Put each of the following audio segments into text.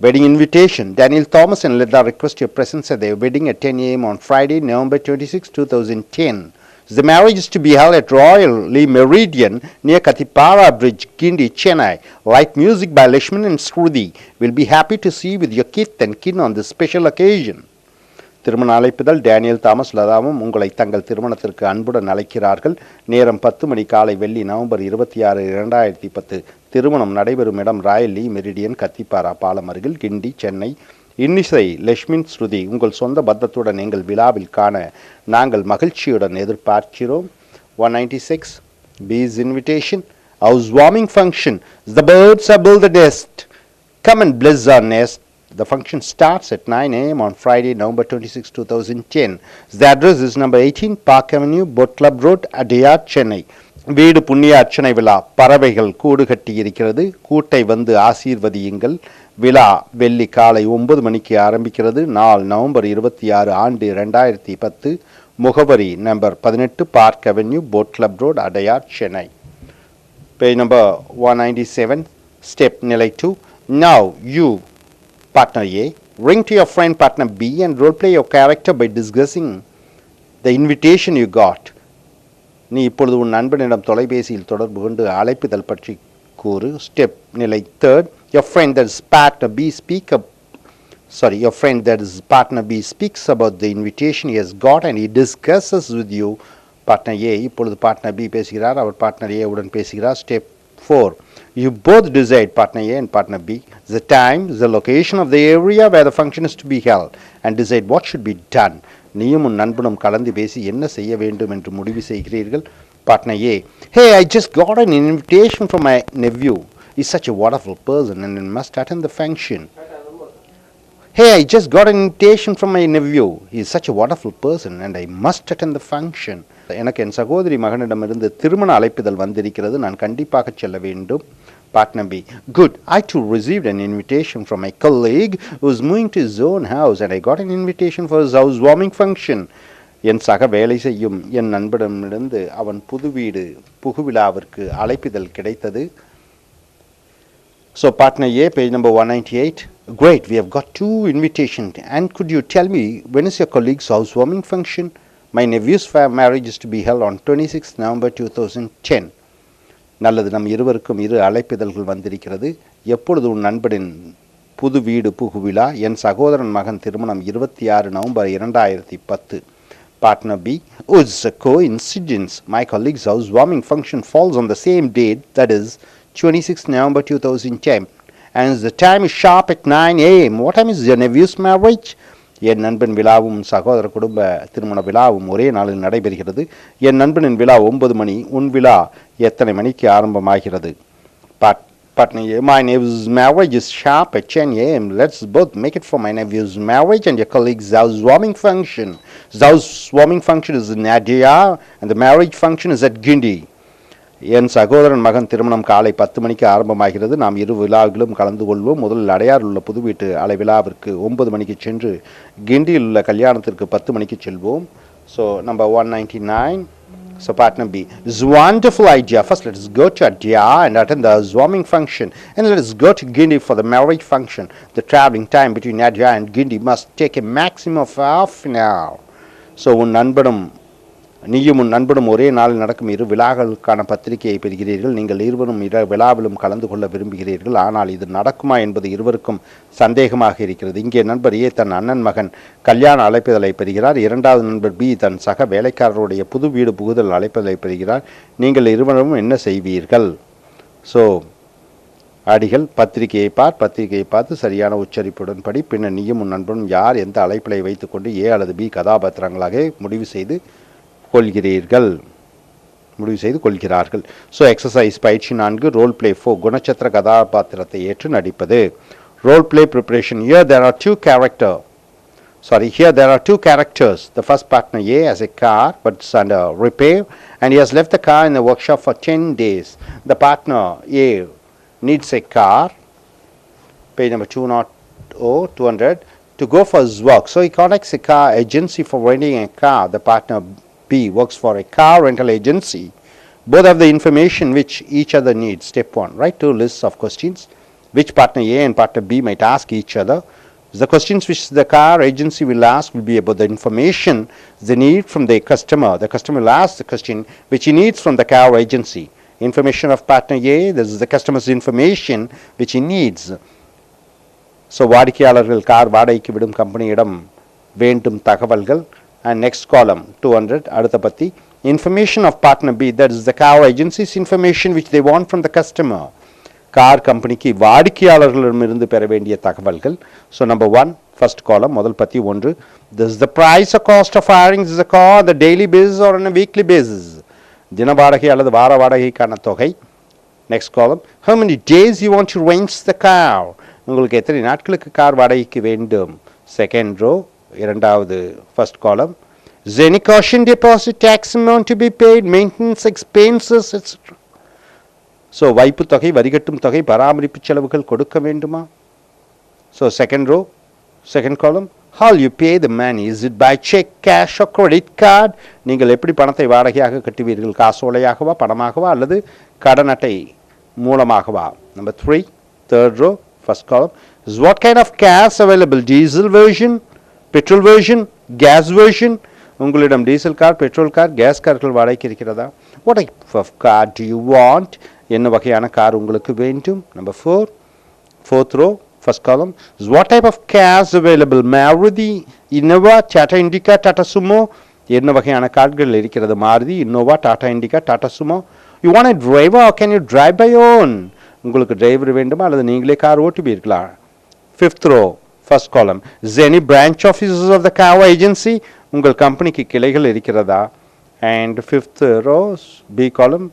Wedding invitation. Daniel Thomas and Linda request your presence at their wedding at 10 a.m. on Friday, November 26, 2010. The marriage is to be held at Royal Lee Meridian near Katipara Bridge, Gindi, Chennai. Light music by Lashman and Shruti. We'll be happy to see you with your kith and kin on this special occasion. திருமண அழைப்புதல் Daniel Thomas லதாவும் உங்களை தங்கள் திருமணத்திற்கு அன்புடன் அழைக்கிறார்கள். நேரம் 10 மணி காலை வெள்ளி November 26, 2010. திருமணம் நடைபெறும் இடம் ராயல் லீ மெரிடியன் கத்திப்பாரா பாலம் அருகில் கிண்டி, சென்னை. இன்னிசை லட்சுமின் ஸ்ருதி. உங்கள் சொந்த பத்தத்துடன் எங்கள் விழாவில் காண நாங்கள் மகிழ்ச்சியுடன் எதிர்பார்க்கிறோம். 196. B's invitation. Housewarming function. The birds have built the nest. Come and bless our nest. The function starts at 9 a.m. on Friday, November 26, 2010. The address is number 18 Park Avenue, Boat Club Road, Adiyar, Chennai. வீடு புண்ணிய அர்ச்சனை விழா. பறவைகள் கூடு கட்டி இருக்கிறது. கூட்டை வந்து ஆசீர்வதியுங்கள். விழா வெள்ளி காலை 9 மணிக்கு ஆரம்பிக்கிறது. நாள் நவம்பர் 26, ஆண்டு 2010. முகவரி number 18 park avenue, boat club road, Adyar, Chennai. Page number 197. Step நிலை 2. Now you, partner A, ring to your friend partner B and role-play your character by discussing the invitation you got. நீ இப்பொழுது உன் நண்பனிடம் தொலைபேசியில் தொடர்பு கொண்டு அழைப்புதல் பற்றி கூறு. ஸ்டெப் நிலை 3. Your friend that is partner B speaks about the invitation he has got and he discusses with you. Partner A இப்பொழுது partner B பேசுகிறார், அவர் partner A உடன் பேசுகிறார். Step 4. You both decide, partner A and partner B, the time, the location of the area where the function is to be held and decide what should be done. நீயும் உன் நண்பனும் கலந்து பேசி என்ன செய்ய வேண்டும் என்று முடிவு செய்கிறீர்கள். Partner A, hey, I just got an invitation from my nephew. He's such a wonderful person and I must attend the function. Hey, I just got an invitation from my nephew. He's such a wonderful person and I must attend the function. எனக்கு என் சகோதரி மகனிடமிருந்து திருமண அழைப்புதல் வந்திருக்கிறது, நான் கண்டிப்பாக செல்ல வேண்டும். Partner B, good, I too received an invitation from my colleague who is moving to his own house and I got an invitation for his housewarming function. என் சக வேலை செய்யும் என் நண்பனிடமிருந்து அவன் புது வீடு புகுவிழாவிற்கு அழைப்புதல் கிடைத்தது. So partner A, page number 198. Great, we have got 2 invitations and could you tell me when is your colleague's housewarming function? My nephew's marriage is to be held on 26 November 2010. நல்லது, நம் இருவருக்கும் 2 அழைப்புதல்கள் வந்திருக்கிறது. எப்பொழுது உன் நண்பனின் புது வீடு புகுவிழா? என் சகோதரன் மகன் திருமணம் 26 November 2010. Partner B, oh, it's a coincidence. My colleague's housewarming function falls on the same date, that is 26 November 2010. And the time is sharp at 9 a.m. What time is your nephew's marriage? என் நண்பன் விழாவும் சகோதர குடும்ப திருமண விழாவும் ஒரே நாளில் நடைபெறுகிறது. என் நண்பனின் விழா 9 மணி. உன் விழா எத்தனை மணிக்கு ஆரம்பமாகிறது? Partner A, my nephew's marriage is sharp at 10 a.m. Let's both make it for my nephew's marriage and your colleague's housewarming function. The housewarming function is in Adiyar and the marriage function is at Gindi. என் சகோதரன் மகன் திருமணம் காலை 10 மணிக்கு ஆரம்பமாகிறது. நாம் 2 விழாவிலும் கலந்து கொள்வோம். முதலில் அடையார் உள்ள புது வீட்டு அலை விழாவிற்கு 9 மணிக்கு சென்று கிண்டியில் உள்ள கல்யாணத்திற்கு 10 மணிக்கு செல்வோம். So number 199. So partner B, it's a wonderful idea. First let us go to Adiyar and attend the housewarming function and let us go to Gindi for the marriage function. The travelling time between Adiyar and Gindi must take a maximum of half an hour. So உன் நண்பனும் நீயும் உன் நண்பனும் ஒரே நாளில் நடக்கும் 2 விழாக்களுக்கான பத்திரிகையை பெறுகிறீர்கள். நீங்கள் இருவரும் விழாவிலும் கலந்து கொள்ள விரும்புகிறீர்கள். ஆனால் இது நடக்குமா என்பது இருவருக்கும் சந்தேகமாக இருக்கிறது. இங்கே நண்பர் ஏ தன் அண்ணன் மகன் கல்யாண அழைப்புதலை பெறுகிறார். 2வது நண்பர் பி தன் சக வேலைக்காரருடைய புது வீடு புகுதல் அழைப்புதலை பெறுகிறார். நீங்கள் இருவரும் என்ன செய்வீர்கள்? ஸோ அடிகள் பத்திரிகையை பார்த்து சரியான உச்சரிப்புடன் படி. பின்னர் நீயும் உன் நண்பனும் யார் எந்த அழைப்பிலை வைத்துக்கொண்டு ஏ அல்லது பி கதாபாத்திரங்களாக முடிவு செய்து கொள்கிறார்கள். ஸோ எக்ஸசைஸ் பயிற்சி 4. Role play 4. குணச்சத்திர கதாபாத்திரத்தை ஏற்று நடிப்பது. Role play preparation. Here there are two characters. The first partner A has a car but it's under repair and he has left the car in the workshop for 10 days. The partner A needs a car, page number 200, to go for his work. So he contacts a car agency for renting a car. The partner B works for a car rental agency. Both have the information which each other needs. Step 1. Write 2 lists of questions which partner A and partner B might ask each other. The questions which the car agency will ask will be about the information they need from the customer. The customer will ask the question which he needs from the car agency. Information of partner A, this is the customer's information which he needs. So வாடிக்கையாளர்கள் car வாடகைக்கு விடும் கம்பெனியிடம் வேண்டும் தகவல்கள். And next column 200 அடுத்த பத்தி information of partner B, that is the car agency's information which they want from the customer. Car கம்பெனிக்கு வாடிக்கையாளர்களிடமிருந்து பெற வேண்டிய தகவல்கள். So number 1 first column முதல் பத்தி 1, this is the price or cost of hiring this car on the daily basis or on a weekly basis. தின வாடகை அல்லது வார வாடகைக்கான தொகை. Next column, how many days you want to rent the car, உங்களுக்கு எத்தனை நாட்களுக்கு கார் வாடகைக்கு வேண்டும். Second row இரண்டாவது first column, is any caution deposit, tax amount to be paid, maintenance expenses, etc. So வைப்பு தொகை, வரிகட்டும் தொகை, பராமரிப்பு செலவுகள் கொடுக்க வேண்டுமா. So second row second column, how you pay the money, is it by check, cash or credit card, நீங்கள் எப்படி பணத்தை வாடகையாக கட்டுவீர்கள், காசோலையாகவா பணமாகவா அல்லது கடன் அட்டை மூலமாகவா. Number 3 third row first column, is what kind of cars available, diesel version, petrol version, gas version, உங்களிடம் diesel car, petrol car, gas கார்கள் வாடகைக்கு இருக்கிறதா. What type of car do you want, என்ன வகையான கார் உங்களுக்கு வேண்டும். Number 4 fourth row first column, is what type of cars available, Maruti, Innova, Tata Indica, Tata Sumo, என்ன வகையான கார்கள் இருக்கிறது, Maruti, Innova, Tata Indica, Tata Sumo. You want a driver or can you drive by your own, உங்களுக்கு driver வேண்டுமா அல்லது நீங்களே car ஓட்டுவீர்களா. Fifth row first column, is there any branch offices of the car agency, உங்கள் கம்பெனிக்கு கிளைகள் இருக்கிறதா. And fifth row B column,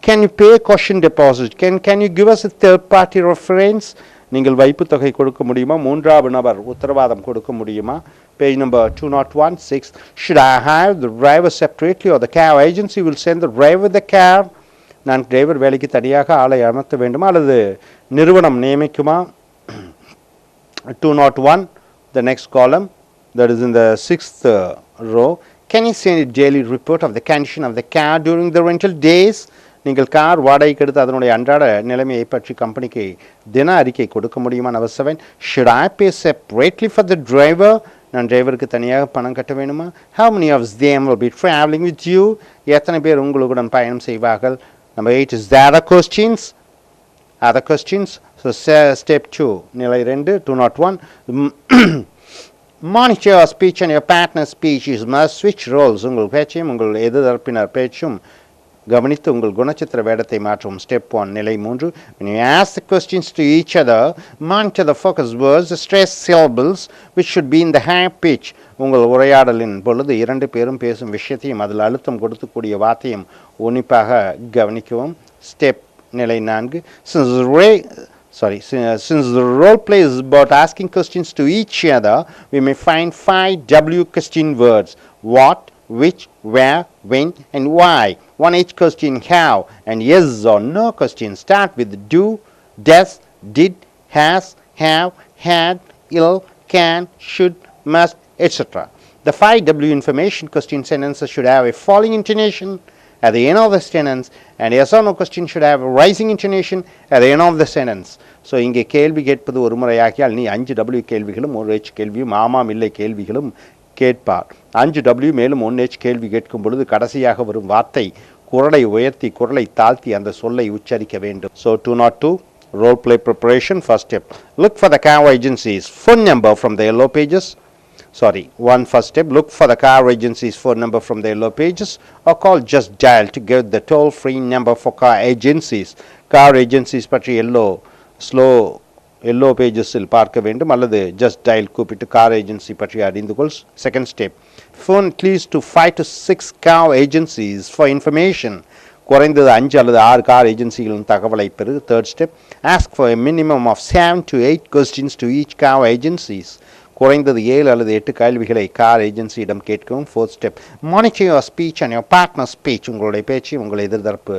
can you pay caution deposit, can you give us a third party reference, நீங்கள் வைப்பு தொகை கொடுக்க முடியுமா, மூன்றாவது நபர் உத்தரவாதம் கொடுக்க முடியுமா. Page number 2016, should I hire the driver separately or the car agency will send the driver the car, நான் டிரைவர் வேலைக்கு தனியாக ஆளை அமர்த்த வேண்டுமா அல்லது நிறுவனம் நியமிக்குமா. 201 the next column, that is in the 6th row, can you send a daily report of the condition of the car during the rental days, நீங்கள் car வாடகைக்கு எடுத்து அதனுடைய அன்றாட நிலைமையை பற்றி கம்பெனிக்கு தின அறிக்கை கொடுக்க முடியுமா. Number 7, should I pay separately for the driver, நான் டிரைவருக்கு தனியாக பணம் கட்ட வேண்டுமா. How many of them will be traveling with you, எத்தனை பேர் உங்களுடன் பயணம் செய்வார்கள். Number 8 is the other questions. So step 2 நிலை 2 201, monitor your speech and your partner's speech, you must switch roles, உங்கள் பேச்சையும் உங்கள் எதிர்த்தரப்பினர் பேச்சும் கவனித்து உங்கள் குணச்சித்திர வேடத்தை மாற்றும். Step 1 நிலை 3, when you ask the questions to each other, monitor the focus words, the stress syllables which should be in the high pitch, உங்கள் உரையாடலின் பொழுது இரண்டு பேரும் பேசும் விஷயத்தையும் அதில் அழுத்தம் கொடுத்துக்கூடிய வார்த்தையும் உன்னிப்பாக கவனிக்கவும். Step நிலை 4, since the role play is about asking questions to each other, we may find 5 W question words, what, which, where, when and why. One each question, how, and yes or no question start with do, does, did, has, have, had, will, can, should, must, etc. The 5 W information question sentences should have a falling intonation at the end of the sentence, and yes or no question should have a rising intonation at the end of the sentence. So இங்கே கேள்வி கேட்பது ஒரு முறையாகியால் நீ 5 W கேள்விகளும் 1 H கேள்வியும் ஆமாம் இல்லை கேள்விகளும் கேட்பார். 5 W மேலும் 1 H கேள்வி கேட்கும் பொழுது கடைசியாக வரும் வார்த்தை குரலை உயர்த்தி குரலை தாழ்த்தி அந்த சொல்லை உச்சரிக்க வேண்டும். So 202 role play preparation. First step, look for the car agency's phone number from the yellow pages. First step, look for the car agency's phone number from the yellow pages or call just dial to get the toll free number for car agencies. Car agencies பற்றி yellow pages இல் பார்க்க வேண்டும் அல்லது just dial கூப்பிட்டு car agency பற்றி அறிந்து கொள். Second step, phone at least to 5 to 6 car agencies for information. குறைந்தது 5 அல்லது 6 கார் ஏஜென்சிகளின் தகவலை பெறு. Third step, ask for a minimum of 7 to 8 questions to each car agencies. குறைந்தது 7 அல்லது 8 கேள்விகளை கார் ஏஜென்சியிடம் கேட்கவும். Fourth step, monitor your speech and your partner's speech, உங்களுடைய பேச்சையும் உங்கள் எதிர்த்தரப்பு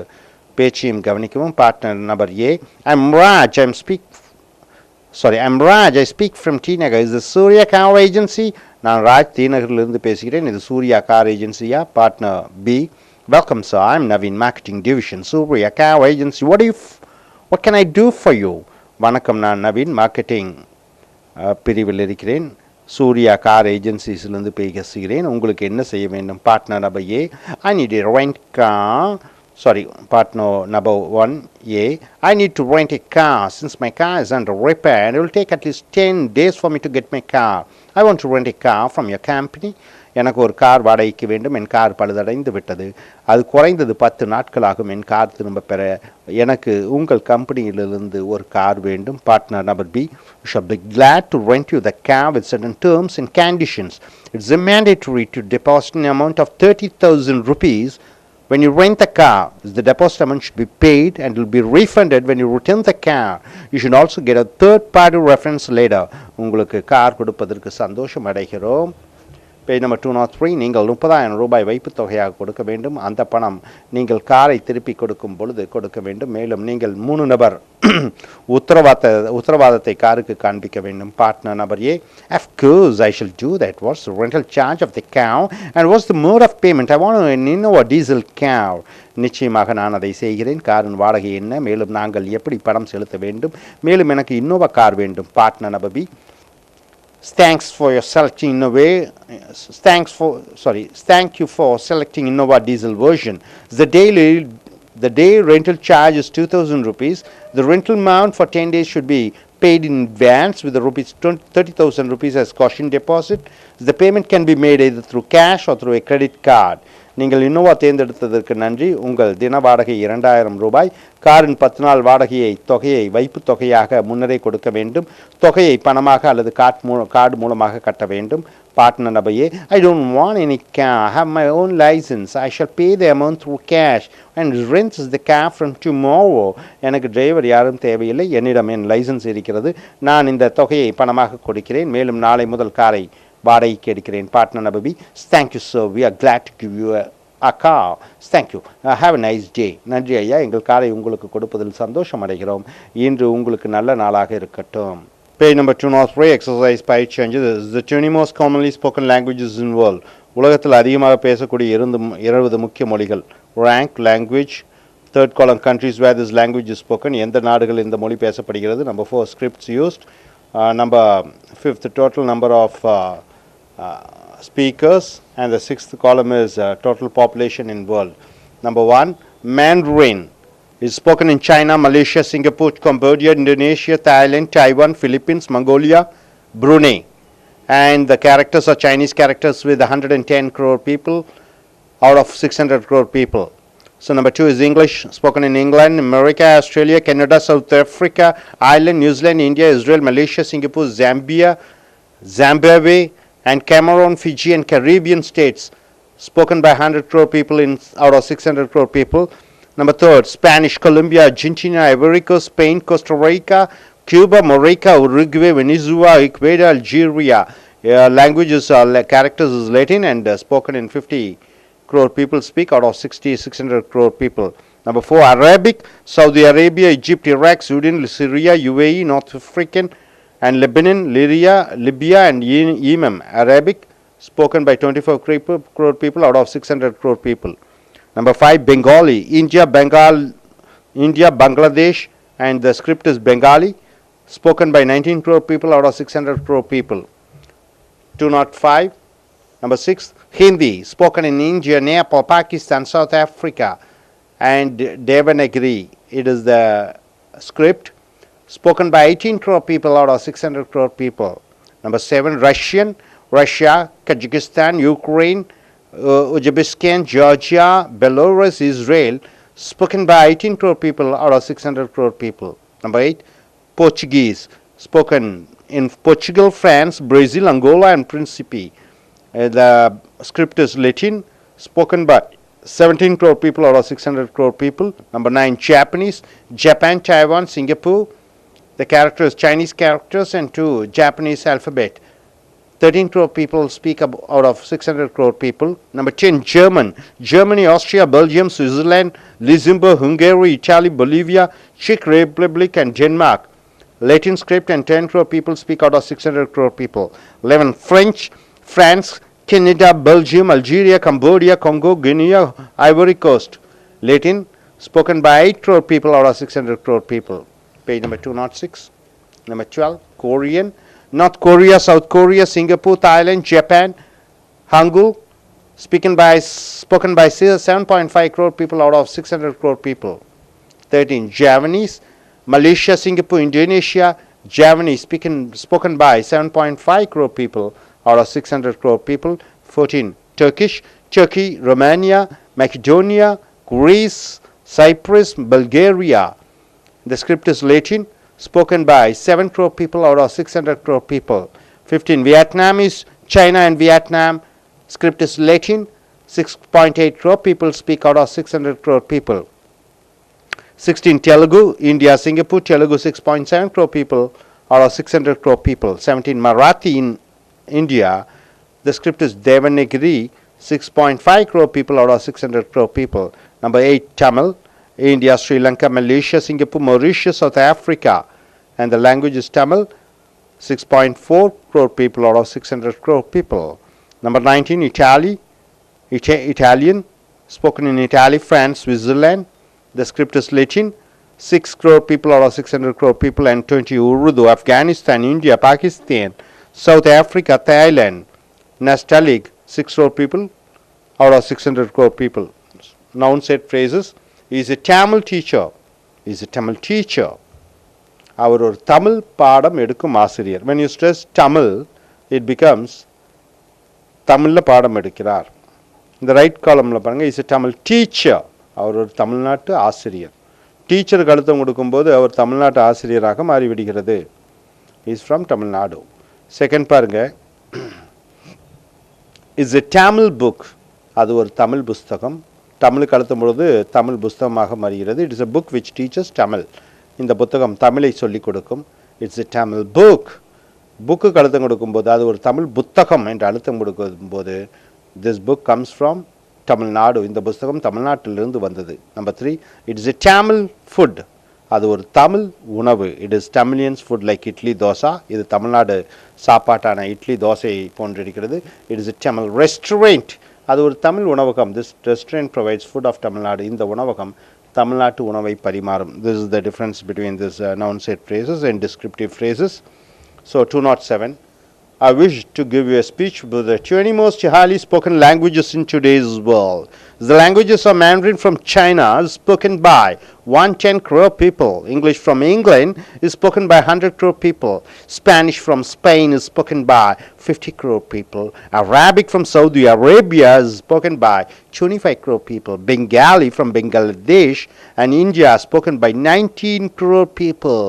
பேச்சையும் கவனிக்கவும். Partner number A, I'm Raj, I speak from T Nagar, is the Surya car agency, நான் ராஜ் டி நகரிலிருந்து பேசுகிறேன், இது சூர்யா கார் ஏஜென்சியா. Partner B, welcome sir, I'm Naveen, marketing division, Surya car agency, what can I do for you, வணக்கம், நான் Naveen, marketing பிரிவில் இருக்கிறேன். Surya car ஏஜென்சிஸிலிருந்து பேசுகிறேன். உங்களுக்கு என்ன செய்ய வேண்டும்? Partner number A, I need a rent car. Sorry, partner number 1 A, I need to rent a car since my car is under repair and it will take at least 10 days for me to get my car. I want to rent a car from your company. எனக்கு ஒரு car வாடகைக்கு வேண்டும். என் car பழுதடைந்து விட்டது. அது குறைந்தது 10 நாட்களாகும் என் car திரும்ப பெற. எனக்கு உங்கள் கம்பெனியிலிருந்து ஒரு கார் வேண்டும். Partner number B, you shall be glad to rent you the car with certain terms and conditions. It's mandatory to deposit an amount of 30,000 rupees when you rent the car. The deposit amount should be paid and will be refunded when you return the car. You should also get a third party reference later. உங்களுக்கு car கொடுப்பதற்கு சந்தோஷம் அடைகிறோம். Page number 203, நீங்கள் 30,000 ரூபாய் வைப்பு தொகையாக கொடுக்க வேண்டும். அந்த பணம் நீங்கள் காரை திருப்பி கொடுக்கும் பொழுது கொடுக்க வேண்டும். மேலும் நீங்கள் 3 நபர் உத்தரவாதத்தை காருக்கு காண்பிக்க வேண்டும். Partner number A, of course I shall do that. What's the rental charge of the car and what's the mode of payment? I want an Innova diesel car. நிச்சயமாக நான் அதை செய்கிறேன். காரின் வாடகை என்ன, மேலும் நாங்கள் எப்படி பணம் செலுத்த வேண்டும், மேலும் எனக்கு இன்னோவா கார் வேண்டும். Partner number B, thank you for selecting Innova diesel version. The day rental charge is 2,000 rupees. The rental amount for 10 days should be paid in advance with the rupees 30,000 rupees as caution deposit. The payment can be made either through cash or through a credit card. நீங்கள் Innova தேர்ந்தெடுத்ததற்கு நன்றி. உங்கள் தின வாடகை 2,000 ரூபாய். காரின் 10 நாள் தொகையை வைப்பு தொகையாக முன்னரே கொடுக்க வேண்டும். தொகையை பணமாக அல்லது கார்டு மூலமாக கட்ட வேண்டும். Partner number A, I don't want any car. I have my own license. I shall pay the amount through cash and rent the car from tomorrow. எனக்கு டிரைவர் யாரும் தேவையில்லை. என்னிடம் என் லைசன்ஸ் இருக்கிறது. நான் இந்த தொகையை பணமாக கொடுக்கிறேன். மேலும் நாளை முதல் காரை வாடகைக்கு எடுக்கிறேன். Partner number B, thank you sir, we are glad to give you a car. Thank you, have a nice day. நன்றி ஐயா, எங்கள் காரை உங்களுக்கு கொடுப்பதில் சந்தோஷம் அடைகிறோம். இன்று உங்களுக்கு நல்ல நாளாக இருக்கட்டும். Page number 203, exercise page changes. This is the 20 most commonly spoken languages in the world. உலகத்தில் அதிகமாக பேசக்கூடிய 20 முக்கிய மொழிகள். Rank, language. Third column, countries where this language is spoken. எந்த நாடுகள் இந்த மொழி பேசப்படுகிறது. Number 4, scripts used. Number 5th, total number of speakers, and the 6th column is total population in world. Number 1, Mandarin is spoken in China, Malaysia, Singapore, Cambodia, Indonesia, Thailand, Taiwan, Philippines, Mongolia, Brunei. And the characters are Chinese characters with 110 crore people out of 600 crore people. So number 2 is English, spoken in England, America, Australia, Canada, South Africa, Ireland, New Zealand, India, Israel, Malaysia, Singapore, Zambia, Zimbabwe, and Cameroon, Fiji, and Caribbean states. Spoken by 100 crore people out of 600 crore people. Number 3, Spanish, Colombia, Argentina, Ivory Coast, Spain, Costa Rica, Cuba, Morocco, Uruguay, Venezuela, Ecuador, Algeria. Languages, characters is Latin and spoken in 50 crore people speak out of 600 crore people. Number 4, Arabic, Saudi Arabia, Egypt, Iraq, Sudan, Syria, UAE, North African, and Lebanon, Libya, and Yemen. Arabic, spoken by 24 crore people out of 600 crore people. Number 5, Bengali, India, Bangladesh, and the script is Bengali, spoken by 19 crore people out of 600 crore people. 205. Number 6, Hindi, spoken in India, Nepal, Pakistan, South Africa, and Devanagari. It is the script, spoken by 18 crore people out of 600 crore people. Number 7, Russian, Russia, Kazakhstan, Ukraine, Uzbekistan, Georgia, Belarus, Israel, spoken by 18 crore people out of 600 crore people. Number 8, Portuguese, spoken in Portugal, France, Brazil, Angola, and Principe. The script is Latin, spoken by 17 crore people out of 600 crore people. Number 9, Japanese, Japan, Taiwan, Singapore. The character is Chinese characters and 2 Japanese alphabet. 13 crore people speak out of 600 crore people. Number 10, German, Germany, Austria, Belgium, Switzerland, Luxembourg, Hungary, Italy, Bolivia, Czech Republic, and Denmark. Latin script and 10 crore people speak out of 600 crore people. 11, French, France, Canada, Belgium, Algeria, Cambodia, Congo, Guinea, Ivory Coast. Latin, spoken by 8 crore people out of 600 crore people. page number 206. Number 12, Korean, North Korea, South Korea, Singapore, Thailand, Japan, Hangul, spoken by 7.5 crore people out of 600 crore people. 13, Javanese, Malaysia, Singapore, Indonesia, Javanese, spoken by 7.5 crore people out of 600 crore people. 14, Turkish, Turkey, Romania, Macedonia, Greece, Cyprus, Bulgaria. The script is Latin, spoken by 7 crore people out of 600 crore people. 15, Vietnamese, China and Vietnam, script is Latin, 6.8 crore people speak out of 600 crore people. 16, Telugu, India, Singapore, Telugu, 6.7 crore people out of 600 crore people. 17, Marathi in India, the script is Devanagari, 6.5 crore people out of 600 crore people. Number 8, Tamil, India, Sri Lanka, Malaysia, Singapore, Mauritius, South Africa, and the language is Tamil, 6.4 crore people out of 600 crore people. Number 19, Italian, spoken in Italy, France, Switzerland, the script is Latin, 6 crore people out of 600 crore people. And 20, Urdu, Afghanistan, India, Pakistan, South Africa, Thailand, Nastaliq, 6 crore people out of 600 crore people. Noun set phrases. He is a Tamil teacher. He is a Tamil teacher. அவர் ஒரு தமிழ் பாடம் எடுக்கும் ஆசிரியர். When you stress Tamil, it becomes தமிழில் பாடம் எடுக்கிறார். இந்த right காலமில் பாருங்கள், is a Tamil teacher. அவர் ஒரு தமிழ்நாட்டு ஆசிரியர். டீச்சருக்கு அழுத்தம் கொடுக்கும்போது அவர் தமிழ்நாட்டு ஆசிரியராக மாறிவிடுகிறது. Is from Tamil Nadu. செகண்ட் பாருங்கள், இஸ் எ தமிழ் புக். அது ஒரு தமிழ் புஸ்தகம். தமிழுக்கு அழுத்தும் பொழுது தமிழ் புஸ்தகமாக மாறுகிறது. It is a book which teachers Tamil. இந்த புத்தகம் தமிழை சொல்லிக் கொடுக்கும். It's a Tamil book. Book அழுத்தம் கொடுக்கும்போது அது ஒரு தமிழ் புத்தகம் என்று அழுத்தம் கொடுக்கும்போது this book comes from Tamil Nadu. இந்த புத்தகம் தமிழ்நாட்டிலிருந்து வந்தது. Number 3, it is a Tamil food. அது ஒரு தமிழ் உணவு. It is Tamilians food like idli dosa. இது Tamil Nadu சாப்பாட்டான idli dosa போன்றிருக்கிறது. It is a Tamil restaurant. அது ஒரு தமிழ் உணவகம். This restaurant provides food of Tamil Nadu. இந்த உணவகம் தமிழ்நாட்டு உணவை பரிமாறும். This is the difference between this noun set phrases and descriptive phrases. So 207, I wish to give you a speech about the 20 most highly spoken languages in today's world. The languages are Mandarin from China, spoken by 110 crore people. English from England is spoken by 100 crore people. Spanish from Spain is spoken by 50 crore people. Arabic from Saudi Arabia is spoken by 25 crore people. Bengali from Bangladesh and India is spoken by 19 crore people.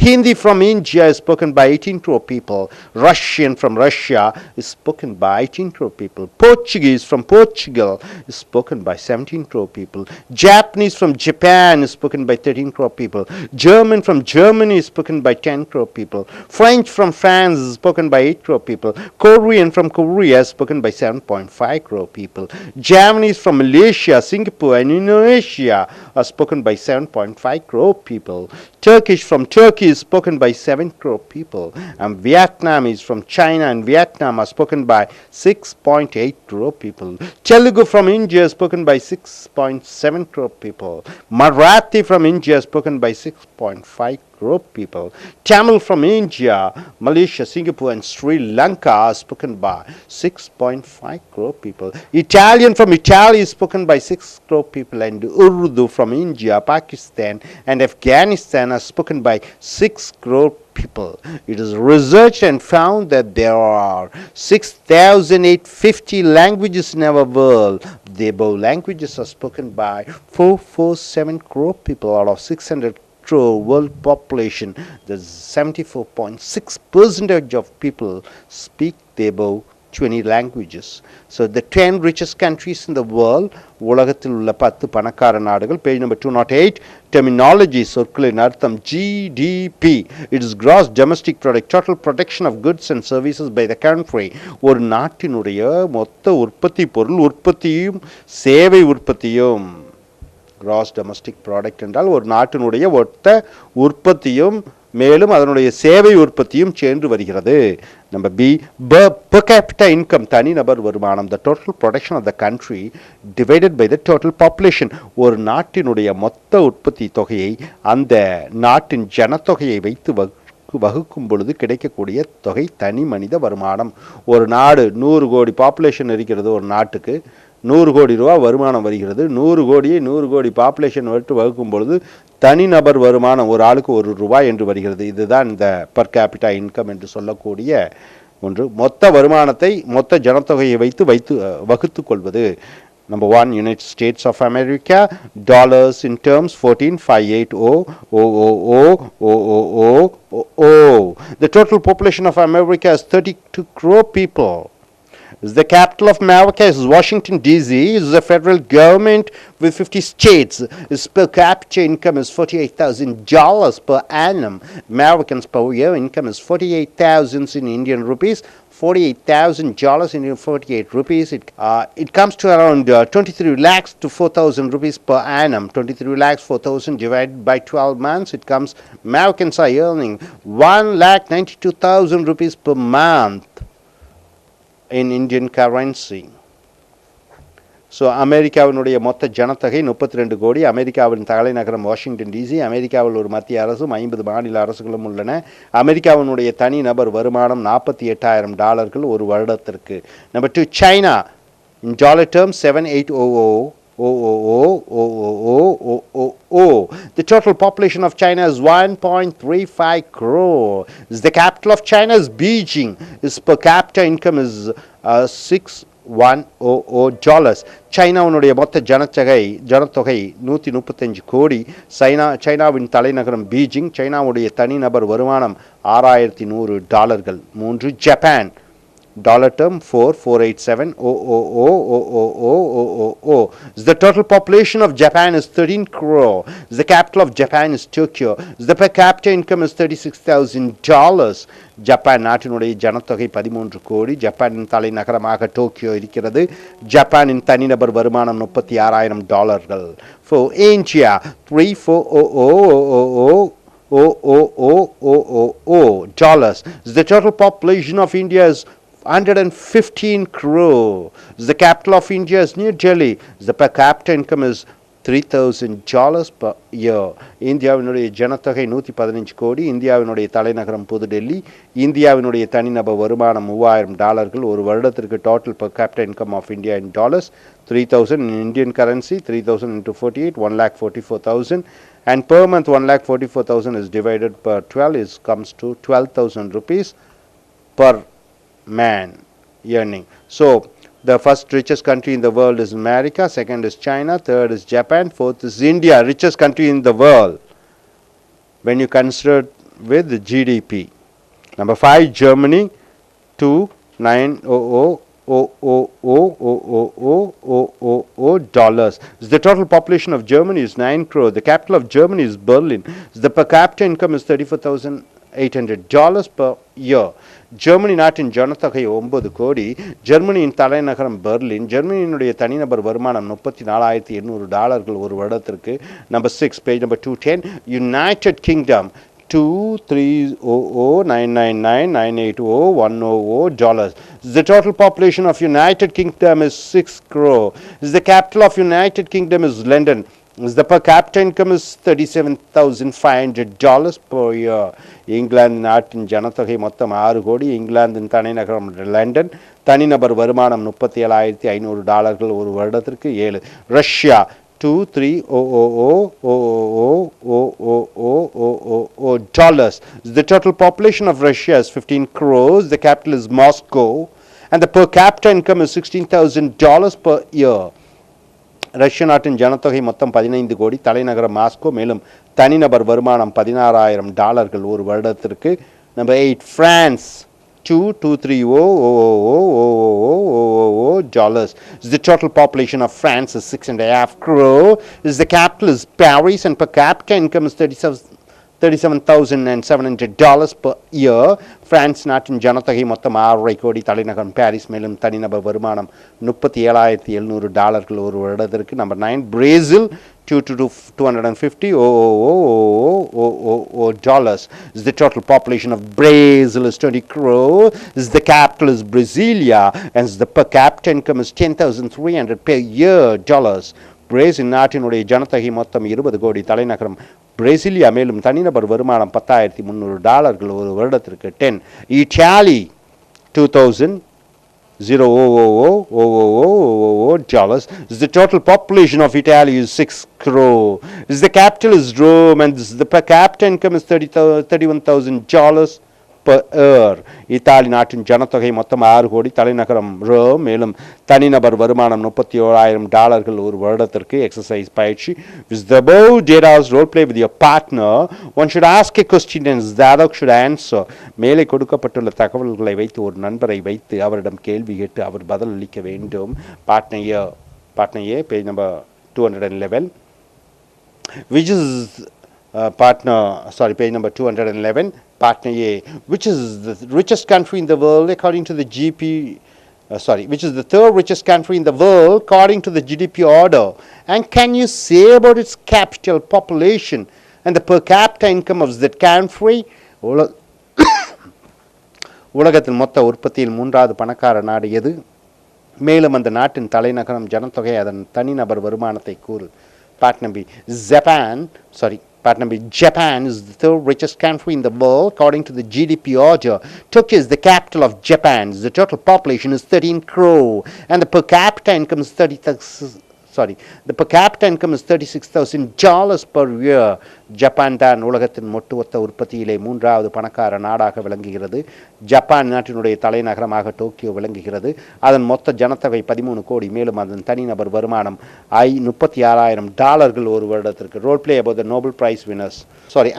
Hindi from India is spoken by 18 crore people. Russian from Russia is spoken by 18 crore people. Portuguese from Portugal is spoken by 17 crore people. Japanese from Japan is spoken by 13 crore people. German from Germany is spoken by 10 crore people. French from France is spoken by 8 crore people. Korean from Korea is spoken by 7.5 crore people. Javanese from Malaysia, Singapore and Indonesia are spoken by 7.5 crore people. Turkish from Turkey is spoken by 7 crore people. And Vietnamese from China and Vietnam are spoken by 6.8 crore people. Telugu from India is spoken by 6.7 crore people. Marathi from India is spoken by 6.5 crore people. Tamil from India, Malaysia, Singapore and Sri Lanka are spoken by 6.5 crore people. Italian from Italy is spoken by 6 crore people. And Urdu from India, Pakistan and Afghanistan are spoken by 6 crore people. It is researched and found that there are 6,850 languages in our world. The above languages are spoken by 447 crore people out of 600 crore world population. There's 74.6% of people speak the above 20 languages. So the 10 richest countries in the world, உலகத்தில் உள்ள 10 பணக்கார நாடுகள். Page number 208, terminology, சொற்களின் அர்த்தம். GDP, it is gross domestic product, total production of goods and services by the country. ஒரு நாட்டினுடைய மொத்த உற்பத்தி, பொருள் உற்பத்தியும் சேவை உற்பத்தியும். gross domestic product என்றால் ஒரு நாட்டினுடைய மொத்த உற்பத்தியும் மேலும் அதனுடைய சேவை உற்பத்தியும் சேர்ந்து வருகிறது. Number B, per capita income, தனிநபர் வருமானம், the total production of the country divided by the total population. ஒரு நாட்டினுடைய மொத்த உற்பத்தி தொகையை அந்த நாட்டின் ஜனத்தொகையை வைத்து வகுக்கும் பொழுது கிடைக்கக்கூடிய தொகை தனி மனித வருமானம். ஒரு நாடு 100 கோடி பாப்புலேஷன் இருக்கிறது, ஒரு நாட்டுக்கு 100 கோடி ரூபா வருமானம் வருகிறது. 100 கோடியை 100 கோடி பாப்புலேஷன் விட்டு வகுக்கும் பொழுது தனிநபர் வருமானம் ஒரு ஆளுக்கு ₹1 என்று வருகிறது. இதுதான் இந்த பர் கேபிட்டா இன்கம் என்று சொல்லக்கூடிய ஒன்று. மொத்த வருமானத்தை மொத்த ஜனத்தொகையை வைத்து வகுத்து கொள்வது. Number 1, United States of America, dollars in terms 14,580,000. The total population of America is 32 crore people. The capital of America is Washington, D.C. Is the federal government with 50 states. Its per capita income is $48,000 per annum. Americans per year income is 48,000 in Indian rupees. $48,000 in 48 rupees. It comes to around 23 lakhs to 4,000 rupees per annum. 23 lakhs 4,000 divided by 12 months. It comes, Americans are earning 1,92,000 rupees per month in Indian currency. So அமெரிக்காவினுடைய மொத்த ஜனத்தொகை 32 கோடி. அமெரிக்காவின் தலைநகரம் Washington DC. அமெரிக்காவில் ஒரு மத்திய அரசும் 50 மாநில அரசுகளும் உள்ளன. அமெரிக்காவினுடைய தனிநபர் வருமானம் $48,000 ஒரு வருடத்திற்கு. Number 2, China. In dollar terms, 7,800,000. The total population of China is 1.35 crore. The capital of China is Beijing. Its per capita income is $6,100. சைனாவினுடைய மொத்த ஜனத்தொகை 135 கோடி. சைனாவின் தலைநகரம் பீஜிங். சைனாவுடைய தனிநபர் வருமானம் $6,100. 3, Japan. Dollar term 4,487,000. The total population of Japan is 13 crore. The capital of Japan is Tokyo. The per capita income is $36,000. Japan நாட்டினுடைய ஜனத்தொகை 13 கோடி. ஜப்பானின் தலைநகரமாக டோக்கியோ இருக்கிறது. ஜப்பானின் தனிநபர் வருமானம் $36,000. For India, 3,400,000. The total population of India is 115 crore. The capital of India is New Delhi. The per capita income is $3,000 per year. இந்தியாவினுடைய ஜனத்தொகை 115 கோடி. இந்தியாவினுடைய தலைநகரம் புதுடெல்லி. இந்தியாவினுடைய தனிநபர் வருமானம் $3,000 ஒரு வருடத்திற்கு. Total per capita income of India in dollars 3,000. In Indian currency 3,000 into 48, 1,44,000. And per month 1,44,000 is divided per 12 comes to 12,000 rupees per man earning. So the first richest country in the world is America, second is China, third is Japan, fourth is India, richest country in the world when you consider with the GDP. Number 5, Germany, 2,900,000. The total population of Germany is 9 crore. The capital of Germany is Berlin. The per capita income is $34,800 per year. Germany நாட்டின் ஜனத்தொகை 9 கோடி. ஜெர்மனியின் தலைநகரம் Berlin. ஜெர்மனியினுடைய தனிநபர் வருமானம் $34,800 ஒரு வருடத்திற்கு. Number 6, page number 210, United kingdom. $2,309,980,100. The total population of United Kingdom is 6 crore. The capital of United Kingdom is London. The per capita income is $37,500 per year. England நாட்டின் ஜனத்தொகை மொத்தம் 6 கோடி. இங்கிலாந்தின் தலைநகரம் லண்டன். தனிநபர் வருமானம் $37,500 ஒரு வருடத்திற்கு. 7, Russia. $2,300,000. The total population of Russia is 15 crores. The capital is Moscow. And the per capita income is $16,000 per year. ரஷ்ய நாட்டின் ஜனத்தொகை மொத்தம் 15 கோடி. தலைநகரம் மாஸ்கோ. மேலும் தனிநபர் வருமானம் $16,000 ஒரு வருடத்திற்கு. Number 8, France. $2,300,000. The total population of France is 6.5 crore. The capital is Paris and per capita income is $37,700 per year. France நாட்டின் ஜனத்தொகை மொத்தம் 6.5 கோடி. தலைநகரம் பாரிஸ். மேலும் தனிநபர் வருமானம் $37,700 ஒரு வருடத்திற்கு. Number 9, Brazil. to 250 dollars. Is the total population of Brazil is 20 crore. Is the capital is Brasilia, and the per capita income is 10,300 per year dollars. Brazil நாட்டினுடைய ஜனத்தொகை மொத்தம் 20 கோடி. தலைநகரம் பிரேசிலியா. மேலும் தனிநபர் வருமானம் $10,300 ஒரு வருடத்திற்கு. 10. Italy 2000 dollars. The total population of Italy is 6 crore. The capital is Rome, and the per capita income is $31,000 per year. Italy நாட்டின் ஜனத்தொகை மொத்தம் 6 கோடி. தலைநகரம் ரோம். மேலும் தனிநபர் வருமானம் $37,000 ஒரு வருடத்திற்கு. எக்ஸசைஸ் பயிற்சி. With the above data role play with your partner, one should ask a question and the other should answer. மேலே கொடுக்கப்பட்டுள்ள தகவல்களை வைத்து ஒரு நண்பரை வைத்து அவரிடம் கேள்வி கேட்டு அவர் பதில் அளிக்க வேண்டும். partner A, page number 211, which is page number 211. Partner A, which is the richest country in the world according to the which is the third richest country in the world according to the GDP order, and can you say about its capital, population, and the per capita income of that country? உலகத்தில் மொத்த உற்பத்தியில் 3வது பணக்கார நாடு எது? மேலும் அந்த நாட்டின் தலைநகரம், ஜனத்தொகை, அதன் தனிநபர் வருமானத்தை கூறு. Partner B, Japan is the third richest country in the world according to the GDP order. Tokyo is the capital of Japan. The total population is 13 crore, and the per capita income is $36,000 per year. Japan தான் உலகத்தின் ஒட்டுமொத்த உற்பத்தியிலே 3வது பணக்கார நாடாக விளங்குகிறது. Japan நாட்டினுடைய தலைநகரமாக Tokyo விளங்குகிறது. அதன் மொத்த ஜனத்தொகை 13 கோடி. மேலும் அதன் தனிநபர் வருமானம் $36,000 ஒரு வருடத்திற்கு. Role play about the Nobel Prize winners.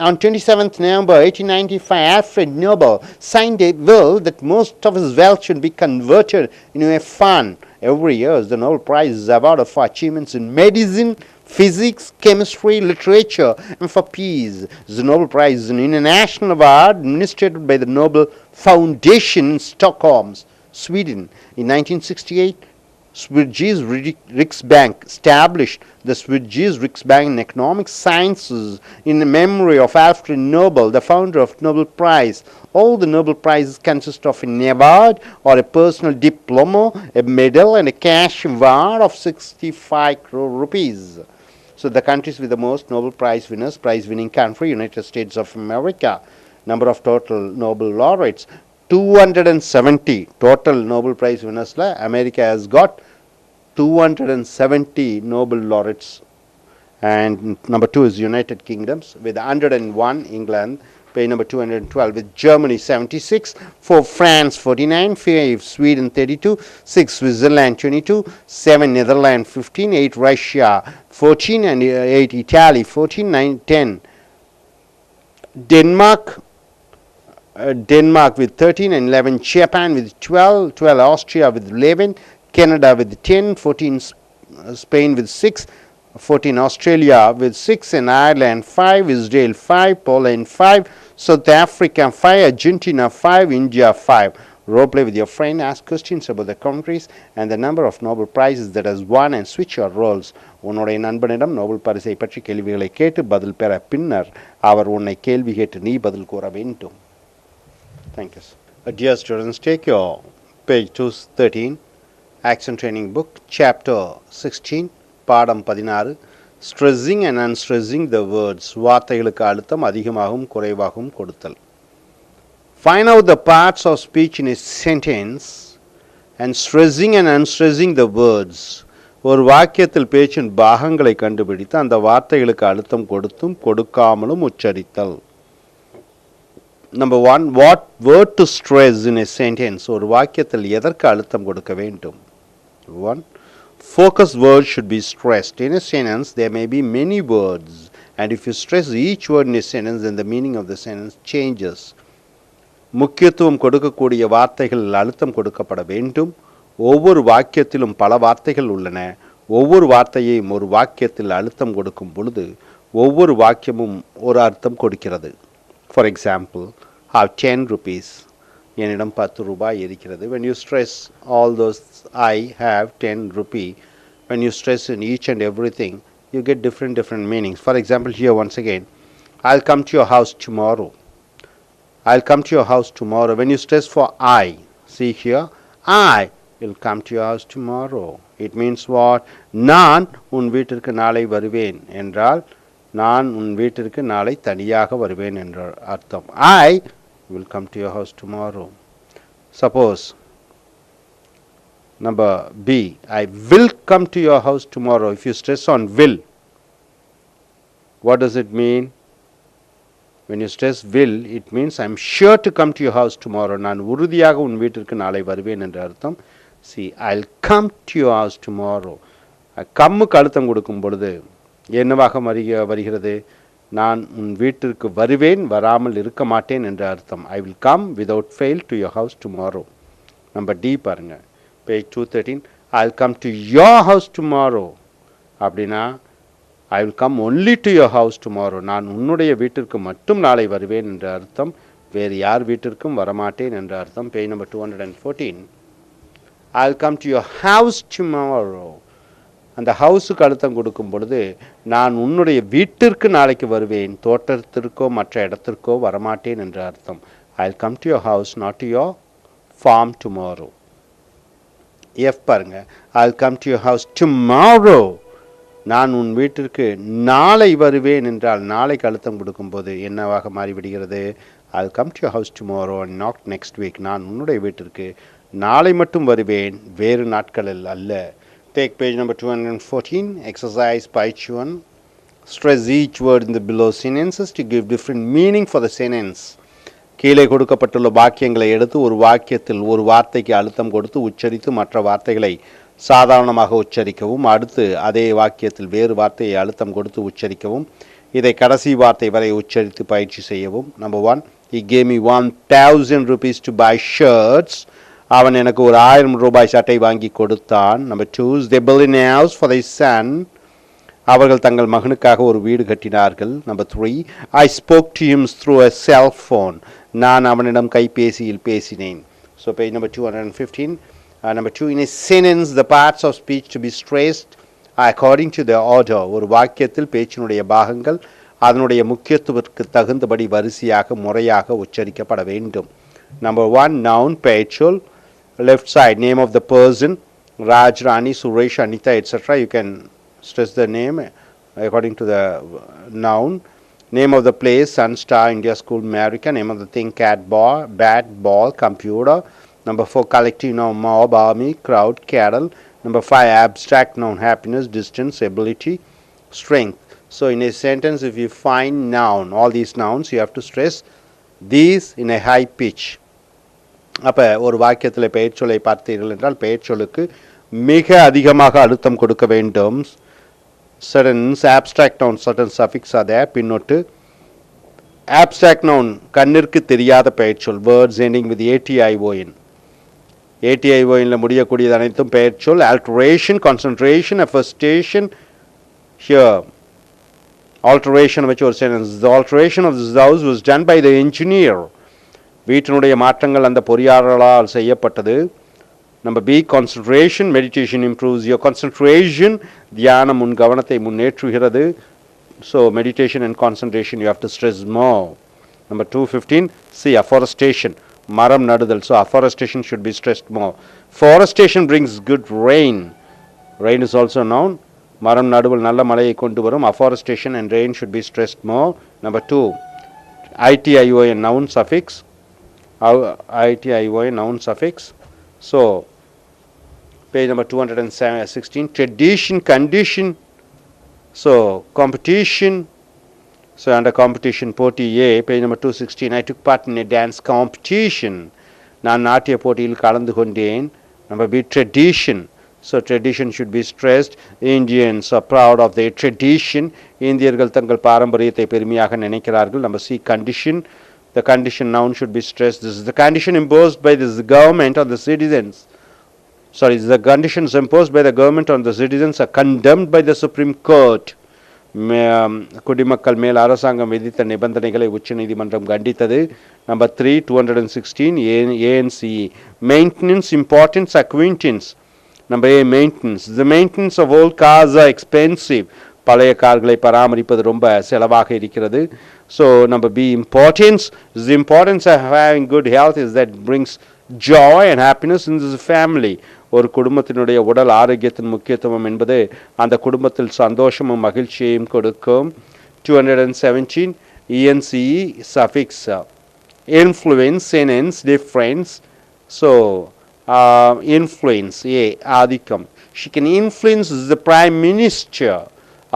On 27th November 1895, Alfred Nobel signed a will that most of his wealth should be converted into a fund. Every year, the Nobel Prize is awarded for achievements in medicine, physics, chemistry, literature, and for peace. The Nobel Prize is an international award administered by the Nobel Foundation in Stockholm, Sweden. In 1968, Sveriges Riksbank established the Sveriges Riksbank in Economic Sciences in memory of Alfred Nobel, the founder of Nobel Prize. All the Nobel Prizes consist of an award or a personal diploma, a medal, and a cash award of 65 crore rupees. So the countries with the most Nobel Prize winners: prize-winning country, United States of America. Number of total Nobel laureates, 270. Total Nobel Prize winners, America has got 270 Nobel laureates. And number 2 is United Kingdoms with 101. England, page number 212, with Germany 76, 4 France 49, 5 Sweden 32, 6 Switzerland 22, 7 Netherlands 15, 8 Russia 14, and 8 Italy 14, 9, 10 Denmark with 13 and 11, Japan with 12, 12 Austria with 11, Canada with 10, 14 Spain with 6, 14 Australia with 6, and Ireland 5, Israel 5, Poland 5, South Africa 5, Argentina 5, India 5. Role play with your friend. Ask questions about the countries and the number of Nobel Prizes that has won and switch your roles. உன்னுடைய நண்பனிடம் Nobel பரிசை பற்றி கேள்விகளை கேட்டு பதில் பெற பின்னர் அவர் உன்னை கேள்வி கேட்டு நீ பதில் கூற வேண்டும். Thank you. Dear students, take your page 213, Action Training Book, Chapter 16, பாடம் 16, Stressing and Unstressing the Words. வார்த்தைகளுக்கு அழுத்தம் அதிகமாகவும் குறைவாகவும் கொடுத்தல். Find out the parts of speech in a sentence and stressing and unstressing the words. ஒரு வாக்கியத்தில் பேச்சின் பாகங்களை கண்டுபிடித்து அந்த வார்த்தைகளுக்கு அழுத்தம் கொடுத்தும் கொடுக்காமலும் உச்சரித்தல். Number 1, what word to stress in a sentence? ஒரு வாக்கியத்தில் எதற்கு அழுத்தம் கொடுக்க வேண்டும்? 1, focus words should be stressed. In a sentence, there may be many words, and if you stress each word in a sentence, then the meaning of the sentence changes. முக்கியத்துவம் கொடுக்கக்கூடிய வார்த்தைகள் அழுத்தம் கொடுக்கப்பட வேண்டும். ஒவ்வொரு வாக்கியத்திலும் பல வார்த்தைகள் உள்ளன. ஒவ்வொரு வார்த்தையையும் ஒரு வாக்கியத்தில் அழுத்தம் கொடுக்கும் பொழுது ஒவ்வொரு வாக்கியமும் ஒரு அர்த்தம் கொடுக்கிறது. For example, have 10 rupees. என்னிடம் 10 ரூபாய் இருக்கிறது. When you stress all those, I have 10 rupee. When you stress in each and everything, you get different meanings. For example, here once again, I'll come to your house tomorrow. I'll come to your house tomorrow. When you stress for I, see here, I will come to your house tomorrow. It means what? நான் உன் வீட்டிற்கு நாளை வருவேன் என்றால் நான் உன் வீட்டிற்கு நாளை தனியாக வருவேன் என்ற அர்த்தம். I will come to your house tomorrow. Suppose number B, I will come to your house tomorrow. If you stress on will, what does it mean? When you stress will, it means I am sure to come to your house tomorrow. நான் உறுதியாக உன் வீட்டிற்கு நாளை வருவேன் என்ற அர்த்தம். See, I'll come to your house tomorrow. கம்முக்கு அழுத்தம் கொடுக்கும் பொழுது என்னவாக வருகிறது? நான் உன் வீட்டிற்கு வருவேன், வராமல் இருக்க மாட்டேன் என்ற அர்த்தம். I will come without fail to your house tomorrow. Number D பாருங்க, page 213. I'll come to your house tomorrow. அப்படின்னா I will come only to your house tomorrow. நான் உன்னுடைய வீட்டிற்கு மட்டும் நாளை வருவேன் என்ற அர்த்தம். வேறு யார் வீட்டிற்கும் வரமாட்டேன் என்ற அர்த்தம். Page number 214. I'll come to your house tomorrow. அந்த ஹவுஸுக்கு அழுத்தம் கொடுக்கும் பொழுது நான் உன்னுடைய வீட்டிற்கு நாளைக்கு வருவேன், தோட்டத்திற்கோ மற்ற இடத்திற்கோ வரமாட்டேன் என்ற அர்த்தம். I'll come to your house, not to your farm tomorrow. F பாருங்க, I'll come to your house tomorrow. நான் உன் வீட்டிற்கு நாளை வருவேன் என்றால் நாளைக்கு அழுத்தம் கொடுக்கும்போது என்னவாக மாறிவிடுகிறது? I'll come to your house tomorrow and not next week. நான் உன்னுடைய வீட்டிற்கு நாளை மட்டும் வருவேன், வேறு நாட்களில் அல்ல. Take page number 214, exercise page 1. Stress each word in the below sentences to give different meaning for the sentence. கீழே கொடுக்கப்பட்டுள்ள வாக்கியங்களை எடுத்து ஒரு வாக்கியத்தில் ஒரு வார்த்தைக்கு அழுத்தம் கொடுத்து உச்சரித்து மற்ற வார்த்தைகளை சாதாரணமாக உச்சரிக்கவும், அடுத்து அதே வாக்கியத்தில் வேறு வார்த்தையை அழுத்தம் கொடுத்து உச்சரிக்கவும், இதை கடைசி வார்த்தை வரை உச்சரித்து பயிற்சி செய்யவும். Number 1, he gave me 1000 rupees to buy shirts. அவன் எனக்கு ஒரு 1000 ரூபாய் சட்டை வாங்கி கொடுத்தான். Number 2, they built a house for their son. அவர்கள் தங்கள் மகனுக்காக ஒரு வீடு கட்டினார்கள். Number 3, I spoke to him through a cell phone. நான் அவனிடம் கைபேசியில் பேசினேன். So page number 215. Number 2, in a sentence, the parts of speech to be stressed according to the order. ஒரு வாக்கியத்தில் பேச்சினுடைய பாகங்கள் அதனுடைய முக்கியத்துவத்திற்கு தகுந்தபடி வரிசையாக முறையாக உச்சரிக்கப்பட வேண்டும். Number 1, noun, பெயர்ச்சொல். Left side, name of the person, Raj, Rani, Suresh, Anita, etc. You can stress the name according to the noun. Name of the place, Sun, Star, India, School, America. Name of the thing, cat, ball, bat, ball, computer. Number 4, collective noun, mob, army, crowd, cattle. Number 5, abstract noun, happiness, distance, ability, strength. So in a sentence, if you find noun, all these nouns, you have to stress these in a high pitch. அப்போ ஒரு வாக்கியத்தில் பெயர்ச்சொல்லை பார்த்தீர்கள் என்றால் பெயர்ச்சொல்லுக்கு மிக அதிகமாக அழுத்தம் கொடுக்க வேண்டும். certain abstract noun, certain suffix are there. பின்னொட்டு abstract noun, கண்ணிற்கு தெரியாத பெயர்ச்சொல், words ending with ATION. ATION முடியக்கூடியது அனைத்தும் பெயர்ச்சொல். alteration, concentration, affestation. Here alteration வச்சு ஒரு sentence, the alteration of this house was done by the engineer. வீட்டினுடைய மாற்றங்கள் அந்த பொறியாளரால் செய்யப்பட்டது. Number B, concentration, meditation improves your concentration. தியானம் உன் கவனத்தை முன்னேற்றுகிறது. So meditation and concentration you have to stress more. Number 215, C, afforestation, மரம் நடுதல். So afforestation should be stressed more. Forestation brings good rain. Rain is also noun. மரம் நடுதல் நல்ல மழையை கொண்டு வரும். Afforestation and rain should be stressed more. Number 2, ITION, noun suffix. ITION, noun suffix. So page number 216, tradition, condition. So competition. So under competition, போட்டி A, page number 216, I took part in a dance competition. நான் நாட்டிய போட்டியில் கலந்து கொண்டேன். Number B, tradition. So tradition should be stressed. Indians are proud of their tradition. இந்தியர்கள் தங்கள் பாரம்பரியத்தை பெருமையாக நினைக்கிறார்கள். Number C, condition. The condition noun should be stressed. This is the condition imposed by the government on the citizens. Sorry, the conditions imposed by the government on the citizens are condemned by the Supreme Court. குடிமக்கள் மேல் அரசாங்கம் விதித்த நிபந்தனைகளை உச்ச நீதிமன்றம் கண்டித்தது. Number 3, 216, ANC. Maintenance, importance, acquaintance. Number A, maintenance. The maintenance of old cars are expensive. பழைய கார்களை பராமரிப்பது ரொம்ப செலவாக இருக்கிறது. So number B, importance. The importance of having good health is that brings joy and happiness in the family. ஒரு குடும்பத்தினுடைய உடல் ஆரோக்கியத்தின் முக்கியத்துவம் என்பது அந்த குடும்பத்தில் சந்தோஷமும் மகிழ்ச்சியையும் கொடுக்கும். 217 ence suffix influence sentence difference. So influence a ஆதிக்கம். She can influence the prime minister.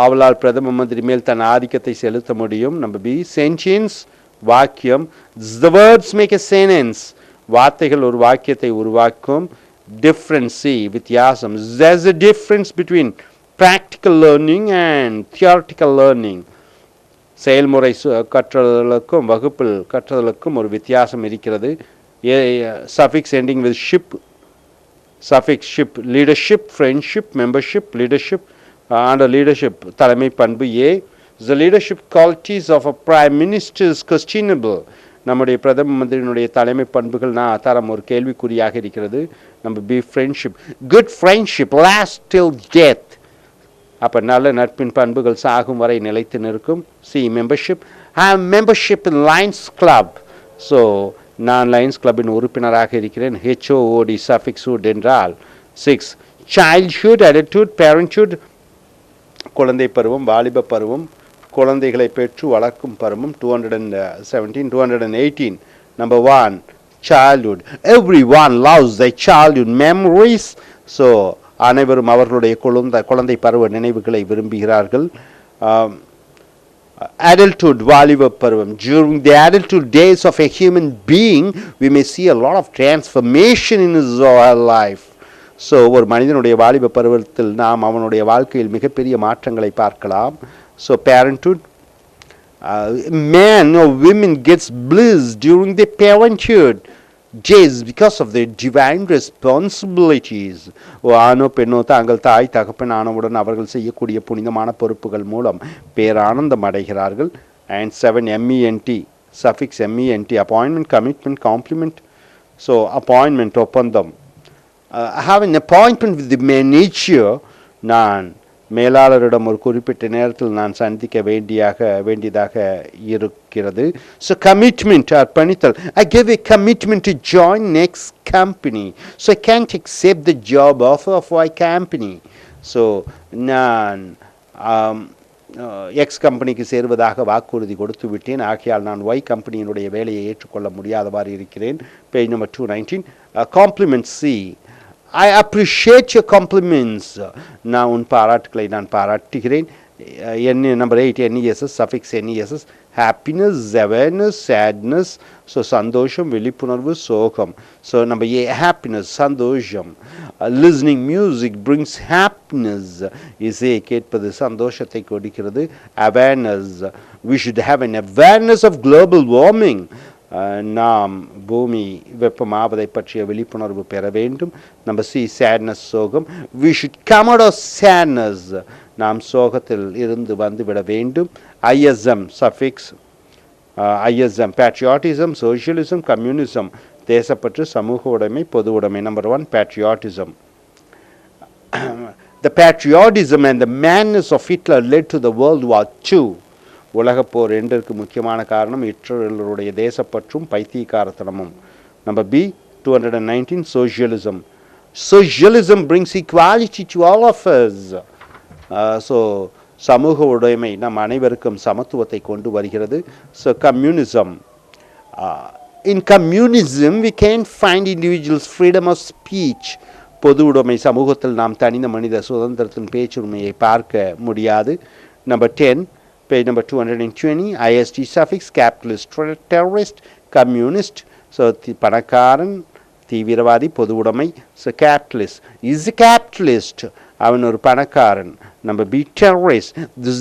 அவளால் பிரதம மந்திரி மேல் தன் ஆதிக்கத்தை செலுத்த முடியும். number B, sentence வாக்கியம். The words make a sentence. வார்த்தைகள் ஒரு வாக்கியத்தை உருவாக்கும். difference வித்தியாசம். There's a difference between practical learning and theoretical learning. செயல்முறை கற்றலுக்கும் வகுப்பில் கற்றலுக்கும் ஒரு வித்தியாசம் இருக்கிறது. suffix ending with ship, suffix ship, leadership, friendship, membership, leadership. Under leadership தலைமை பண்பு A. The leadership qualities of a prime minister is questionable. நம்முடைய பிரதம மந்திரியினுடைய தலைமை பண்புகள் தரம் ஒரு கேள்விக்குறியாக இருக்கிறது. number B, friendship. Good friendship lasts till death. அப்போ நல்ல நட்பின் பண்புகள் சாகும் வரை நிலைத்து நிற்கும். C, membership. have membership in Lions Club. So நான் லயன்ஸ் கிளப்பின் உறுப்பினராக இருக்கிறேன். HOOD suffix would என்றால். 6, childhood, adulthood, parenthood. குழந்தை பருவம், வாலிப பருவம், குழந்தைகளை பெற்று வளர்க்கும் பருவம். 217 218 number 1, childhood. Everyone loves their childhood memories. So அனைவரும் அவர்களுடைய குழந்தை பருவ நினைவுகளை விரும்புகிறார்கள். Adulthood, வாலிப பருவம். During the adulthood days of a human being we may see a lot of transformation in his life. So ஒரு மனிதனுடைய வாலிப பருவத்தில் நாம் அவனுடைய வாழ்க்கையில் மிகப்பெரிய மாற்றங்களை பார்க்கலாம். So parenthood, man or women gets bliss during their parenthood days because of their divine responsibilities. ஆணோ பெண்ணோ தாங்கள் தாய் தகப்பன் ஆனவுடன் அவர்கள் செய்யக்கூடிய புனிதமான பொறுப்புகள் மூலம் பேரானந்தம் அடைகிறார்கள். and 7, ment suffix ment, appointment, commitment, compliment. So appointment ஒப்பந்தம். have an appointment with the manager. நான் மேலாளரிடம் ஒரு குறிப்பிட்ட நேரத்தில் நான் சந்திக்க வேண்டியதாக இருக்கிறது. ஸோ கமிட்மெண்ட், அர்ப்பணித்தல். I gave a commitment to join next company, so I can't accept the job offer of my company. So நான் எக்ஸ் கம்பெனிக்கு சேருவதாக வாக்குறுதி கொடுத்து விட்டேன், ஆகையால் நான் ஒய் கம்பெனியினுடைய வேலையை ஏற்றுக்கொள்ள முடியாதவாறு இருக்கிறேன். Page number 219. Compliment C. I appreciate your compliments. நான் உன் பாராட்டுக்களை நான் பாராட்டுகிறேன். number 8, NESS suffix NESS. happiness, awareness, sadness. So சந்தோஷம், விழிப்புணர்வு, சோகம். ஸோ number A, happiness, சந்தோஷம். listening music brings happiness. இசையை கேட்பது சந்தோஷத்தை கொடுக்கிறது. awareness, we should have an awareness of global warming. நாம் பூமி வெப்பமாவதை பற்றிய விழிப்புணர்வு பெற வேண்டும். number C, sadness, சோகம். we should come out of sadness. நாம் சோகத்தில் இருந்து வந்துவிட வேண்டும். ISM suffix ISM, patriotism, socialism, communism. தேசப்பற்று, சமூக உடைமை, பொது உடைமை. number 1, patriotism. The patriotism and the madness of Hitler led to the World War II. உலகப்போர் என்றதற்கு முக்கியமான காரணம் ஹிட்லருடைய தேசப்பற்றும் பைத்தியக்காரத்தனமும். number B, 219, socialism. Socialism brings equality to all of us. So சமூக உடைமை நம் அனைவருக்கும் சமத்துவத்தை கொண்டு வருகிறது. So communism. In communism we can't find individuals freedom of speech. பொது உடைமை சமூகத்தில் நாம் தனித்த மனித சுதந்திரத்தின் பேச்சுரிமையை பார்க்க முடியாது. number 10, page number 220, IST suffix, capitalist, terrorist, communist. So பணக்காரன், தீவிரவாதி, பொது உடைமை. So capitalist is a capitalist. அவன் ஒரு பணக்காரன். number B, terrorist.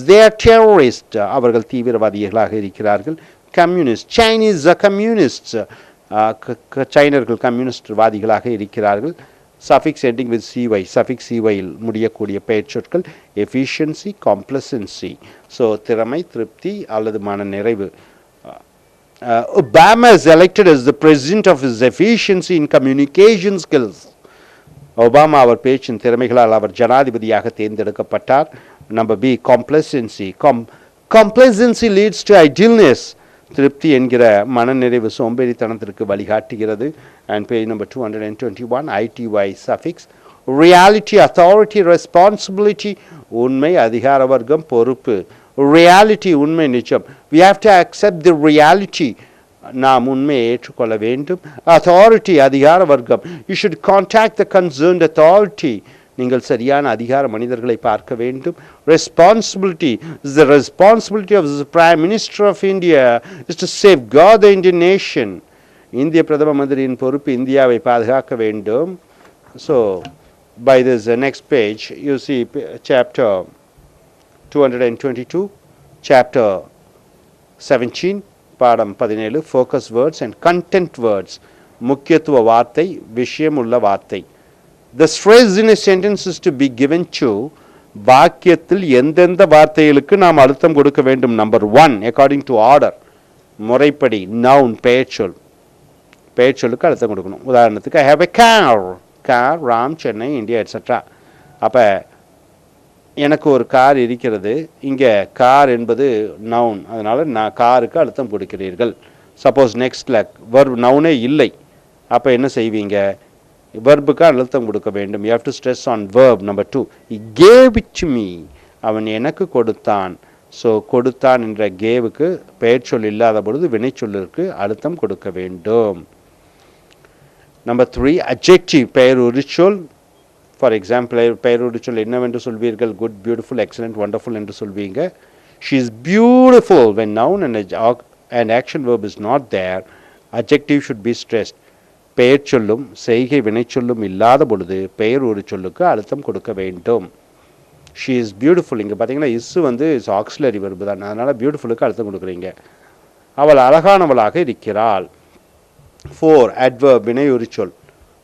they are terrorist. அவர்கள் தீவிரவாதிகளாக இருக்கிறார்கள். communist, Chinese are communists. சைனர்கள் கம்யூனிஸ்ட்வாதிகளாக இருக்கிறார்கள். suffix ending with cy, suffix cy இல் முடியக்கூடிய பெயர்ச்சொற்கள். efficiency, complacency. ஸோ திறமை, திருப்தி அல்லது மன நிறைவு. Obama is elected as the president of his efficiency in communication skills. Obama அவர் பேச்சின் திறமைகளால் அவர் ஜனாதிபதியாக தேர்ந்தெடுக்கப்பட்டார். Number B, complacency. Complacency leads to idleness. திருப்தி என்கிற மனநிறைவு சோம்பேறித்தனத்திற்கு வழிகாட்டுகிறது. And page number 221, ity suffix. Reality, authority, responsibility. உண்மை, அதிகார வர்க்கம், பொறுப்பு. Reality, உண்மை, நிஜம். We have to accept the reality. நாம் உண்மையை ஏற்றுக்கொள்ள வேண்டும். Authority, அதிகார வர்க்கம். You should contact the concerned authority. நீங்கள் சரியான அதிகார மனிதர்களை பார்க்க வேண்டும். Responsibility is the responsibility of the Prime Minister of India is to safeguard the Indian nation. இந்திய பிரதம மந்திரியின் பொறுப்பு இந்தியாவை பாதுகாக்க வேண்டும். So by this next page you see chapter 222, chapter 17, பாடம் 17, focus words and content words. முக்கியத்துவ வார்த்தை, விஷயமுள்ள வார்த்தை. The stress in a sentence is to be given to வாக்கியத்தில் எந்தெந்த வார்த்தைகளுக்கு நாம் அழுத்தம் கொடுக்க வேண்டும். நம்பர் 1, according to order, முறைப்படி. noun, பெயர்ச்சொல், பெயர்ச்சொல்லுக்கு அழுத்தம் கொடுக்கணும். உதாரணத்துக்கு I have a car, car, Ram, Chennai, India, etcetera. அப்போ எனக்கு ஒரு கார் இருக்கிறது. இங்கே கார் என்பது நவுன், அதனால் நான் காருக்கு அழுத்தம் கொடுக்கிறீர்கள். சப்போஸ் நெக்ஸ்ட்ல verb நவுனே இல்லை, அப்போ என்ன செய்வீங்க? வெர்புக்கு அழுத்தம் கொடுக்க வேண்டும். You have to stress on verb. Number 2, he gave it to me. அவன் எனக்கு கொடுத்தான். ஸோ கொடுத்தான் என்ற கேவுக்கு பெயர்ச்சொல் இல்லாத பொழுது வினைச்சொல்லிற்கு அழுத்தம் கொடுக்க வேண்டும். Number 3, adjective, பெயருரிச்சொல். ஃபார் எக்ஸாம்பிள் பெயருரிச்சொல் என்னவென்று சொல்வீர்கள்? குட், பியூட்டிஃபுல், எக்ஸலண்ட், வண்டர்ஃபுல் என்று சொல்வீங்க. She is beautiful. When noun and action verb is not there, adjective should be stressed. பெயர் சொல்லும் செய்கை வினைச்சொல்லும் இல்லாத பொழுது பெயர் ஒரு சொல்லுக்கு அழுத்தம் கொடுக்க வேண்டும். She is beautiful. இங்கே பார்த்தீங்கன்னா இஸ் வந்து இஸ் ஆக்சிலரி வெர்பு தான், அதனால் பியூட்டிஃபுல்லுக்கு அழுத்தம் கொடுக்குறீங்க. அவள் அழகானவளாக இருக்கிறாள். 4, adverb, வினை ஒரு சொல்.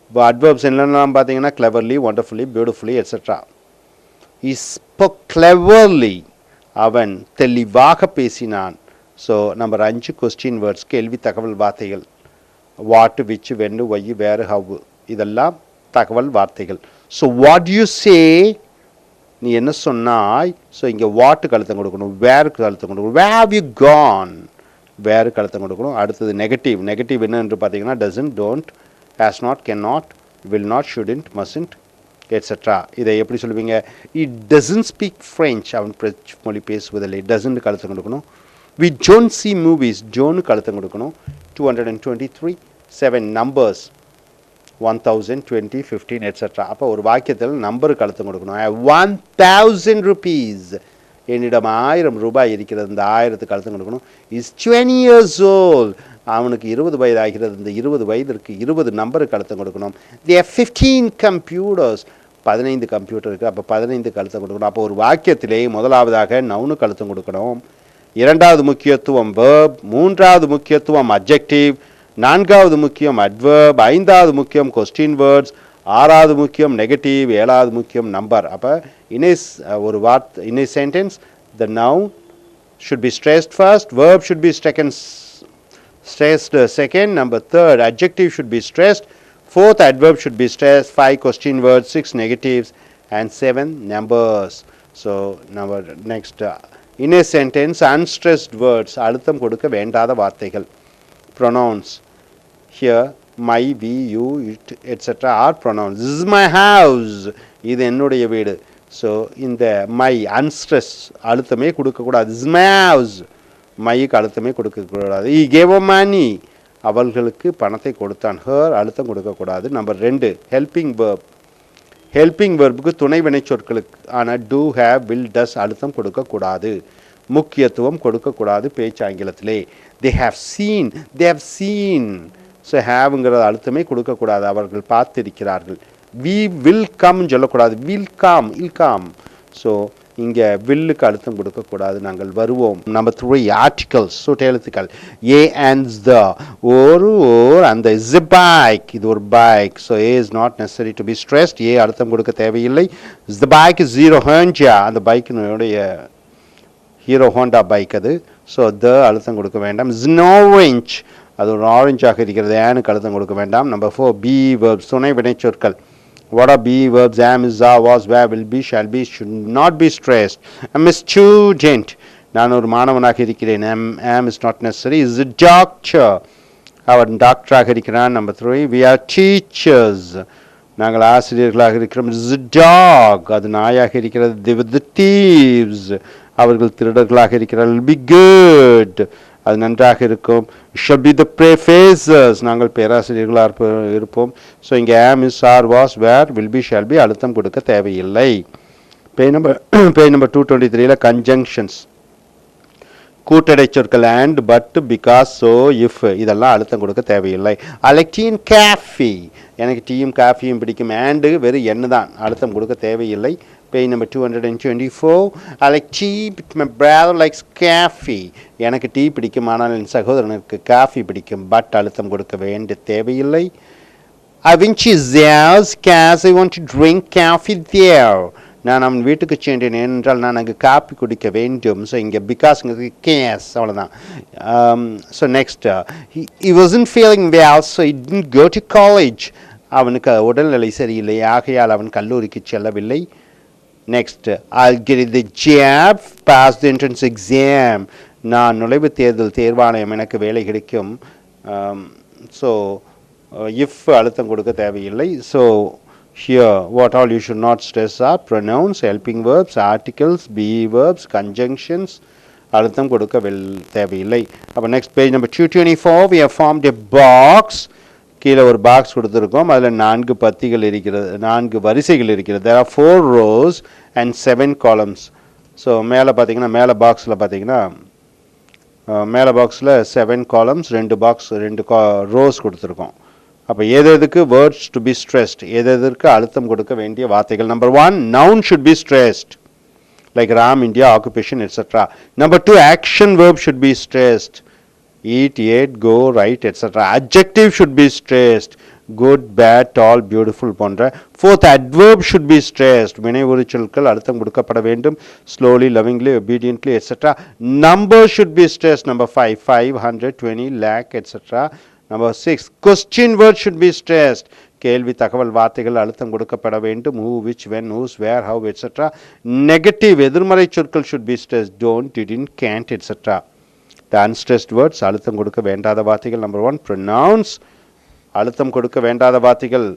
இப்போ adverbs என்னெல்லாம் பார்த்தீங்கன்னா cleverly, wonderfully, beautifully, etc. He spoke cleverly. அவன் தெளிவாக பேசினான். ஸோ நம்பர் 5, கொஸ்டின் வேர்ட்ஸ், கேள்வி தகவல் வார்த்தைகள். What, which, when, why, where, how, இதெல்லாம் தகவல் வார்த்தைகள். ஸோ வாட் யூ சே, நீ என்ன சொன்னாய். ஸோ இங்கே வாட்டுக்கு அழுத்தம் கொடுக்கணும், வேருக்கு அழுத்தம் கொடுக்கணும். வேர் ஹவ் யூ கான், வேருக்கு அழுத்தம் கொடுக்கணும். அடுத்தது நெகட்டிவ். நெகட்டிவ் என்னென்று பார்த்தீங்கன்னா doesn't, don't, has not, can not, will not, shouldn't, mustn't, et cetera. இதை எப்படி சொல்லுவீங்க? இட் டசன்ட் ஸ்பீக் ஃப்ரெஞ்ச், அவன் பிரெஞ்சு மொழி பேசுவதில்லை. டசன்ட்டுக்கு அழுத்தம் கொடுக்கணும். We don't see movies, ஜோனுக்கு அழுத்தம் கொடுக்கணும். 223, 7 numbers, 1000, 20, 15, etc. அப்போ ஒரு வாக்கியத்தில் நம்பருக்கு அழுத்தம் கொடுக்கணும். 1000 rupees, என்னிடம் 1000 ரூபாய் இருக்கிறது, இந்த 1000க்கு அழுத்தம் கொடுக்கணும். இஸ் 20 years old, அவனுக்கு 20 வயது ஆகிறது, இந்த 20 வயதிற்கு 20 நம்பருக்கு அழுத்தம் கொடுக்கணும். There are 15 computers, 15 கம்ப்யூட்டர் இருக்குது, அப்போ 15க்கு அழுத்தம் கொடுக்கணும். அப்போ ஒரு வாக்கியத்திலே முதலாவதாக நவுனுக்கு அழுத்தம் கொடுக்கணும். இரண்டாவது முக்கியத்துவம் verb, மூன்றாவது முக்கியத்துவம் adjective, நான்காவது முக்கியம் adverb, ஐந்தாவது முக்கியம் question words, ஆறாவது முக்கியம் negative, ஏழாவது முக்கியம் number. அப்போ ஒரு வார்த்தை in a sentence the noun should be stressed first, verb should be stressed second, number third adjective should be stressed, fourth adverb should be stressed, 5 question words, 6 negatives and 7 numbers. So number next in a sentence unstressed words, அழுத்தம் கொடுக்க வேண்டாத வார்த்தைகள். Pronouns, here my, we, you, it, etc. are pronouns. This is my house, இது என்னுடைய வீடு. So இந்த my அன்ஸ்ட்ரெஸ் அழுத்தமே கொடுக்கக்கூடாது. This is my house, மைக்கு அழுத்தமே கொடுக்கக்கூடாது. He gave her money, அவர்களுக்கு பணத்தை கொடுத்தான். her அழுத்தம் கொடுக்கக்கூடாது. Number 2, helping verb. ஹெல்பிங் வெர்புக்கு துணை வினை சொற்களுக்கு ஆனால் டூ, ஹேவ், வில், டஸ் அழுத்தம் கொடுக்கக்கூடாது. முக்கியத்துவம் கொடுக்கக்கூடாது பேச்சு ஆங்கிலத்திலே. தே ஹேவ் சீன், ஸோ ஹேவ்ங்கிறது அழுத்தமே கொடுக்கக்கூடாது. அவர்கள் பார்த்திருக்கிறார்கள். வி வில் கம் சொல்லக்கூடாது, வில் கம். ஸோ இங்கே வில்லுக்கு அழுத்தம் கொடுக்கக்கூடாது, நாங்கள் வருவோம். நம்பர் 3, ஆர்டிகல்ஸ், சுட்ட எழுத்துக்கள். ஏ அண்ட் த, ஒரு ஓர் அந்த, இஸ் எ பைக், இது ஒரு bike. So a is not necessary to be stressed, a அழுத்தம் கொடுக்க தேவையில்லை. Is the bike is Hero Honda, அந்த பைக்கினுடைய ஹீரோ ஹோண்டா பைக் அது. ஸோ த அழுத்தம் கொடுக்க வேண்டாம். இஸ் இன் ஆரஞ்ச், அது ஒரு ஆரஞ்சாக இருக்கிறது, ஏனுக்கு அழுத்தம் கொடுக்க வேண்டாம். நம்பர் 4, பி வெர்ப்ஸ், துணை வினைச்சொற்கள். What are be verbs? Am, is, are, was, were, will be, shall be, should not be stressed. I'm a student. நான் ஒரு மாணவனாக இருக்கிறேன். Am is not necessary. Is a doctor. அவன் டாக்டராக இருக்கிறான். Number 3, we are teachers. நாங்கள் ஆசிரியர்களாக இருக்கிறோம். Is a dog. அது நாயாக இருக்கிறது. They were the thieves. அவர்கள் திருடர்களாக இருக்கிறார்கள். Be good. அது நன்றாக இருக்கும். Shall be the prefaces. நாங்கள் பேராசிரியர்களாக இருப்போம். ஸோ இங்கே am, is, are, was, were, will be, shall be அழுத்தம் கொடுக்க தேவையில்லை. பேஜ் நம்பர் 223ல conjunctions. கூட்டடை சொற்கள் and, but, because, so, if இதெல்லாம் அழுத்தம் கொடுக்க தேவையில்லை. I like tea and coffee. எனக்கு டீயும் காஃபியும் பிடிக்கும். and வெறும் எண்ணு தான், அழுத்தம் கொடுக்க தேவையில்லை. Page number 224. I like tea but my brother likes coffee. எனக்கு டீ பிடிக்கும், ஆனால் என் சகோதரனுக்கு காஃபி பிடிக்கும். பட் அழுத்தம் கொடுக்க வேண்டிய தேவையில்லை. I went to theirs because I want to drink coffee there. நான் அவன் வீட்டுக்கு சென்றேன் என்றால் நான் அங்கு காப்பி குடிக்க வேண்டும். ஸோ இங்கே பிகாஸ்ங்கிறது கேஸ், அவ்வளோதான். So next, he wasn't feeling well so he didn't go to college. அவனுக்கு உடல்நிலை சரியில்லை, ஆகையால் அவன் கல்லூரிக்கு செல்லவில்லை. Next, I'll get the job, pass the entrance exam. நான் நுழைவுத் தேர்வாணையம் எனக்கு வேலை கிடைக்கும். ஸோ if அழுத்தம் கொடுக்க தேவையில்லை. So here what all you should not stress are pronouns, helping verbs, articles, be verbs, conjunctions. அழுத்தம் கொடுக்க தேவையில்லை. அப்போ next page number 224. we have formed a box. கீழே ஒரு பாக்ஸ் கொடுத்துருக்கோம். அதில் 4 பத்திகள் இருக்கிறது, 4 வரிசைகள் இருக்கிறது. there are 4 rows and 7 columns. So மேலே பார்த்தீங்கன்னா, மேலே பாக்ஸில் பார்த்தீங்கன்னா, மேலே பாக்ஸில் 7 columns, 2 ரோஸ் கொடுத்துருக்கோம். அப்போ எதுக்கு வேர்ட்ஸ் டு பி ஸ்ட்ரெஸ்ட், எதற்கு அழுத்தம் கொடுக்க வேண்டிய வார்த்தைகள். Number 1, noun should be stressed like Ram, India, occupation, etcetera. Number 2, action verb should be stressed, eat, ate, go, write, etcetera. adjective should be stressed, good, bad, tall, beautiful போன்ற. 4th, adverb should be stressed, வினை உரு சொற்கள் அழுத்தம் கொடுக்கப்பட வேண்டும். slowly, lovingly, obediently, etcetera. number should be stressed. number 5, 500, 20, lakh, etcetera. Number 6, question word should be stressed. கேள்வி தகவல் வார்த்தைகள் அழுத்தம் கொடுக்கப்பட வேண்டும். who, which, when, whose, where, how, etc. Negative எதிர்மறை சொற்கள் should be stressed. don't, didn't, can't, etc. The unstressed words அழுத்தம் கொடுக்க வேண்டாத வார்த்தைகள். Number 1, pronouns. அழுத்தம் கொடுக்க வேண்டாத வார்த்தைகள்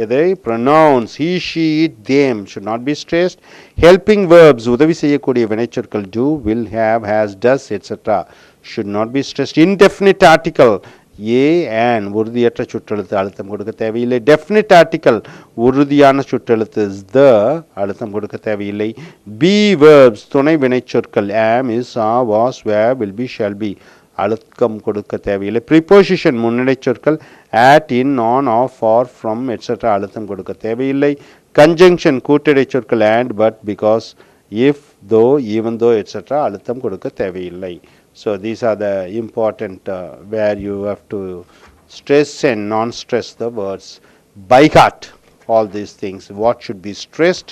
எதை? pronouns. he, she, it, them should not be stressed. helping verbs உதவி செய்யக்கூடிய வினைச்சொற்கள் do, will, have, has, does, etc. should not be stressed. indefinite article A and உறுதியற்ற சுற்றெழுத்து அழுத்தம் கொடுக்க தேவையில்லை. டெஃபினிட் ஆர்டிக்கல் உறுதியான சுற்றெழுத்து the அழுத்தம் கொடுக்க தேவையில்லை. be verbs துணை வினைச்சொற்கள் am, is, are, was, were, will be, shall be அழுத்தம் கொடுக்க தேவையில்லை. preposition முன்னிலை சொற்கள் at, in, on, off, for, from, etc. அழுத்தம் கொடுக்க தேவையில்லை. conjunction கூட்டிடை சொற்கள் and, but, because, if, though, even though, etc. அழுத்தம் கொடுக்க தேவையில்லை. So these are the important where you have to stress and non-stress the words by heart. All these things, what should be stressed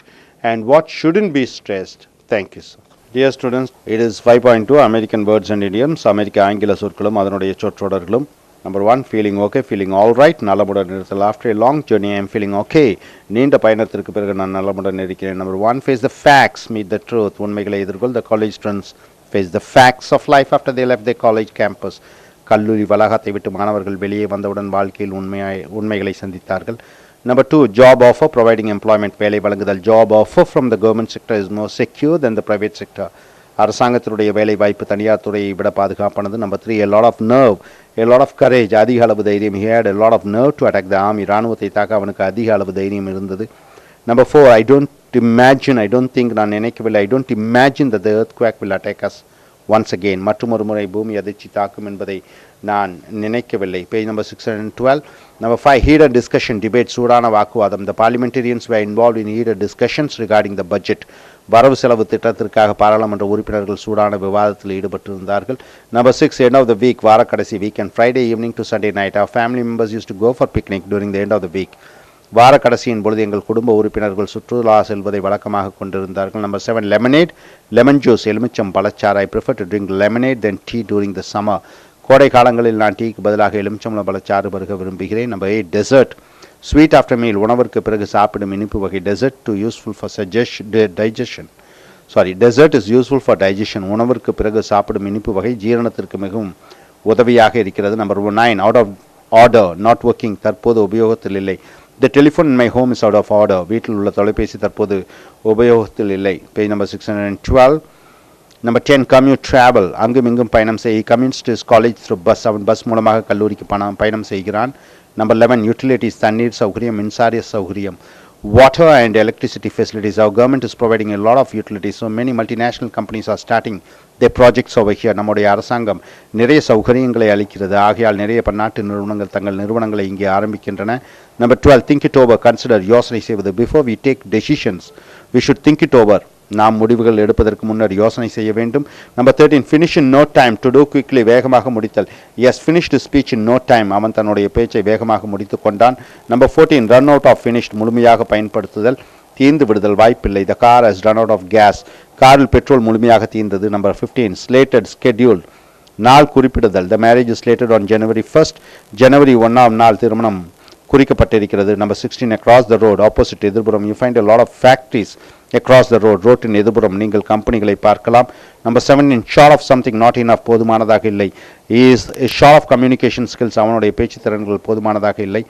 and what shouldn't be stressed. Thank you, sir. Dear students, it is 5.2 American words and idioms. அமெரிக்க ஆங்கில சொற்களும் அதனுடைய சொற்றொடர்களும். Number 1, feeling okay, feeling all right. நலமுடன் இருத்தல். After a long journey, I am feeling okay. நீண்ட பயணத்திற்கு பிறகு நான் நலமுடன் இருக்கிறேன். Number 1, face the facts, meet the truth. உண்மைகளை எதிர்கொள். The college students face the facts of life after they left their college campus. கல்லூரி வளாகத்தை விட்டு மாணவர்கள் வெளியே வந்தவுடன் வாழ்க்கையில் உண்மைகளை சந்தித்தார்கள். Number 2, job offer, providing employment, வேலை வழங்குதல். job offer from the government sector is more secure than the private sector. அரசாங்கத்தினுடைய வேலை வாய்ப்பு தனியார் துறையை விட பாதுகாப்பானது. Number 3, a lot of nerve, a lot of courage, அதிக அளவு தைரியம். he had a lot of nerve to attack the army. இராணுவத்தை தாக்க அவனுக்கு அதிக அளவு தைரியம் இருந்தது. Number 4, I don't think, நான் நினைக்கவில்லை. I don't imagine that the earthquake will attack us once again. மற்றொரு முறை பூமி அதிர்ச்சி தாக்கும் என்பதை நான் நினைக்கவில்லை. Page number 612. Number 5, heated discussion, debate, சூடான வாக்குவாதம். The parliamentarians were involved in heated discussions regarding the budget. வரவு செலவு திட்டத்திற்காக பாராளுமன்ற உறுப்பினர்கள் சூடான விவாதத்தில் ஈடுபட்டிருந்தார்கள். Number 6, end of the week, வார கடைசி weekend, Friday evening to Sunday night. Our family members used to go for picnic during the end of the week. வார கடைசியின் பொழுது எங்கள் குடும்ப உறுப்பினர்கள் சுற்றுலா செல்வதை வழக்கமாக கொண்டிருந்தார்கள். Number 7, lemonade, lemon juice, எலுமிச்சம் பழச்சாறு. I prefer to drink lemonade than tea during the summer. கோடை காலங்களில் நான் டீக்கு பதிலாக எலுமிச்சம் பழச்சாறு பருக விரும்புகிறேன். Number 8, dessert, Sweet after meal, உணவிற்கு பிறகு சாப்பிடும் இனிப்பு வகை. Dessert to useful for digestion. Dessert is useful for digestion. உணவிற்கு பிறகு சாப்பிடும் இனிப்பு வகை ஜீரணத்திற்கு மிகவும் உதவியாக இருக்கிறது. Number 9, out of order, not working, தற்போது உபயோகத்தில் இல்லை. The telephone in my home is out of order. வீட்டில் உள்ள தொலைபேசி தற்போது உபயோகத்தில் இல்லை. Page number 612. Number 10, commute, travel. அங்கும் இங்கும் பயணம் செய். He commutes to his college through bus. அவன் பஸ் மூலமாக கல்லூரிக்கு பயணம் செய்கிறான். Number 11, utilities, தண்ணீர் சௌகரியம், மின்சார சௌகரியம். Water and electricity facilities. Our government is providing a lot of utilities. So many multinational companies are starting their projects over here. நம்முடைய அரசாங்கம் நிறைய சௌகரியங்களை அளிக்கிறது. ஆகையால் நிறைய பன்னாட்டு நிறுவனங்கள் தங்கள் நிறுவனங்களை இங்கே ஆரம்பிக்கின்றன. Number 12, think it over, consider. யோசனை செய்வது. Before we take decisions, we should think it over. நாம் முடிவுகள் எடுப்பதற்கு முன்னர் யோசனை செய்ய வேண்டும். Number 13, finish in no time, to do quickly, வேகமாக முடித்தல். Yes, finished speech in no time. அவன் தன்னுடைய பேச்சை வேகமாக முடித்து கொண்டான். Number 14, run out of finished, முழுமையாக பயன்படுத்துதல், தீர்ந்து விடுதல், வாய்ப்பில்லை. The car has run out of gas. காரில் பெட்ரோல் முழுமையாக தீர்ந்தது. Number 15, slated, scheduled, நாள் குறிப்பிடுதல். The marriage is slated on January 1st. ஜனவரி 1ஆம் நாள் திருமணம் குறிக்கப்பட்டிருக்கிறது. Number 16, across the road, opposite, எதிர்புறம். You find a lot of factories across the road. ரோட்டின் எதிர்புறம் நீங்கள் கம்பெனிகளை பார்க்கலாம். Number 17, short of something, not enough, போதுமானதாக இல்லை. is short of communication skills, அவனுடைய பேச்சு திறன்கள் போதுமானதாக இல்லை.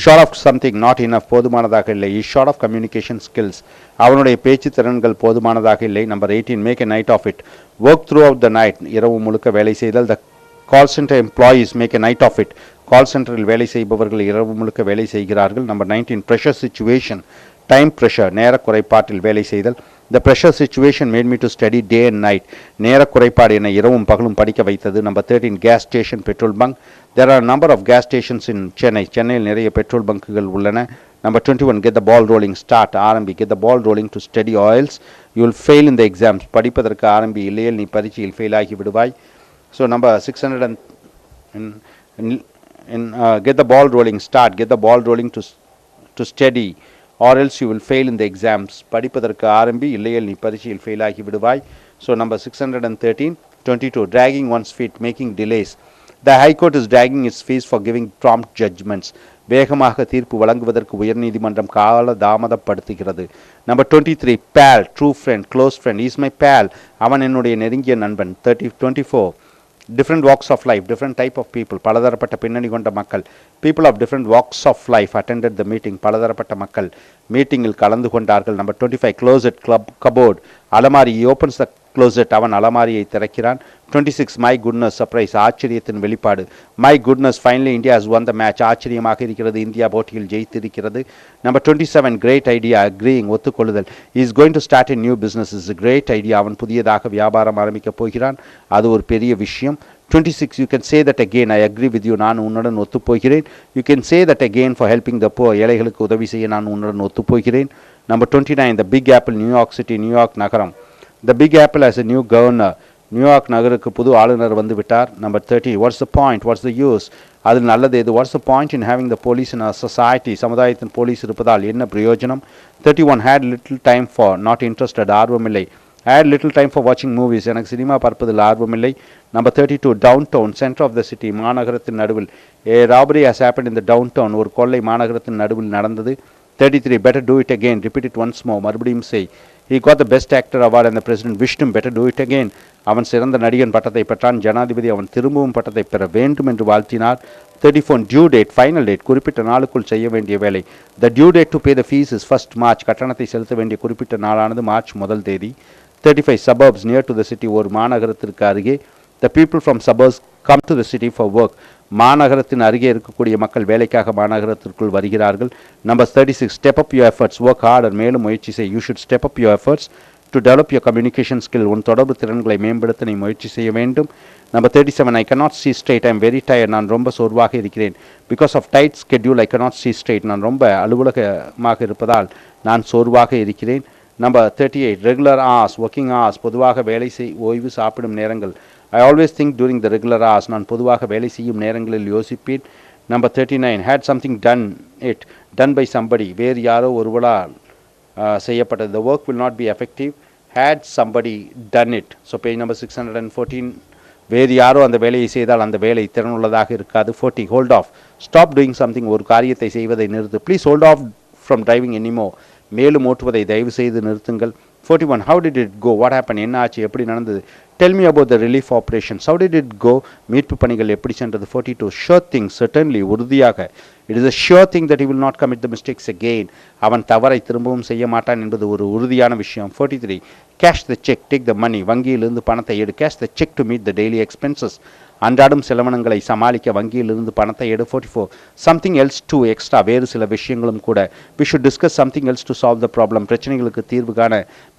short of something, not enough, போதுமானதாக இல்லை. is short of communication skills, அவனுடைய பேச்சு திறன்கள் போதுமானதாக இல்லை. Number 18, make a night of it, work throughout the night, இரவு முழுக்க வேலை செய்தல். The call center employees make a night of it, கால் சென்டரில் வேலை செய்பவர்கள் இரவு முழுக்க வேலை செய்கிறார்கள். Number 19, pressure situation, time pressure, நேர குறைபாட்டில் வேலை செய்தல். The pressure situation made me to study day and night, நேர குறைபாடு என்னை இரவும் பகலும் படிக்க வைத்தது. Number 13, gas station, petrol bunk. There are a number of gas stations in Chennai. சென்னையில் நிறைய பெட்ரோல் பங்குகள் உள்ளன. Number 21, get the ball rolling, start, ஆரம்பி. Get the ball rolling to study, or else you will fail in the exams. படிப்பதற்கு ஆரம்பி, இல்லையேல் நீ பரீட்சையில் ஃபெயில் ஆகி விடுவாய். So number 600 get the ball rolling, start, get the ball rolling to study, or else you will fail in the exams. படிப்பதற்கு ஆரம்பி, இல்லையேல் நீ பரீட்சையில் ஃபெயில் ஆகி விடுவாய். So number 613, 22, dragging one's feet, making delays. The High Court is dragging its feet for giving prompt judgments. வேகமாக தீர்ப்பு வழங்குவதற்கு உயர்நீதிமன்றம் கால தாமதப்படுத்துகிறது. Number 23, pal, true friend, close friend. He is my pal, அவன் என்னுடைய நெருங்கிய நண்பன். 24, different walks of life, different type of people, பலதரப்பட்ட பின்னணி கொண்ட மக்கள். People of different walks of life attended the meeting. பலதரப்பட்ட மக்கள் மீட்டிங்கில் கலந்து கொண்டார்கள். Number 25, closet, cupboard, அலமாரி. He opens the closet, அவன் அலமாரியை திறக்கிறான். 26, my goodness, surprise, ஆச்சரியத்தின் வெளிப்பாடு. My goodness, finally India has won the match. ஆச்சரியமாக இருக்கிறது, இந்தியா போட்டியில் ஜெயித்திருக்கிறது. Number 27, great idea, agreeing, ஒத்துக்கொள்ளுதல். He is going to start a new business. Is a great idea, அவன் புதியதாக வியாபாரம் ஆரம்பிக்க போகிறான், அது ஒரு பெரிய விஷயம். 26, you can say that again, I agree with you, நான் உன்னுடன் ஒத்துப்போகிறேன். You can say that again for helping the poor, ஏழைகளுக்கு உதவி செய்ய நான் உன்னுடன் ஒத்துப்போகிறேன். Number 29, the Big Apple, New York City, New York நகரம். The Big Apple has a new governor. New York நகருக்கு புது ஆளுநர் வந்து விட்டார். Number 30, what's the point, what's the use, அதில் நல்லது எது? What's the point in having the police in our society, சமுதாயத்தின் போலீஸ் இருப்பதால் என்ன பிரயோஜனம்? 31, had little time for, not interested, ஆர்வமில்லை. had little time for watching movies, எனக்கு சினிமா பார்ப்பதில் ஆர்வமில்லை. Number 32, downtown, center of the city, மாநகரத்தின் நடுவில். A robbery has happened in the downtown, ஒரு கொள்ளை மாநகரத்தின் நடுவில் நடந்தது. 33, better do it again, repeat it once more, மறுபடியும் செய். He got the best actor award and the president wished him better do it again. அவன் சிறந்த நடிகன் பட்டத்தை பெற்றான், ஜனாதிபதி அவன் திரும்பவும் பட்டத்தை பெற வேண்டும் என்று வாழ்த்தினார். 34, due date, final date, குறிப்பிட்ட நாளுக்குள் செய்ய வேண்டிய வேலை. The due date to pay the fees is 1st March, கட்டணத்தை செலுத்த வேண்டிய குறிப்பிட்ட நாளானது மார்ச் 1 தேதி. 35, suburbs, near to the city, ஒரு மாநகரத்திற்கு அருகே. The people from suburbs come to the city for work. மாநகரத்தின் அருகே இருக்கக்கூடிய மக்கள் வேலைக்காக மாநகரத்திற்குள் வருகிறார்கள். Number 36, step up your efforts, work harder, மேலும் முயற்சி செய். You should step up your efforts to develop your communication skill, உன் தொடர்பு திறன்களை மேம்படுத்த நீ முயற்சி செய்ய வேண்டும். Number 37, I cannot see straight, I am very tired, நான் ரொம்ப சோர்வாக இருக்கிறேன். Because of tight schedule, I cannot see straight, நான் ரொம்ப அலுவலகமாக இருப்பதால் நான் சோர்வாக இருக்கிறேன். Number 38, regular hours, working hours, பொதுவாக வேலை ஓய்வு சாப்பிடும் நேரங்கள். I always think during the regular hours, நான் பொதுவாக வேலை செய்யும் நேரங்களில் யோசிப்பேன். Number 39, had something done by somebody, வேறு யாரோ ஒருவரால் செய்யப்பட்டது. The work will not be effective had somebody done it. So page number 614, வேறு யாரோ அந்த வேலையை செய்தால் அந்த வேலை திறனுள்ளதாக இருக்காது. 40, hold off, stop doing something, ஒரு காரியத்தை செய்வதை நிறுத்து. Please hold off from driving any more, மேலும் ஓட்டுவதை தயவு செய்து நிறுத்துங்கள். 41 how did it go, what happened, என்ன ஆச்சு, எப்படி நடந்தது. tell me about the relief operations, how did it go, மீட்பு பணிகள் எப்படி சென்றது. 42 sure thing, certainly, உறுதியாக, it is a sure thing that he will not commit the mistakes again, அவன் தவறை திரும்பவும் செய்ய மாட்டான் என்பது ஒரு உறுதியான விஷயம். 43 cash the check, take the money, வங்கியிலிருந்து பணத்தை எடு. cash the check to meet the daily expenses, அன்றாடும் செலவினங்களை சமாளிக்க வங்கியிலிருந்து பணத்தை எடு. 44 something else too, எக்ஸ்ட்ரா, வேறு சில விஷயங்களும் கூட. we should discuss something else to solve the problem, பிரச்சனைகளுக்கு தீர்வு காண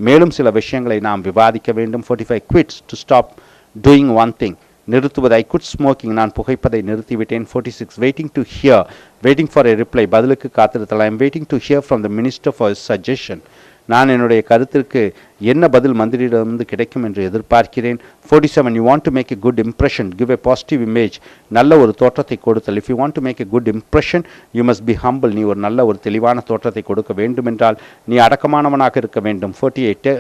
மேலும் சில விஷயங்களை நாம் விவாதிக்க வேண்டும். 45 quits, to stop doing one thing, நிறுத்துவது. I quit smoking, நான் புகைப்பதை நிறுத்திவிட்டேன். 46 waiting to hear, waiting for a reply, பதிலுக்கு காத்திருத்தல். I am waiting to hear from the minister for his suggestion, நான் என்னுடைய கருத்திற்கு என்ன பதில் மந்திரியிடமிருந்து கிடைக்கும் என்று எதிர்பார்க்கிறேன். 47 you want to make a good impression, give a positive image, நல்ல ஒரு தோற்றத்தை கொடுத்தல். if you want to make a good impression you must be humble, நீ ஒரு நல்ல ஒரு தெளிவான தோற்றத்தை கொடுக்க வேண்டுமென்றால் நீ அடக்கமானவனாக இருக்க வேண்டும். 48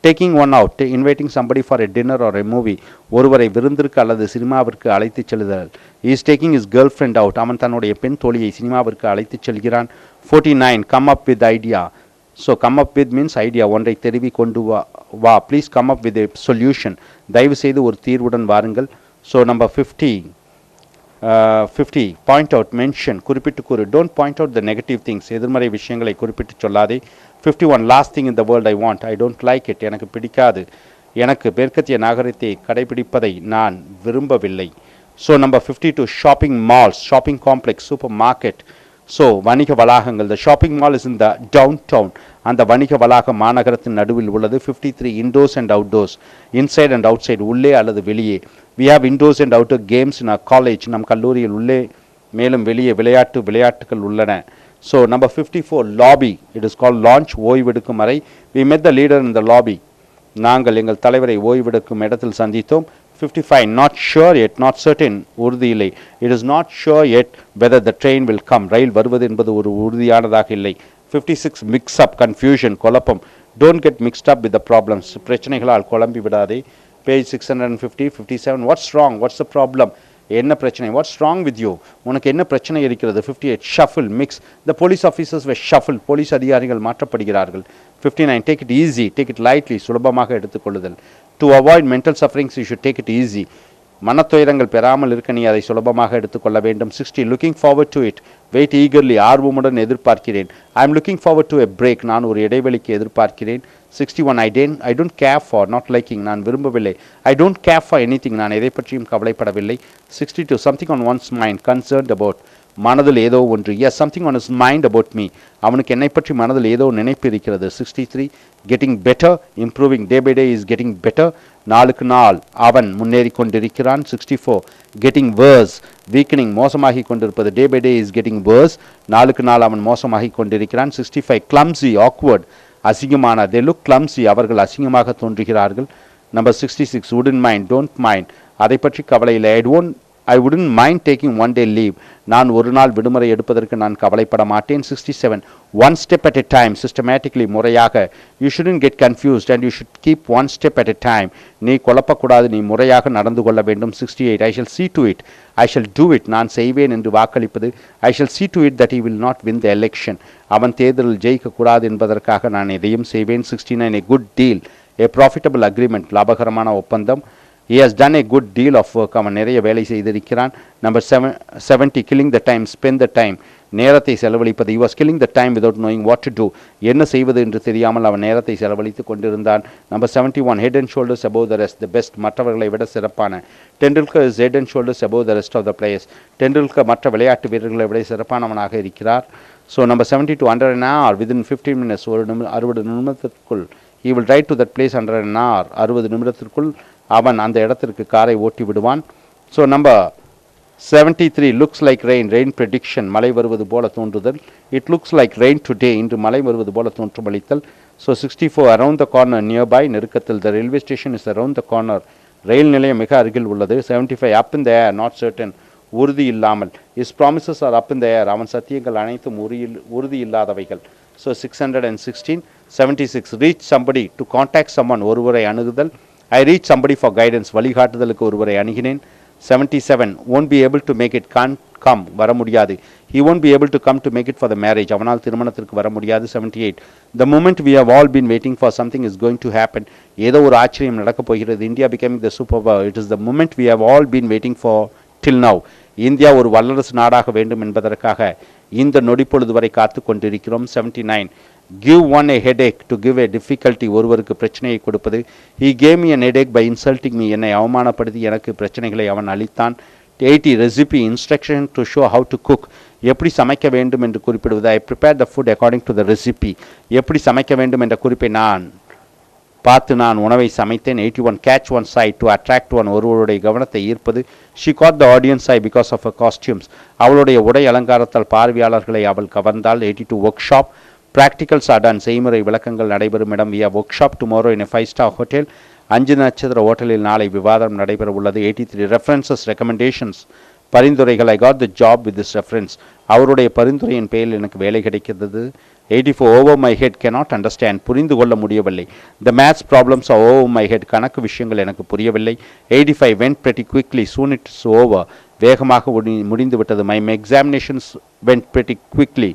taking one out, inviting somebody for a dinner or a movie, ஒருவரை விருந்திற்கு அல்லது சினிமாவிற்கு அழைத்துச் செல்லுதல். he is taking his girlfriend out, அவன் தன்னுடைய பெண் தோழியை சினிமாவிற்கு அழைத்துச் செல்கிறான். 49 come up with idea, so come up with means idea, ஒன்றை தெரிவி கொண்டு வா. please come up with a solution, தயவு செய்து ஒரு தீர்வுடன் வாருங்கள். so number 50 point out, mention, குறிப்பிட்டு கூறு. don't point out the negative things, எதிர்மறை விஷயங்களை குறிப்பிட்டு சொல்லாதே. 51 last thing in the world I want, I don't like it, எனக்கு பிடிக்காது, எனக்கு மேற்கத்திய நாகரிகத்தை கடைபிடிப்பதை நான் விரும்பவில்லை. so number 52 shopping malls, shopping complex, supermarket, so வணிக வளாகங்கள். the shopping mall is in the downtown, அந்த வணிக வளாகம் மாநகரத்தின் நடுவில் உள்ளது. 53 indoors and outdoors, inside and outside, உள்ளே அல்லது வெளியே. we have indoors and outdoor games in our college, நம் கல்லூரியில் உள்ளே மேலும் வெளியே விளையாட்டுகள் உள்ளன. so number 54 lobby, it is called launch, ஓய்வெடுக்கும் அறை. we met the leader in the lobby, நாங்கள் எங்கள் தலைவரை ஓய்வெடுக்கும் இடத்தில் சந்தித்தோம். 55 not sure yet, not certain, உறுதி இல்லை. it is not sure yet whether the train will come, ரயில் வருவது என்பது ஒரு உறுதியானதாக இல்லை. 56 mix up, confusion, குழப்பம். don't get mixed up with the problems, பிரச்சனைகளால் குழம்பி விடாதே. page 650. 57 what's wrong, what's the problem, என்ன பிரச்சனை, what's wrong with you, உனக்கு என்ன பிரச்சனை இருக்கிறது. 58 shuffle, mix, the police officers were shuffled, police அதிகாரிகள் மாற்றப்படுகிறார்கள். 59 take it easy, take it lightly, சுலபமாக எடுத்துக்கொள்ளுதல். to avoid mental sufferings you should take it easy, மனத்துயரங்கள் பெறாமல் இருக்க நீ அதை சுலபமாக எடுத்துக்கொள்ள வேண்டும். 60 looking forward to it, wait eagerly, ஆர்வமுடன் எதிர்பார்க்கிறேன். I am looking forward to a break, நான் ஒரு இடைவெளிக்கு எதிர்பார்க்கிறேன். 61 I don't care for, not liking, நான் விரும்பவில்லை. I don't care for anything, நான் எதை பற்றியும் கவலைப்படவில்லை. 62 something on one's mind, concerned about, மனதில் ஏதோ ஒன்று. yes something on his mind about me, அவனுக்கு என்னை பற்றி மனதில் ஏதோ நினைப்பு இருக்கிறது. 63 getting better, improving, day by day is getting better, நாளுக்கு நாள் அவன் முன்னேறி கொண்டிருக்கிறான். 64 getting worse, weakening, மோசமாகி கொண்டிருப்பது. day by day is getting worse, நாளுக்கு நாள் அவன் மோசமாகி கொண்டிருக்கிறான். 65 clumsy, awkward, அசிங்கமான, they look clumsy, அவர்கள் அசிங்கமாக தோன்றுகிறார்கள். number 66 wouldn't mind, don't mind, அதை பற்றி கவலை இல்லை. I wouldn't mind taking one day leave, நான் ஒரு நாள் விடுமுறை எடுப்பதற்கு நான் கவலைப்பட மாட்டேன். 67 one step at a time, systematically, முறையாக. you shouldn't get confused and you should keep one step at a time, நீ குழப்பக்கூடாது, நீ முறையாக நடந்து கொள்ள வேண்டும். 68 I shall see to it, I shall do it, நான் செய்வேன் என்று வாக்களிப்பது. I shall see to it that he will not win the election, அவன் தேர்தலில் ஜெயிக்கக்கூடாது என்பதற்காக நான் எதையும் செய்வேன். 69 a good deal, a profitable agreement, லாபகரமான ஒப்பந்தம். he has done a good deal of work, அவன் நிறைய வேலை செய்திருக்கிறான். number 70 killing the time, spend the time, நேரத்தை செலவழிப்பது. he was killing the time without knowing what to do, என்ன செய்வது என்று தெரியாமல் அவன் நேரத்தை செலவழித்து கொண்டிருந்தான். number 71 head and shoulders above the rest, the best, மற்றவர்களை விட சிறப்பான. Tendulkar is head and shoulders above the rest of the players, Tendulkar மற்ற விளையாட்டு வீரர்களை விட சிறப்பானவனாக இருக்கிறார். so number 72 under an hour, within 15 minutes, 60 நிமிடத்திற்குள், he will ride to that place under an hour, 60 நிமிடத்திற்குள் அவன் அந்த இடத்திற்கு காரை ஓட்டி விடுவான். so number 73 looks like rain, rain prediction, மழை வருவது போல தோன்றுதல். it looks like rain today, இன்று மழை வருவது போல தோற்றமளித்தல். so 64 around the corner, nearby, நெருக்கத்தில், the railway station is around the corner, ரயில் நிலையம் மிக அருகில் உள்ளது. 75 up in the air, not certain, உறுதி இல்லாமல். his promises are up in the air, அவன் சத்தியங்கள் அனைத்தும் உறுதி இல்லாதவைகள். so 616 76 reach somebody, to contact someone, ஒருவரை அணுகுதல். I reached somebody for guidance, வழிகாட்டுதலுக்கு ஒருவரை அணுகினேன். 77 won't be able to make it, can't come, வர முடியாது. He won't be able to come to make it for the marriage, அவனால் திருமணத்திற்கு வர முடியாது. 78 the moment we have all been waiting for, something is going to happen, ஏதோ ஒரு ஆச்சரியம் நடக்கப் போகிறது. India becoming the superpower, it is the moment we have all been waiting for till now. India ஒரு வல்லரசு நாடாக வேண்டும் என்பதற்காக இந்த நொடிப்பொழுது வரை காத்து கொண்டிருக்கிறோம். 79 give one a headache, to give a difficulty, ஒருவருக்கு பிரச்சனையை கொடுப்பது. He gave me an headache by insulting me, என்னை அவமானப்படுத்தி எனக்கு பிரச்சனைகளை அவன் அளித்தான். 80 recipe, instruction to show how to cook, எப்படி சமைக்க வேண்டும் என்று குறிப்பிடுவது. I prepared the food according to the recipe, எப்படி சமைக்க வேண்டும் என்ற குறிப்பை நான் பார்த்து நான் உணவை சமைத்தேன். 81 catch one sight, to attract one, ஒருவருடைய கவனத்தை ஈர்ப்பது. She caught the audience eye because of her costumes, அவளுடைய உடை அலங்காரத்தால் பார்வையாளர்களை அவள் கவர்ந்தாள். 82 workshop, practicals are done, செய்முறை விளக்கங்கள் நடைபெறும் இடம். We have workshop tomorrow in a 5-star hotel, 5 நட்சத்திர ஹோட்டலில் நாளை விவாதம் நடைபெற உள்ளது. 83 references, recommendations, பரிந்துரைகள். I got the job with this reference, அவருடைய பரிந்துரையின் பெயரில் எனக்கு வேலை கிடைக்கிறது. 84 over my head, cannot understand, புரிந்து கொள்ள முடியவில்லை. The maths problems are over my head, கணக்கு விஷயங்கள் எனக்கு புரியவில்லை. 85 went pretty quickly, soon it's over, வேகமாக முடிந்து விட்டது. My examinations went pretty quickly,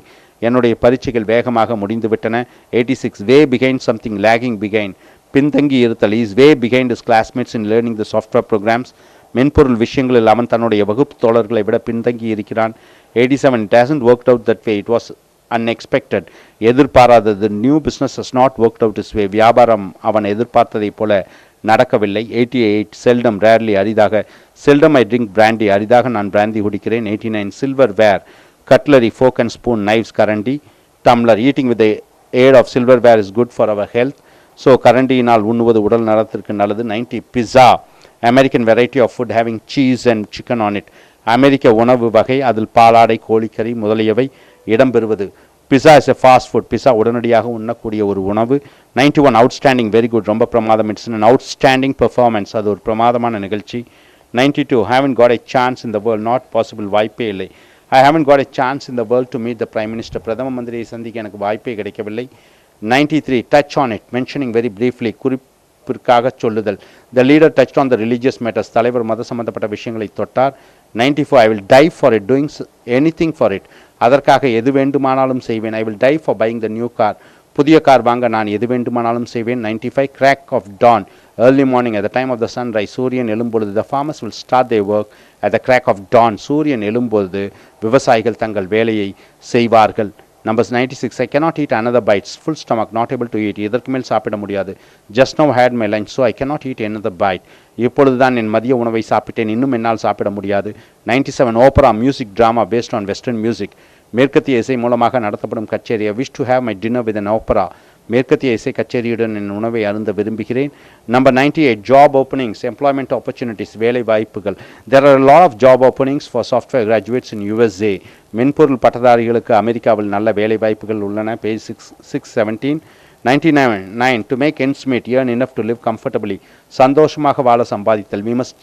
என்னுடைய பரீட்சைகள் வேகமாக முடிந்து விட்டன. 86 way behind something, lagging behind, பின்தங்கி இருத்தல். Is way behind his classmates in learning the software programs, மென்பொருள் விஷயங்களில் அவன் தன்னுடைய வகுப்பு தோழர்களை விட பின்தங்கி இருக்கிறான். 87 it hasn't worked out that way, it was unexpected, எதிர்பாராதது. New business has not worked out this way, வியாபாரம் அவன் எதிர்பார்த்ததை போல நடக்கவில்லை. 88 seldom, rarely, அரிதாக. seldom I drink brandy, அரிதாக நான் பிராந்தி குடிக்கிறேன். 89 silverware, cutlery, fork and spoon, knives, கரண்டி, tumbler. eating with the aid of silverware is good for our health, so கரண்டியினால் உண்ணுவது உடல் நலத்திற்கு நல்லது. 90 pizza, American variety of food having cheese and chicken on it, அமெரிக்க உணவு வகை, அதில் பாலாடை, கோழிக்கறி முதலியவை இடம்பெறுவது. Pizza is a fast food, pizza உடனடியாக உண்ணக்கூடிய ஒரு உணவு. 91 அவுட்ஸ்டாண்டிங், வெரி குட், ரொம்ப பிரமாதம். இட்ஸ் அன் அவுட்ஸ்டாண்டிங் பெர்ஃபார்மன்ஸ், அது ஒரு பிரமாதமான நிகழ்ச்சி. 92 haven't got a chance in the world, not possible, வாய்ப்பே இல்லை. I haven't got a chance in the world to meet the prime minister, பிரதம மந்திரியை சந்திக்க எனக்கு வாய்ப்பே கிடைக்கவில்லை. 93 touch on it, mentioning very briefly, குறிப்பிற்காக சொல்லுதல். The leader touched on the religious matters, தலைவர் மத சம்பந்தப்பட்ட விஷயங்களை தொட்டார். 94 I will die for it, doing anything for it, அதற்காக எது வேண்டுமானாலும் செய்வேன். I will die for buying the new car, புதிய கார் வாங்க நான் எது வேண்டுமானாலும் செய்வேன். 95 crack of dawn, early morning, at the time of the sunrise, சூரியன் எழும்பொழுது. The farmers will start their work at the crack of dawn, சூரியன் எழும்பொழுது விவசாயிகள் தங்கள் வேலையை செய்வார்கள். Numbers 96 I cannot eat another bite, full stomach, not able to eat, இதற்கு மேல் சாப்பிட முடியாது. Just now had my lunch, so I cannot eat another bite, இப்பொழுதுதான் என் மதிய உணவை சாப்பிட்டேன், இன்னும் என்னால் சாப்பிட முடியாது. 97 opera, music drama based on western music, மேற்கத்திய இசை மூலமாக நடத்தப்படும் கச்சேரி. I wish to have my dinner with an opera, மேற்கத்திய இசை கச்சேரியுடன் என் உணவை அருந்த விரும்புகிறேன். Number 98 job openings, employment opportunities, வேலை வாய்ப்புகள். There are a lot of job openings for software graduates in USA, மென்பொருள் பட்டதாரிகளுக்கு அமெரிக்காவில் நல்ல வேலை வாய்ப்புகள் உள்ளன. Page 617. 99 to make ends meet, earn enough to live comfortably, சந்தோஷமாக வாழ சம்பாதித்தல். We must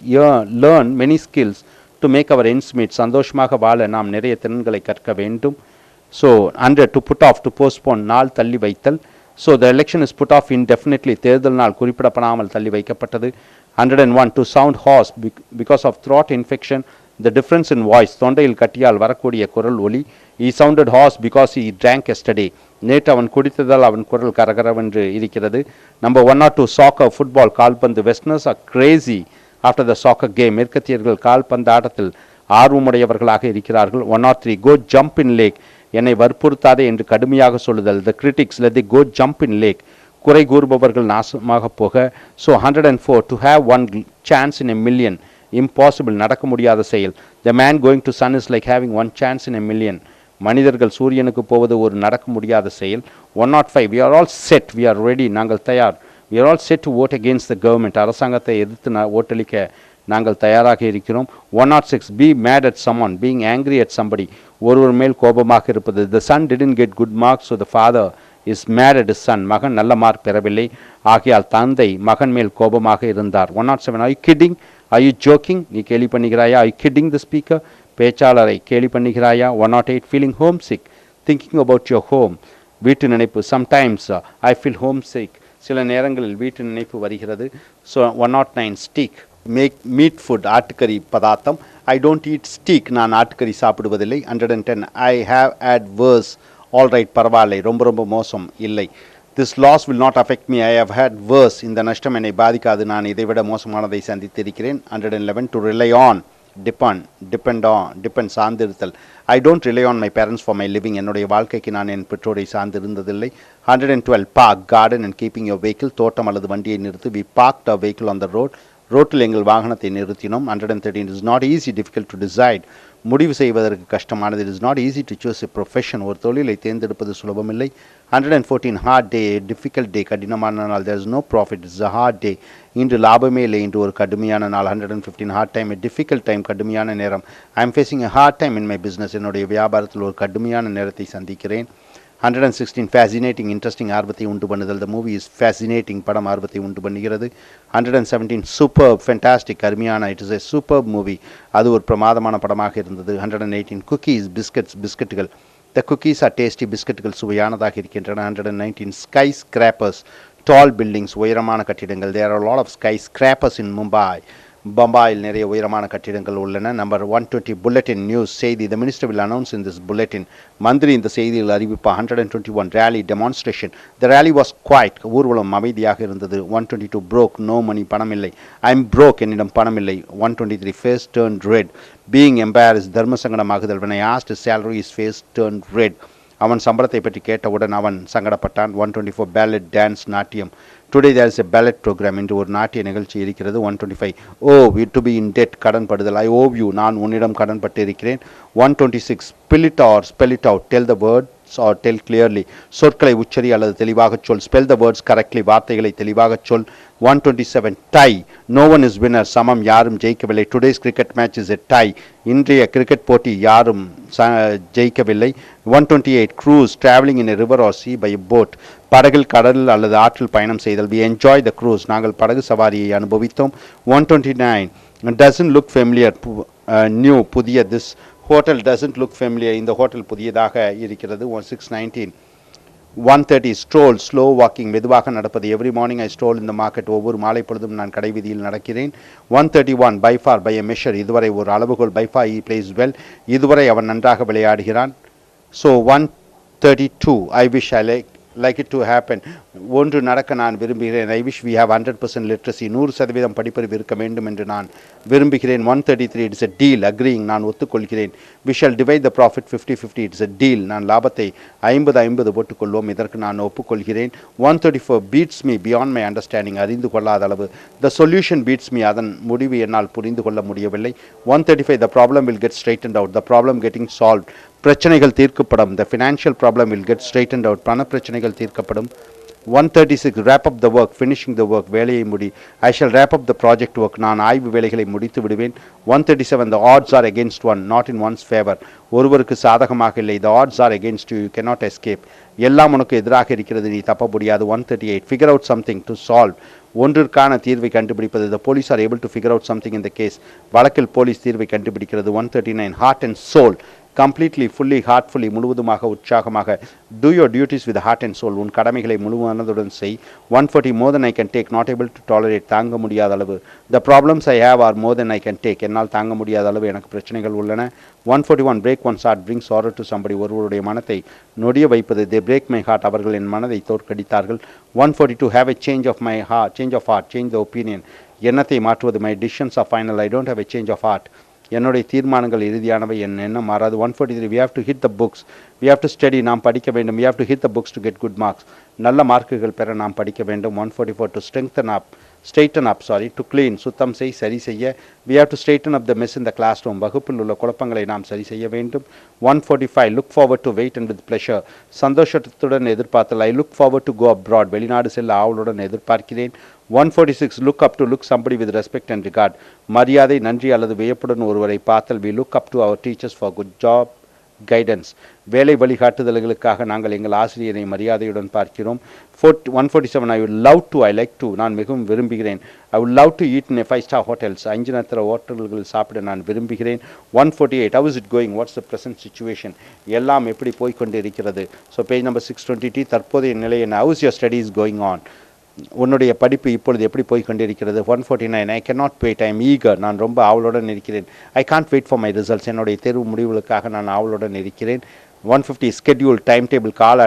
learn many skills to make our ends meet, சந்தோஷமாக வாழ நாம் நிறைய திறன்களை கற்க வேண்டும். So 100 to put off, to postpone, நாள் தள்ளி வைத்தல். So the election is put off indefinitely, தேர்தல் நாள் குறிப்பிடப்படாமல் தள்ளி வைக்கப்பட்டது. 101 to sound hoarse because of throat infection, the difference in voice, தொண்டையில் கட்டியால் வரக்கூடிய குரல் ஒலி. He sounded hoarse because he drank yesterday, நேற்று அவன் குடித்ததால் அவன் குரல் கரகரவென்று இருக்கிறது. Number 102 soccer, football, கால்பந்து. Westerners are crazy after the soccer game, மேற்கத்தியர்கள் கால்பந்து ஆட்டத்தில் ஆர்வமுடையவர்களாக இருக்கிறார்கள். 103 go jump in lake, என்னை வற்புறுத்தாதே என்று கடுமையாக சொல்லுதல். The critics let they go jump in lake, குறை கூறுபவர்கள் நாசமாக போக. So 104 to have one chance in a million, impossible, நடக்க முடியாத செயல். The man going to sun is like having one chance in a million, மனிதர்கள் சூரியனுக்கு போவது ஒரு நடக்க முடியாத செயல். 105 we are all set, we are ready, நாங்கள் தயார். We are all set to vote against the government, அரசாங்கத்தை எதிர்த்து ஓட்டளிக்க நாங்கள் தயாராக இருக்கிறோம். 106 be mad at someone, being angry at somebody, ஒருவர் மேல் கோபமாக இருப்பது. The son didn't get good marks, so the father is mad at his son, மகன் நல்ல மார்க் பெறவில்லை, ஆகையால் தந்தை மகன் மேல் கோபமாக இருந்தார். 107 are you kidding, are you joking, நீ கேலி பண்ணுகிறாயா? Are you kidding the speaker, பேச்சாளரை கேலி பண்ணுகிறாயா? 108 feeling homesick, thinking about your home, வீட்டு நினைப்பு. Sometimes I feel homesick, சில நேரங்களில் வீட்டு நினைப்பு வருகிறது. So 109 stick, make meat food ஆட்டுக்கறி பதார்த்தம். ஐ டோன்ட் ஈட் ஸ்டீக், நான் ஆட்டுக்கறி சாப்பிடுவதில்லை. 110 I have had worse, all right பரவாயில்லை, ரொம்ப ரொம்ப மோசம் இல்லை. This loss will not affect me, I have had worse, இந்த நஷ்டம் என்னை பாதிக்காது, நான் இதைவிட மோசமானதை சந்தித்திருக்கிறேன். 111 டு ரிலை ஆன், டிபெண்ட் சார்ந்திருத்தல். I don't rely on my parents for my living, என்னுடைய வாழ்க்கைக்கு நான் என் பெற்றோரை சார்ந்திருந்ததில்லை. 112 park, garden and keeping your vehicle, தோட்டம் அல்லது வண்டியை நிறுத்து. We parked our vehicle on the road, ரோட்டில் எங்கள் வாகனத்தை நிறுத்தினோம். 113 it is not easy, difficult to decide, முடிவு செய்வதற்கு கஷ்டமானது. It is not easy to choose a profession, ஒரு தொழிலை தேர்ந்தெடுப்பது சுலபமில்லை. 114 ஹார்ட் டே, டிஃபிகல்ட் டே, கடினமான நாள். There is no profit, it's a hard day, இன்று லாபமே இல்லை, இன்று ஒரு கடுமையான நாள். 115 hard time, a difficult time, கடுமையான நேரம். I am facing a hard time in my business, என்னுடைய வியாபாரத்தில் ஒரு கடுமையான நேரத்தை சந்திக்கிறேன். 116 ஃபேசினேட்டிங், இன்ட்ரெஸ்டிங், ஆர்வத்தை உண்டு பண்ணுதல். த மூவி இஸ் ஃபேசினேட்டிங், படம் ஆர்வத்தை உண்டு பண்ணுகிறது. 117 சூப்பர், ஃபென்டாஸ்டிக், அருமையான, it is a super movie, அது ஒரு பிரமாதமான படமாக இருந்தது. 118 குக்கீஸ், பிஸ்கட்ஸ், பிஸ்கட்டுகள். த குக்கீஸ் ஆர் டேஸ்டி, பிஸ்கட்டுகள் சுவையானதாக இருக்கின்றன. 119 ஸ்கை ஸ்கிராப்பர்ஸ், டால் பில்டிங்ஸ், உயரமான கட்டிடங்கள். There are lot of skyscrapers in Mumbai, பம்பாயில் நிறைய உயரமான கட்டிடங்கள் உள்ளன. நம்பர் 120 புல்லட்டின், நியூஸ், செய்தி. The minister will announce in this bulletin, மந்திரி இந்த செய்தியில் அறிவிப்பார். 121 rally, demonstration. The rally was quiet, ஊர்வலம் அமைதியாக இருந்தது. 122 ப்ரோக், நோ மணி, பணமில்லை. ஐ எம் ப்ரோக், என்னிடம் பணமில்லை. 123 face turn red, being embarrass, தர்மசங்கடமாகுதல். when I asked his salary, his face turned red, அவன் சம்பளத்தை பற்றி கேட்டவுடன் அவன் சங்கடப்பட்டான். 124 பேலட், டான்ஸ், நாட்டியம். Today there is a ballet program, இன்று ஒரு நாட்டிய நிகழ்ச்சி இருக்கிறது. 125 owe to be in debt, கடன் படுதல். ஐ ஓவ் யூ, நான் உன்னிடம் கடன் பட்டு இருக்கிறேன். 126 spell it or spell it out, tell the words or tell clearly, சொற்களை உச்சரி அல்லது தெளிவாகச் சொல். ஸ்பெல் த வேர்ட்ஸ் கரெக்ட்லி, வார்த்தைகளை தெளிவாகச் சொல். 127 tie, no one is winner, சமம், யாரும் ஜெயிக்கவில்லை. Today's cricket match is a tie, இன்றைய கிரிக்கெட் போட்டி யாரும் ஜெயிக்கவில்லை. 128 cruise, traveling in a river or sea by a boat, படகில், கடலில் அல்லது ஆற்றில் பயணம் செய்தல். வி என்ஜாய் த க்ரூஸ், நாங்கள் படகு சவாரியை அனுபவித்தோம். 129 டசன்ட் லுக் ஃபெமிலியர், நியூ, புதிய. This hotel doesn't look familiar, இந்த ஹோட்டல் புதியதாக இருக்கிறது. 619 130 ஸ்ட்ரோல், ஸ்லோ வாக்கிங், மெதுவாக நடப்பது. எவ்ரி மார்னிங் ஐ ஸ்ட்ரோல் இந்த மார்க்கெட், ஒவ்வொரு மாலை பொழுதும் நான் கடைவீதியில் நடக்கிறேன். 131 by far, by a measure, இதுவரை ஒரு அளவுகோல். By far, he plays well, இதுவரை அவன் நன்றாக விளையாடுகிறான். So 132 I wish I like it to happen, ஒன்று நடக்க நான் விரும்புகிறேன். I wish we have 100% literacy, 100% படிப்பறிவு இருக்க வேண்டும் என்று நான் விரும்புகிறேன். 133 இட்ஸ் எ டீல், அக்ரீயிங், நான் ஒத்துக்கொள்கிறேன். We shall divide the profit 50-50, it's a deal, நான் லாபத்தை 50-50 போட்டுக்கொள்வோம், இதற்கு நான் ஒப்புக்கொள்கிறேன். 134 beats me beyond my understanding, அறிந்து கொள்ளாத அளவு. த சொல்யூஷன் பீட்ஸ் மீ, அதன் முடிவு என்னால் புரிந்து கொள்ள முடியவில்லை. 135 the problem will get straightened out, the problem getting solve, பிரச்சனைகள் தீர்க்கப்படும். The financial problem will get straightened out, பண பிரச்சனைகள் தீர்க்கப்படும். 136 wrap up the work, finishing the work, வேலையை முடி. I shall wrap up the project work, நான் ஆய்வு வேலைகளை முடித்து விடுவேன். 137 the odds are against one, not in one's favor, ஒருவருக்கு சாதகமாக இல்லை. the odds are against you, you cannot escape, எல்லாம் உனக்கு எதிராக இருக்கிறது, நீ தப்ப முடியாது. 138 figure out something to solve, ஒன்றிற்கான தீர்வை கண்டுபிடிப்பது. the police are able to figure out something in the case, வழக்கில் போலீஸ் தீர்வை கண்டுபிடிக்கிறது. 139 heart and soul, completely, fully, heartfully, முழுவதுமாக, உற்சாகமாக. Do your duties with heart and soul, உன் கடமைகளை முழு மனதுடன் செய். 140 more than I can take, not able to tolerate, தாங்க முடியாத அளவு. The problems I have are more than I can take, என்னால் தாங்க முடியாத அளவு எனக்கு பிரச்சனைகள் உள்ளன. 141 break one's heart, bring sorrow to somebody, ஒருவருடைய மனத்தை நொடிய வைப்பது. தே பிரேக் மை ஹார்ட், அவர்கள் என் மனதை தோற்கடித்தார்கள். 142 have a change of my heart, change of heart, change the opinion, எண்ணத்தை மாற்றுவது. My decisions are final, I don't have a change of heart, என்னுடைய தீர்மானங்கள் இறுதியானவை, என் எண்ணம் மாறாது. 143 we have to hit the books, we have to study, நாம் படிக்க வேண்டும். we have to hit the books to get good marks, நல்ல மார்க்குகள் பெற நாம் படிக்க வேண்டும். 144 to straighten up, to clean, சுத்தம் செய், சரி செய்ய. we have to straighten up the mess in the classroom, வகுப்பில் உள்ள குழப்பங்களை நாம் சரி செய்ய வேண்டும். 145 look forward to, wait and with pleasure, சந்தோஷத்துடன் எதிர்பார்த்தல். I look forward to go abroad, வெளிநாடு செல்ல ஆவலுடன் எதிர்பார்க்கிறேன். 146 look up to, look somebody with respect and regard, மரியாதை, நன்றி அல்லது வியப்புடன் ஒருவரை பார்த்தல். we look up to our teachers for good job guidance, வேலை வழிகாட்டுதல்களுக்காக நாங்கள் எங்கள் ஆசிரியரை மரியாதையுடன் பார்க்கிறோம். 147 ஐ would love to, I like to, நான் மிகவும் விரும்புகிறேன். I would love to eat in a 5-star hotels, 5 நட்சத்திர ஹோட்டல்களில் சாப்பிட நான் விரும்புகிறேன். 148 how is it going, what's the present situation, எல்லாம் எப்படி போய்கொண்டு இருக்கிறது. ஸோ பேஜ் நம்பர் 620 தற்போதைய நிலை என்ன. how is your studies going on, உன்னுடைய படிப்பு இப்பொழுது எப்படி போய் கொண்டிருக்கிறது? 149 ஐ cannot wait, I am eager. நான் ரொம்ப ஆவலுடன் இருக்கிறேன். I can't wait for my results. என்னுடைய தேர்வு முடிவுகளுக்காக நான் ஆவலுடன் இருக்கிறேன். 150 schedule, timetable, கால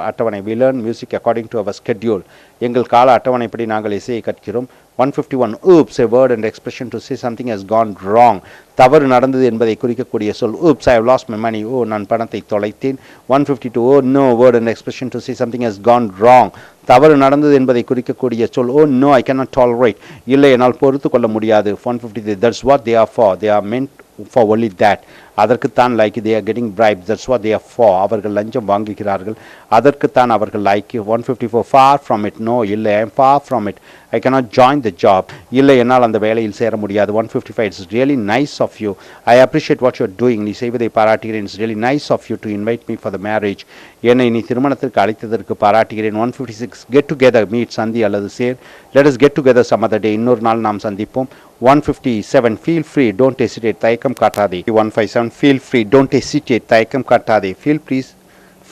அட்டவணை. We learn music according to our schedule. எங்கள் கால அட்டவணைப்படி நாங்கள் இசையை கற்கிறோம். 151 oops, a word and expression to say something has gone wrong. தவறு நடந்தது என்பதை குறிக்கக்கூடிய சொல். oops, I have lost my money. ஓ, நான் பணத்தை தொலைத்தேன். 152 oh no, word and expression to say something has gone wrong. தவறு நடந்தது என்பதை குறிக்கக்கூடிய சொல். oh no, I cannot tolerate. இல்லை, என்னால் பொறுத்து கொள்ள முடியாது. 153 that's what they are for. They are meant for only that. அதற்குத்தான் like. they are getting bribes. that's what they are for. அவர்கள் லஞ்சம் வாங்குகிறார்கள், அதற்குத்தான் அவர்கள் like. 154 far from it. no, இல்லை, I am far from it. I cannot join the job. இல்லை, என்னால் அந்த வேலையில் சேர முடியாது. 155 it's really nice of you. I appreciate what you are doing. நீ செய்வதை பாராட்டுகிறேன். it's really nice of you to invite me for the marriage. என்னை நீ திருமணத்திற்கு அழைத்ததற்கு பாராட்டுகிறேன். 156 get together, meet, சந்தி அல்லது சேர். let us get together some other day. இன்னொரு நாள் நாம் சந்திப்போம். 157 feel free, don't hesitate, தயக்கம் காட்டாதே. 157 feel free, don't hesitate, தயக்கம் காட்டாதே.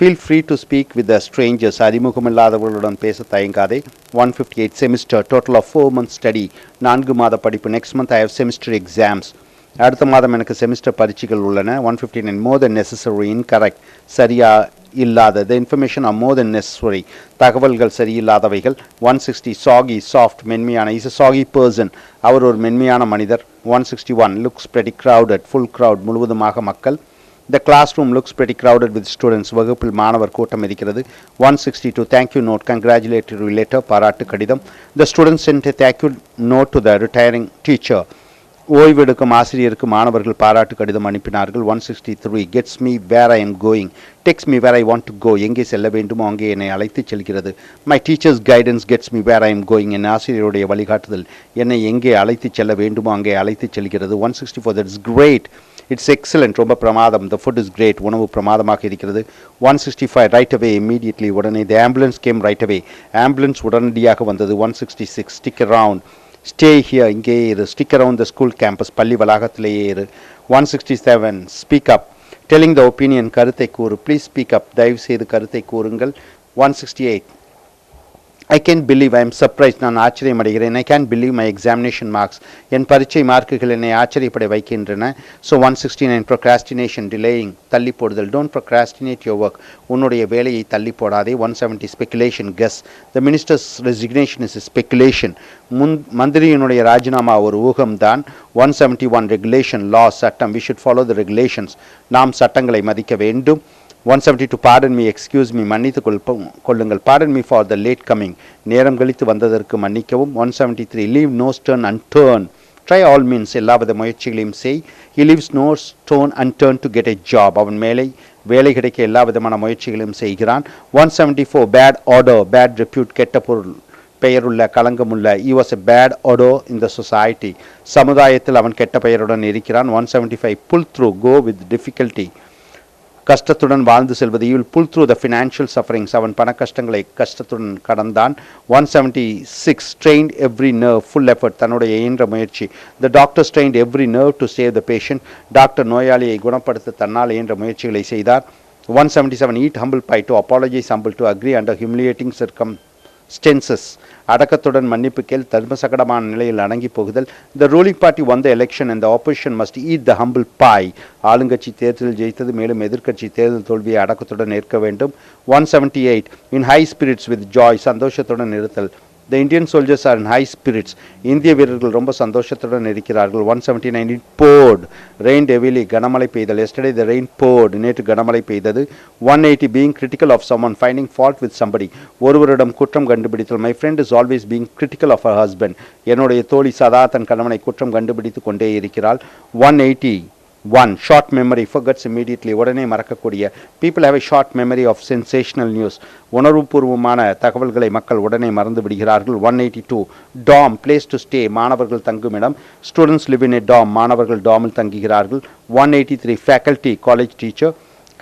feel free to speak with the strangers, அறிமுகமில்லாதவர்களுடன் பேச தயங்காதே. 158 semester, total of 4 months study, 4 மாத படிப்பு. next month I have semester exams. அடுத்த மாதம் எனக்கு செமிஸ்டர் பரீட்சைகள் உள்ளன. 159 more than necessary, incorrect, சரியா இல்லாத. the information are more than necessary, தகவல்கள் சரியில்லாதவைகள். 160 soggy, soft, மென்மையான. is a soggy person, அவர் ஒரு மென்மையான மனிதர். 161 looks pretty crowded, full crowd, முழுவதுமாக மக்கள். the classroom looks pretty crowded with students, வகுப்பில் மாணவர் கூட்டம் இருக்கிறது. 162 thank you note, congratulatory letter, பாராட்டு கடிதம். the students sent a thank you note to the retiring teacher, ஓய்வெடுக்கும் ஆசிரியருக்கு மாணவர்கள் பாராட்டு கடிதம் அனுப்பினார்கள். 163 gets me where I am going, takes me where I want to go, எங்கே செல்ல வேண்டுமோ அங்கே என்னை அழைத்து செல்கிறது. my teacher's guidance gets me where I am going, என் ஆசிரியருடைய வழிகாட்டுதல் என்னை எங்கே அழைத்து செல்ல வேண்டுமோ அங்கே அழைத்து செல்கிறது. 164 that's great, it's excellent, ரொம்ப பிரமாதம். the food is great, உணவு பிரமாதமாக இருக்கிறது. 165 right away, immediately, உடனே. the ambulance came right away, ambulance உடனடியாக வந்தது. 166 stick around, stay here, இங்கே இரு. stick around the school campus, பள்ளி வளாகத்திலேயே இரு. 167 speak up, telling the opinion, கருத்தை கூறு. please speak up, தயவு செய்து கருத்தை கூறுங்கள். 168 I can't believe, I am surprised, நான் ஆச்சரியம் அடைகிறேன். I can't believe my examination marks, என் பரீட்சை மார்க்குகள் என்னை ஆச்சரியப்பட வைக்கின்றன. so 169 procrastination, delaying, தள்ளி போடுதல். don't procrastinate your work, உன்னுடைய வேலையை தள்ளி போடாதே. 170 speculation, guess, the minister's resignation is a speculation, மந்திரியினுடைய ராஜினாமா ஒரு ஊகம்தான். 171 regulation, law, சட்டம், we should follow the regulations, நாம் சட்டங்களை மதிக்க வேண்டும். 172 pardon me, excuse me, மன்னித்து கொள்ளுங்கள். pardon me for the late coming, நேரம் கழித்து வந்ததற்கு மன்னிக்கவும். 173 leave no stone unturned, try all means, எல்லாவித முயற்சிகளையும் செய். he leaves no stone unturned to get a job, அவன் வேலை கிடைக்க எல்லா விதமான முயற்சிகளையும் செய்கிறான். 174 bad odor, bad repute, கெட்ட பெயருள்ள, களங்கமுள்ள. he was a bad odor in the society, சமுதாயத்தில் அவன் கெட்ட பெயருடன் இருக்கிறான். 175 pull through, go with difficulty, கஷ்டத்துடன் வாழ்ந்து செல்வது. you will pull through the financial sufferings, அவன் பண கஷ்டங்களை கஷ்டத்துடன் கடந்தான். 176 strained every nerve, full effort, தன்னுடைய இயன்ற முயற்சி. the doctor strained every nerve to save the patient, doctor நோயாளியை குணப்படுத்த தன்னால் இயன்ற முயற்சிகளை செய்தார். 177 eat humble pie, to apologize humble, to agree under humiliating circumstances, அடக்கத்துடன் மன்னிப்பு கேள், தர்மசகடமான நிலையில் அடங்கி போகுதல். the ruling party won the election and the opposition must eat the humble pie, ஆளுங்கட்சி தேர்தலில் ஜெயித்தது, மேலும் எதிர்க்கட்சி தேர்தல் தோல்வியை அடக்கத்துடன் ஏற்க வேண்டும். 178 in high spirits with joy, சந்தோஷத்துடன் இருத்தல். the Indian soldiers are in high spirits, இந்திய வீரர்கள் ரொம்ப சந்தோஷத்துடன் இருக்கிறார்கள். 179 it poured, rained heavily, கனமழை பெய்தல். yesterday the rain poured, நேற்று கனமழை பெய்தது. 180 being critical of someone, finding fault with somebody, ஒருவரிடம் குற்றம் கண்டுபிடித்தல். my friend is always being critical of her husband, என்னுடைய தோழி சதா தன் கணவனை குற்றம் கண்டுபிடித்து கொண்டே இருக்கிறாள். 181 short memory, forgets immediately, உடனே மறக்கக்கூடிய. people have a short memory of sensational news, உணர்வுபூர்வமான தகவல்களை மக்கள் உடனே மறந்து விடுகிறார்கள். 182 dorm, place to stay, மாணவர்கள் தங்குமிடம். students live in a dorm, மாணவர்கள் டாமில் தங்குகிறார்கள். 183 faculty, college teacher,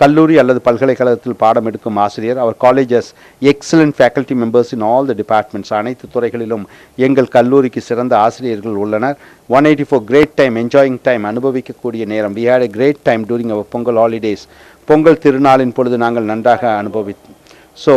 கல்லூரி அல்லது பல்கலைக்கழகத்தில் பாடம் எடுக்கும் ஆசிரியர். அவர் college's excellent faculty members in all the departments, அனைத்து துறைகளிலும் எங்கள் கல்லூரிக்கு சிறந்த ஆசிரியர்கள் உள்ளனர். 184 கிரேட் டைம், என்ஜாயிங் டைம், அனுபவிக்கக்கூடிய நேரம். We had a great time during our Pongal holidays, Pongal திருநாளின் பொழுது நாங்கள் நன்றாக so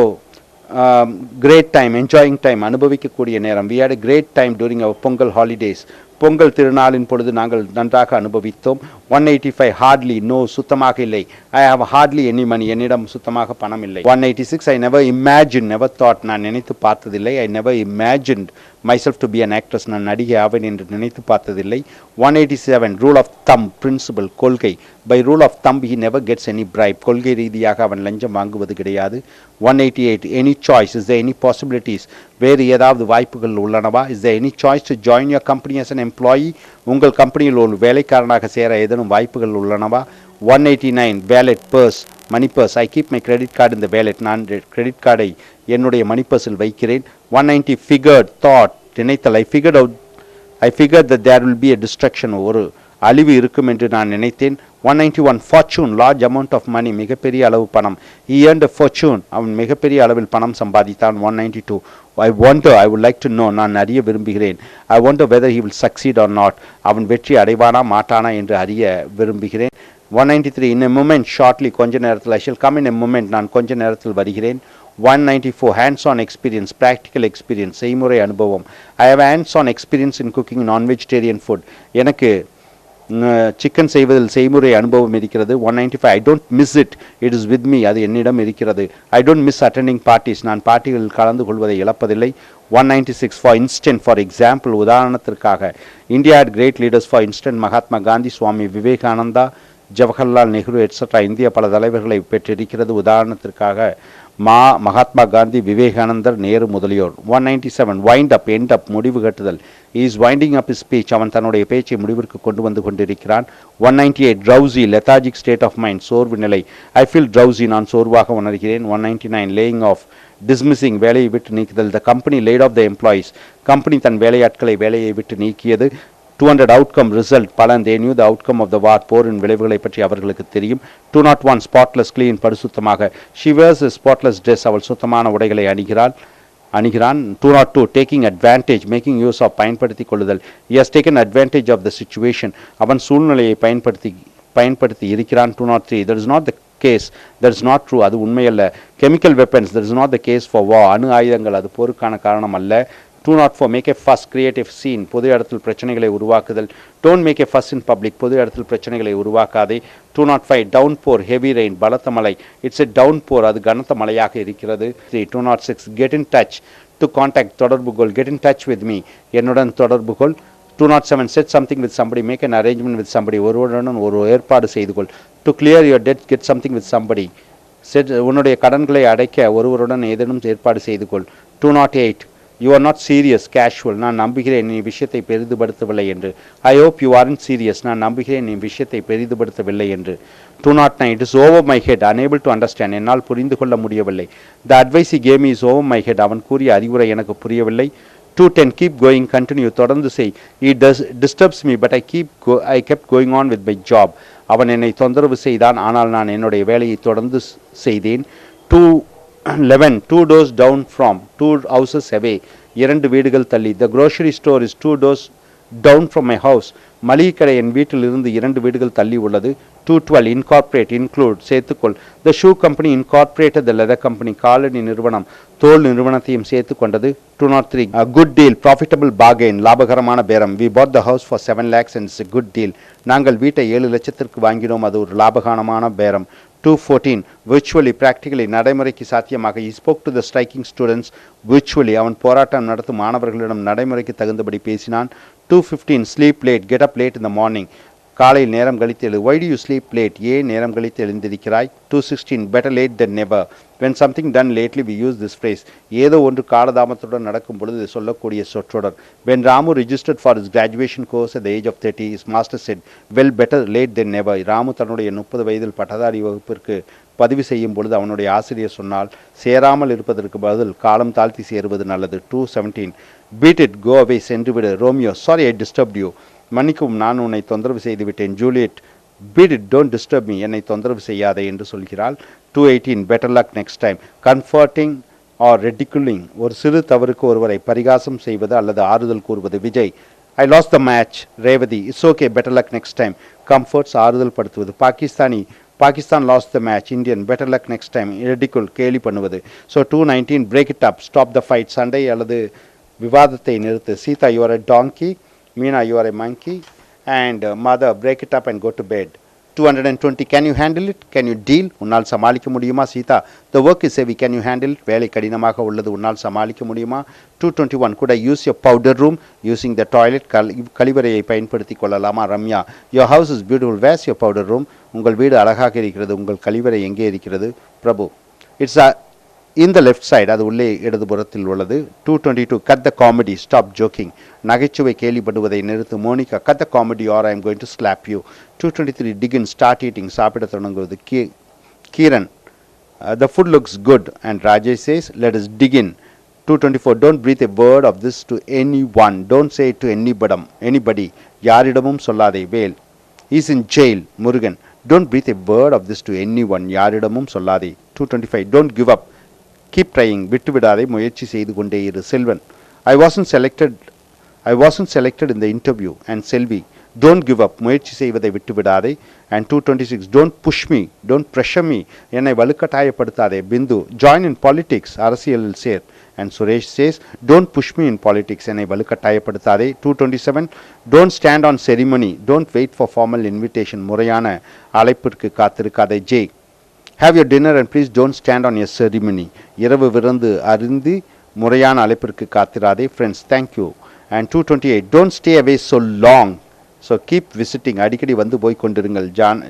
great time, enjoying time, அனுபவிக்கக்கூடிய நேரம். We had a great time during our Pongal holidays. Pongal திருநாளின் பொழுது நாங்கள் நன்றாக அனுபவித்தோம். 185 hardly, no, சுத்தமாக இல்லை. I have hardly any money, என்னிடம் சுத்தமாக பணம் இல்லை. 186 I never imagined, never thought, நான் நினைத்து பார்த்ததில்லை. I never imagined myself to be an actress, நான் நடிகை ஆவேன் என்று நினைத்து பார்த்ததில்லை. 187 rule of thumb, principle, கொள்கை. By rule of thumb he never gets any bribe, கொள்கை ரீதியாக அவன் லஞ்சம் வாங்குவது கிடையாது. 188 any choice, is there any possibilities, வேறு ஏதாவது வாய்ப்புகள் உள்ளனவா? Is there any choice to join your company as an employee, உங்கள் கம்பெனியில் ஒரு வேலைக்காரனாக சேர ஏதேனும் வாய்ப்புகள் உள்ளனவா? 189 wallet, purse, money purse, I keep my credit card in the wallet, நான் கிரெடிட் கார்டை என்னுடைய மணி பர்ஸில் வைக்கிறேன். 190 figured, thought, நினைத்தல், I figured that there will be a destruction, ஒரு அழிவு இருக்கும் என்று நான் நினைத்தேன். 191 fortune, large amount of money, மிகப்பெரிய அளவு பணம். He earned a fortune, அவன் மிகப்பெரிய அளவில் பணம் சம்பாதித்தான். 192 I wonder, I would like to know, நான் அறிய விரும்புகிறேன். I wonder whether he will succeed or not, அவன் வெற்றி அடைவானா மாட்டானா என்று அறிய விரும்புகிறேன். 193 in a moment, shortly, கொஞ்ச நேரத்தில், I shall come in a moment, நான் கொஞ்ச நேரத்தில் வருகிறேன். 194 hands-on experience, practical experience, செய்முறை அனுபவம். I have hands-on experience in cooking non-vegetarian food, எனக்கு சிக்கன் செய்வதில் செய்முறை அனுபவம் இருக்கிறது. 195 I don't miss it, it is with me, அது என்னிடம் இருக்கிறது. I don't miss attending parties, நான் பார்ட்டிகளில் கலந்து கொள்வதை இழப்பதில்லை. 196 for instance, for example, உதாரணத்திற்காக. India had great leaders, for instance, Mahatma Gandhi, Swami Vivekananda, Jawaharlal Nehru etcetera. India பல தலைவர்களை பெற்றிருக்கிறது. உதாரணத்திற்காக மகாத்மா காந்தி, விவேகானந்தர், நேரு முதலியோர். 197 wind up, end up, முடிவு கட்டுதல். He is winding up his speech, அவன் தன்னுடைய பேச்சை முடிவிற்கு கொண்டு வந்து கொண்டிருக்கிறான். 198 drowsy, lethargic state of mind, சோர்வு நிலை. I feel drowsy, நான் சோர்வாக உணர்கிறேன். 199 laying off, dismissing, வேலையை விட்டு நீக்குதல். The company laid off the employees, company தன் வேலையாட்களை வேலையை விட்டு நீக்கியது. 200 outcome, result, பலன். They knew the outcome of the war, போரின் விளைவுகளை பற்றி அவர்களுக்கு தெரியும். 201 spotless, clean, பரிசுத்தமாக. She wears a spotless dress, அவள் சுத்தமான உடைகளை அணிகிறான். 202 taking advantage, making use of, பயன்படுத்திக் கொள்ளுதல். He has taken advantage of the situation, அவன் சூழ்நிலையை பயன்படுத்தி இருக்கிறான். 203 that is not the case, that is not true, அது உண்மையல்ல. Chemical weapons, that is not the case for war, அணு ஆயுதங்கள் அது போருக்கான காரணம் அல்ல. 204 make a fuss, create a scene, பொது இடத்தில் பிரச்சனைகளை உருவாக்குதல். Don't make a fuss in public, பொது இடத்தில் பிரச்சனைகளை உருவாக்காதே. 205 downpour, heavy rain, பலத்த மழை. It's a downpour, அது கனத்த மழையாக இருக்கிறது. 206 get in touch, to contact, தொடர்பு கொள். Get in touch with me, என்னுடன் தொடர்பு கொள். 207 set something with somebody, make an arrangement with somebody, ஒருவருடன் ஒரு ஏற்பாடு செய்து கொள். To clear your debt, get something with somebody, உன்னுடைய கடன்களை அடைக்க ஒருவருடன் ஏதேனும் ஏற்பாடு செய்து கொள். 208 you are not serious, casual, நான் நம்புகிறேன் நீ விஷயத்தை பெரிதுபடுத்தவில்லை என்று. I hope you aren't serious, நான் நம்புகிறேன் நீ விஷயத்தை பெரிதுபடுத்தவில்லை என்று. 209 it is over my head, unable to understand, என்னால் புரிந்து கொள்ள முடியவில்லை. The advice he gave me is over my head, அவன் கூறிய அறிவுரை எனக்கு புரியவில்லை. 210 keep going, continue, தொடர்ந்து செய். He disturbs me but I kept going on with my job, அவன் என்னை தொந்தரவு செய்தான் ஆனால் நான் என்னுடைய வேலையை தொடர்ந்து செய்தேன். 211 2 doors down from, 2 houses away, இரண்டு வீடுகள் தள்ளி. The grocery store is 2 doors down from my house, மளிகை கடை என் வீட்டில் இருந்து 2 வீடுகள் தள்ளி உள்ளது. 212 incorporate, include, சேர்த்துக்கொள். The shoe company incorporated the leather company, காலணி நிறுவனம் தோல் நிறுவனத்தையும் சேர்த்து கொண்டது. 203 a good deal, profitable bargain, லாபகரமான பேரம். We bought the house for 7 lakhs and it's a good deal, நாங்கள் வீட்டை 7 லட்சத்திற்கு வாங்கினோம், அது ஒரு லாபகரமான பேரம். 214 virtually, practically, நடைமுறைக்கு சாத்தியமாக. He spoke to the striking students virtually, அவன் போராட்டம் நடத்தும் மாணவர்களிடம் நடைமுறைக்கு தகுந்தபடி பேசினான். 215 sleep late, get up late in the morning, காலையில் நேரம் கழித்து எழு. Why do you sleep late, ஏன் நேரம் கழித்து எழுந்திருக்கிறாய்? 216 better late than never, when something done lately we use this phrase, ஏதோ ஒன்று காலதாமத்துடன் நடக்கும் பொழுது சொல்லக்கூடிய சொற்றொடர். When Ramu registered for his graduation course at the age of 30, his master said, well better late than never. Ramu தன்னுடைய 30 வயதில் பட்டதாரி வகுப்பிற்கு பதிவு செய்யும் பொழுது அவனுடைய ஆசிரியர் சொன்னால், சேராமல் இருப்பதற்கு பதில் காலம் தாழ்த்தி சேருவது நல்லது. 217 beat it, go away, சென்று விடு. Romeo sorry I disturbed you, மன்னிக்கவும் நான் உன்னை தொந்தரவு செய்து விட்டேன். Juliet beat it, don't disturb me, என்னை தொந்தரவு செய்யாதே என்று சொல்கிறாள். 218 better luck next time, comforting or ridiculing, ஒரு சிறு தவறுக்கு ஒருவரை பரிகாசம் செய்வது அல்லது ஆறுதல் கூறுவது. Vijay I lost the match. Revathi it's okay, better luck next time, comforts, ஆறுதல் படுத்துவது. Pakistani Pakistan lost the match. Indian, better luck next time. Ridicule, கேலி பண்ணுவது. So 219, break it up, stop the fight. சண்டை அல்லது விவாதத்தை நிறுத்து. Sita, you are a donkey. Meena, you are a monkey. And mother, break it up and go to bed. 220, can you handle it? Can you deal? உன்னால் சமாளிக்க முடியுமா Sita? The work is heavy. Can you handle it? வேலை கடினமாக உள்ளது. உன்னால் சமாளிக்க முடியுமா? 221, could I use your powder room? Using the toilet, கழிவறையை பயன்படுத்திக் கொள்ளலாமா? Ramya, your house is beautiful. Where's your powder room? உங்கள் வீடு அழகாக இருக்கிறது. உங்கள் கழிவறை எங்கே இருக்கிறது? பிரபு, it's in the left side, அது உள்ளே இடதுபுறத்தில் உள்ளது. 222, cut the comedy, stop joking. நகைச்சுவை கேலி பண்ணுவதை நிறுத்து. Monica, cut the comedy or I am going to slap you. 223, dig in, start eating, சாப்பிட தொடங்குவது. Kiran, the food looks good. And Rajesh says, let us dig in. 224, don't breathe a word of this to anyone. Don't say it to anybody. யாரிடமும் சொல்லாதே. வேல், he's in jail. Murugan, don't breathe a word of this to anyone. யாரிடமும் சொல்லாதே. 225, don't give up. Keep trying. விட்டு விடாதே, முயற்சி செய்து கொண்டே இரு. Selvan, I wasn't selected in the interview. And Selvi, don't give up. முயற்சி செய்வதை விட்டு விடாதே. And 226, don't push me, don't pressure me. என்னை வலுக்கட்டாயப்படுத்தாதே. பிந்து, join in politics. அரசியலில் சேர். And Suresh says, don't push me in politics. என்னை வலுக்கட்டாயப்படுத்தாதே. 227, don't stand on ceremony. Don't wait for formal invitation. முறையான அழைப்பிற்கு காத்திருக்காதே. J, have your dinner and please don't stand on your ceremony. இரவு விருந்து அருந்தி முறையான அழைப்பிற்கு காத்திராதே. Friends, thank you. And 228, don't stay away so long. So keep visiting. அடிக்கடி வந்து போய் கொண்டிருங்கள்.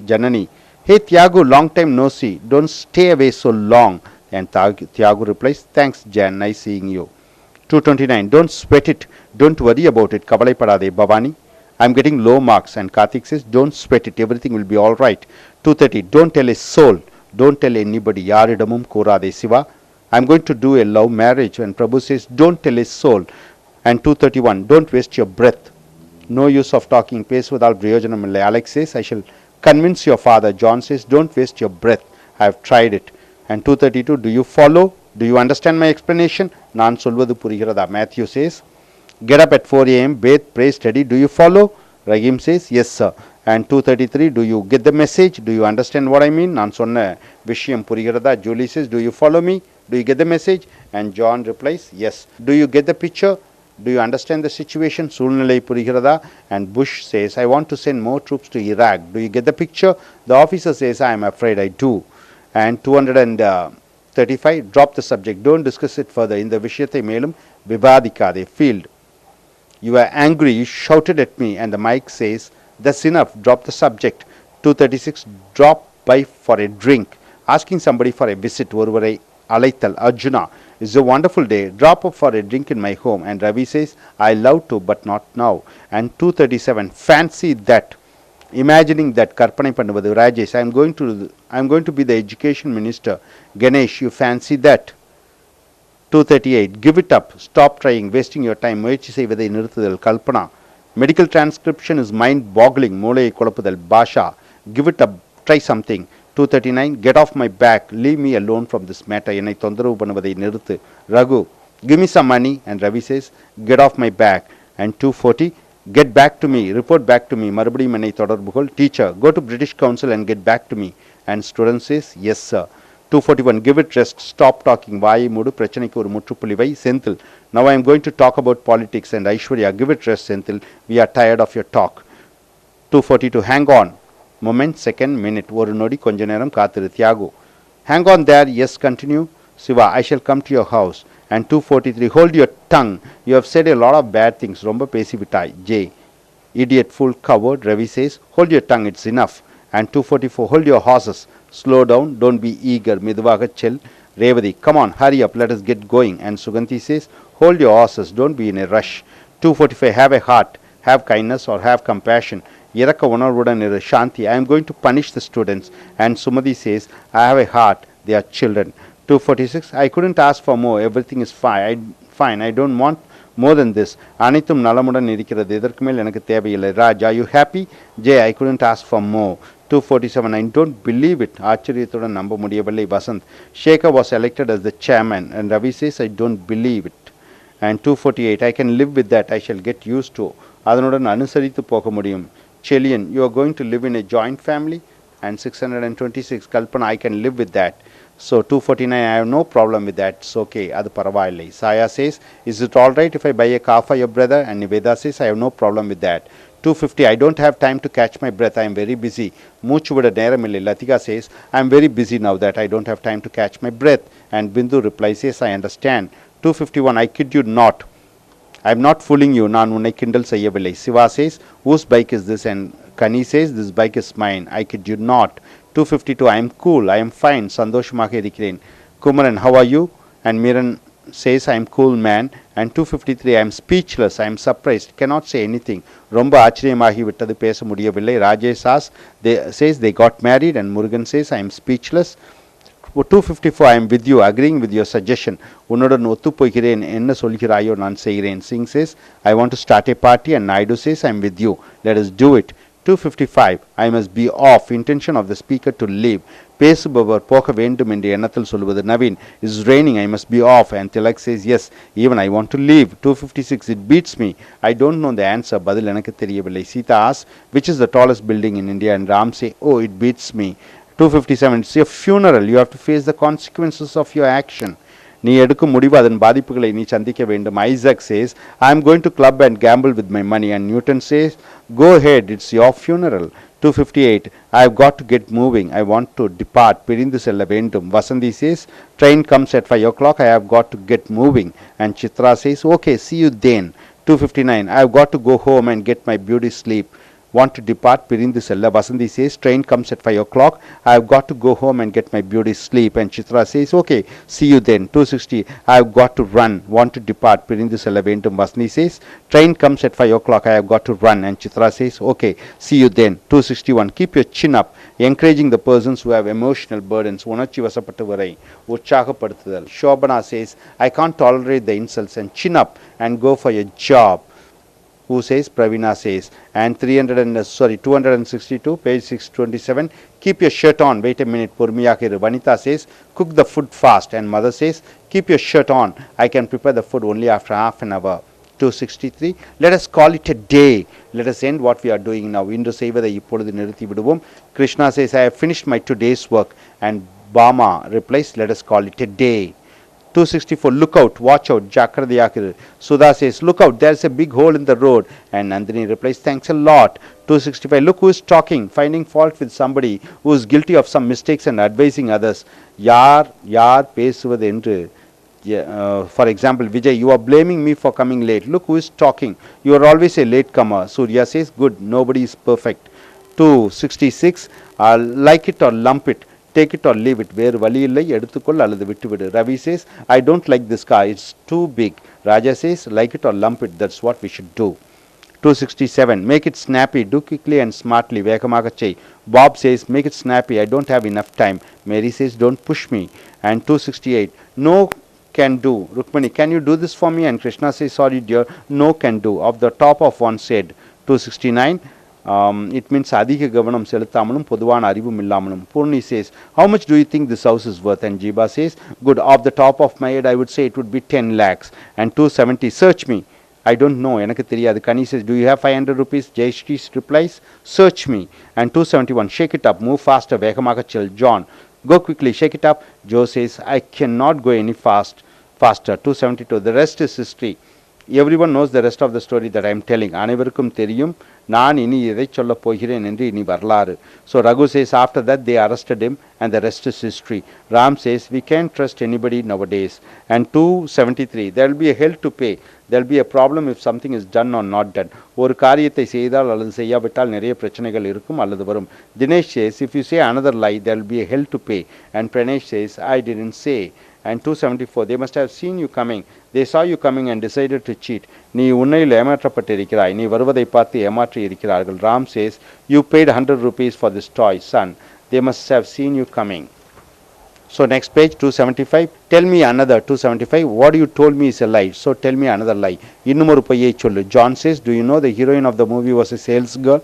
Janani, hey Thiagu, long time no see. Don't stay away so long. And Thiagu replies, thanks Jan, nice seeing you. 229, don't sweat it. Don't worry about it. கவலைப்படாதே. Bhavani, I'm getting low marks. And Karthik says, don't sweat it. Everything will be all right. 230, don't tell a soul. Don't tell anybody. யாரிடமும் கூறாதே. Siva, I'm going to do a love marriage. And Prabhu says, don't tell a soul. And 231, don't waste your breath. No use of talking. பேசுவதால் பிரயோஜனம் இல்லை. Alex says, I shall convince your father. John says, don't waste your breath. I have tried it. And 232, do you follow? Do you understand my explanation? நான் சொல்வது புரிகிறதா? Matthew says, get up at 4 a.m., bathe, pray, study. Do you follow? Rahim says, yes sir. And 233, do you get the message? Do you understand what I mean? நான் சொன்ன விஷயம் புரிகிறதா? Julie says, do you follow me? Do you get the message? And John replies, yes. Do you get the picture? Do you understand the situation? சூழ்நிலை புரிகிறதா? And Bush says, I want to send more troops to Iraq. Do you get the picture? The officer says, I am afraid I do. And 235, drop the subject. Don't discuss it further. இந்த விஷயத்தை மேலும் விவாதிக்காதே. Field, you are angry, you shouted at me. And the mic says, that's enough, drop the subject. 236, drop by for a drink. Asking somebody for a visit. ஒருவரை அழைத்தல். Arjuna, it's a wonderful day, drop up for a drink in my home. And Ravi says, I love to but not now. And 237, fancy that. Imagining that. கற்பனை பண்ணுவது. Rajesh, I'm going to be the education minister. Ganesh, you fancy that. 238, give it up, stop trying, wasting your time. முயற்சி செய்வதை நிறுத்துதல். Kalpana, medical transcription is mind boggling. மூளையை குழப்புதல். Basha, give it up, try something. 239, get off my back, leave me alone from this matter. என்னை தொந்தரவு பண்ணுவதை நிறுத்து. Raghu, give me some money. And Ravi says, get off my back. And 240, get back to me, report back to me. மறுபடியும் என்னை தொடர்புகொள். Teacher, go to British Council and get back to me. And student says, yes sir. 241, give it rest, stop talking. வாயை மூடு, பிரச்சனைக்கு ஒரு முற்றுப்புள்ளி வை. Senthil, now I am going to talk about politics. And Aishwarya, give it rest Senthil, we are tired of your talk. 242, hang on, moment, second, minute. ஒரு நொடி, கொஞ்ச நேரம் காத்திரு. Thiagu, hang on there, yes, continue. Siva, I shall come to your house. And 243, hold your tongue, you have said a lot of bad things. ரொம்ப பேசிவிட்டாய். J, idiot, fool, coward. Ravi says, hold your tongue, it's enough. And 244, hold your horses, slow down, don't be eager. மெதுவாக செல். Revati, come on, hurry up, let us get going. And Suganti says, hold your horses, don't be in a rush. 245, have a heart, have kindness or have compassion. இரக்க உணர்வுடன் இரு. Shanti, I am going to punish the students. And Sumati says, I have a heart, they are children. 246, I couldn't ask for more, everything is fine, I don't want more than this. அனைத்தும் நலமுடன் இருக்கிறது, இதற்கு மேல் எனக்கு தேவையில்லை. Raj, are you happy? Jay, I couldn't ask for more. 247, I don't believe it. ஆச்சரியத்துடன் நம்ப முடியவில்லை. Vasant, Shekhar was elected as the chairman. And Ravi says, I don't believe it. And 248, I can live with that, I shall get used to. அதனுடன் அனுசரித்து போக முடியும். Chelian, you are going to live in a joint family. and 626 Kalpana, I can live with that. So 249, I have no problem with that. It's okay. Adu paravaillai. Saya says, is it all right if I buy a car for your brother? And Niveda says, I have no problem with that. 250, I don't have time to catch my breath. I am very busy. Moochu vida neramille. Latika says, I am very busy now that I don't have time to catch my breath. And Bindu replies, yes, I understand. 251, I kid you not. I am not fooling you. Naan unnai kindle seyyavillai. Siva says, whose bike is this? And Kani says, this bike is mine. I kid you not. 252, I am cool. I am fine. Sandoshமாக இருக்கிறேன். Kumaran, how are you? And Miran says, I am cool man. And 253, I am speechless. I am surprised. Cannot say anything. ரொம்ப ஆச்சரியமாகி விட்டது, பேச முடியவில்லை. Rajesh says they got married. And Murugan says, I am speechless. 254, I am with you, agreeing with your suggestion. உன்னுடன் ஒத்து போகிறேன், என்ன சொல்கிறாயோ நான் செய்கிறேன். Singh says, I want to start a party. And Naidu says, I am with you. Let us do it. 255, I must be off. Intention of the speaker to leave. பேசுபவர் போக வேண்டும் என்று எண்ணத்தில் சொல்வது. Naveen, it's raining, I must be off. And Tilak says, yes, even I want to leave. 256, it beats me. I don't know the answer. பதில் எனக்கு தெரியவில்லை. Sita asks, which is the tallest building in India? And Ram say, oh, it beats me. 257, it's a funeral. You have to face the consequences of your action. நீ எடுக்கும் முடிவு அதன் பாதிப்புகளை நீ சந்திக்க வேண்டும். Isaac says, I am going to club and gamble with my money. And Newton says, go ahead, it's your funeral. 258, I have got to get moving. I want to depart. பிரிந்து செல்ல வேண்டும். Vasanthi says, train comes at 5 o'clock. I have got to get moving. And Chitra says, okay, see you then. 259, I have got to go home and get my beauty sleep. Want to depart, பிரிந்து செல்ல. Vasanthi says, train comes at 5 o'clock. I have got to go home and get my beauty sleep. And Chitra says, okay, see you then. 260, I have got to run. Want to depart, பிரிந்து செல்ல வேண்டும். Vasanthi says, train comes at 5 o'clock. I have got to run. And Chitra says, okay, see you then. 261, keep your chin up. Encouraging the persons who have emotional burdens. உணர்ச்சி வசப்பட்டவரை உற்சாகப்படுத்துதல். Shobana says, I can't tolerate the insults. And chin up and go for your job. Who says? Pravina says. And 262, page 627, keep your shirt on. Wait a minute, Purmiyakiru. Vanita says, cook the food fast. And mother says, keep your shirt on. I can prepare the food only after half an hour. 263, let us call it a day. Let us end what we are doing now. இன்று செய்வதை இப்பொழுது நிறுத்தி விடுவோம். Krishna says, I have finished my today's work. And Bama replies, let us call it a day. 264, look out, watch out, Jakradyakiru. Sudha says, look out, there's a big hole in the road. And Nandini replies, thanks a lot. 265, look who is talking, finding fault with somebody who is guilty of some mistakes and advising others. Yaar பேசுவது என்று. For example, Vijay, you are blaming me for coming late. Look who is talking. You are always a latecomer. Surya says, good, nobody is perfect. 266, like it or lump it. Take it or leave it. வேறு வழி இல்லை, எடுத்துக்கொள் அல்லது விட்டுவிடு. Ravi says, I don't like this car, it's too big. Raja says, like it or lump it, that's what we should do. 267, make it snappy, do quickly and smartly. வேகமாக செய். Bob says, make it snappy, I don't have enough time. Mary says, don't push me. And 268, no can do. Rukmani, can you do this for me? And Krishna says, sorry dear, no can do. Off the top of one's head. 269, it means அதிக கவனம் செலுத்தாமலும் பொதுவான அறிவும் இல்லாமலும். Purni says, how much do you think this house is worth? And Jiba says, good, off the top of my head I would say it would be 10 lakhs. And 270, search me. I don't know, எனக்கு தெரியாது. Kani says, do you have 500 rupees? Jayashri replies, search me. And 271, shake it up, move faster, வேகமாக செல். John, go quickly, shake it up. Joe says, I cannot go any faster. 272, the rest is history. Everyone knows the rest of the story that I am telling. அனைவருக்கும் தெரியும் நான் இனி எதை சொல்ல போகிறேன் என்று இனி வரலாறு. So Raghu says, after that they arrested him and the rest is history. Ram says, we can't trust anybody nowadays. And 273, there will be a hell to pay. There will be a problem if something is done or not done. ஒரு காரியத்தை செய்தால் அல்லது செய்யாவிட்டால் நிறைய பிரச்சனைகள் இருக்கும் அல்லது வரும். Dinesh says, if you say another lie, there will be a hell to pay. And Pranesh says, I didn't say. And 274, they must have seen you coming. They saw you coming and decided to cheat. நீ உன்னையில் ஏமாற்றப்பட்டிருக்கிறாய், நீ வருவதை பார்த்து ஏமாற்றி இருக்கிறார்கள். Ram says, you paid 100 rupees for this toy, son. They must have seen you coming. So next page, 275, tell me another. 275, what you told me is a lie, so tell me another lie. இன்னுமொரு பொய்யை சொல்லு. John says, do you know the heroine of the movie was a sales girl?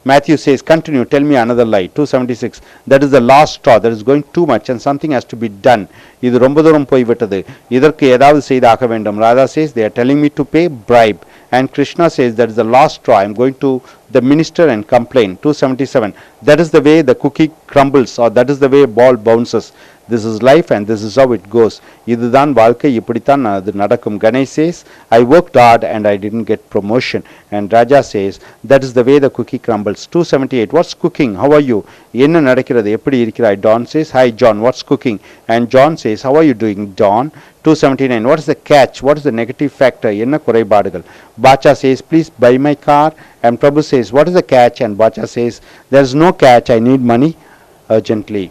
Matthew says, continue, tell me another lie. 276, that is the last straw, that is going too much and something has to be done. இது ரொம்ப தூரம் போய்விட்டது, இதற்கு ஏதாவது செய்தாக வேண்டும். Radha says, they are telling me to pay bribe. And Krishna says that is the last straw. I am going to the minister and complain. 277. That is the way the cookie crumbles, or that is the way ball bounces. This is life and this is how it goes. இதுதான் வாழ்க்கை, இப்படித்தான் அது நடக்கும். Ganesh says, I worked hard and I didn't get promotion. And Raja says, that is the way the cookie crumbles. 278. What's cooking? How are you? என்ன நடக்கிறது? எப்படி இருக்கிறாய்? Don says, hi John, what's cooking? And John says, how are you doing, Don? 279. What is the catch? What is the negative factor? என்ன குறைபாடுகள்? Bacha says, please buy my car. And Prabhu says, what is the catch? And Bacha says, there is no catch, I need money urgently.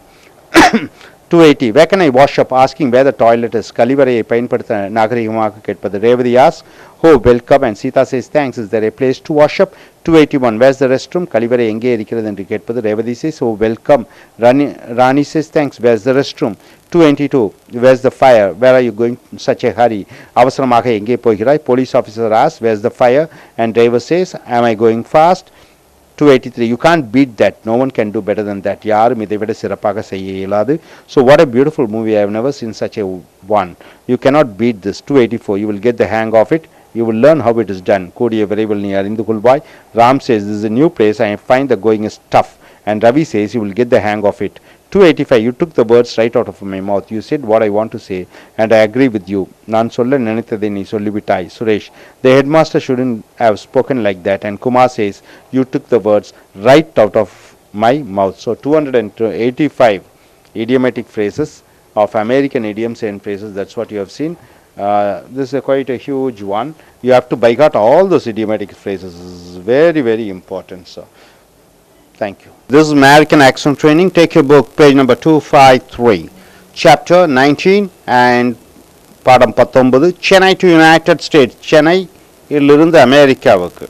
280. Where can I wash up? Asking where the toilet is. கழிவறையை பயன்படுத்த நாகரிகமாக கேட்பது. Revati asks, oh welcome, and Sita says, thanks, is there a place to wash up? 281. Where's the restroom? கழிவறை எங்கே இருக்கிறது என்று கேட்பது. Revati says, oh welcome. Rani says, thanks, where's the restroom? 282. Where's the fire? Where are you going in such a hurry? அவசரமாக எங்கே போகிறாய்? Police officer asks, where's the fire? And driver says, am I going fast? 283. You can't beat that. No one can do better than that. யாரும் இதை விட சிறப்பாக செய்ய இயலாது. So what a beautiful movie. I have never seen such a one. You cannot beat this. 284. You will get the hang of it. You will learn how it is done. கூடிய விரைவில் நீ அறிந்து கொள்வாய். Ram says, this is a new place. I find the going is tough. And Ravi says, you will get the hang of it. 285. You took the words right out of my mouth. You said what I want to say, and I agree with you. நான் சொல்ல நினைத்ததை நீ சொல்லிவிட்டாய். Suresh, the headmaster shouldn't have spoken like that. And Kumar says, you took the words right out of my mouth. So 285 idiomatic phrases of American idioms and phrases. That's what you have seen. This is quite a huge one. You have to by heart all those idiomatic phrases. This is very, very important. So thank you. This is American accent training. Take your book, page number 253, chapter 19 and பாடம் 19. Chennai to United States. Chennai இலிருந்து அமெரிக்காவுக்கு.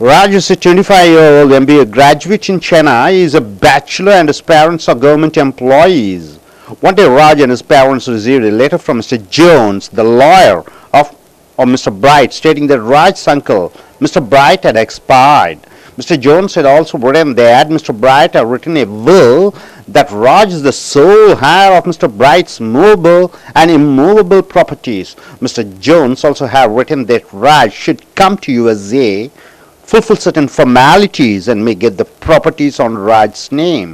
Raj is a 25-year-old MBA graduate in Chennai. He is a bachelor and his parents are government employees. One day Raj and his parents received a letter from Mr. Jones, the lawyer of Mr. Bright, stating that Raj's uncle, Mr. Bright, had expired. Mr. Jones had also written that Mr. Bright had written a will that Raj is the sole heir of Mr. Bright's movable and immovable properties. Mr. Jones also had written that Raj should come to USA, fulfill certain formalities, and may get the properties on Raj's name.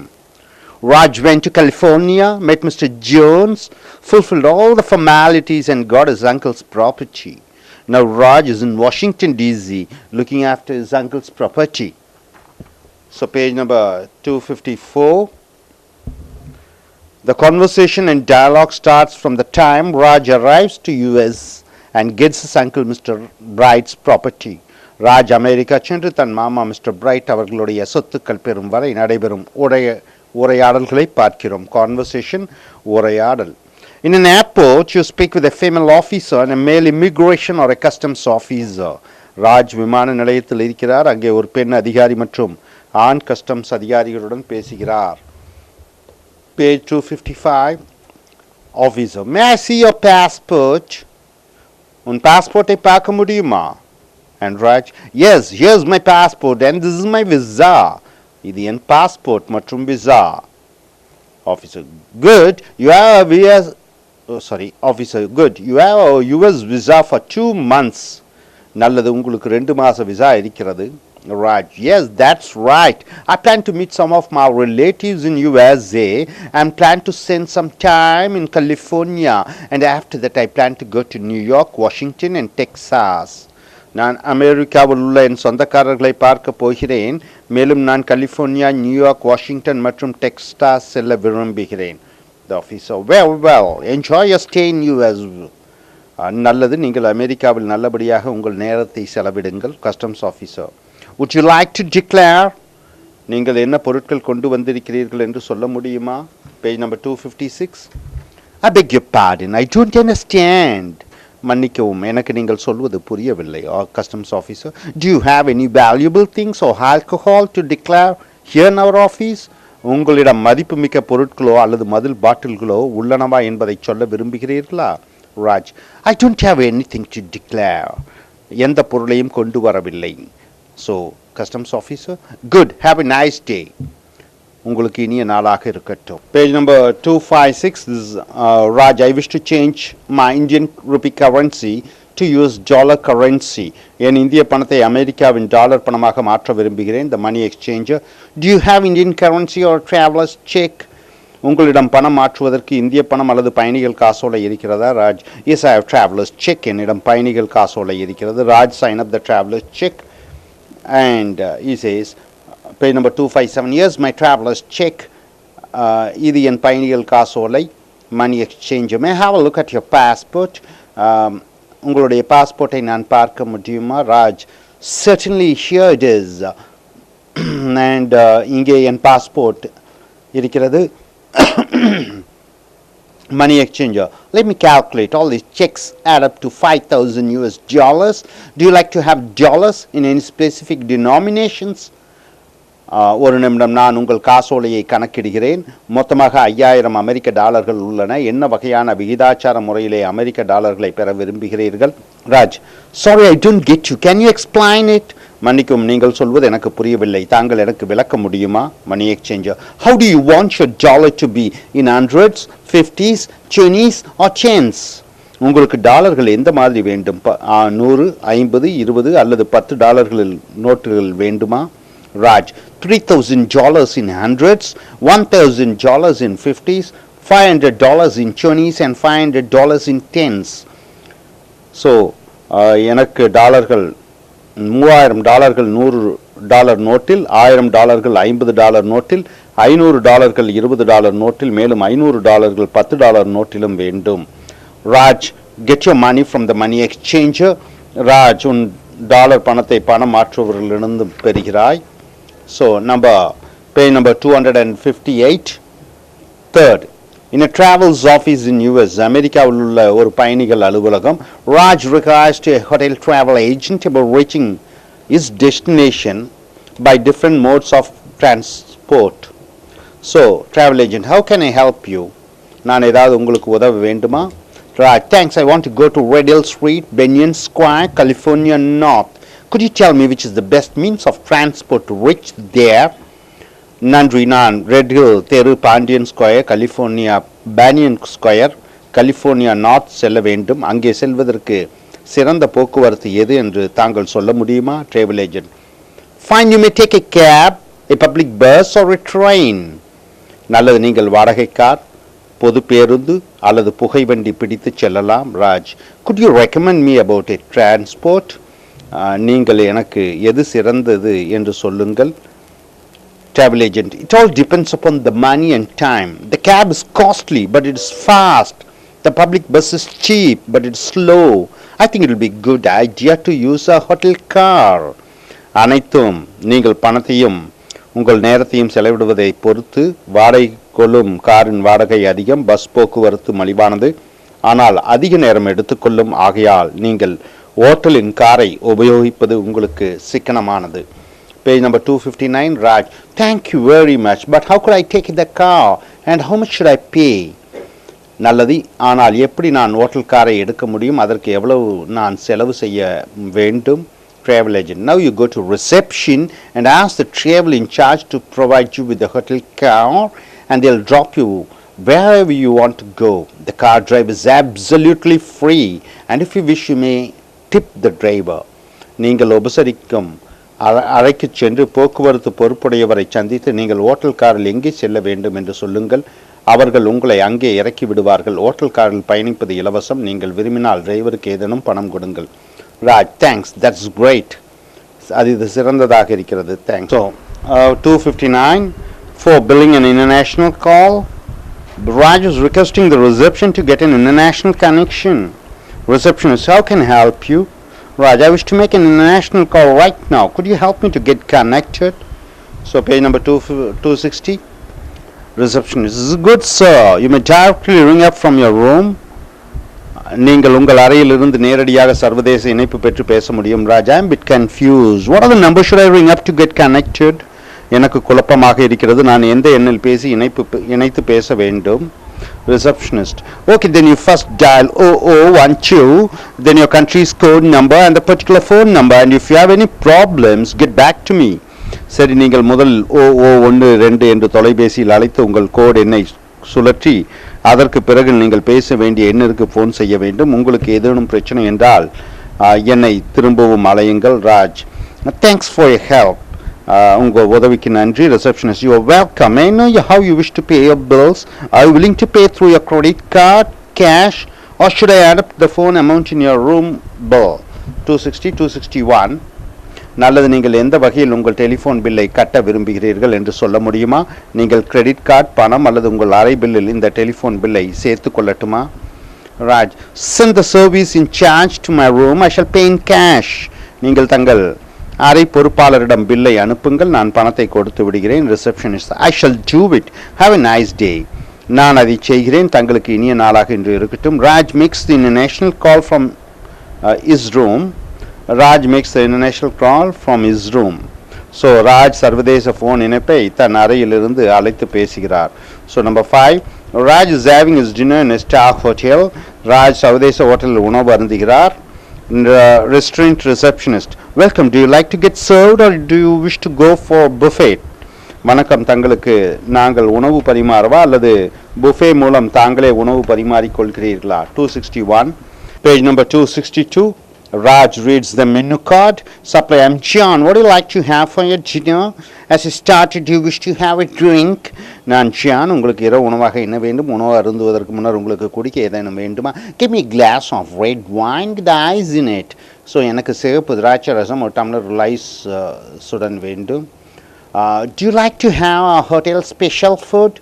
Raj went to California, met Mr. Jones, fulfilled all the formalities, and got his uncle's property. Now Raj is in Washington DC looking after his uncle's property. So page number 254. The conversation and dialogue starts from the time Raj arrives to US and gets his uncle Mr. Bright's property. Raj America சென்று தன் மாமா mister bright அவர்களுடைய சொத்துக்கள் பெறும் வரை நடைபெறும் உரையாடல்களை பார்க்கிறோம். Conversation, உரையாடல். In an airport, you speak with a female officer and a male immigration or a customs officer. Raj விமான நிலையத்தில் இருக்கிறார். அங்கே ஒரு பெண் அதிகாரி மற்றும் ஆண் கஸ்டம்ஸ் அதிகாரிகளுடன் பேசுகிறார். Page 255. Officer, may I see your passport? உன் பாஸ்போர்ட்டை பார்க்க முடியுமா? And Raj, yes, here's my passport and this is my visa. இது என் பாஸ்போர்ட் மற்றும் visa. Officer, good. You have Officer, good. You have a US visa for 2 months. நல்லது, உங்களுக்கு 2 மாச visa இருக்கிறது. Raj, yes, that's right. I plan to meet some of my relatives in USA and plan to spend some time in California, and after that I plan to go to New York, Washington and Texas. நான் அமெரிக்காவில் உள்ள என் சொந்தக்காரர்களை பார்க்க போகிறேன். மேலும் நான் California, New York, Washington மற்றும் Texas செல்ல விரும்புகிறேன். The officer, well, enjoy your stay in US. நல்லது, நீங்கள் அமெரிக்காவில் நல்லபடியாக உங்கள் நேரத்தை செலவிடுங்கள். Customs officer, would you like to declare? நீங்கள் என்ன பொருட்கள் கொண்டு வந்திருக்கிறீர்கள் என்று சொல்ல முடியுமா? Page number 256. I beg your pardon, I don't understand. மன்னிக்கவும், எனக்கு நீங்கள் சொல்வது புரியவில்லை. Customs officer, do you have any valuable things or alcohol to declare here in our office? உங்களிடம் மதிப்புமிக்க பொருட்களோ அல்லது மதுள் பாட்டில்களோ உள்ளனவா என்பதை சொல்ல விரும்புகிறீர்களா? Raj, I don't have anything to declare. எந்த பொருளையும் கொண்டு வரவில்லை. So Customs officer, good, have a nice day. உங்களுக்கு இனிய நாளாக இருக்கட்டும். Page number 256. This is Raj, I wish to change my Indian rupee currency to use dollar currency. என் இந்திய பணத்தை அமெரிக்காவின் டாலர் பணமாக மாற்ற விரும்புகிறேன். The money exchanger. Do you have Indian currency or traveler's check? உங்களிடம் பணம் மாற்றுவதற்கு இந்திய பணம் அல்லது பயணிகள் காசோலை இருக்கிறதா? Raj, yes, I have traveler's check. என்னிடம் பயணிகள் காசோலை இருக்கிறது. Raj, sign up the traveler's check. And he says, page number 257, here's my traveler's check. இது என் பயணிகள் காசோலை. Money exchanger. May I have a look at your passport? உங்களுடைய பாஸ்போர்ட்டை நான் பார்க்க முடியுமா? Raj, certainly, here it is. And இங்கே என் பாஸ்போர்ட் இருக்கிறது. Money exchanger. Let me calculate. All these checks add up to 5,000 US dollars. Do you like to have dollars in any specific denominations? ஒரு நிமிடம், நான் உங்கள் காசோலையை கணக்கிடுகிறேன். மொத்தமாக 5000 அமெரிக்க டாலர்கள் உள்ளன. என்ன வகையான விகிதாச்சார முறையிலே அமெரிக்க டாலர்களை பெற விரும்புகிறீர்கள்? Raj, sorry, I don't get you. Can you explain it? மன்னிக்கும், நீங்கள் சொல்வது எனக்கு புரியவில்லை. தாங்கள் எனக்கு விளக்க முடியுமா? மணி exchanger. How do you want your dollar to be? In hundreds, 50s, 20s or tens? உங்களுக்கு டாலர்கள் எந்த மாதிரி வேண்டும்? 100, 50, 20 அல்லது 10 டாலர்களில் நோட்டுகள் வேண்டுமா? Raj, $3,000 in hundreds, $1,000 in 50s, $500 in 20s and $500 in tens. So, எனக்கு டாலர்கள் $3000 $100 நோட்டில், $1000 $50 நோட்டில், $500 $20 நோட்டில், மேலும் $500 $10 நோட்டிலும் வேண்டும். Raj, get your money from the money exchanger. Raj, உன் டாலர் பணத்தை பணம் மாற்றுவர்களிலிருந்து பெறுகிறாய். So, page number 258. Third, in a travels office in US, அமெரிக்காவில் உள்ள ஒரு பயணிகள் அலுவலகம், Raj requires to a hotel travel agent about reaching his destination by different modes of transport. So, travel agent, how can I help you? நான் ஏதாவது உங்களுக்கு உதவ வேண்டுமா? Raj, thanks, I want to go to Red Hill Street, Benyon Square, California North. Could you tell me which is the best means of transport to reach there? நன்றி, நான் red hill தெரு, Pandian square, California, பேனியன் square, California north செல்ல வேண்டும். அங்கே செல்வதற்கு சிறந்த போக்குவரத்து எது என்று தாங்கள் சொல்ல முடியுமா? Travel agent. Fine, you may take a cab, a public bus or a train. நல்லது, நீங்கள் வாடகை கார், பொது பேருந்து அல்லது புகைவண்டி பிடித்து செல்லலாம். Raj, could you recommend me about a transport? நீங்கள் எனக்கு எது சிறந்தது என்று சொல்லுங்கள். Travel agent, it all depends upon the money and time. The cab is costly but it is fast. The public bus is cheap but it's slow. I think it will be good idea to use a hotel car. அனைத்தும் நீங்கள் பணத்தையும் உங்கள் நேரத்தையும் செலவிடுவதை பொறுத்து. வாடகை கொள்ளும் காரின் வாடகை அதிகம், பஸ் போக்குவரத்து மலிவானது, ஆனால் அதிக நேரம் எடுத்துக்கொள்ளும். ஆகையால் நீங்கள் ஓட்டலின் காரை உபயோகிப்பது உங்களுக்கு சிக்கனமானது. Page number 259. Raj, thank you very much, but how could I take the car and how much should I pay? நல்லது, ஆனால் எப்படி நான் ஓட்டல் காரை எடுக்க முடியும்? அதற்கு எவ்வளவு நான் செலவு செய்ய வேண்டும்? Travel agent, now you go to reception and ask the travel in charge to provide you with the hotel car and they'll drop you wherever you want to go. The car drive is absolutely free and if you wish you may tip the driver. நீங்கள் உபசரிக்கும் அறைக்கு சென்று போக்குவரத்து பொறுப்புடையவரை சந்தித்து நீங்கள் hotel காரில் எங்கே செல்ல வேண்டும் என்று சொல்லுங்கள். அவர்கள் உங்களை அங்கே இறக்கி விடுவார்கள். ஓட்டல் காரில் பயணிப்பது இலவசம். நீங்கள் விரும்பினால் டிரைவருக்கு ஏதேனும் பணம் கொடுங்கள். Raj, thanks, that's great. அது இது சிறந்ததாக இருக்கிறது. Thanks. So 259 for billing an international call. Raj is requesting the reception to get an international connection. Receptionist, how can I help you? Raj, I wish to make an international call right now. Could you help me to get connected? So page number 260. Receptionist, this is good sir. You may directly ring up from your room. நீங்கள் உங்கள் அறையிலிருந்து நேரடியாக சர்வதேச இணைப்பு பெற்று பேச முடியும். Raj, I am a bit confused. What are the numbers should I ring up to get connected? எனக்கு குழப்பமாக இருக்கிறது. நான் எந்த எண்ணில் பேசி இணைத்து பேச வேண்டும்? Receptionist, okay, then you first dial 0012, then your country's code number and the particular phone number, and if you have any problems get back to me. சரி, நீங்கள் முதல் 0012 என்று தொலைபேசியில் அழைத்து உங்கள் கோட் எண்ணை சுழற்றி அதற்கு பிறகு நீங்கள் பேச வேண்டிய எண்ணிற்கு ஃபோன் செய்ய வேண்டும். உங்களுக்கு ஏதேனும் பிரச்சனை என்றால் என்னை திரும்பவும் அலையுங்கள். Raj, thanks for your help. உங்கள் உதவிக்கு நன்றி. Receptionist, you are welcome. I know how you wish to pay your bills. Are you willing to pay through your credit card, cash, or should I add up the phone amount in your room bill? 260, 261. நல்லது, நீங்கள் எந்த வகையில் உங்கள் telephone பில்லை கட்ட விரும்புகிறீர்கள் என்று சொல்ல முடியுமா? நீங்கள் கிரெடிட் கார்டு, பணம் அல்லது உங்கள் அறை பில்லில் இந்த டெலிஃபோன் பில்லை சேர்த்து கொள்ளட்டுமா? Raj, send the service in charge to my room. I shall pay in cash. நீங்கள் தங்கள் அறை பொறுப்பாளரிடம் பில்லை அனுப்புங்கள், நான் பணத்தை கொடுத்து விடுகிறேன். Receptionist, I shall do it. Have a nice day. நான் அதை செய்கிறேன், தங்களுக்கு இனிய நாளாக இன்று இருக்கட்டும். Raj makes the international call from his room. Raj makes the international call from his room. So Raj சர்வதேச ஃபோன் இணைப்பை தன் அறையிலிருந்து அழைத்து பேசுகிறார். So number 5, Raj is having his dinner in a star hotel. Raj சர்வதேச ஹோட்டலில் உணவு அருந்துகிறார். Restaurant receptionist, welcome, do you like to get served or do you wish to go for buffet? வணக்கம், தங்களுக்கு நாங்கள் உணவு பரிமாறவா அல்லது புஃபே மூலம் தாங்களே உணவு பரிமாறிக்கொள்கிறீர்களா? 261. Page number 262. Raj reads the menu card. Supply, I'm John. What do you like to have for your dinner? As you started, do you wish to have a drink? நான் John, உங்களுக்கு இரவு உணவாக என்ன வேண்டும்? உணவு அருந்துவதற்கு முன்னர் உங்களுக்கு குடிக்க ஏதேனும் வேண்டுமா? Give me a glass of red wine with ice in it. So எனக்கு சிவப்பு திராட்சை ரசம் ஒரு டம்ளர் ஐஸ் சுடன் வேண்டும். Do you like to have a hotel special food?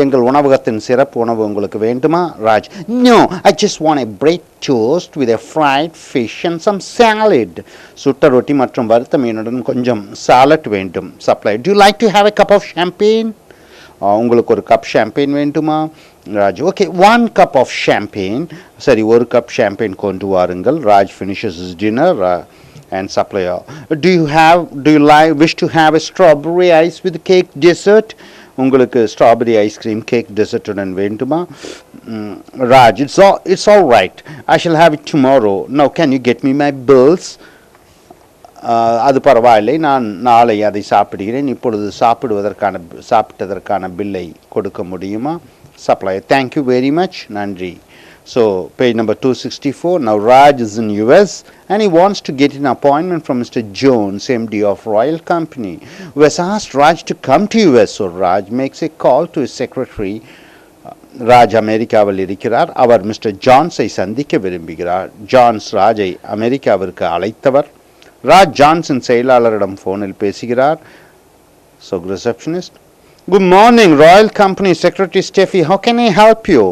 எங்கள் உணவகத்தின் சிறப்பு உணவு உங்களுக்கு வேண்டுமா? Raj, no, I just want a bread toast with a fried fish and some salad. சுட்ட ரொட்டி மற்றும் வறுத்த மீனுடன் கொஞ்சம் சாலட் வேண்டும். Supply, do you like to have a cup of champagne? உங்களுக்கு ஒரு கப் ஷாம்பெயின் வேண்டுமா? Raj, okay, 1 cup of champagne. சரி, ஒரு கப் ஷாம்பெயின் கொண்டு வாருங்கள். Raj finishes his dinner and supplier, do you wish to have a strawberry ice with cake dessert? உங்களுக்கு strawberry ice cream cake டெசர்ட்டுடன் வேண்டுமா? Raj, it's all right. I shall have it tomorrow. Now can you get me my bills? அது பரவாயில்லை, நான் நாளை அதை சாப்பிடுகிறேன். இப்பொழுது சாப்பிட்டதற்கான பில்லை கொடுக்க முடியுமா? Supply, thank you very much, நன்றி. So page number 264. Now Raj is in US and he wants to get an appointment from Mr. Jones, MD of Royal Company, who has asked Raj to come to US. So Raj makes a call to his secretary. Raj அமெரிக்காவில் இருக்கிறார். அவர் mister ஜான்ஸை சந்திக்க விரும்புகிறார். John's ராஜை அமெரிக்காவிற்கு அழைத்தவர். ராஜ் ஜான்ஸின் செயலாளரிடம் ஃபோனில் பேசுகிறார். So receptionist, good morning, Royal Company Secretary Steffi, how can I help you?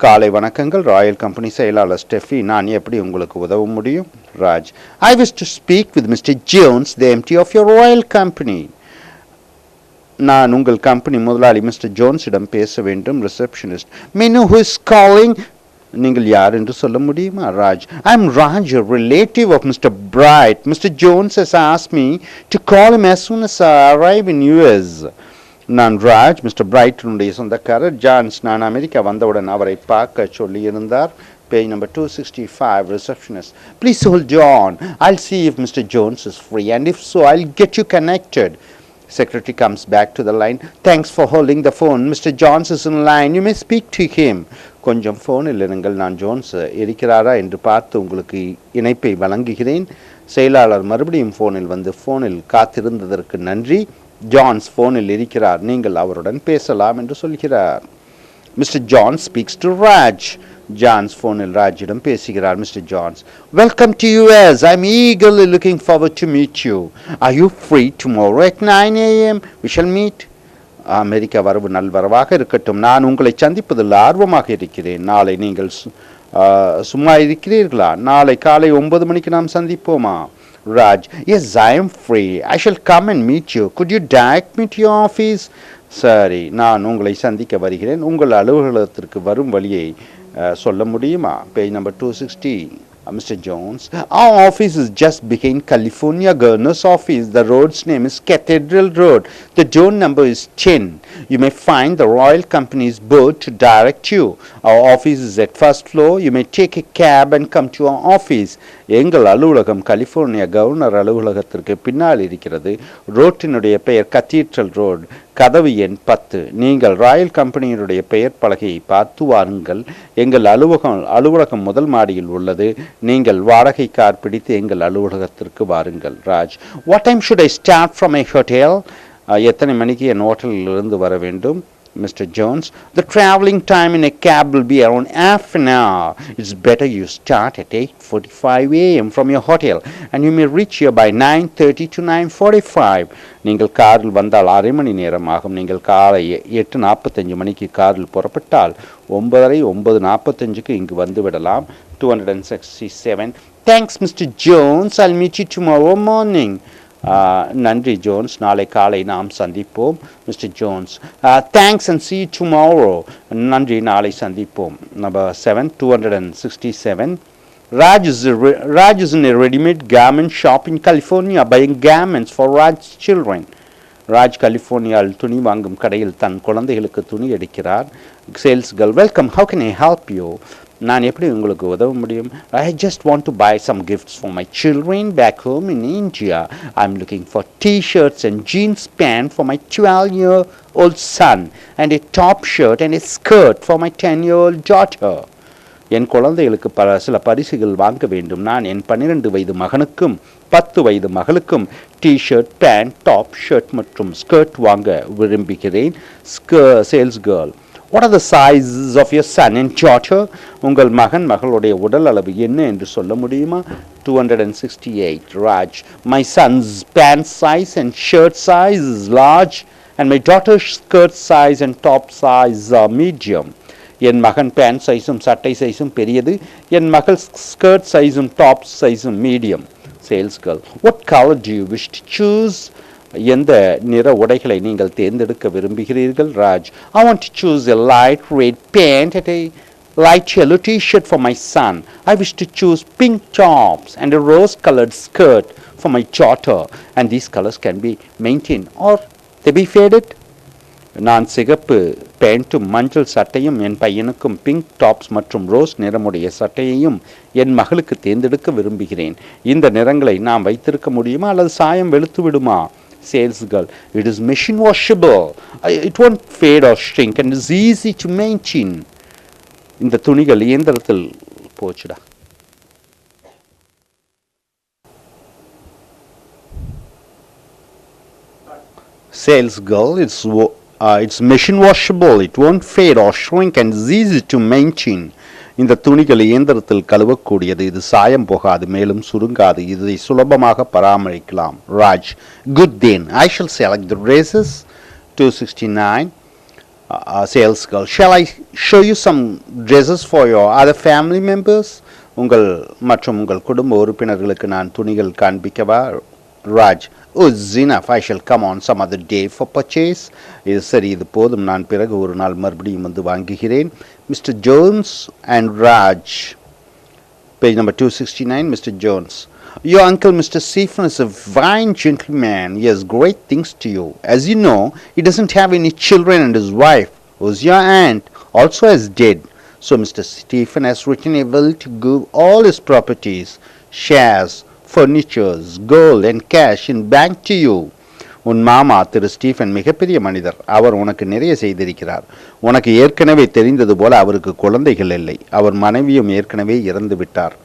காலை வணக்கங்கள், ராயல் கம்பெனி செயலாளர் ஸ்டெஃபி, நான் எப்படி உங்களுக்கு உதவ முடியும்? Raj, I wish to speak with Mr. Jones, the MD of your Royal Company. நான் உங்கள் கம்பெனி முதலாளி மிஸ்டர் ஜோன்ஸிடம் பேச வேண்டும். Receptionist, may know who is calling? நீங்கள் யார் என்று சொல்ல முடியுமா? Raj, I am Raj, a relative of Mr. Bright. Mr. Jones has asked me to call him as soon as I arrive in US. நான் Raj, mister பிரைட்டனுடைய சொந்தக்காரர். John's, நான் America வந்தவுடன் அவரை பார்க்க சொல்லியிருந்தார். Page number 265. Receptionist, please hold on. I'll see if Mr. Jones is free, and if so, I'll get you connected. Secretary comes back to the line. Thanks for holding the phone. Mr. Jones is in line. You may speak to him. கொஞ்சம் ஃபோனில் இருங்கள், நான் Jones இருக்கிறாரா என்று பார்த்து உங்களுக்கு இணைப்பை வழங்குகிறேன். செயலாளர் மறுபடியும் ஃபோனில் காத்திருந்ததற்கு நன்றி. ஜான்ஸ் ஃபோனில் இருக்கிறார், நீங்கள் அவருடன் பேசலாம் என்று சொல்கிறார். Mister Johns speaks to Raj. Johns ஃபோனில் ராஜிடம் பேசுகிறார். Mister Johns, welcome to US. I'm eagerly looking forward to meet you. Are you free tomorrow at 9 a.m.? We shall meet. America வரவு நல்வரவாக இருக்கட்டும். நான் உங்களை சந்திப்பதில் ஆர்வமாக இருக்கிறேன். நாளை நீங்கள் சும்மா இருக்கிறீர்களா? நாளை காலை 9 மணிக்கு நாம் சந்திப்போமா? Raj, yes, I am free. I shall come and meet you. Could you direct me to your office? சரி, நான் உங்களை சந்திக்க வருகிறேன். உங்கள் அலுவலகத்திற்கு வரும் வழியை சொல்ல முடியுமா? Page number 260. Mr. Jones, our office is just behind California Governor's office. The road's name is Cathedral Road. The door number is 10. You may find the Royal Company's board to direct you. Our office is at first floor. You may take a cab and come to our office. எங்கள் அலுவலகம் California governor அலுவலகத்திற்கு பின்னால் இருக்கிறது. ரோட்டினுடைய பெயர் cathedral road. கதவு எண் 10. நீங்கள் Royal கம்பெனியினுடைய பெயர் பலகையை பார்த்து வாருங்கள். எங்கள் அலுவலகம் முதல் மாடியில் உள்ளது. நீங்கள் வாடகை கார் பிடித்து எங்கள் அலுவலகத்திற்கு வாருங்கள். Raj, what time should I start from my hotel? எத்தனை மணிக்கு என் ஹோட்டலிலிருந்து வர வேண்டும்? Mr. Jones, the traveling time in a cab will be around half an hour. It's better you start at 8:45 a.m. from your hotel and you may reach here by 9:30 to 9:45. நீங்கள் காரில் வந்தால் அரை மணி நேரம் ஆகும். நீங்கள் காலை 8:45 மணிக்கு காரில் புறப்பட்டால் 9:45க்கு இங்கு வந்து விடலாம். 267. Thanks, Mr. Jones. I'll meet you tomorrow morning. நன்றி ஜோன்ஸ், நாளை காலை நாம் சந்திப்போம். Mister Jones, thanks and see you tomorrow. நன்றி, நாளை சந்திப்போம். Number 7, 267. Raj is in a ready-made garment shop in California buying garments for Raj's children. Raj கலிஃபோர்னியாவில் துணி வாங்கும் கடையில் தன் குழந்தைகளுக்கு துணி எடுக்கிறார். Sales girl, welcome, how can I help you? நான் எப்படி உங்களுக்கு உதவ முடியும்? I just want to buy some gifts for my children back home in India. I'm looking for t-shirts and jeans pants for my 12-year-old son and a top shirt and a skirt for my 10-year-old daughter. என் குழந்தைகளுக்கு சில பரிசுகள் வாங்க வேண்டும். நான் என் 12 வயது மகனுக்கும் 10 வயது மகளுக்கும் டி-ஷர்ட், பேண்ட், டாப், ஷர்ட் மற்றும் ஸ்கர்ட் வாங்க விரும்புகிறேன். Sales girl, what are the sizes of your son and daughter? உங்கள் மகன் மகளுடைய உடல் அளவு என்ன என்று சொல்ல முடியுமா? 268. Raj, my son's pant size and shirt size is large and my daughter's skirt size and top size are medium. என் மகன் பேண்ட் சைஸும் சட்டை சைஸும் பெரியது. என் மகள் ஸ்கர்ட் சைஸும் டாப் சைஸும் medium. Sales girl, what color do you wish to choose? எந்த நிற உடைகளை நீங்கள் தேர்ந்தெடுக்க விரும்புகிறீர்கள்? Raj, I want to choose a light red pant and a light yellow t-shirt for my son. I wish to choose pink tops and a rose colored skirt for my daughter, and these colors can be maintained or they be faded. நான் சிகப்பு பேண்ட்டும் மஞ்சள் சட்டையும் என் பையனுக்கும் pink tops மற்றும் rose நிறமுடைய சட்டையையும் என் மகளுக்கு தேர்ந்தெடுக்க விரும்புகிறேன். இந்த நிறங்களை நாம் வைத்திருக்க முடியுமா அல்லது சாயம் வெளுத்து விடுமா? Sales girl, it is machine washable. It won't fade or shrink and is easy to maintain. இந்த துணிகள் இயந்திரத்தில் போச்சுடா. Sales girl, it's machine washable. It won't fade or shrink and is easy to maintain. இந்த துணிகள் இயந்திரத்தில் கழுவக்கூடியது. இது சாயம் போகாது, மேலும் சுருங்காது. இதை சுலபமாக பராமரிக்கலாம். Raj, good then. I shall select the dresses. 269. Sales girl, shall I show you some dresses for your other family members? உங்கள் மற்றும் உங்கள் குடும்ப உறுப்பினர்களுக்கு நான் துணிகள் காண்பிக்கவா? Raj, oh, it's enough. I shall come on some other day for purchase. இது சரி, இது போதும். நான் பிறகு ஒரு நாள் மறுபடியும் வந்து வாங்குகிறேன். Mr. Jones and Raj. Page number 269. Mr. Jones, your uncle Mr. Stephen is a fine gentleman. He has great things to you. As you know, he doesn't have any children and his wife, who's your aunt, also is dead. So Mr. Stephen has written a will to give all his properties, shares, furnitures, gold and cash in bank to you. உன் மாமா திரு Stephen மிகப்பெரிய மனிதர். அவர் உனக்கு நிறைய செய்திருக்கிறார். உனக்கு ஏற்கனவே தெரிந்தது போல அவருக்கு குழந்தைகள் இல்லை. அவர் மனைவியும் ஏற்கனவே இறந்து விட்டார்.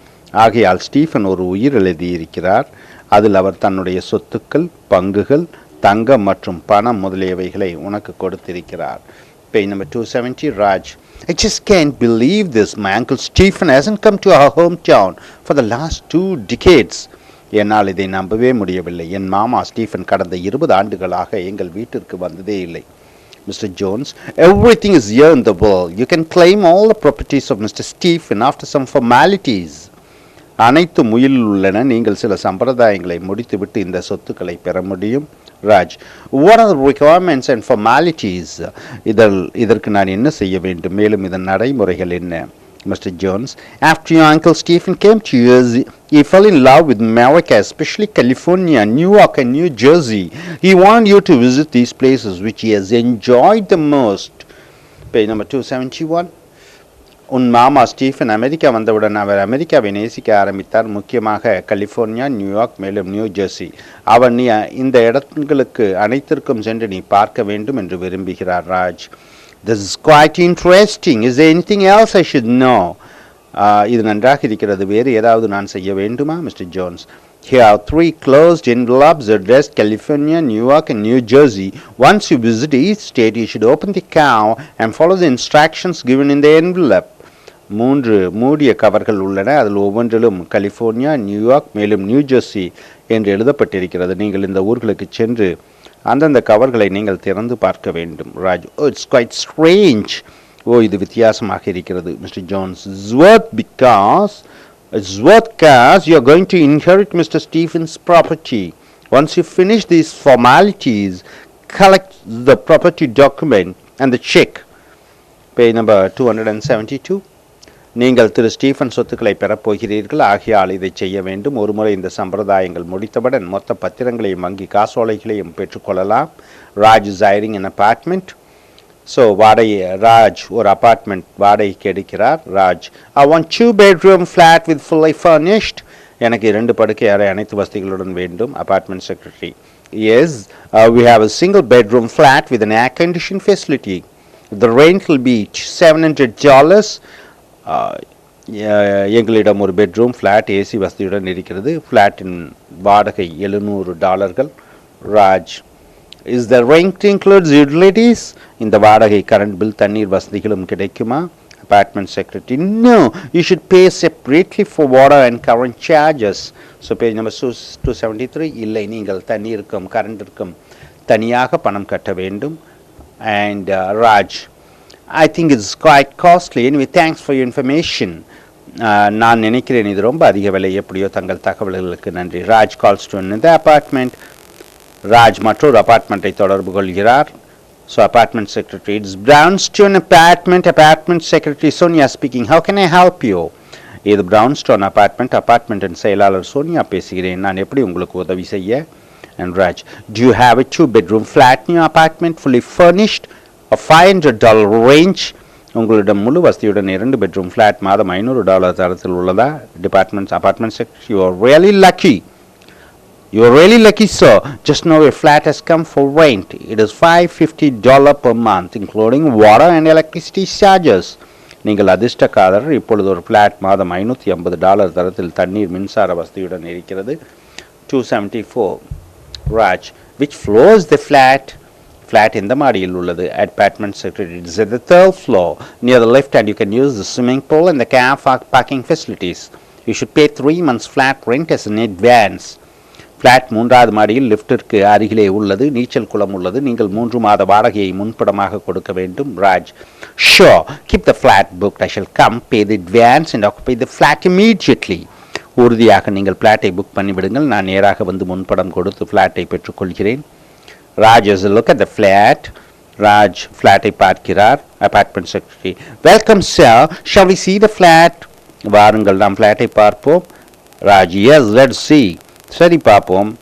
ஆகையால் ஸ்டீஃபன் ஒரு உயிர் எழுதியிருக்கிறார். அதில் அவர் தன்னுடைய சொத்துக்கள், பங்குகள், தங்கம் மற்றும் பணம் முதலியவைகளை உனக்கு கொடுத்திருக்கிறார். Page number 270. Raj, I just can't believe this. My uncle Stephen hasn't come to our hometown for the last 2 decades. என்னால் இதை நம்பவே முடியவில்லை. என் மாமா ஸ்டீஃபன் கடந்த 20 ஆண்டுகளாக எங்கள் வீட்டிற்கு வந்ததே இல்லை. Mr. Jones, everything is here in the world. You can claim all the properties of Mr. Stephen after some formalities. அனைத்து முயலில் உள்ளன. நீங்கள் சில சம்பிரதாயங்களை முடித்துவிட்டு இந்த சொத்துக்களை பெற முடியும். Raj, what are the requirements and formalities? இதற்கு நான் என்ன செய்ய வேண்டும்? மேலும் இதன் நடைமுறைகள் என்ன? Mr. Jones, after your uncle Stephen came to you, he fell in love with America, especially California, New York and New Jersey. He wanted you to visit these places which he has enjoyed the most. Page number 271. உன் மாமா Stephen America வந்தவுடன் அவர் அமெரிக்காவை நேசிக்க ஆரம்பித்தார், முக்கியமாக California, New York, மேலும் new Jersey. அவர் நீ இந்த இடங்களுக்கு அனைத்திற்கும் சென்று நீ பார்க்க வேண்டும் என்று விரும்புகிறார். Raj, this is quite interesting. Is there anything else I should know? இது நன்றாக இருக்கிறது, வேறு ஏதாவது நான் செய்ய வேண்டுமா? Mister Jones, here are 3 closed envelopes addressed California, New York and New Jersey. Once you visit each state, you should open the cow and follow the instructions given in the envelope. 3 மூடிய கவர்கள் உள்ளன, அதில் ஒவ்வொன்றிலும் California, New York, மேலும் new Jersey என்று எழுதப்பட்டிருக்கிறது. நீங்கள் இந்த ஊர்களுக்கு சென்று அந்தந்த கவர்களை நீங்கள் திறந்து பார்க்க வேண்டும். Raj, oh, it's quite strange. இது வித்தியாசமாக இருக்கிறது. Mister Jones, it's worth because you are going to inherit Mr. Stephen's property. Once you finish these formalities, collect the property document and the check. Page number 272. நீங்கள் திரு Stephen சொத்துக்களை பெறப்போகிறீர்கள், ஆகையால் இதை செய்ய வேண்டும். ஒருமுறை இந்த சம்பிரதாயங்கள் முடித்தவுடன் மொத்த பத்திரங்களையும் வங்கி காசோலைகளையும் பெற்றுக்கொள்ளலாம். Raj is hiring an apartment. So வாடகை, ராஜ் ஒரு அப்பார்ட்மெண்ட் வாடகைக்கு எடுக்கிறார். Raj, I want 2-bedroom flat with fully furnished. எனக்கு 2 படுக்கை அறை அனைத்து வசதிகளுடன் வேண்டும். Apartment secretary, yes, we have a single bedroom flat with an air condition facility. The rent will be $700. எங்களிடம் ஒரு பெட்ரூம் ஃப்ளாட் ஏசி வசதியுடன் இருக்கிறது. ஃப்ளாட்டின் வாடகை $700. Raj, is the rent includes utilities? இந்த வாடகை கரண்ட் பில், தண்ணீர் வசதிகளும் கிடைக்குமா? Apartment secretary, no, you should pay separately for water and current charges. So page number 273. இல்லை, நீங்கள் தண்ணீருக்கும் கரண்டிற்கும் தனியாக பணம் கட்ட வேண்டும். And Raj, I think it's quite costly. Anyway, thanks for your information. நான் நினைக்கிறேன் இது ரொம்ப அதிக விலை. எப்படியோ தங்கள் தகவல்களுக்கு நன்றி. Raj calls to another apartment. Raj மற்றொரு அபார்ட்மெண்ட்டை தொடர்பு கொள்கிறார். So apartment secretary, it's brownstone apartment secretary Sonia speaking, how can I help you? இது பிரவுன்ஸ்டோன் அபார்ட்மெண்ட்டின் செயலாளர் சோனியா பேசுகிறேன், நான் எப்படி உங்களுக்கு உதவி செய்ய? And Raj, do you have a 2-bedroom flat in your apartment fully furnished? A $500 range. உங்களிடம் முழு வசதியுடன் 2 பெட்ரூம் ஃப்ளாட் மாதம் $500 தரத்தில் உள்ளதா? Apartment secretary, you are really lucky sir. Just now a flat has come for rent. It is $550 per month including water and electricity charges. நீங்கள் அதிர்ஷ்டக்காரர், இப்பொழுது ஒரு flat மாதம் $550 தரத்தில் தண்ணீர் மின்சார வசதியுடன் இருக்கிறது. 274. Raj, which floor is the flat? Flat எந்த மாடியில் உள்ளது? Apartment secretary, it's at the 3rd floor near the lift and you can use the swimming pool and the car parking facilities. You should pay 3 months flat rent as an advance. Flat 3வது மாடியில் லிஃப்டிற்கு அருகிலே உள்ளது, நீச்சல் குளம் உள்ளது. நீங்கள் 3 மாத வாடகையை முன்படமாக கொடுக்க வேண்டும். Raj, sure, keep the flat booked. I shall come, pay the advance and occupy the flat immediately. உறுதியாக நீங்கள் ஃப்ளாட்டை புக் பண்ணிவிடுங்கள், நான் நேராக வந்து முன்படம் கொடுத்து ஃப்ளாட்டை பெற்றுக்கொள்கிறேன். Raj has a look at the flat. Raj flat-ஐ பார்க்கிறார். Apartment secretary, welcome sir, shall we see the flat? வாருங்கள் நாம் ஃப்ளாட்டை பார்ப்போம். Raj, yes, let's see. சரி பார்ப்போம்.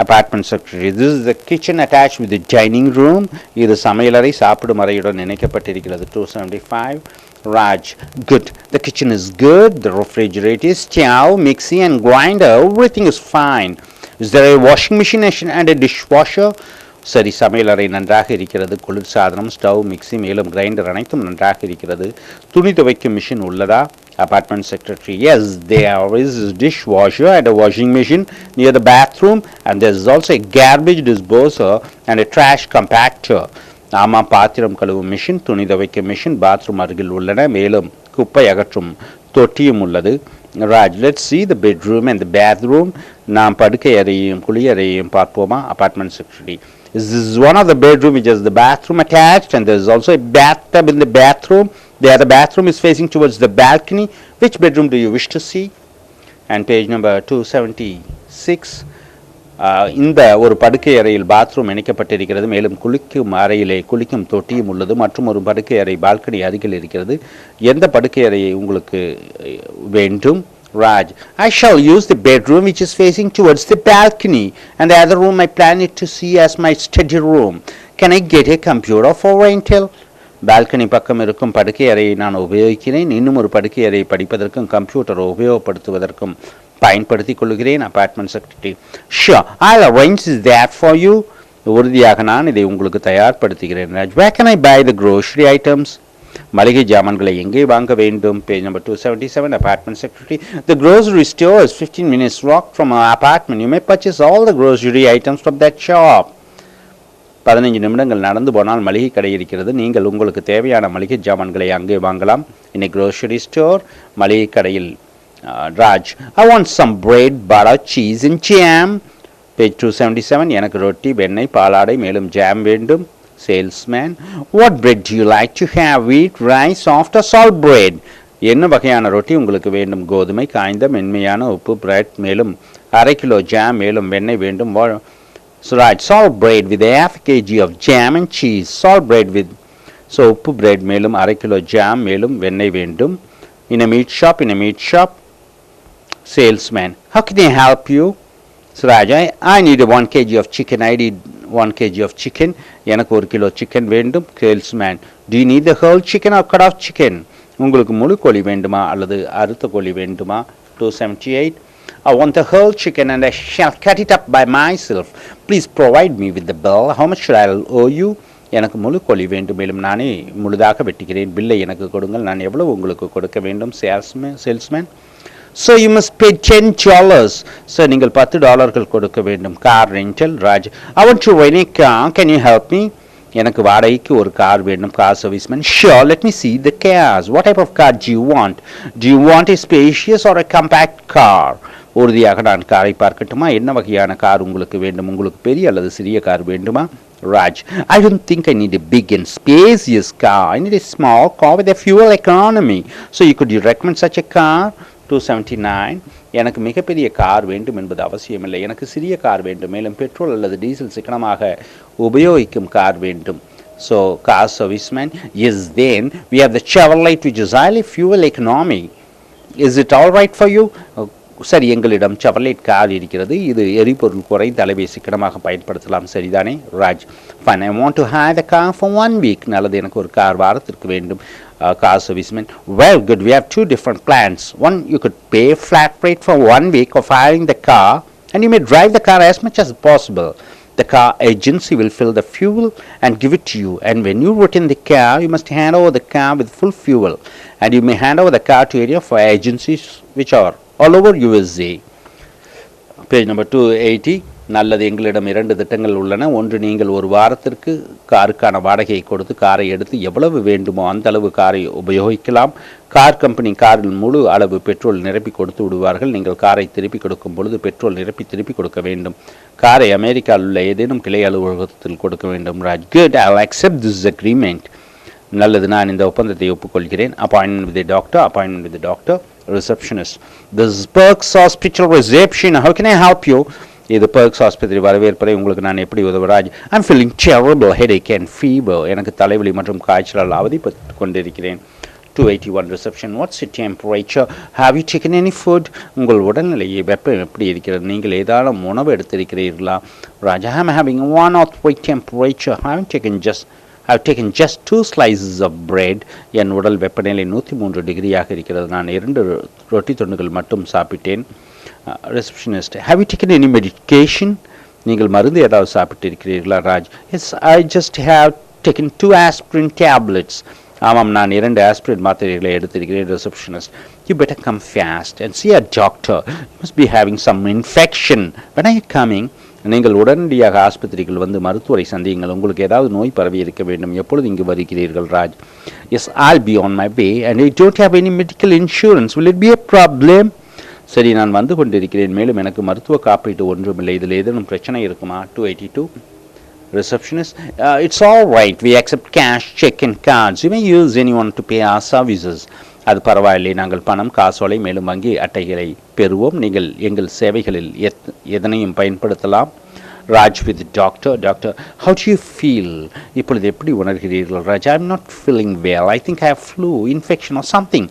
Apartment secretary, this is the kitchen attached with the dining room. இது சமையலறை சாப்பிடும் அறையுடன் இணைக்கப்பட்டிருக்கிறது. 275. Raj, good, the kitchen is good, the refrigerator, stove, mixie and grinder, everything is fine. Is there a washing machine and a dishwasher? சரி, சமையலறை நன்றாக இருக்கிறது, குளிர்சாதனம், stove, mixie, மேலும் grinder அனைத்தும் நன்றாக இருக்கிறது. துணி துவைக்கும் மிஷின் உள்ளதா? Apartment secretary, yes, there is a dishwasher and a washing machine near the bathroom and there is also a garbage disposer and a trash compactor. ஆமாம், பாத்திரம் கழுவும் மிஷின், துணி துவைக்கும் மிஷின் பாத்ரூம் அருகில் உள்ளன, மேலும் குப்பை அகற்றும் தொட்டியும் உள்ளது. Raj, let's see the bedroom and the bathroom. நாம் படுக்கை அறையையும் குளியறையையும் பார்ப்போமா? Apartment secretary, this is one of the bedroom which has the bathroom attached and there is also a bathtub in the bathroom. The other bathroom is facing towards the balcony. Which bedroom do you wish to see? And page number 276. இந்த ஒரு படுக்கை அறையில் bathroom இணைக்கப்பட்டிருக்கிறது, மேலும் குளிக்கும் அறையிலே குளிக்கும் தொட்டியும் உள்ளது, மற்றும் ஒரு படுக்கை அறை பால்கனி அருகில் இருக்கிறது. எந்த படுக்கை அறையை உங்களுக்கு வேண்டும்? Raj, I shall use the bedroom which is facing towards the balcony and the other room I plan it to see as my study room. Can I get a computer for rental? Balcony பக்கம் இருக்கும் படுக்கை அறையை நான் உபயோகிக்கிறேன். இன்னும் ஒரு படுக்கை அறையை படிப்பதற்கும் கம்ப்யூட்டரை உபயோகப்படுத்துவதற்கும் பயன்படுத்திக் கொள்கிறேன். Apartment secretary. Sure, I'll arrange that for you. உறுதியாக நான் இதை உங்களுக்கு தயார்படுத்துகிறேன். Where can I buy the grocery items? மளிகை ஜாமான்களை எங்கே வாங்க வேண்டும்? Page number 277. Apartment secretary. The grocery store is 15 minutes walk from our apartment. You may purchase all the grocery items from that shop. 15 நிமிடங்கள் நடந்து போனால் மளிகை கடை இருக்கிறது. நீங்கள் உங்களுக்கு தேவையான மளிகை ஜாமான்களை அங்கே வாங்கலாம். In a grocery store, மளிகை கடையில். Raj. I want some bread, butter, cheese and jam. Page 277. எனக்கு ரொட்டி, வெண்ணெய், பாலாடை மேலும் ஜாம் வேண்டும். Salesman. What bread do you like to have? Wheat, rice, soft or salt bread? என்ன வகையான ரொட்டி உங்களுக்கு வேண்டும்? கோதுமை, காய்ந்த, மென்மையான, உப்பு பிரெட் மேலும் அரை கிலோ ஜாம் மேலும் வெண்ணெய் வேண்டும். So right, salt bread with half a kg of jam and cheese. Salt bread with உப்பு பிரெட் மேலும் அரை கிலோ ஜாம் மேலும் வெண்ணெய் வேண்டும். In a meat shop. Salesman. How can I help you? So Raj, I need 1 kg of chicken. I need 1 kg of chicken. எனக்கு 1 kilo chicken வேண்டும். Salesman. Do you need the whole chicken or cut off chicken? உங்களுக்கு முழு கோழி வேண்டுமா அல்லது அறுத்த கோழி வேண்டுமா? 278. I want the whole chicken and I shall cut it up by myself. Please provide me with the bill. How much should I owe you? எனக்கு முழு கோழி வேண்டும், மேலும் நானே முழுதாக வெட்டுகிறேன். பில்லை எனக்கு கொடுங்கள், நான் எவ்வளவு உங்களுக்கு கொடுக்க வேண்டும்? Salesman. So you must pay $10. So நீங்கள் $10 கொடுக்க வேண்டும். Car rental. Raj. I want to rent a car. Can you help me? எனக்கு வாடகைக்கு ஒரு கார் வேண்டும். Car serviceman. Sure, let me see the cars. What type of car do you want? Do you want a spacious or a compact car? உறுதியாக நான் காரை பார்க்கட்டுமா? என்ன வகையான car உங்களுக்கு வேண்டும்? உங்களுக்கு பெரிய அல்லது சிறிய கார் வேண்டுமா? Raj. I don't think I need a big and spacious car. I need a small car with a fuel economy. So you could recommend such a car? 279. எனக்கு மிகப்பெரிய கார் வேண்டும் என்பது அவசியமில்லை. எனக்கு சிறிய கார் வேண்டும், மேலும் பெட்ரோல் அல்லது டீசல் சிக்கனமாக உபயோகிக்கும் கார் வேண்டும். So car serviceman. Yes, then we have the Chevrolet which is highly fuel economy. Is it all right for you? சரி, எங்களிடம் செவர்லேட் கார் இருக்கிறது. இது எரிபொருள் குறைந்த அளவை சிக்கனமாக பயன்படுத்தலாம். சரிதானே? Raj. Fine, I want to hire the car for 1 week. நல்லது, எனக்கு ஒரு கார் வாரத்திற்கு வேண்டும். Car serviceman. Well, good. We have 2 different plans. One, you could pay flat rate for 1 week of hiring the car and you may drive the car as much as possible. The car agency will fill the fuel and give it to you, and when you return the car, you must hand over the car with full fuel, and you may hand over the car to area for agencies which are all over USA. Page number 280. நல்லது, எங்களிடம் 2 திட்டங்கள் உள்ளன. ஒன்று, நீங்கள் ஒரு வாரத்திற்கு காருக்கான வாடகையை கொடுத்து காரை எடுத்து எவ்வளவு வேண்டுமோ அந்த அளவு காரை உபயோகிக்கலாம். கார் கம்பெனி காரில் முழு அளவு பெட்ரோல் நிரப்பி கொடுத்து விடுவார்கள். நீங்கள் காரை திருப்பி கொடுக்கும் பொழுது பெட்ரோல் நிரப்பி திருப்பி கொடுக்க வேண்டும். காரை அமெரிக்காவில் உள்ள ஏதேனும் கிளை அலுவலகத்தில் கொடுக்க வேண்டும். Raj. Good, I'll accept this agreement. நல்லது, நான் இந்த ஒப்பந்தத்தை ஒப்புக்கொள்கிறேன். Appointment with the doctor. Receptionist. This is Perks Hospital reception. How can I help you? இது பர்க்ஸ் ஆஸ்பத்திரி வரவேற்பறை. உங்களுக்கு நான் எப்படி உதவுறாஜ்? I'm feeling terrible headache and fever. எனக்கு தலைவலி மற்றும் காய்ச்சலால் அவதிப்பட்டு கொண்டிருக்கிறேன். 281. Reception. What's your temperature? Have you taken any food? உங்கள் உடல்நிலையை வெப்பம் எப்படி இருக்கிறது? நீங்கள் ஏதாலும் உணவு எடுத்திருக்கிறீர்களா? Raj. I'm having 1 or 3 temperature. I've taken just 2 slices of bread. என் உடல் வெப்பநிலை 103 டிகிரியாக இருக்கிறது. நான் 2 ரொட்டி துண்டுகள் மட்டும் சாப்பிட்டேன். Receptionist. Have you taken any medication? நீங்கள் மருந்து ஏதாவது சாப்பிட்டு இருக்கிறீர்களா? Raj. Yes, I just have taken 2 aspirin tablets. ஆமாம், நான் 2 ஆஸ்பிரின் மாத்திரைகளை எடுத்திருக்கிறேன். Receptionist. You better come fast and see a doctor. You must be having some infection. When are you coming? நீங்கள் உடனடியாக ஆஸ்பத்திரிகள் வந்து மருத்துவரை சந்தியுங்கள். உங்களுக்கு ஏதாவது நோய் பரவி இருக்க வேண்டும். எப்பொழுது இங்கு வருகிறீர்கள்? Raj. Yes, I'll be on my way and I don't have any medical insurance. Will it be a problem? சரி, நான் வந்து கொண்டிருக்கிறேன். மேலும் எனக்கு மருத்துவ காப்பீட்டு ஒன்றுமில்லை. இதில் ஏதேனும் பிரச்சனை இருக்குமா? 282. Receptionist. It's all right. We accept cash, check and cards. You may use anyone to pay our services. அது பரவாயில்லை, நாங்கள் பணம், காசோலை மேலும் வங்கி அட்டைகளை பெறுவோம். நீங்கள் எங்கள் சேவைகளில் எதனையும் பயன்படுத்தலாம். Raj with doctor. How do you feel? இப்பொழுது எப்படி உணர்கிறீர்கள்? Raj. I'm not feeling well. I think I have flu, infection or something.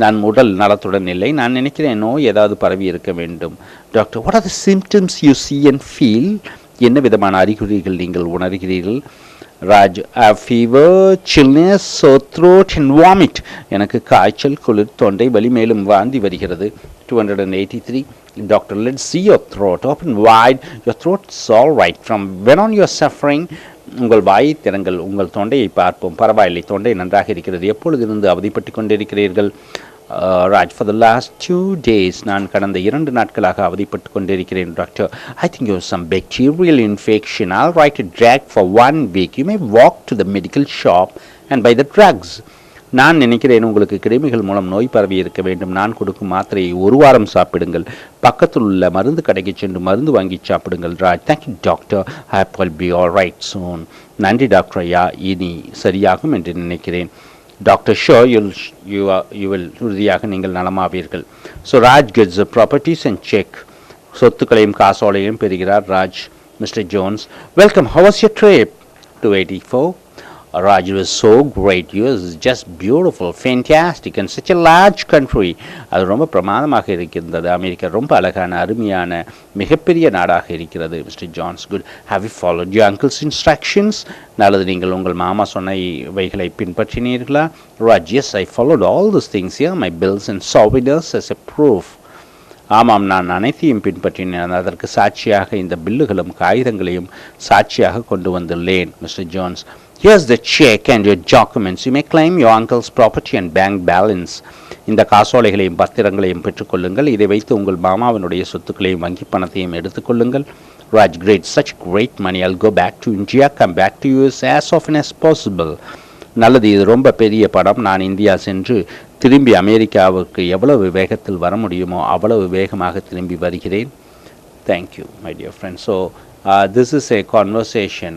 நான் உடல் நலத்துடன் இல்லை. நான் நினைக்கிறேன் நோய் ஏதாவது பரவி இருக்க வேண்டும். Doctor. What are the symptoms you see and feel? என்ன விதமான அறிகுறிகள் நீங்கள் உணர்கிறீர்கள்? Raj, I have fever, chillness, sore throat and vomit. எனக்கு காய்ச்சல், குளிர், தொண்டை வலி, மேலும் வாந்தி வருகிறது. 283. Doctor, let's see your throat. Open wide. Your throat's all right. From when on you are suffering? உங்கள் வாயை திறங்கள், உங்கள் தொண்டையை பார்ப்போம். பரவாயில்லை, தொண்டை நன்றாக இருக்கிறது. எப்பொழுதிருந்து அவதிப்பட்டு கொண்டிருக்கிறீர்கள்? Raj, for the last 2 days, நான் கடந்த 2 நாட்களாக அவதிப்பட்டு கொண்டிருக்கிறேன் doctor. I think you have some bacterial infection. I'll write a drug for 1 week. You may walk to the medical shop and buy the drugs. நான் நினைக்கிறேன் உங்களுக்கு கிருமிகள் மூலம் நோய் பரவி இருக்க வேண்டும். நான் கொடுக்கும் மாத்திரையை 1 வாரம் சாப்பிடுங்கள். பக்கத்தில் உள்ள மருந்து கடைக்கு சென்று மருந்து வாங்கி சாப்பிடுங்கள். Raj, thank you doctor. I will be all right soon. நன்றி டாக்டர் ஐயா, இனி சரியாகும் என்று நினைக்கிறேன். டாக்டர், ஷோர் you will உறுதியாக நீங்கள் நலமாவீர்கள். So Raj gets the properties and check. சொத்துக்களையும் காசோலையும் பெறுகிறார் Raj. Mister Jones, welcome. how was your trip? 284. Raj, it was so great. US is just beautiful, fantastic and such a large country. அது ரொம்ப பிரமாதமாக இருக்கின்றது. அமெரிக்கா ரொம்ப அழகான, அருமையான, மிகப்பெரிய நாடாக இருக்கிறது. Mister Jones, good. Have you followed your uncle's instructions? நல்லது, நீங்கள் உங்கள் மாமா சொன்ன இவைகளை பின்பற்றினீர்களா? Raj, yes, I followed all this things here, my bills and souvenirs as a proof. ஆமாம், நான் அனைத்தையும் பின்பற்றினேன். அதற்கு சாட்சியாக இந்த பில்லுகளும் காகிதங்களையும் சாட்சியாக கொண்டு வந்துள்ளேன். Mister Jones, here's the check and your documents. You may claim your uncle's property and bank balance. இந்த காசோலைகளையும் பத்திரங்களையும் பெற்றுக்கொள்ளுங்கள். இதை வைத்து உங்கள் மாமாவினுடைய சொத்துக்களையும் வங்கி பணத்தையும் எடுத்துக்கொள்ளுங்கள். Raj, great, such great money. I'll go back to India, come back to US as often as possible. நல்லது, இது ரொம்ப பெரிய படம். நான் இந்தியா சென்று திரும்பி அமெரிக்காவுக்கு எவ்வளவு வேகத்தில் வர முடியுமோ அவ்வளவு வேகமாக திரும்பி வருகிறேன். Thank you, my dear friend. So this is a conversation.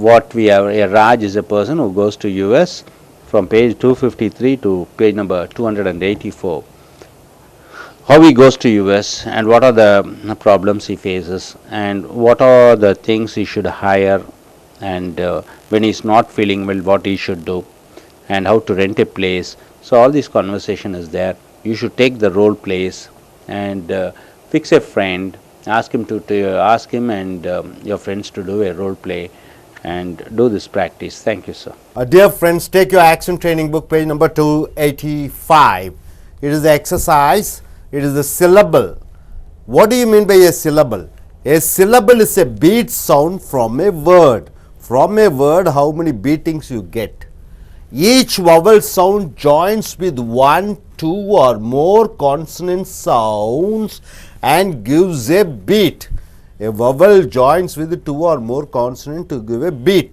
What we have, Raj is a person who goes to US from page 253 to page number 284. How he goes to US and what are the problems he faces and what are the things he should hire, and when he's not feeling well, what he should do, and how to rent a place. So all this conversation is there. You should take the role plays and fix a friend. Ask him and your friends to do a role play and do this practice. Thank you, sir. Dear friends, take your action training book, page number 285. It is the exercise. It is the syllable. What do you mean by a syllable? A syllable is a beat sound from a word. From a word, how many beatings you get? Each vowel sound joins with 1, 2 or more consonant sounds and gives a beat. A vowel joins with 2 or more consonants to give a beat.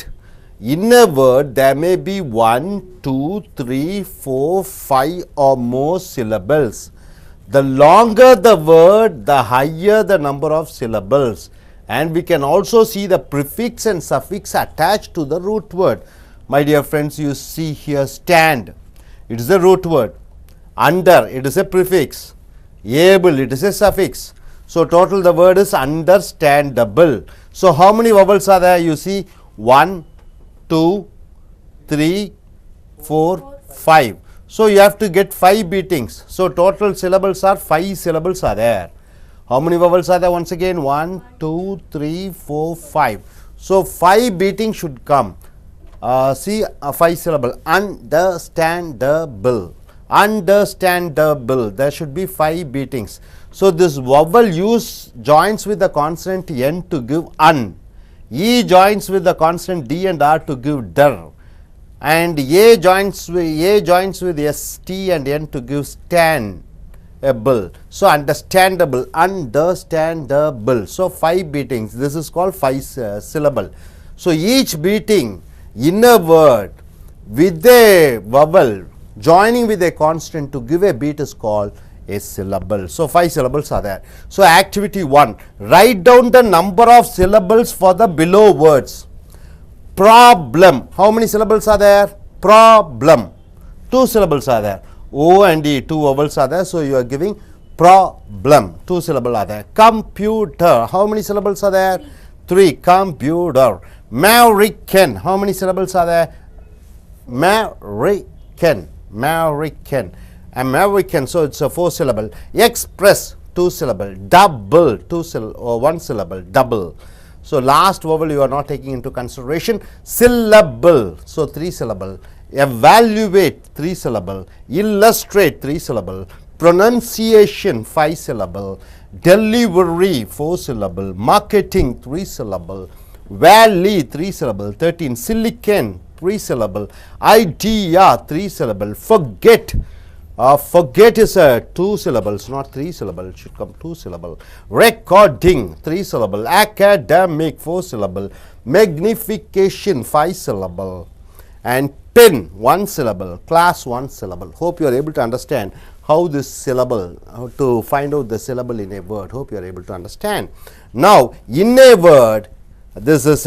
In a word, there may be 1, 2, 3, 4, 5 or more syllables. The longer the word, the higher the number of syllables. And we can also see the prefix and suffix attached to the root word. My dear friends, you see here stand. It is a root word. Under, it is a prefix. Able, it is a suffix. So total the word is understandable. So how many vowels are there? You see 1, 2, 3, 4, 5. So you have to get 5 beatings. So total syllables are 5 syllables are there. How many vowels are there? Once again 1, 2, 3, 4, 5. So 5 beatings should come. See 5 syllable. Understandable. Understandable. There should be 5 beatings. So this vowel joins with the consonant N to give un. E joins with the consonant D and R to give der. And A joins with S, T and N to give stand-able. So understandable, understandable. So 5 beatings. This is called 5 syllable. So each beating in a word with a vowel joining with a consonant to give a beat is called a syllable. So 5 syllables are there. So activity 1, write down the number of syllables for the below words. Problem, how many syllables are there? Problem, 2 syllables are there. O and E, 2 vowels are there. So you are giving problem, 2 syllables are there. Computer, how many syllables are there? 3. Computer. American, how many syllables are there? American, American, American. So it's a 4 syllable. Express, 2 syllable. Double, 1 syllable. Double. So last vowel you are not taking into consideration. Syllable, so 3 syllable. Evaluate, 3 syllable. Illustrate, 3 syllable. Pronunciation, 5 syllable. Delivery, 4 syllable. Marketing, 3 syllable. Valley, 3 syllable. 13. Silicon, 3 syllable. Idea, 3 syllable. Forget, forget is 2 syllables, not 3 syllable. It should come 2 syllable. Recording, 3 syllable. Academic, 4 syllable. Magnification, 5 syllable. And pen, 1 syllable. Class, 1 syllable. Hope you are able to understand how this syllable, how to find out the syllable in a word. Hope you are able to understand. Now, in a word, this is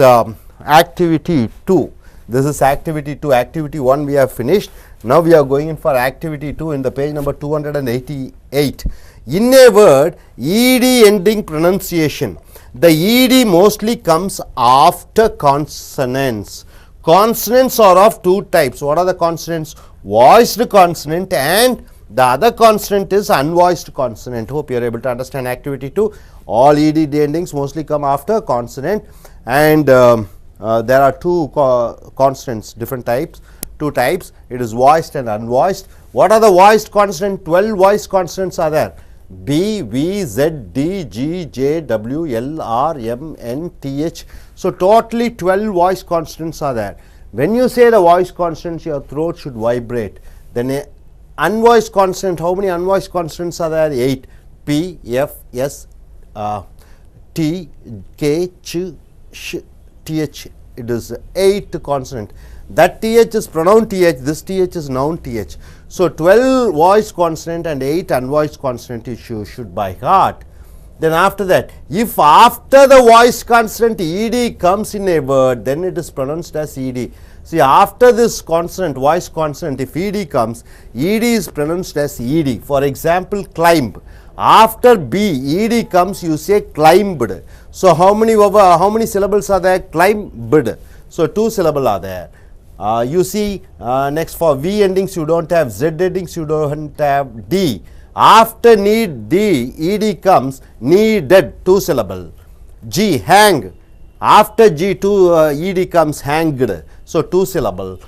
activity 2. This is activity 2. Activity 1 we have finished. Now we are going in for activity 2 in the page number 288. In a word, ed ending pronunciation. The ed mostly comes after consonants. Consonants are of 2 types. What are the consonants? Voiced consonant, and the other consonant is unvoiced consonant. Hope you are able to understand activity 2. All ed endings mostly come after consonant, and there are 2 consonants, different types, 2 types. It is voiced and unvoiced. What are the voiced consonants? 12 voiced consonants are there. B, V, Z, D, G, J, W, L, R, M, N, T, H. So totally 12 voiced consonants are there. When you say the voiced consonants, your throat should vibrate. Then a unvoiced consonant, how many unvoiced consonants are there? 8. P, F, S, T, K, Ch, Sh, TH. It is 8 consonant. That TH is pronoun TH, this TH is noun TH. So 12 voiced consonant and 8 unvoiced consonant you should by heart. Then after that, if after the voiced consonant ed comes in a word, then it is pronounced as ed. See, after this consonant, voiced consonant, if ed comes, ed is pronounced as ed. For example, climb. After B, ed comes, you say climbed. So how many syllables are there? Climbed. So 2 syllables are there. You see, next for V endings you don't have, Z endings you don't have, D. After need D, ed comes, needed, 2 syllable. G, hang. After G, ed comes, hanged. So 2 syllable.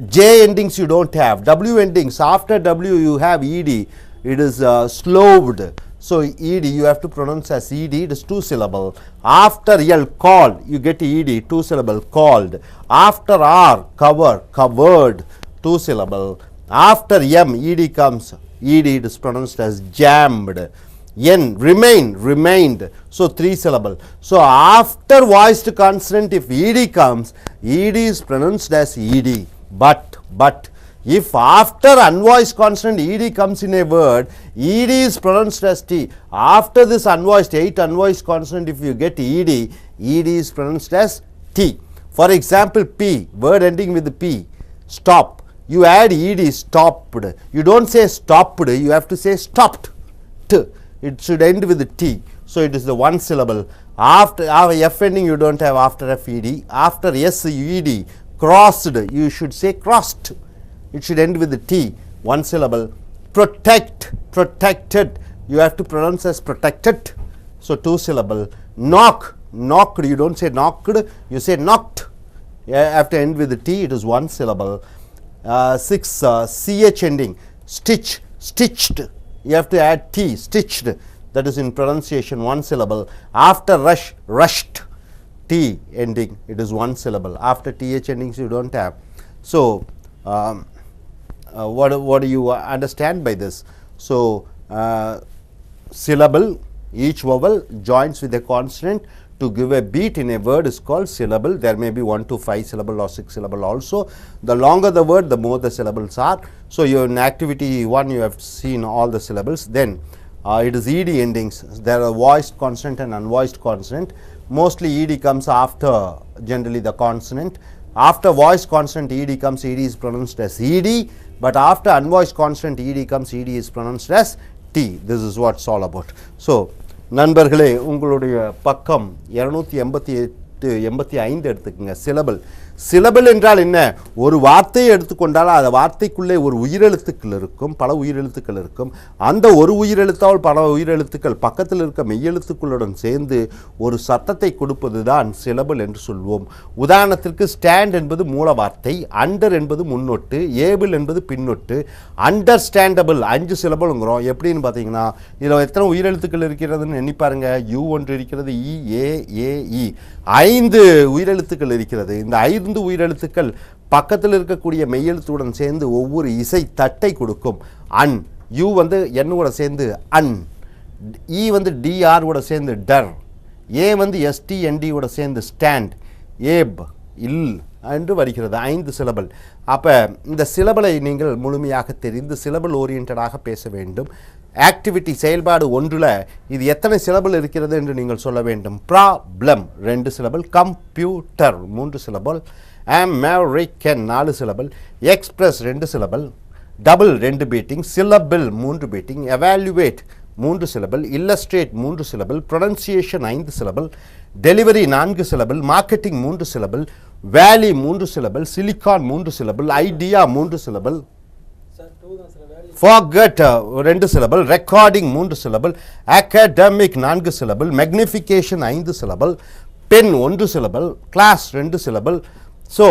J endings you don't have. W endings, after W you have ed. It is slowed. So ed you have to pronounce as ed. It is 2 syllable. After L, call, you get ed, 2 syllable, called. After R, cover, covered, 2 syllable. After M, ed comes, ed it is pronounced as jammed. N, remain, remained. So 3 syllable. So after voiced consonant, if ed comes, ed is pronounced as ed. But. If after unvoiced consonant ed comes in a word, ed is pronounced as t. After this unvoiced, 8 unvoiced consonant, if you get ed, ed is pronounced as t. For example, P, word ending with P, stop. You add ed, stopped. You don't say stopped, you have to say stopped. T. It should end with T. So it is the 1 syllable. After F ending, you don't have after F ed. After S ed, crossed, you should say crossed. It should end with the T, 1 syllable. Protect, protected, you have to pronounce as protected. So 2 syllable. Knock, knocked, you don't say knocked, you say knocked. You have to end with the T, it is 1 syllable. 6, CH ending. Stitch, stitched, you have to add T, stitched, that is in pronunciation 1 syllable. After rush, rushed, T ending, it is 1 syllable. After TH endings you don't have. So what do you understand by this? So syllable, each vowel joins with a consonant to give a beat in a word is called syllable. There may be 1 to 5 syllable or 6 syllable also. The longer the word, the more the syllables are. So you in activity 1 you have seen all the syllables. Then it is ed endings. There are voiced consonant and unvoiced consonant. Mostly ed comes after generally the consonant. After voiced consonant ed comes, ed is pronounced as ed, but after unvoiced consonant ed comes, ed is pronounced as t. This is what it's all about. So நண்பர்களே, உங்களுடைய பக்கம் 285 எடுத்துக்கங்க. syllable. Syllable என்றால் என்ன? ஒரு வார்த்தையை எடுத்துக்கொண்டால் அந்த வார்த்தைக்குள்ளே ஒரு உயிரெழுத்துக்கள் இருக்கும், பல உயிரெழுத்துக்கள் இருக்கும். அந்த ஒரு உயிரெழுத்தால் பல உயிரெழுத்துக்கள் பக்கத்தில் இருக்க மெய்யெழுத்துக்களுடன் சேர்ந்து ஒரு சத்தத்தை கொடுப்பது தான் சிலபிள் என்று சொல்வோம். உதாரணத்திற்கு ஸ்டாண்ட் என்பது மூல வார்த்தை, அண்டர் என்பது முன்னொட்டு, ஏபிள் என்பது பின்னொட்டு, அண்டர்ஸ்டாண்டபிள் 5 சிலபிள்ங்கிறோம். எப்படின்னு பார்த்தீங்கன்னா இதில் எத்தனை உயிரெழுத்துக்கள் இருக்கிறதுன்னு எண்ணி பாருங்க. யூ ஒன்று இருக்கிறது, இ, ஏ, ஏ, இ 5 உயிரெழுத்துக்கள் இருக்கிறது. இந்த 5 உயிரெழுத்துக்கள் பக்கத்தில் இருக்கக்கூடிய மெய்யெழுத்துடன் சேர்ந்து ஒவ்வொரு இசை தட்டை கொடுக்கும். அன், யூ வந்து என்னோட சேர்ந்து அன், இ வந்து டிஆர் ஓட சேர்ந்து டர், ஏ வந்து எஸ்டிஎன்டியோட சேர்ந்து ஸ்டாண்ட், ஏப் இல் என்று வருகிறது. 5 சிலபிள். அப்போ இந்த சிலபிளை நீங்கள் முழுமையாக தெரிந்து சிலபிள் ஓரியன்டாக பேச வேண்டும். ஆக்டிவிட்டி செயல்பாடு 1ல் இது எத்தனை சிலபிள் இருக்கிறது என்று நீங்கள் சொல்ல வேண்டும். Problem 2 syllable, computer 3 syllable, American 4 syllable, express 2 syllable, double 2 beating, syllable 3 beating, evaluate 3 syllable, illustrate 3 syllable, pronunciation 5 syllable, delivery 4 syllable, marketing 3 syllable, valley 3 syllable, silicon 3 syllable, idea 3 syllable, forget 2 syllable, recording 3 syllable, academic 4 syllable, magnification 5 syllable, pen 1 syllable, class 2 syllable. So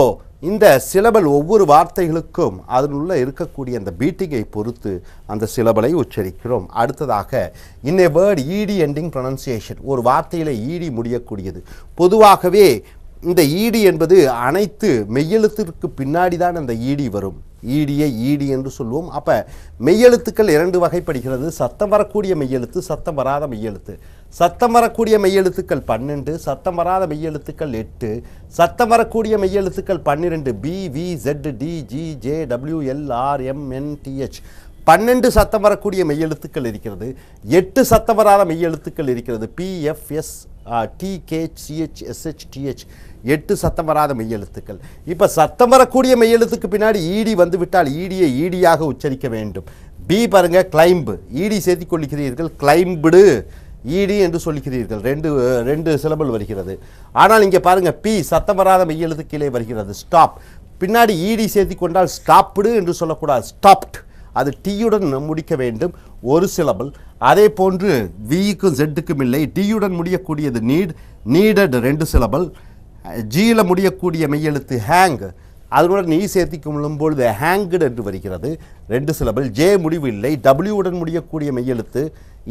இந்த syllable ஒவ்வொரு வார்த்தைகளுக்கும் அதனுள்ள இருக்கக்கூடிய அந்த பீட்டிங்கை பொறுத்து அந்த சிலபிளை உச்சரிக்கிறோம். அடுத்ததாக in a word ED ending pronunciation, ஒரு வார்த்தையில் ஈடி முடியக்கூடியது. பொதுவாகவே இந்த ஈடி என்பது அனைத்து மெய்யெழுத்திற்கு பின்னாடி தான் அந்த ஈடி வரும். ஈடியை ஈடி என்று சொல்லுவோம். அப்போ மெய்யெழுத்துக்கள் 2 வகைப்படுகிறது. சத்தம் வரக்கூடிய மெய்யெழுத்து, சத்தம் வராத மெய்யெழுத்து. சத்தம் வரக்கூடிய மெய்யெழுத்துக்கள் 12, சத்தம் வராத மெய்யெழுத்துக்கள் 8, சத்தம் வரக்கூடிய மெய்யெழுத்துக்கள் 12, B, V, Z, D, G, J, W, L, R, M, N, TH. 12 சத்தம் வரக்கூடிய மெய்யெழுத்துக்கள் இருக்கிறது. 8 சத்தம் வராத மெய்யெழுத்துக்கள் இருக்கிறது. P, F, S, T, K, CH, SH, TH 8 சத்தம் வராத மெய்யெழுத்துக்கள். இப்போ சத்தம் வரக்கூடிய மெய்யெழுத்துக்கு பின்னாடி ஈடி வந்து விட்டால் ஈடியை ஈடியாக உச்சரிக்க வேண்டும். பி பாருங்க, கிளைம்பு, ஈடி சேர்த்திக் கொள்கிறீர்கள், கிளைம்புடு ஈடி என்று சொல்கிறீர்கள். 2 சிலபிள் வருகிறது. ஆனால் இங்கே பாருங்க, பி சத்தம் வராத மெய்யெழுத்து கீழே வருகிறது. ஸ்டாப், பின்னாடி ஈடி சேர்த்திக் கொண்டால் ஸ்டாப்டு என்று சொல்லக்கூடாது, ஸ்டாப்ட். அது டீயுடன் முடிக்க வேண்டும், 1 சிலபிள். அதே போன்று விக்கும் ஜெட்டுக்கும் இல்லை, டியுடன் முடியக்கூடியது நீட், நீடட் 2 சிலபிள். ஜியில் முடியக்கூடிய மெய்யெழுத்து ஹேங், அதனுடன் ஈ சேர்த்தி கொள்ளும்பொழுது ஹேங்கட் என்று வருகிறது, 2 சிலபிள். ஜே முடிவு இல்லை. டபிள்யூவுடன் முடியக்கூடிய மெய்யெழுத்து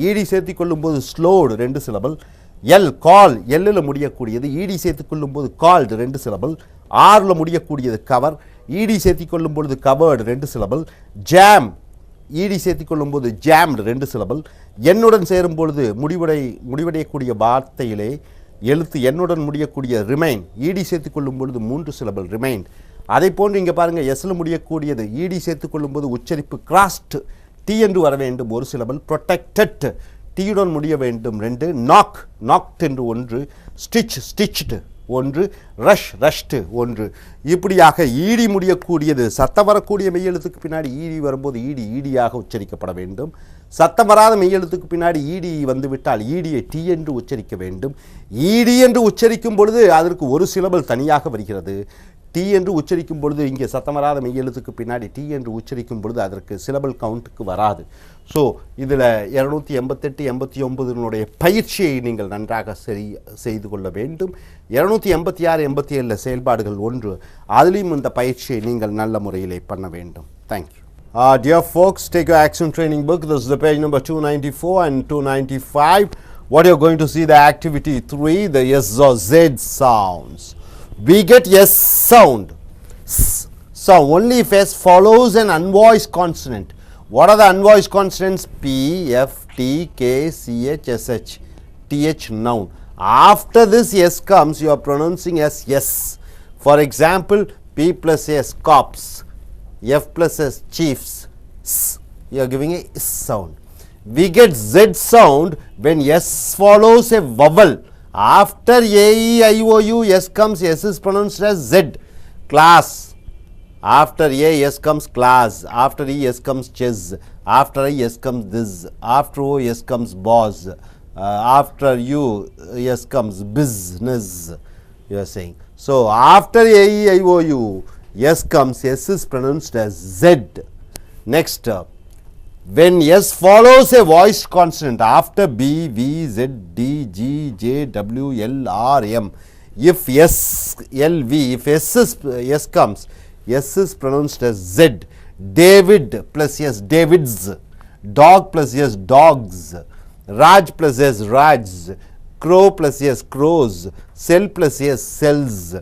ஈடி சேர்த்தி கொள்ளும்போது ஸ்லோடு 2 சிலபிள். எல் கால், எல்லில் முடியக்கூடியது ஈடி சேர்த்து கொள்ளும்போது கால்டு 2 சிலபிள். ஆரில் முடியக்கூடியது கவர், ஈடி சேர்த்தி கொள்ளும் பொழுது கவர்டு 2 சிலபிள். ஜாம், ஈடி சேர்த்தி கொள்ளும்போது ஜாம்டு 2 சிலபிள். என்னுடன் சேரும் பொழுது முடிவடையக்கூடிய வார்த்தையிலே எழுத்து என்னுடன் முடியக்கூடிய ரிமைன், ஈடி சேர்த்து கொள்ளும் பொழுது 3 சிலபிள், ரிமைன். அதை போன்று இங்கே பாருங்கள், எஸ்ஸில் முடியக்கூடியது ஈடி சேர்த்து கொள்ளும்போது உச்சரிப்பு கிராஸ்ட், டி என்று வர வேண்டும், 1 சிலபிள். ப்ரொடெக்டட், டீயுடன் முடிய வேண்டும், 2. நாக், நாக்ட் என்று 1. Stitch, stitched 1. Rush, rushed 1. இப்படியாக ஈடி முடியக்கூடியது சத்தம் வரக்கூடிய மெய்யெழுத்துக்கு பின்னாடி ஈடி வரும்போது ஈடி ஈடியாக உச்சரிக்கப்பட வேண்டும். சத்தம் வராத மெய்யெழுத்துக்கு பின்னாடி ஈடி வந்துவிட்டால் ஈடியை டி என்று உச்சரிக்க வேண்டும். ஈடி என்று உச்சரிக்கும் பொழுது அதற்கு 1 சிலபிள் தனியாக வருகிறது. டி என்று உச்சரிக்கும் பொழுது இங்கே சத்தம் வராத மெய்யெழுத்துக்கு பின்னாடி டி என்று உச்சரிக்கும் பொழுது அதற்கு சிலபிள் கவுண்ட்டுக்கு வராது. ஸோ இதில் 288, 89 பயிற்சியை நீங்கள் நன்றாக செய்து கொள்ள வேண்டும். 286, 87 செயல்பாடுகள் 1, அதிலையும் இந்த பயிற்சியை நீங்கள் நல்ல முறையிலே பண்ண வேண்டும். Thank you. Dear folks, take your action training book. This is the page number 294 and 295. What you're going to see, the activity 3, the S or Z sounds. We get S sound. So only if S follows an unvoiced consonant. What are the unvoiced consonants? P, F, T, K, C, H, S, H, T, H, noun. After this S comes, you are pronouncing as yes. For example, P plus S, cops. F plus S, chiefs. S, you are giving a S sound. We get Z sound when S follows a vowel. After A, E, I, O, U, S comes, S is pronounced as Z. Class. After A, S comes class. After E, S comes chess. After I, S comes this. After O, S comes boss. After U, S comes business. you are saying. So after a e I o u s comes, s is pronounced as z. Next, when s follows a voiced consonant after b, v, z, d, g, j, w, l, r, m, if s, l, v, if s comes, s is pronounced as z. David plus s, Davids. Dog plus s, dogs. Raj plus s, Rajs. Crow plus s, crows. Cell plus s, cells.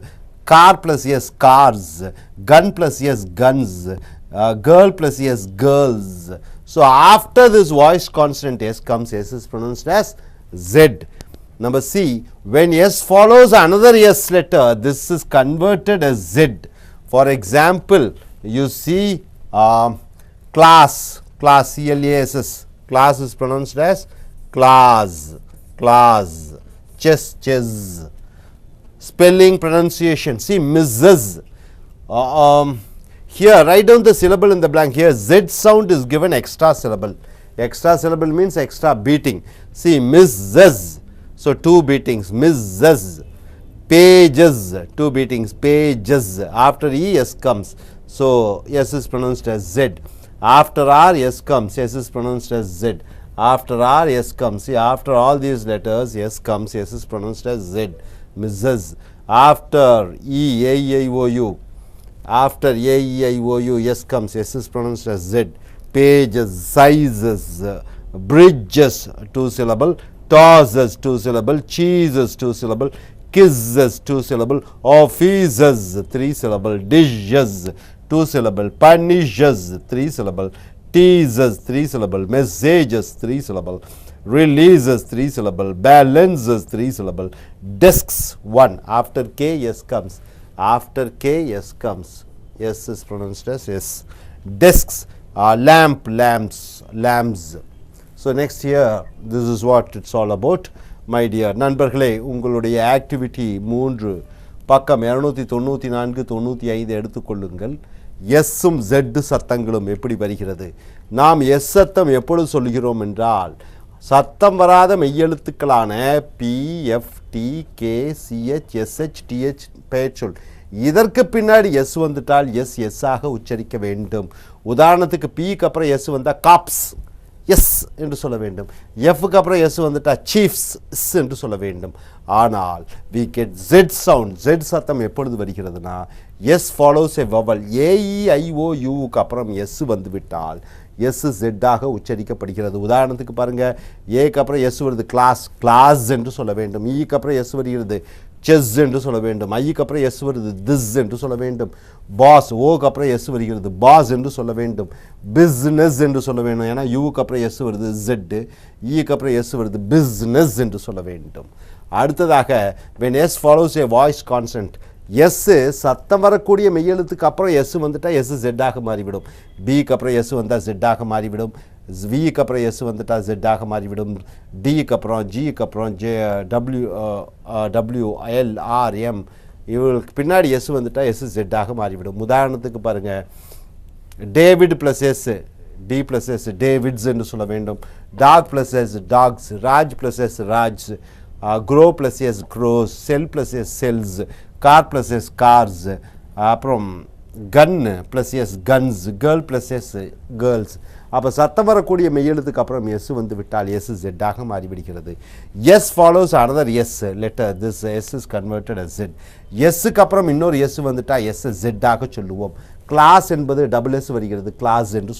Car plus s, cars. Gun plus s, guns. Girl plus s, girls. So after this voiced consonant s comes, s is pronounced as z. Number C, when s follows another s letter, this is converted as z. For example, you see class, C-L-A-S-S, class is pronounced as class, chess. Spelling, pronunciation, see Mrs. Here write down the syllable in the blank. Here z sound is given extra syllable. Extra syllable means extra beating. See Mrs. So 2 beatings, Mrs. Pages, 2 beatings, pages. After e s comes, so s is pronounced as z. After r s comes, s is pronounced as z. After r s comes, see after all these letters s comes, s is pronounced as z. Mrs. After e a e I o u, after a e I o u s comes, s is pronounced as z. Pages, sizes, bridges, 2 syllable. Tosses, 2 syllable. Cheeses, 2 syllable. Kisses, 2 syllable. Offices, 3 syllable. Dishes, 2 syllable. Punishes, 3 syllable. Teases, 3 syllable. Messages, 3 syllable. Releases, 3 syllable. Balances, 3 syllable. Desks, 1. After k s comes, after k s comes, s is pronounced as s. Desks, lamp, lamps, lamps. So next here, this is what it's all about. My dear நண்பர்களே, உங்களுடைய activity 3 பக்கம் 294 95 எடுத்துக்கொள்ளுங்கள். எஸ்ஸும் jet சத்தங்களும் எப்படி வருகிறது? நாம் S சத்தம் எப்பொழுது சொல்கிறோம் என்றால், சத்தம் வராத மெய்யெழுத்துக்களான P, F, T, K, CH, SH, TH பெயர்ச்சொல், இதற்கு பின்னாடி எஸ் வந்துட்டால் எஸ் ஆக உச்சரிக்க வேண்டும். உதாரணத்துக்கு பிக்கு அப்புறம் எஸ் வந்தால் காப்ஸ், எஸ் என்று சொல்ல வேண்டும். எஃப்க்கு அப்புறம் எஸ் வந்துட்டால் சீஃப்ஸ் என்று சொல்ல வேண்டும். ஆனால் we get z sound. z சத்தம் எப்பொழுது வருகிறதுனா, எஸ் ஃபாலோஸ் எ வவல். AEIOUக்கு அப்புறம் எஸ் வந்துவிட்டால் எஸ் ஜெட்டாக உச்சரிக்கப்படுகிறது. உதாரணத்துக்கு பாருங்கள், ஏக்கு அப்புறம் எஸ் வருது கிளாஸ் என்று சொல்ல வேண்டும். ஈக்கு அப்புறம் எஸ் வருகிறது செஸ் என்று சொல்ல வேண்டும். ஐக்கு அப்புறம் எஸ் வருது திஸ் என்று சொல்ல வேண்டும். பாஸ், ஓக்கு அப்புறம் எஸ் வருகிறது பாஸ் என்று சொல்ல வேண்டும். பிஸ்னஸ் என்று சொல்ல வேண்டும், ஏன்னா யூக்கு அப்புறம் எஸ் வருது ஜெட்டு, ஈக்கு அப்புறம் எஸ் வருது பிஸ்னஸ் என்று சொல்ல வேண்டும். அடுத்ததாக when s follows a voice consonant, S சத்தம் வரக்கூடிய மெய்யெழுத்துக்கு அப்புறம் எஸ் வந்துட்டால் எஸ் ஜெட்டாக மாறிவிடும். பிக்கு அப்புறம் எஸ் வந்தால் ஜெட்டாக மாறிவிடும். விக்கு அப்புறம் எஸ் வந்துட்டால் ஜெட்டாக மாறிவிடும். டிக்கு அப்புறம் ஜிக்கு அப்புறம் WLRM இவங்களுக்கு பின்னாடி எஸ் வந்துட்டால் எஸ் ஜெட்டாக மாறிவிடும். உதாரணத்துக்கு பாருங்கள், David plus S, D plus S David's என்று சொல்ல வேண்டும். Dog plus S dogs, Raj plus S Raj's, grow plus s grows, sell plus s sells, car plus s cars, அப்புறம் gun plus s guns, girl plus s girls. அப்போ சத்தம் வரக்கூடிய மெய்யெழுத்துக்கு அப்புறம் S வந்து விட்டால் எஸ் ஜெட்டாக மாறிவிடுகிறது. S follows another S letter, this S is converted as z. எஸ்ஸுக்கு அப்புறம் இன்னொரு எஸ் வந்துட்டால் எஸ் ஜெட்டாக சொல்லுவோம். கிளாஸ் என்பது டபுள் எஸ் வருகிறது, கிளாஸ் என்று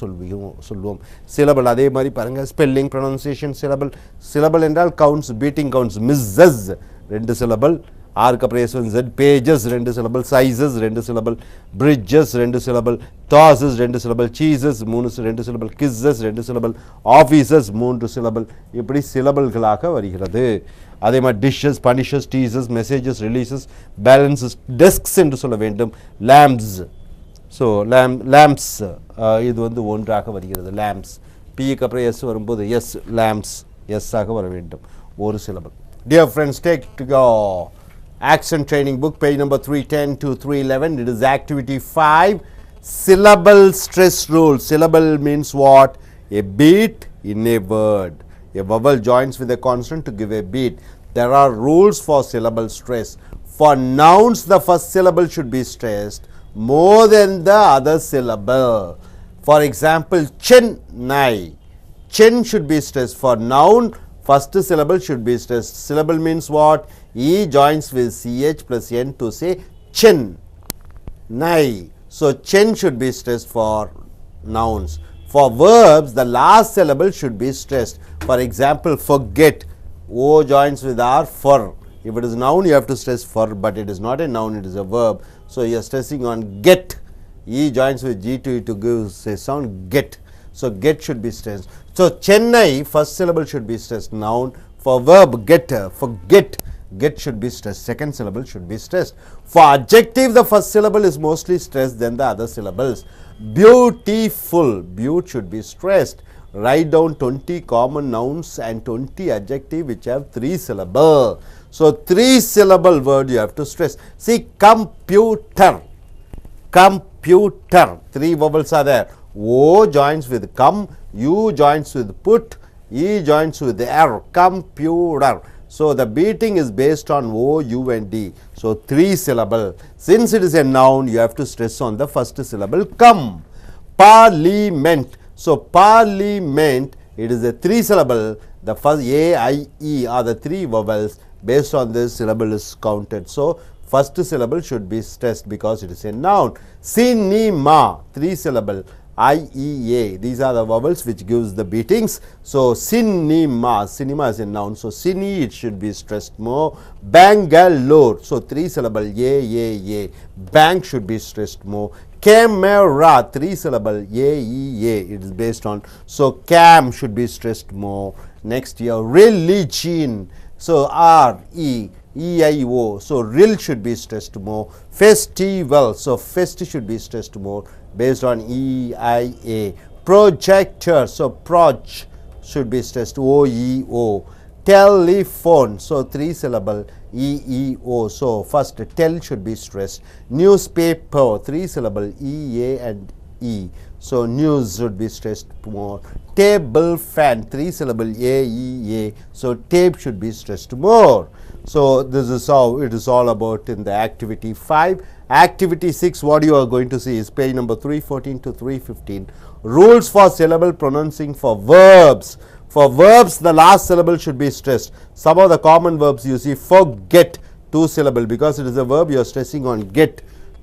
சொல்லுவோம். சிலபல் அதே மாதிரி பாருங்கள், ஸ்பெல்லிங், ப்ரொனன்சியேஷன், சிலபல். சிலபல் என்றால் counts, beating counts. Misses 2 syllable, ஆருக்கு அப்புறம் எஸ் வந்து Z. Pages 2 syllable, sizes 2 syllable, bridges 2 syllable, tosses 2 syllable, ceases 2 syllable, kisses 2 syllable, offices 3 syllable. இப்படி சிலபல்களாக வருகிறது. அதே மாதிரி dishes, punishes, teases, messages, releases, balances, desks என்று சொல்ல வேண்டும். லேம்ப்ஸ், ஸோ லேம்ப்ஸ் இது வந்து ஒன்றாக வருகிறது. லேம்ப்ஸ், பிக்கு அப்புறம் எஸ் வரும்போது எஸ், லேம்ப்ஸ் எஸ் ஆக வர வேண்டும், ஒரு syllable. Dear friends, take to go accent training book, page number 310 to 311. It is activity 5, syllable stress rule. Syllable means what? A beat in a word. A vowel joins with a consonant to give a beat. There are rules for syllable stress. For nouns, the first syllable should be stressed more than the other syllable. For example, Chennai. Chen should be stressed. For noun, first syllable should be stressed. Syllable means what? E joins with ch plus n to say Chen. Nai. So Chen should be stressed for nouns. For verbs, the last syllable should be stressed. For example, forget. O joins with R, for. If it is noun, you have to stress for, but it is not a noun, it is a verb. So you are stressing on get. E joins with G to give a sound, get. So get should be stressed. So Chennai, first syllable should be stressed, noun. For verb, get, forget, get should be stressed, second syllable should be stressed. For adjective, the first syllable is mostly stressed than the other syllables. Beautiful, beaut should be stressed. Write down 20 common nouns and 20 adjective which have 3 syllable. So 3 syllable word you have to stress. See, computer, computer, 3 vowels are there. O joins with come, U joins with put, E joins with R, computer. So the beating is based on O, U and D. So 3 syllable. Since it is a noun, you have to stress on the first syllable, come. Parliament. So parliament, it is a 3 syllable. The first A, I, E are the 3 vowels. Based on this, syllable is counted. So first syllable should be stressed because it is a noun. Cinema, 3 syllable. I, E, A. These are the vowels which gives the beatings. So cinema, cinema is a noun. So cine, it should be stressed more. Bangalore, so 3 syllable. A. Bank should be stressed more. Camera, 3 syllable. A. It is based on. So cam should be stressed more. Next here, religion. So R, E, E-I-O. So real should be stressed more. Festival. So fest should be stressed more based on E-I-A. Projector. So proj should be stressed. O-E-O. Telephone. So 3 syllable. E-E-O. So first tel should be stressed. Newspaper. 3 syllable. E-A and E. So news should be stressed more. Table fan, 3 syllable. A-E-A. So tape should be stressed more. So this is how it is all about in the activity 5. Activity 6, what you are going to see is page number 314 to 315. Rules for syllable pronouncing for verbs. For verbs, the last syllable should be stressed. Some of the common verbs you see, forget, 2 syllable, because it is a verb you are stressing on get,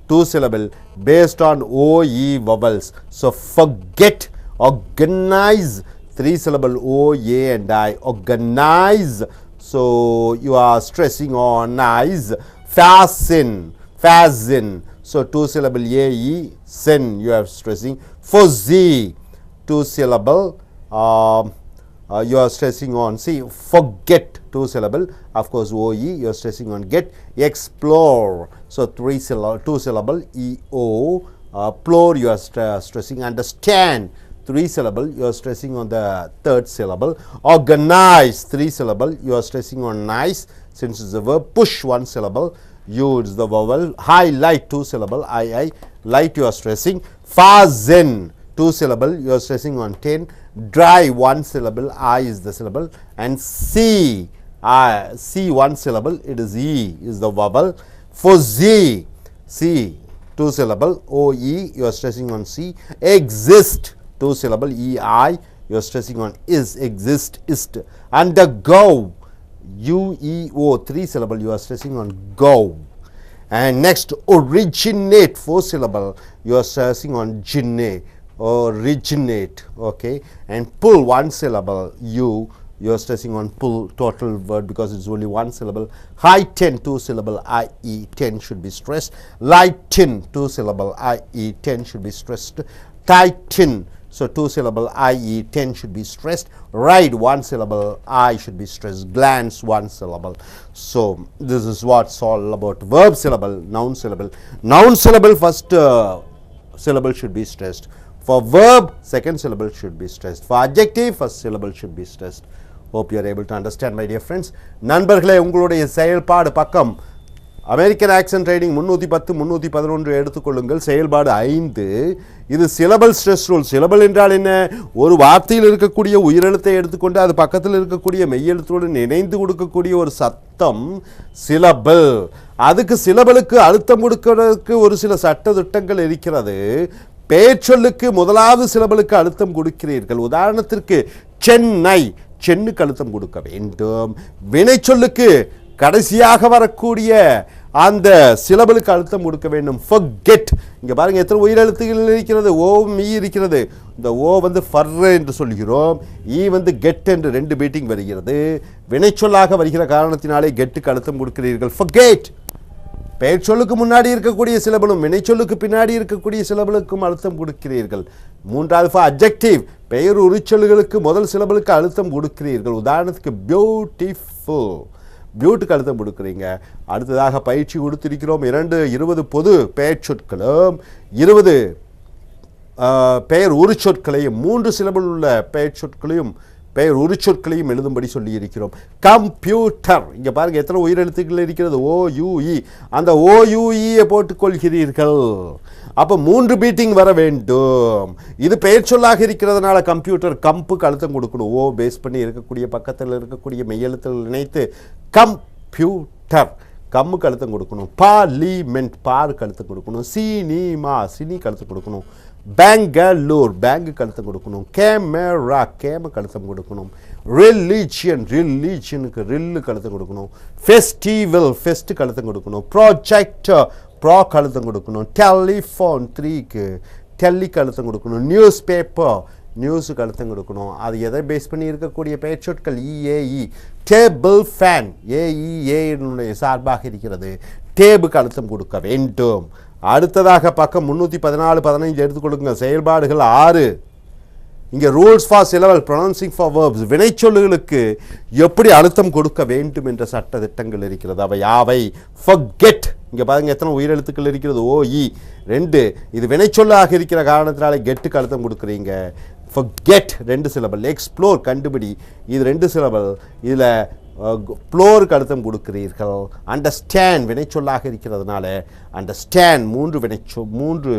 2 syllable, based on O-E vowels. So forget. Organize, 3 syllable. O-A and I, organize. So you are stressing on eyes. Fasten, fasten. So 2 syllable. A-E, sen, you are stressing. Fuzzy, 2 syllable. You are stressing on, see, forget, 2 syllable. Of course, O-E, you are stressing on get. Explore, so 2 syllable. E-O, plore, you are stressing. Understand, 3 syllable, you are stressing on the 3rd syllable. Organize, 3 syllable, you are stressing on nice, since it is a verb. Push, 1 syllable. U is the vowel. Highlight, 2 syllable. I, light, you are stressing. Fasten, 2 syllable, you are stressing on 10. Dry, 1 syllable. I is the syllable. And see, see, 1 syllable, it is E is the vowel. Fuzzy, see, 2 syllable. O-E, you are stressing on C. Exist, 2 syllable. E-I, you are stressing on is, exist, ist. Undergo, U-E-O, 3 syllable, you are stressing on go. And next, originate, 4 syllable, you are stressing on gine, originate, okay. And pull, 1 syllable. You are stressing on pull, total word, because it's only 1 syllable. Heighten, 2 syllable. I-E, 10 should be stressed. Lighten, 2 syllable. I-E, 10 should be stressed. Tighten, so 2 syllable. I-E, 10 should be stressed. Ride, 1 syllable. I should be stressed. Glance, 1 syllable. So this is what's all about verb syllable, noun syllable. Noun syllable, first syllable should be stressed. For verb, 2nd syllable should be stressed. For adjective, 1st syllable should be stressed. Hope you are able to understand, my dear friends. நண்பர்களே, உங்களுடைய செயல்பாடு பக்கம் American accent training 310 311 எடுத்துக்கொள்ளுங்கள். செயல்பாடு 5. இது syllable stress rule. Syllable என்றால் என்ன? ஒரு வார்த்தையில் இருக்கக்கூடிய உயிரெழுத்தை எடுத்துக்கொண்டு அது பக்கத்தில் இருக்கக்கூடிய மெய்யெழுத்துடன் இணைந்து கொடுக்கக்கூடிய ஒரு சத்தம் சிலபல். அதுக்கு சிலபலுக்கு அழுத்தம் கொடுக்கிறதுக்கு ஒரு சில சட்ட திட்டங்கள் இருக்கிறது. பெயர்ச்சொல்லுக்கு முதலாவது சிலபலுக்கு அழுத்தம் கொடுக்கிறீர்கள். உதாரணத்திற்கு சென்னை, சென்னுக்கு அழுத்தம் கொடுக்க வேண்டும். வினைச்சொல்லுக்கு கடைசியாக வரக்கூடிய அந்த சிலபலுக்கு அழுத்தம் கொடுக்க வேண்டும். forget. இங்கே பாருங்க எத்தனை உயிரெழுத்துகள் இருக்கிறது. ஓ மீ இருக்கிறது. இந்த ஓ வந்து ஃபர் என்று சொல்கிறோம், ஈ வந்து கெட் என்று 2 பீட்டிங் வருகிறது. வினைச்சொல்லாக வருகிற காரணத்தினாலே கெட்டுக்கு அழுத்தம் கொடுக்கிறீர்கள். forget. பெயர் சொல்லுக்கு முன்னாடி இருக்கக்கூடிய சிலபலும் வினைச்சொல்லுக்கு பின்னாடி இருக்கக்கூடிய சிலபலுக்கும் அழுத்தம் கொடுக்கிறீர்கள். 3வது அட்ஜெக்டிவ். பெயர் உரிச்சொல்லுகளுக்கு முதல் சிலபலுக்கு அழுத்தம் கொடுக்கிறீர்கள். உதாரணத்துக்கு பியூட்டிஃபுல், பியூட்டுக்கு அழுத்தம் கொடுக்குறீங்க. அடுத்ததாக பயிற்சி கொடுத்திருக்கிறோம். 20 பொது பெயர் சொற்களும் 20 பெயர் உரிச்சொற்களையும் 3 சிலபல் உள்ள பெயர் சொற்களையும் பெயர் உரிச்சொற்களையும் எழுதும்படி சொல்லி இருக்கிறோம். கம்ப்யூட்டர். இங்கே பாருங்கள் எத்தனை உயிரெழுத்துக்கள் இருக்கிறது. OUE. அந்த OUE போட்டுக்கொள்கிறீர்கள். அப்போ 3 பீட்டிங் வர வேண்டும். இது பெயர் சொல்லாக இருக்கிறதுனால கம்ப்யூட்டர் கம்புக்கு அழுத்தம் கொடுக்கணும். ஓ பேஸ் பண்ணி இருக்கக்கூடிய பக்கத்தில் இருக்கக்கூடிய மெய்யெழுத்துகள் இணைத்து கம்ப்யூட்டர், கம்முக்கு அழுத்தம் கொடுக்கணும். பார்லிமெண்ட், பாருக்கு அழுத்தம் கொடுக்கணும். சினிமா, சினிக்கு அழுத்தம் கொடுக்கணும். பெங்களூர், பேங்குக்கு அழுத்தம் கொடுக்கணும். கேமரா, கேமுக்கு அழுத்தம் கொடுக்கணும். ரிலிஜியன், ரிலிஜியனுக்கு ரில்லுக்கு அழுத்தம் கொடுக்கணும். ஃபெஸ்டிவல், ஃபெஸ்ட்டுக்கு அழுத்தம் கொடுக்கணும். ப்ராஜெக்டர், ப்ராக்கு அழுத்தம் கொடுக்கணும். டெலிஃபோன், 3க்கு டெல்லிக்கு அழுத்தம் கொடுக்கணும். நியூஸ் பேப்பர், நியூஸுக்கு அழுத்தம் கொடுக்கணும். அது எதை பேஸ் பண்ணி இருக்கக்கூடிய பெயர் சொற்கள்? EAE. டேபிள் ஃபேன், AEA சார்பாக இருக்கிறது. டேபுக்கு அழுத்தம் கொடுக்க வேண்டும். அடுத்ததாக பக்கம் 314 15 எடுத்துக்கொள்ளுங்க. செயல்பாடுகள் 6. இங்கே rules for syllable, pronouncing for verbs. வினைச்சொல்லுகளுக்கு எப்படி அழுத்தம் கொடுக்க வேண்டும் என்ற சட்ட திட்டங்கள் இருக்கிறது. அவை யாவை? forget. இங்கே பாருங்க எத்தனை உயிரெழுத்துக்கள் இருக்கிறது. OE 2. இது வினைச்சொல்லாக இருக்கிற காரணத்தினால கெட்டுக்கு அழுத்தம் கொடுக்குறீங்க. forget 2 syllable. எக்ஸ்ப்ளோர், கண்டுபிடி. இது 2 சிலபல். இதில் ப்ளோருக்கு அழுத்தம் கொடுக்கிறீர்கள். அண்டர்ஸ்டாண்ட் வினைச்சொல்லாக இருக்கிறதுனால அண்டர்ஸ்டாண்ட் 3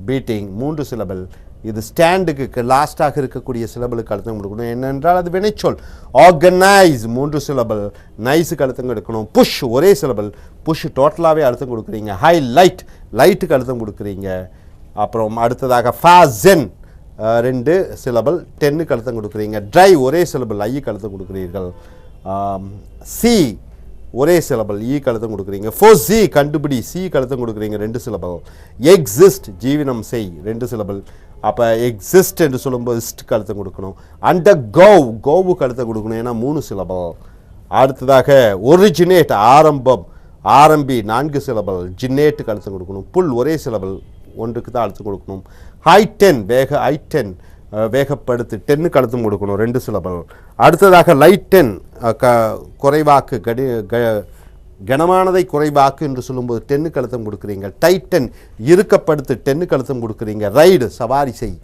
பீட்டிங், 3 சிலபல். இது ஸ்டாண்டுக்கு லாஸ்டாக இருக்கக்கூடிய சிலபலுக்கு அழுத்தம் கொடுக்கணும். என்னென்றால் அது வினைச்சொல். Organise 3 syllable. நைஸுக்கு அழுத்தம் கொடுக்கணும். புஷ் ஒரே சிலபல். புஷ் டோட்டலாகவே அழுத்தம் கொடுக்குறீங்க. ஹைலைட், லைட்டுக்கு அழுத்தம் கொடுக்குறீங்க. அப்புறம் அடுத்ததாக ஃபாசன் 2 சிலபல். 10க்கு அழுத்தம் கொடுக்குறீங்க. ட்ரை ஒரே சிலபல். ஐக்கு அழுத்தம் கொடுக்குறீர்கள். சி ஒரே சிலபல். ஈக்கு அழுத்தம் கொடுக்குறீங்க. ஃபோசி கண்டுபிடி. சி அழுத்தம் கொடுக்குறீங்க. 2 சிலபல். எக்ஸிஸ்ட் ஜீவனம் செய் 2 சிலபல். அப்போ எக்ஸிஸ்ட் என்று சொல்லும்போது இஸ்ட்டுக்கு அழுத்தம் கொடுக்கணும். அண்டர் கோவ், கோவுக்கு அழுத்தம் கொடுக்கணும். ஏன்னா 3 சிலபல். அடுத்ததாக ஒரிஜினேட் ஆரம்பம், ஆரம்பி 4 சிலபல். ஜினேட்டுக்கு அழுத்தம் கொடுக்கணும். புல் ஒரே சிலபல். 1க்கு தான் அழுத்தம் கொடுக்கணும். ஹைடென் ஹைடென் வேகப்படுத்து 10க்கு அழுத்தம் கொடுக்கணும். 2 சிலபல். அடுத்ததாக லைட்டன் குறைவாக்கு, கனமானதை குறைவாக்கு என்று சொல்லும்போது 10க்கு அழுத்தம் கொடுக்குறீங்க. டைட்டன் இறுக்கப்படுத்து 10க்கு அழுத்தம் கொடுக்குறீங்க. ரைடு சவாரி செய்,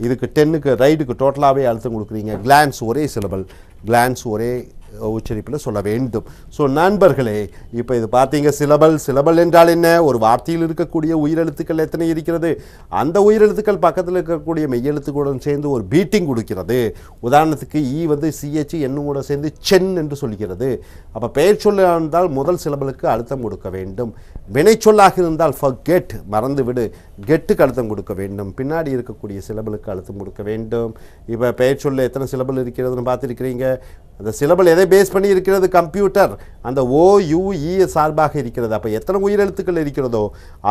இதுக்கு 10க்கு ரைடுக்கு டோட்டலாகவே அழுத்தம் கொடுக்குறீங்க. கிளான்ஸ் ஒரே சிலபல். கிளான்ஸ் ஒரே உச்சரிப்பில் சொல்ல வேண்டும். ஸோ நண்பர்களே, இப்போ இது பார்த்தீங்க சிலபல். சிலபல் என்றால் என்ன? ஒரு வார்த்தையில் இருக்கக்கூடிய உயிரெழுத்துக்கள் எத்தனை இருக்கிறது, அந்த உயிரெழுத்துக்கள் பக்கத்தில் இருக்கக்கூடிய மெய்யெழுத்துக்களுடன் சேர்ந்து ஒரு பீட்டிங் கொடுக்கிறது. உதாரணத்துக்கு ஈ வந்து CH என்னோட சேர்ந்து சென் என்று சொல்கிறது. அப்போ பெயர் சொல்ல இருந்தால் முதல் சிலபலுக்கு அழுத்தம் கொடுக்க வேண்டும். வினைச்சொல்லாக இருந்தால் forget மறந்துவிடு, கெட்டுக்கு அழுத்தம் கொடுக்க வேண்டும். பின்னாடி இருக்கக்கூடிய சிலபலுக்கு அழுத்தம் கொடுக்க வேண்டும். இப்போ பெயர் சொல்ல எத்தனை சிலபல் இருக்கிறதுன்னு பார்த்துருக்கிறீங்க. அந்த சிலபல் எதை பேஸ் பண்ணி இருக்கிறது? கம்ப்யூட்டர். அந்த OUE சார்பாக இருக்கிறது. அப்போ எத்தனை உயிரெழுத்துக்கள் இருக்கிறதோ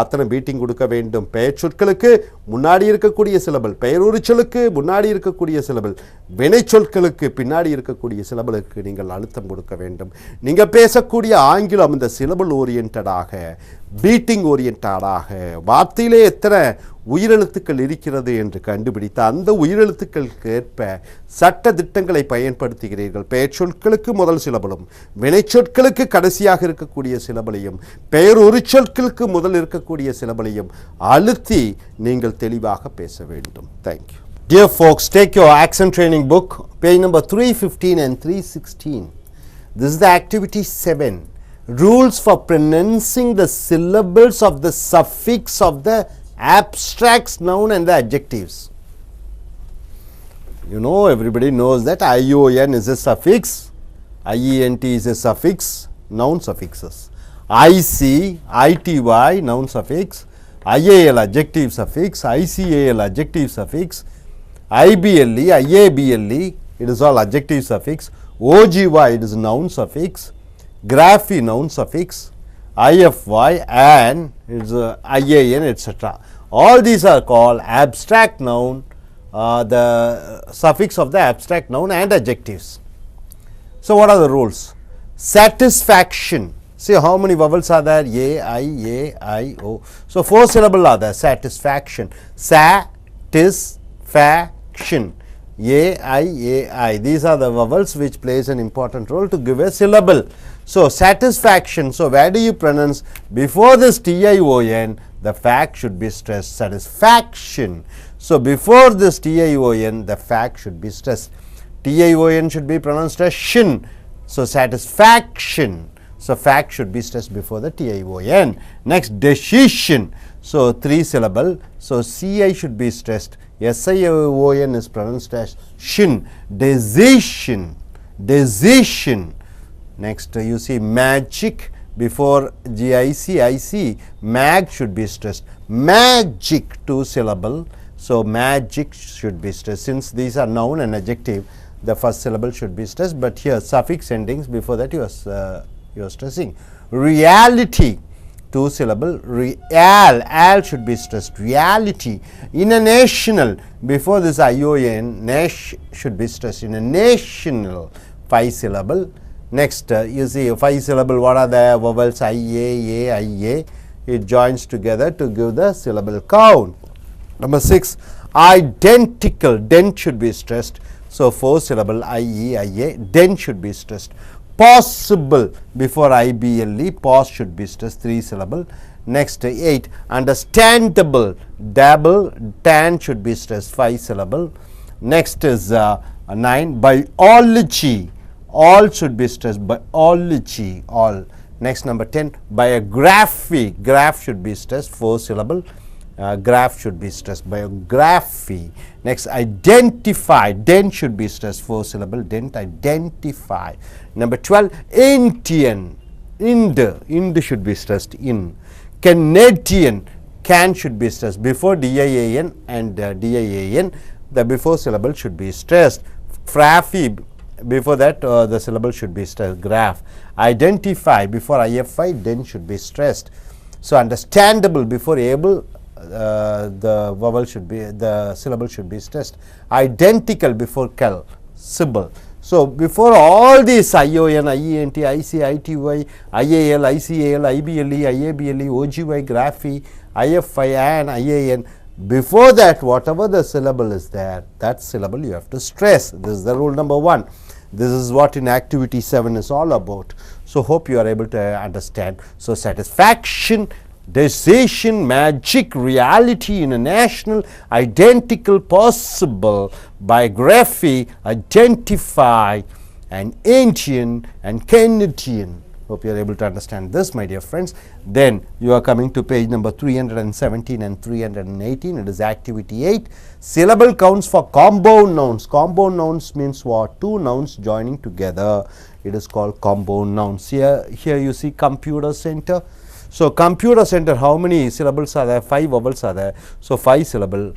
அத்தனை பீட்டிங் கொடுக்க வேண்டும். பெயர் சொற்களுக்கு முன்னாடி இருக்கக்கூடிய சிலபல், பெயர் உரிச்சொலுக்கு முன்னாடி இருக்கக்கூடிய சிலபல், வினைச்சொற்களுக்கு பின்னாடி இருக்கக்கூடிய சிலபலுக்கு நீங்கள் அழுத்தம் கொடுக்க வேண்டும். நீங்கள் பேசக்கூடிய ஆங்கிலம் இந்த சிலபல் ஓரியன்டாக, பீட்டிங் ஓரியன்டாக, வார்த்தையிலே எத்தனை உயிரெழுத்துக்கள் இருக்கிறது என்று கண்டுபிடித்து அந்த உயிரெழுத்துக்களுக்கு ஏற்ப சட்ட திட்டங்களை பயன்படுத்துகிறீர்கள். பெயர் சொற்களுக்கு முதல் சிலபலும், வினைச்சொற்களுக்கு கடைசியாக இருக்கக்கூடிய சிலபலையும், பெயர் உரிச்சொற்களுக்கு முதல் இருக்கக்கூடிய சிலபலையும் அழுத்தி நீங்கள் தெளிவாக பேச வேண்டும். Thank you. Dear folks, take your accent training book, page number 315 and 316. This is the activity 7. rules for pronouncing the syllables of the suffix of the abstracts, noun and the adjectives. You know, everybody knows that ION is a suffix, IENT is a suffix, noun suffixes. IC, ITY, noun suffix, IAL, adjective suffix, ICAL, adjective suffix, IBLE, IABLE, it is all adjective suffix, OGY, it is noun suffix, graphy, noun suffix, IFY, and it is IAN, etc. All these are called abstract noun, the suffix of the abstract noun and adjectives. So, what are the rules? Satisfaction. See how many vowels are there? A, I, O. So, 4 syllables are there. Satisfaction. Satisfaction. A, I. These are the vowels which plays an important role to give a syllable. So, satisfaction. So, where do you pronounce? Before this TION, the fact should be stressed. Satisfaction. So, before this TION, the fact should be stressed. TION should be pronounced as shin. So, satisfaction. So, fact should be stressed before the TION. Next, decision. So, 3 syllable. So, CI should be stressed. SION is pronounced as shin. Decision. Decision. Next, you see magic. Before GIC, IC, mag should be stressed. Magic, 2 syllable. So, magic should be stressed. Since these are noun and adjective, the first syllable should be stressed, but here suffix endings before that you are stressing. Reality, 2 syllable. Al should be stressed. Reality. International, before this ION, nash should be stressed. In a national, 5 syllable. Next, you see 5 syllable, what are the vowels? IA. It joins together to give the syllable count. Number 6, identical, dent should be stressed. So, 4 syllable IA, dent should be stressed. Possible, before IBLE, pause should be stressed, 3 syllable. Next, 8, understandable, dabble, tan should be stressed, 5 syllable. Next is 9, biology, all should be stressed, biology, all. Next, number 10, biography, graph should be stressed, 4 syllable. Graph should be stressed, biography. Next, identify, dent should be stressed, 4 syllable, dent, identify. Number 12, Indian, ind should be stressed, in. Canadian, can should be stressed, before DIAN and DIAN, the before syllable should be stressed. Frafy, before that the syllable should be stressed, graph. Identify, before IFI, dent should be stressed. So, understandable, before able, the vowel should be, the syllable should be stressed. Identical, before cal, symbol. So, before all these ION, IENT, IC, ITY, IAL, ICAL, IBLE, IABLE, OGY, graphy, IFI and IAN, before that whatever the syllable is there, that syllable you have to stress. This is the rule number 1. This is what in activity 7 is all about. So, hope you are able to understand. So, satisfaction, decision, magic, reality, international, identical, possible, biography, identify, and Indian and Canadian. Hope you are able to understand this, my dear friends. Then you are coming to page number 317 and 318. It is activity 8. Syllable counts for compound nouns. Compound nouns means what? 2 nouns joining together. It is called compound nouns. Here you see computer center. So, computer center, how many syllables are there? 5 vowels are there. So, 5 syllable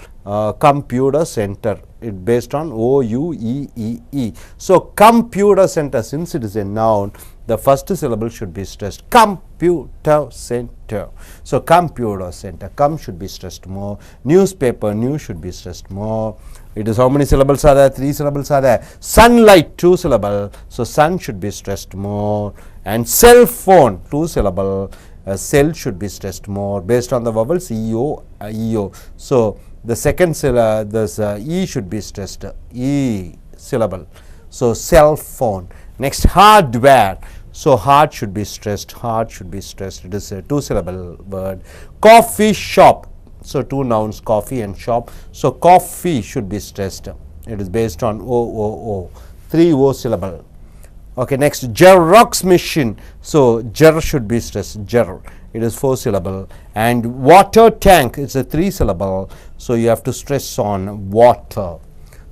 computer center, it based on O-U-E-E-E. So, computer center, since it is a noun, the first syllable should be stressed, computer center. So, computer center, come should be stressed more. Newspaper, new should be stressed more. It is how many syllables are there? 3 syllables are there. Sunlight, 2 syllable. So, sun should be stressed more. And cell phone, 2 syllable. Cell should be stressed more based on the vowels EO, EO. So, the second syllable, this E should be stressed, E syllable. So, cell phone. Next, hardware. So, hard should be stressed, hard should be stressed. It is a 2 syllable word. Coffee shop. So, 2 nouns, coffee and shop. So, coffee should be stressed. It is based on O, O, O. 3 O syllable. Okay, next, Xerox machine. So, ger should be stressed, ger. It is 4 syllable. And water tank, it's a 3 syllable. So, you have to stress on water.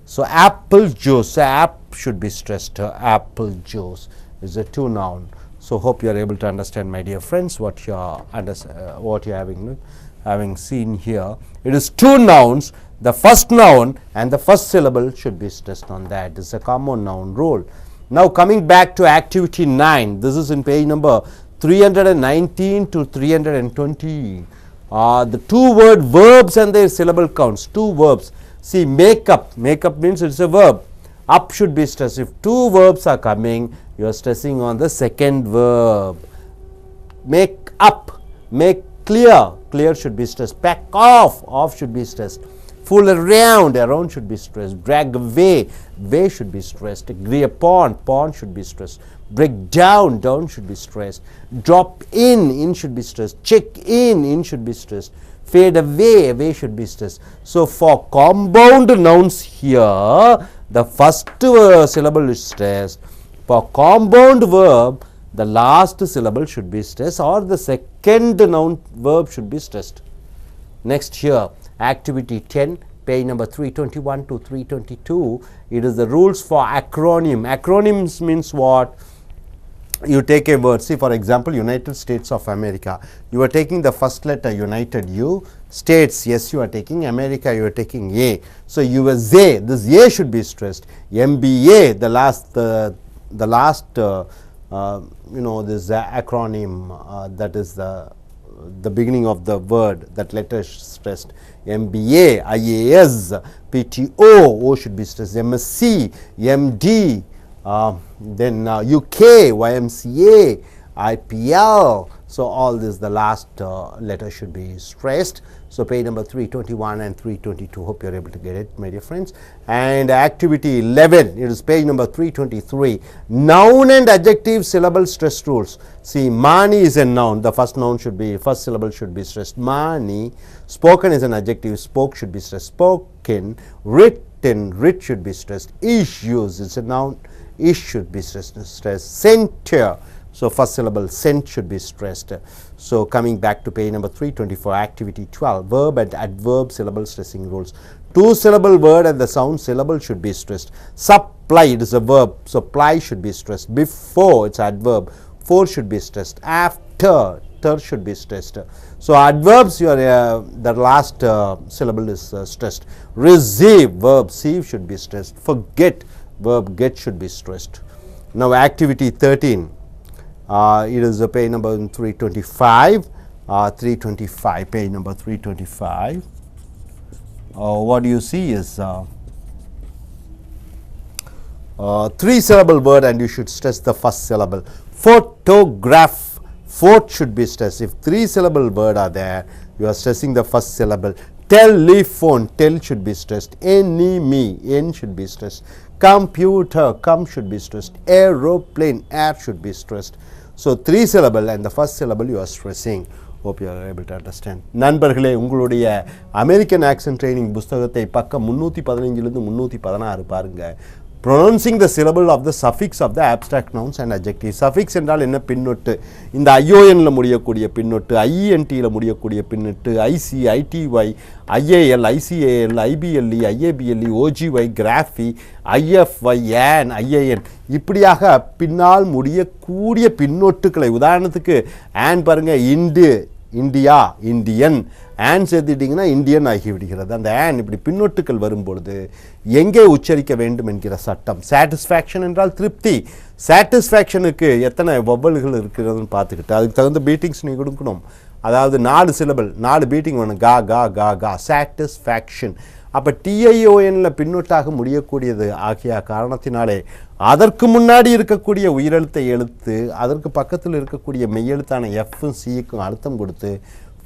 So, apple juice, app should be stressed, apple juice is a 2 noun. So, hope you are able to understand, my dear friends, what you are having seen here. It is 2 nouns. The first noun and the first syllable should be stressed on that. This is a common noun rule. Now, coming back to activity 9, this is in page number 319 to 320. The 2 word verbs and their syllable counts. 2 verbs. See, make up. Make up means it's a verb. Up should be stressed. If 2 verbs are coming, you are stressing on the second verb. Make up. Make clear. Clear should be stressed. Pack off. Off should be stressed. Fool around. Around should be stressed. Drag away. Way should be stressed. Agree upon. Upon should be stressed. Break down. Down should be stressed. Drop in. In should be stressed. Check in. In should be stressed. Fade away. Away should be stressed. So, for compound nouns here, the first syllable is stressed. For compound verb, the last syllable should be stressed, or the second noun verb should be stressed. Next here, activity 10, page number 321 to 322. It is the rules for acronym. Acronyms means what? You take a word. See, for example, United States of America. You are taking the first letter, United, U. States, yes, you are taking. America, you are taking A. So, USA, this A should be stressed. MBA, the last this acronym, that is the beginning of the word, that letter is stressed. MBA, IAS, PTO, O should be stressed. MSc, MD, then UK, YMCA, IPL. So, all this, the last letter should be stressed. So, page number 321 and 322. Hope you are able to get it, my dear friends. And activity 11, it is page number 323. Noun and adjective syllable stress rules. See, mani is a noun. The first syllable should be stressed. Mani. Spoken is an adjective. Spoke should be stressed. Spoken. Written. Writ should be stressed. Issues is a noun. Ish should be stressed. Center. So, first syllable sent should be stressed. So, coming back to page number 324, activity 12, verb and adverb syllable stressing rules. 2 syllable word and the sound syllable should be stressed. Supply, it is a verb. So, ply should be stressed. Before, it's adverb. For should be stressed. After, ter should be stressed. So, adverbs, the last syllable is stressed. Receive, verb receive should be stressed. Forget, verb get should be stressed. Now, activity 13. It is a page number 325, page number 325. What you see is 3 syllable word and you should stress the first syllable. Photograph, fourth should be stressed. If 3 syllable word are there, you are stressing the first syllable. Telephone, tel should be stressed. Enemy, en should be stressed. Computer, come should be stressed. Aeroplane, air should be stressed. So, 3 syllable and the first syllable you are stressing. Hope you are able to understand. நண்பர்களே, உங்களுடைய American accent training புத்தகத்தை பக்கம் 315 316 பாருங்க. Pronouncing the syllable of the suffix of the abstract nouns and adjectives. Suffix என்றால் என்ன? பின்னொட்டு. இந்த IONல முடியக்கூடிய பின்னொட்டு, IENTல முடியக்கூடிய பின்னொட்டு, IC, ITY, IAL, ICAL, IBLE, IABLE, OGY, GRAPHY, IFY, AN, IAN இப்படியாக பின்னால் முடியக்கூடிய பின்னொட்டுக்களை, உதாரணத்துக்கு ஆன் பாருங்க, இந்தியா, இந்தியன், ஆன் சேர்த்துட்டிங்கன்னா இந்தியன் ஆகிவிடுகிறது. அந்த ஆன் இப்படி பின்னொட்டுக்கள் வரும்பொழுது எங்கே உச்சரிக்க வேண்டும் என்கிற சட்டம். சாட்டிஸ்ஃபேக்ஷன் என்றால் திருப்தி. சாட்டிஸ்ஃபேக்ஷனுக்கு எத்தனை வவ்வல்கள் இருக்கிறதுன்னு பார்த்துக்கிட்டு அதுக்கு தகுந்த பீட்டிங்ஸ் நீங்கள் கொடுக்கணும். அதாவது 4 சிலபிள், 4 பீட்டிங் வேணும். கா கா கா கா, சாட்டிஸ்ஃபேக்ஷன். அப்போ TIONல பின்னொட்டாக முடியக்கூடியது ஆகிய காரணத்தினாலே அதற்கு முன்னாடி இருக்கக்கூடிய உயிரெழுத்தை எழுத்து, அதற்கு பக்கத்தில் இருக்கக்கூடிய மெய்யெழுத்தான Fக்கும் Cக்கும் அழுத்தம் கொடுத்து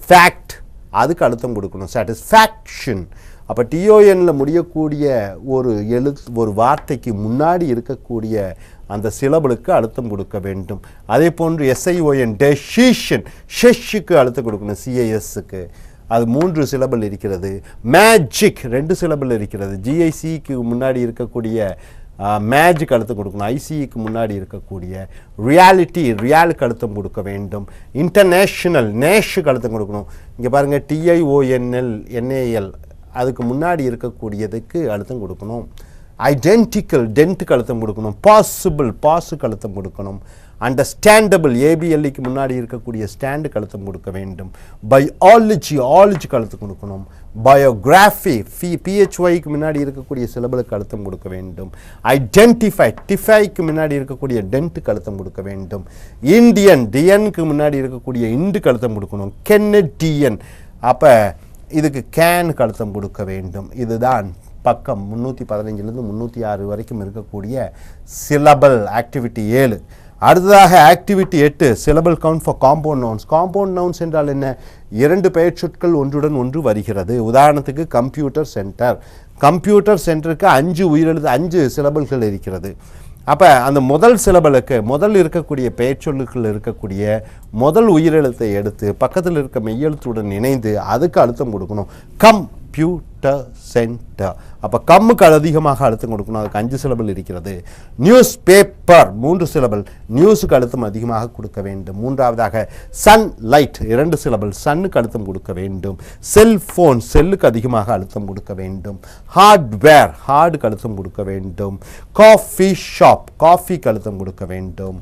ஃபேக்ட் அதுக்கு அழுத்தம் கொடுக்கணும். சாட்டிஸ்ஃபேக்ஷன். அப்போ TONல முடியக்கூடிய ஒரு வார்த்தைக்கு முன்னாடி இருக்கக்கூடிய அந்த சிலபிளுக்கு அழுத்தம் கொடுக்க வேண்டும். அதே போன்று SION டெசிஷன், ஷெஷ்ஷுக்கு அழுத்தம் கொடுக்கணும். CASக்கு அது 3 சிலபிள் இருக்கிறது. மேஜிக் 2 சிலபிள் இருக்கிறது. GICக்கு முன்னாடி இருக்கக்கூடிய மேஜுக்கு அழுத்தம் கொடுக்கணும். ஐசிக்கு முன்னாடி இருக்கக்கூடிய ரியாலிட்டி, ரியாலுக்கு அழுத்தம் கொடுக்க வேண்டும். இன்டர்நேஷ்னல், நேஷுக்கு அழுத்தம் கொடுக்கணும். இங்கே பாருங்கள், TIONL NAL அதுக்கு முன்னாடி இருக்கக்கூடியதுக்கு அழுத்தம் கொடுக்கணும். ஐடென்டிக்கல், டென்ட்டுக்கு அழுத்தம் கொடுக்கணும். பாசிபிள், பாஸுக்கு அழுத்தம் கொடுக்கணும். அண்டர்ஸ்டாண்டபிள், ABLக்கு முன்னாடி இருக்கக்கூடிய ஸ்டாண்டுக்கு அழுத்தம் கொடுக்க வேண்டும். பயாலஜி, ஆலஜிக்கு அழுத்தம் கொடுக்கணும். பயோகிராஃபி, PHYக்கு முன்னாடி இருக்கக்கூடிய சிலபலுக்கு அழுத்தம் கொடுக்க வேண்டும். ஐடென்டிஃபை, டிஃபைக்கு முன்னாடி இருக்கக்கூடிய டென்ட்டுக்கு அழுத்தம் கொடுக்க வேண்டும். இண்டியன், டியனுக்கு முன்னாடி இருக்கக்கூடிய இண்டுக்கு அழுத்தம் கொடுக்கணும். கெனடியன், அப்போ இதுக்கு கேனுக்கு அழுத்தம் கொடுக்க வேண்டும். இதுதான் பக்கம் 315லேருந்து 306 வரைக்கும் இருக்கக்கூடிய சிலபல் ஆக்டிவிட்டி 7. அடுத்ததாக activity 8, syllable count for compound nouns. Compound nouns என்றால் என்ன? 2 பெயர்ச்சொற்கள் ஒன்றுடன் ஒன்று வருகிறது. உதாரணத்துக்கு கம்ப்யூட்டர் சென்டர். கம்ப்யூட்டர் சென்டருக்கு 5 உயிரெழுத்து, 5 சிலபல்கள் இருக்கிறது. அப்போ அந்த முதல் சிலபலுக்கு, முதல் இருக்கக்கூடிய பெயர்ச்சொல்லுக்கள் இருக்கக்கூடிய முதல் உயிரெழுத்தை எடுத்து பக்கத்தில் இருக்க மெய்யெழுத்துடன் இணைந்து அதுக்கு அழுத்தம் கொடுக்கணும். Computer centre. அப்போ கம்முக்கு அதிகமாக அழுத்தம் கொடுக்கணும். அதுக்கு 5 சிலபல் இருக்கிறது. நியூஸ் பேப்பர் 3 சிலபல், நியூஸுக்கு அழுத்தம் அதிகமாக கொடுக்க வேண்டும். மூன்றாவதாக சன் லைட் 2 சிலபல், சன்னுக்கு அழுத்தம் கொடுக்க வேண்டும். செல்ஃபோன், செல்லுக்கு அதிகமாக அழுத்தம் கொடுக்க வேண்டும். ஹார்ட்வேர், ஹார்டுக்கு அழுத்தம் கொடுக்க வேண்டும். காஃபி ஷாப், காஃபிக்கு அழுத்தம் கொடுக்க வேண்டும்.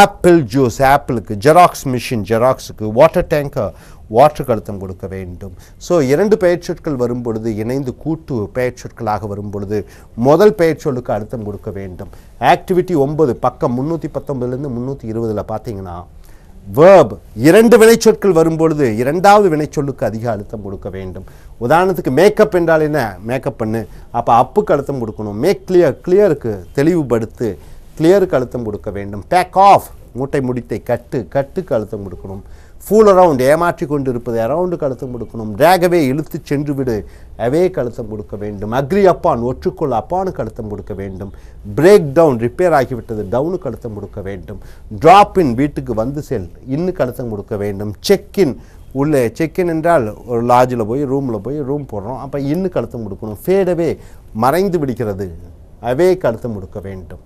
ஆப்பிள் ஜூஸ், ஆப்பிளுக்கு. ஜெராக்ஸ் மிஷின், ஜெராக்ஸுக்கு. வாட்டர் டேங்கர், வாட்டருக்கு அழுத்தம் கொடுக்க வேண்டும். ஸோ 2 பெயர்ச்சொற்கள் வரும்பொழுது இணைந்து கூட்டு பெயர்ச்சொற்களாக வரும்பொழுது முதல் பெயர்ச்சொல்லுக்கு அழுத்தம் கொடுக்க வேண்டும். ஆக்டிவிட்டி 9 பக்கம் 319லேருந்து 320 பார்த்தீங்கன்னா, வேர்ப் 2 வினைச்சொற்கள் வரும்பொழுது 2வது வினைச்சொல்லுக்கு அதிக அழுத்தம் கொடுக்க வேண்டும். உதாரணத்துக்கு மேக்கப் என்றால் என்ன? மேக்கப் பண்ணு. அப்போ அப்புக்கு அழுத்தம் கொடுக்கணும். மேக் கிளியர், கிளியருக்கு தெளிவுபடுத்து, கிளியருக்கு அழுத்தம் கொடுக்க வேண்டும். பேக் ஆஃப், மூட்டை முடித்தை கட்டு, கட்டுக்கு அழுத்தம் கொடுக்கணும். ஃபூல் அரவுண்ட், ஏமாற்றி கொண்டு இருப்பது, அரவுண்டுக்கு அழுத்தம் கொடுக்கணும். டிராகவே, இழுத்து சென்று விடு, அவேக்கு அழுத்தம் கொடுக்க வேண்டும். அக்ரி அப்பான், ஒற்றுக்கொள், அப்பானுக்கு அழுத்தம் கொடுக்க வேண்டும். பிரேக் டவுன், ரிப்பேர் ஆகிவிட்டது, டவுனுக்கு அழுத்தம் கொடுக்க வேண்டும். ட்ராப் இன், வீட்டுக்கு வந்து செல், இன்னுக்கு அழுத்தம் கொடுக்க வேண்டும். செக்இன், உள்ளே செக்இன் என்றால் ஒரு லாட்ஜில் போய் ரூமில் போய் ரூம் போடுறோம், அப்போ இன்னுக்கு அழுத்தம் கொடுக்கணும். ஃபேடவே, மறைந்து விடுகிறது, அவேக்கு அழுத்தம் கொடுக்க வேண்டும்.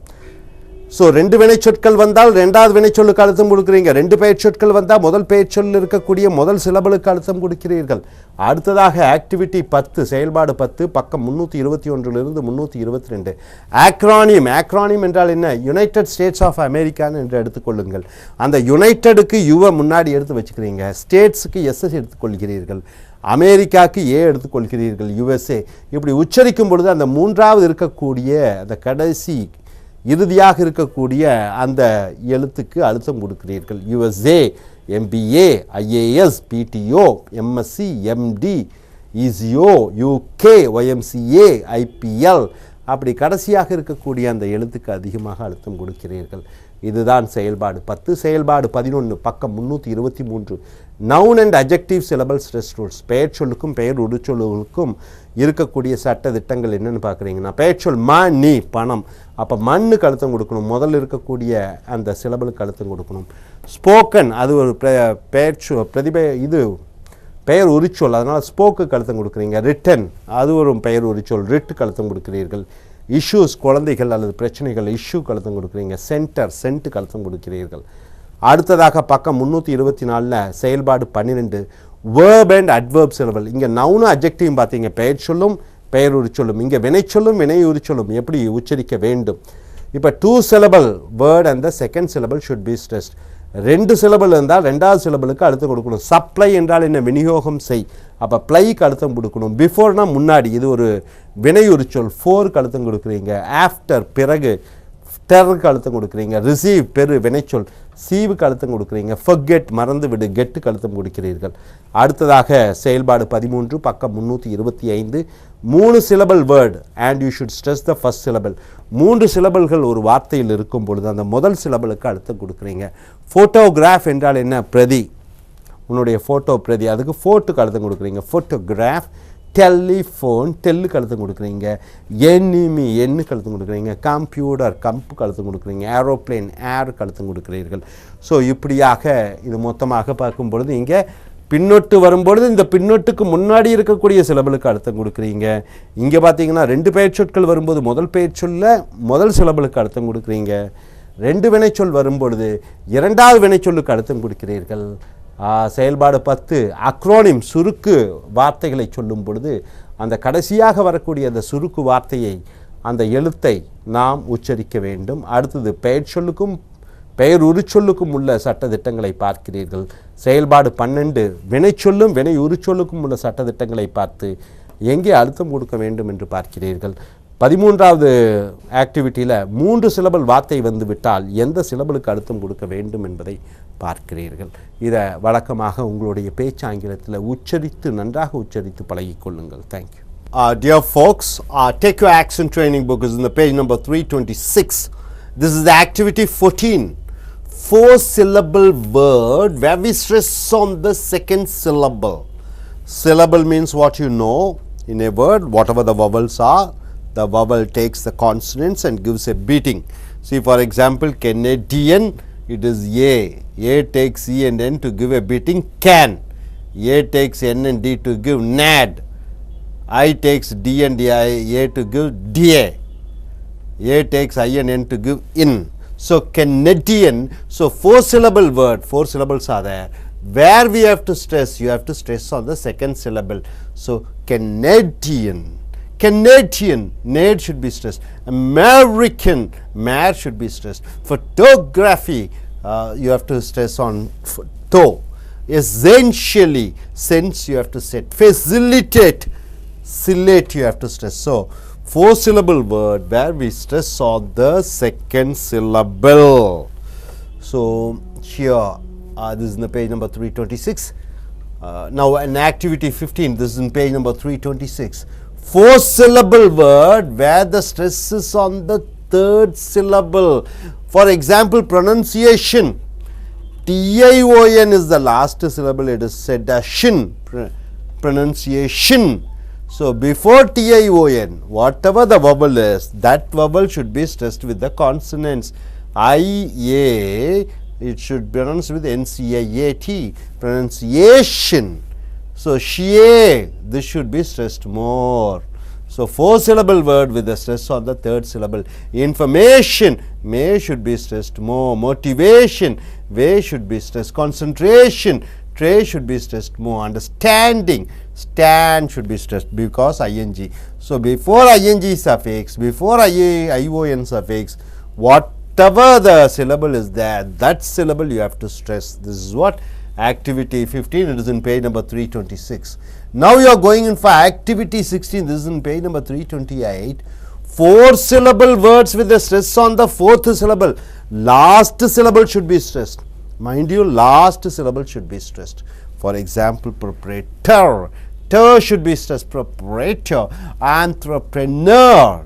ஸோ 2 வினைச்சொற்கள் வந்தால் 2வது வினைச்சொல்லுக்கு அழுத்தம் கொடுக்குறீங்க. 2 பெயர்ச்சொற்கள் வந்தால் முதல் பெயர்ச்சொல்லில் இருக்கக்கூடிய முதல் சிலபலுக்கு அழுத்தம் கொடுக்கிறீர்கள். அடுத்ததாக ஆக்டிவிட்டி 10, செயல்பாடு 10 பக்கம் 321லிருந்து 322. ஆக்ரானிம், ஆக்ரானிம் என்றால் என்ன? யுனைடெட் ஸ்டேட்ஸ் ஆஃப் அமெரிக்கான்னு என்று எடுத்துக்கொள்ளுங்கள். அந்த யுனைட்டடுக்கு யுவை முன்னாடி எடுத்து வச்சுக்கிறீங்க. ஸ்டேட்ஸுக்கு எஸ்எஸ் எடுத்துக்கொள்கிறீர்கள். அமெரிக்காவுக்கு ஏ எடுத்துக்கொள்கிறீர்கள், USA. இப்படி உச்சரிக்கும் பொழுது அந்த 3வது இருக்கக்கூடிய அந்த கடைசி இறுதியாக இருக்கக்கூடிய அந்த எழுத்துக்கு அழுத்தம் கொடுக்கிறீர்கள். USA, MBA, IAS, PTO, MSc, MD, ECO, UK, YMCA, IPL, அப்படி கடைசியாக இருக்கக்கூடிய அந்த எழுத்துக்கு அதிகமாக அழுத்தம் கொடுக்கிறீர்கள். இதுதான் செயல்பாடு 10. செயல்பாடு 11 பக்கம் 323. Noun and adjective syllable stress rules. பெயர் சொல்லுக்கும் பெயர் உடுச்சொல்லுகளுக்கும் இருக்கக்கூடிய சட்ட திட்டங்கள் என்னென்னு பார்க்குறீங்கன்னா, பெயர்ச்சொல் மணி, பணம். அப்போ மண்ணுக்கு அழுத்தம் கொடுக்கணும். முதல்ல இருக்கக்கூடிய அந்த சிலபலுக்கு அழுத்தம் கொடுக்கணும். ஸ்போக்கன், அது ஒரு பெயர் உரிச்சொல், அதனால் ஸ்போக்குக்கு அழுத்தம் கொடுக்குறீங்க. ரிட்டன், அது ஒரு பெயர் உரிச்சொல், ரிட்டுக்கு அழுத்தம் கொடுக்கிறீர்கள். இஷ்யூஸ், குழந்தைகள் அல்லது பிரச்சனைகள், இஷ்யூக்கு அழுத்தம் கொடுக்குறீங்க. சென்டர், சென்ட்டுக்கு அழுத்தம் கொடுக்கிறீர்கள். அடுத்ததாக பக்கம் 324 செயல்பாடு 12 வேர்ப் அண்ட் அட்வர்ப் சிலபல். இங்கே நவுனும் அட்ஜெக்டிவும் பார்த்தீங்க, பெயர் சொல்லும் பெயர் உரிச்சொல்லும். இங்கே வினைச்சொல்லும் வினை உரிச்சொல்லும் எப்படி உச்சரிக்க வேண்டும். இப்போ 2 syllable word and the second syllable should be stressed. 2 syllable இருந்தால் 2வது சிலபலுக்கு அழுத்தம் கொடுக்கணும். சப்ளை என்றால் என்ன? விநியோகம் செய். அப்போ ப்ளைக்கு அழுத்தம் கொடுக்கணும். பிஃபோர்னா முன்னாடி, இது ஒரு வினையுரிச்சொல். ஃபோருக்கு அழுத்தம் கொடுக்குறீங்க. ஆஃப்டர், பிறகு. டெருக்கு அழுத்தம் கொடுக்குறீங்க. ரிசீவ், பெரு, வினைச்சொல். சீவுக்கு அழுத்தம் கொடுக்குறீங்க. ஃபர்கெட், மறந்து விடு, கெட்டுக்கு அழுத்தம் கொடுக்கிறீர்கள். அடுத்ததாக செயல்பாடு 13 பக்கம் 325. 3 syllable word and you should stress the first syllable. 3 சிலபல்கள் ஒரு வார்த்தையில் இருக்கும் பொழுது அந்த முதல் சிலபலுக்கு அழுத்தம் கொடுக்குறீங்க. ஃபோட்டோகிராஃப் என்றால் என்ன? பிரதி, உன்னுடைய ஃபோட்டோ பிரதி, அதுக்கு ஃபோட்டுக்கு அழுத்தம் கொடுக்குறீங்க. ஃபோட்டோகிராஃப். டெலிஃபோன், டெல்லுக்கு அழுத்தம் கொடுக்குறீங்க. எனிமி, எண்ணுக்கு அழுத்தம் கொடுக்குறீங்க. கம்ப்யூட்டர், கம்புக்கு அழுத்தம் கொடுக்குறீங்க. ஏரோப்ளேன், ஏருக்கு அழுத்தம் கொடுக்குறீர்கள். ஸோ இப்படியாக இது மொத்தமாக பார்க்கும் பொழுது இங்கே பின்னொட்டு வரும்பொழுது இந்த பின்னொட்டுக்கு முன்னாடி இருக்கக்கூடிய சிலபலுக்கு அர்த்தம் கொடுக்குறீங்க. இங்கே பார்த்தீங்கன்னா 2 பெயர்ச்சொற்கள் வரும்போது முதல் பெயர்ச்சொல்ல முதல் சிலபலுக்கு அர்த்தம் கொடுக்குறீங்க. 2 வினைச்சொல் வரும்பொழுது 2வது வினைச்சொல்லுக்கு அர்த்தம் கொடுக்கிறீர்கள். செயல்பாடு 10 அக்ரோனிம் சுருக்கு வார்த்தைகளை சொல்லும் பொழுது அந்த கடைசியாக வரக்கூடிய அந்த சுருக்கு வார்த்தையை அந்த எழுத்தை நாம் உச்சரிக்க வேண்டும். அடுத்தது பெயர்ச்சொல்லுக்கும் பெயர் உரிச்சொல்லுக்கும் உள்ள சட்டத்திட்டங்களை பார்க்கிறீர்கள். செயல்பாடு 12 வினைச்சொல்லும் வினை உரிச்சொல்லுக்கும் உள்ள சட்டத்திட்டங்களை பார்த்து எங்கே அர்த்தம் கொடுக்க வேண்டும் என்று பார்க்கிறீர்கள். 13வது ஆக்டிவிட்டியில் 3 சிலபல் வார்த்தை வந்து விட்டால் எந்த சிலபலுக்கு அர்த்தம் கொடுக்க வேண்டும் என்பதை பார்க்கிறீர்கள். இதை வழக்கமாக உங்களுடைய பேச்சு ஆங்கிலத்தில் உச்சரித்து நன்றாக உச்சரித்து பழகிக்கொள்ளுங்கள். Thank you. Dear folks, take your accent training book is in the page number 326. This is the activity 14. 4-syllable word where we stress on the second syllable. Syllable means what you know in a word, whatever the vowels are, the vowel takes the consonants and gives a beating. See, for example, Canadian, it is A. A takes E and N to give a beating, can. A takes N and D to give nad. I takes D and A to give da. A takes I and N to give in. So Canadian, so 4-syllable word, 4 syllables are there. Where we have to stress, you have to stress on the second syllable. So Canadian, Canadian, nad should be stressed. American, mar should be stressed. Photography, you have to stress on to. Essentially, sense you have to set. Facilitate, silate you have to stress. So 4-syllable word where we stress on the second syllable. So here this is in the page number 326. Now in activity 15, this is in page number 326. 4-syllable word where the stress is on the third syllable. For example, pronunciation. Tion is the last syllable. It is said as shin. Pronunciation. So before tion, whatever the vowel is, that vowel should be stressed with the consonants. I-A, it should be pronounced with N-C-I-A-T. Pronunciation. So she, this should be stressed more. So 4-syllable word with the stress on the third syllable. Information, may should be stressed more. Motivation, way should be stressed. Concentration, tray should be stressed more. Understanding, stand should be stressed because ing. So before ing suffix, before ion suffix, whatever the syllable is there, that syllable you have to stress. This is what activity 15, it is in page number 326. Now you are going in for activity 16, this is in page number 328. 4-syllable words with the stress on the 4th syllable. Last syllable should be stressed. Mind you, last syllable should be stressed. For example, proprietor, ter should be stressed. Proprietor, entrepreneur,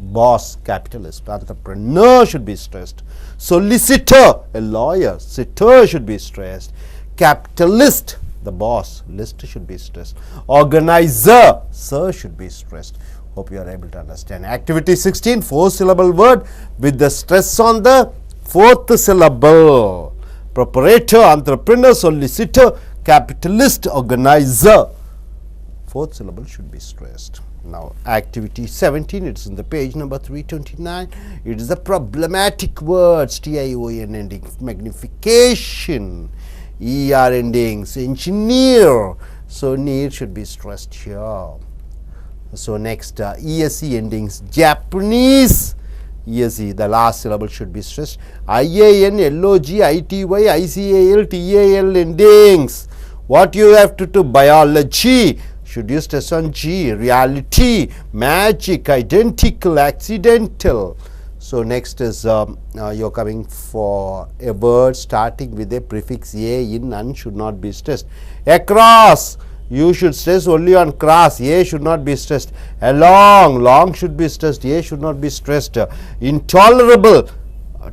boss, capitalist, entrepreneur should be stressed. Solicitor, a lawyer, sitter should be stressed. Capitalist, the boss, list should be stressed. Organizer, sir should be stressed. Hope you are able to understand. Activity 16, 4-syllable word with the stress on the 4th syllable. Proprietor, entrepreneur, solicitor, capitalist, organizer. 4th syllable should be stressed. Now activity 17, it's in the page number 329. It is the problematic words, tion ending, magnification, er endings, engineer. So near should be stressed here. So next esc endings, Japanese, esc, the last syllable should be stressed. ian, log, ity, ical, tal endings. What you have to do? Biology, should you stress on G? Reality, magic, identical, accidental. So next is you're coming for a word starting with a prefix a in, un should not be stressed. Across, you should stress only on cross, a should not be stressed. Along, long should be stressed, a should not be stressed. Intolerable,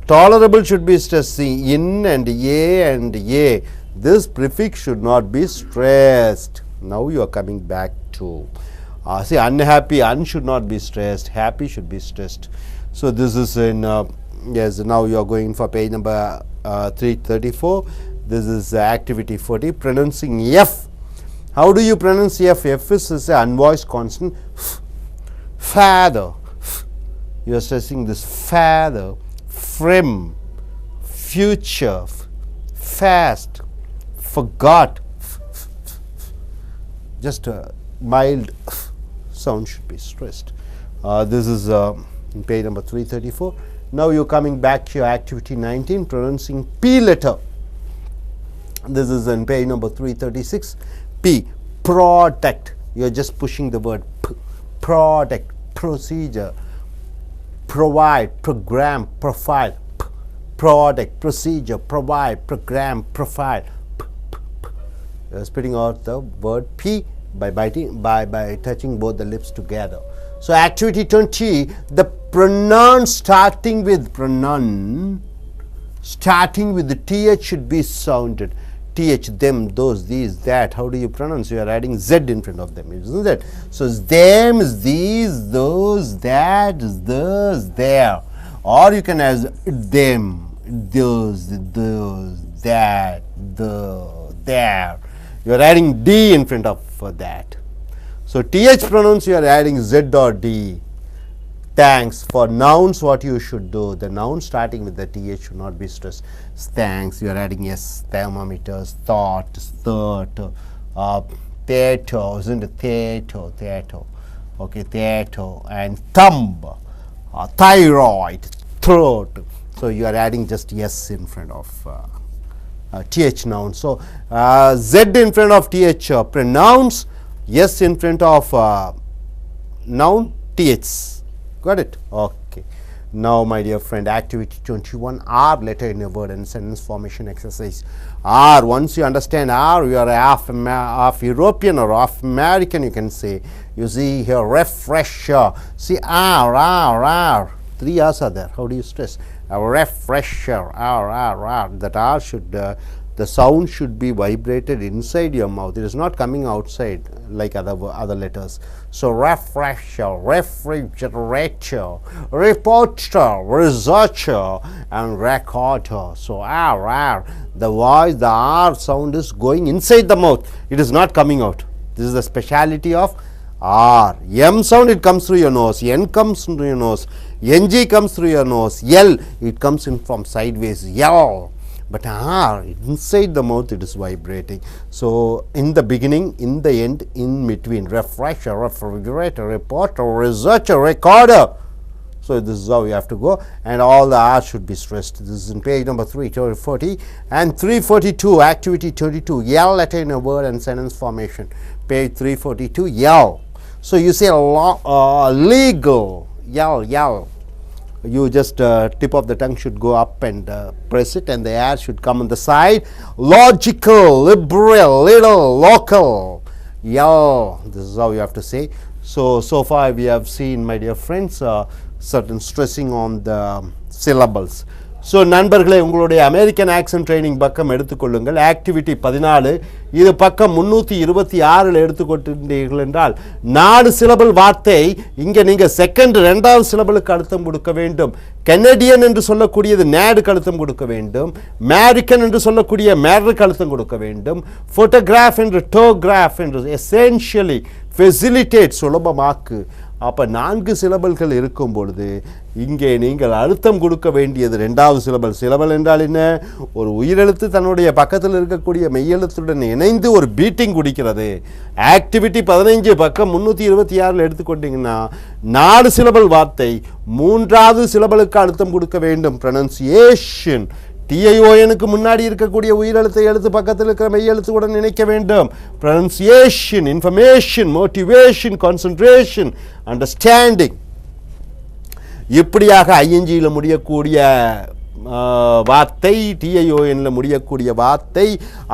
tolerable should be stressed. See, in and a, this prefix should not be stressed. Now you are coming back to see, unhappy, un should not be stressed, happy should be stressed. So this is in yes, now you are going for page number 334. This is activity 40, pronouncing F. How do you pronounce F? F is an unvoiced consonant. Father. You are stressing this father, from, future, fast, forgot. Just a mild sound should be stressed. This is in page number 334. Now you're coming back to your activity 19, pronouncing P letter. This is in page number 336. P, protect. You're just pushing the word P. Protect, procedure, provide, program, profile. P, product, procedure, provide, program, profile. P, P, P. You're spitting out the word P by touching both the lips together. So activity 20, the pronoun starting with the th should be sounded. Th, them, those, these, that. How do you pronounce? You are adding z in front of them, isn't it? So them is these, those, that, those, there. Or you can add them, those, that, there. You are adding d in front of that. So th pronounce, you are adding z or d. Thanks. For nouns, what you should do, the noun starting with the th should not be stressed. Thanks, you are adding yes, thermometers, thought, theater, isn't it? Theater. Okay, theater, and thumb, thyroid, throat. So you are adding just yes in front of th noun. So z in front of th pronouns, yes in front of noun, th. Got it? Okay. Now, my dear friend, activity 21, R letter in a word and sentence formation exercise. R, once you understand R, you are half European or half American, you can say. You see here, refresher. See R. 3 R's are there. How do you stress? A refresher, R. That R should, the sound should be vibrated inside your mouth. It is not coming outside like other letters. So refresher, refrigerator, reporter, researcher, and recorder. So R. The voice, the R sound is going inside the mouth. It is not coming out. This is the speciality of R. M sound, it comes through your nose. N comes through your nose. NG comes through your nose. L, it comes in from sideways. Yell. But R, inside the mouth, it is vibrating. So in the beginning, in the end, in between, refresher, refrigerator, reporter, researcher, recorder. So this is how you have to go, and all the R should be stressed. This is in page number 340 and 342, activity 22, yell letter in a word and sentence formation. Page 342, yell. So you say legal, yell. You just tip of the tongue should go up and press it, and the air should come on the side. Logical, liberal, little, local, yell. This is how you have to say. So far we have seen, my dear friends, certain stressing on the syllables. So நண்பர்களே, உங்களுடைய American accent training பக்கம் எடுத்துக்கொள்ளுங்கள். Activity 14, இது பக்கம் 326 எடுத்துக்கொண்டீர்கள் என்றால் 4 syllable வார்த்தை இங்கே நீங்கள் செகண்ட் 2வது சிலபலுக்கு அழுத்தம் கொடுக்க வேண்டும். கெனடியன் என்று சொல்லக்கூடியது நேடுக்கு அழுத்தம் கொடுக்க வேண்டும். அமெரிக்கன் என்று சொல்லக்கூடிய மேருக்கு அழுத்தம் கொடுக்க வேண்டும். ஃபோட்டோகிராஃப் என்று டோகிராஃப் என்று எசென்ஷியலி ஃபெசிலிட்டேட் சுலபமாக்கு. அப்போ 4 சிலபல்கள் இருக்கும் பொழுது இங்கே நீங்கள் அழுத்தம் கொடுக்க வேண்டியது 2வது சிலபல். சிலபல் என்றால் என்ன? ஒரு உயிரெழுத்து தன்னுடைய பக்கத்தில் இருக்கக்கூடிய மெய்யெழுத்துடன் இணைந்து ஒரு பீட்டிங் குடிக்கிறது. ஆக்டிவிட்டி 15 பக்கம் 326 எடுத்துக்கொண்டீங்கன்னா 4 சிலபல் வார்த்தை 3வது சிலபலுக்கு அழுத்தம் கொடுக்க வேண்டும். ப்ரொனன்சியேஷன், டிஐஓஎனுக்கு முன்னாடி இருக்கக்கூடிய உயிரெழுத்தை எழுத்து பக்கத்தில் இருக்கிற மெய்யெழுத்துடன் இணைக்க வேண்டும். Pronunciation, information, motivation, concentration, understanding. இப்படியாக ஐஎன்ஜியில் முடியக்கூடிய வார்த்தை, டிஐஓஎனில் முடியக்கூடிய வார்த்தை,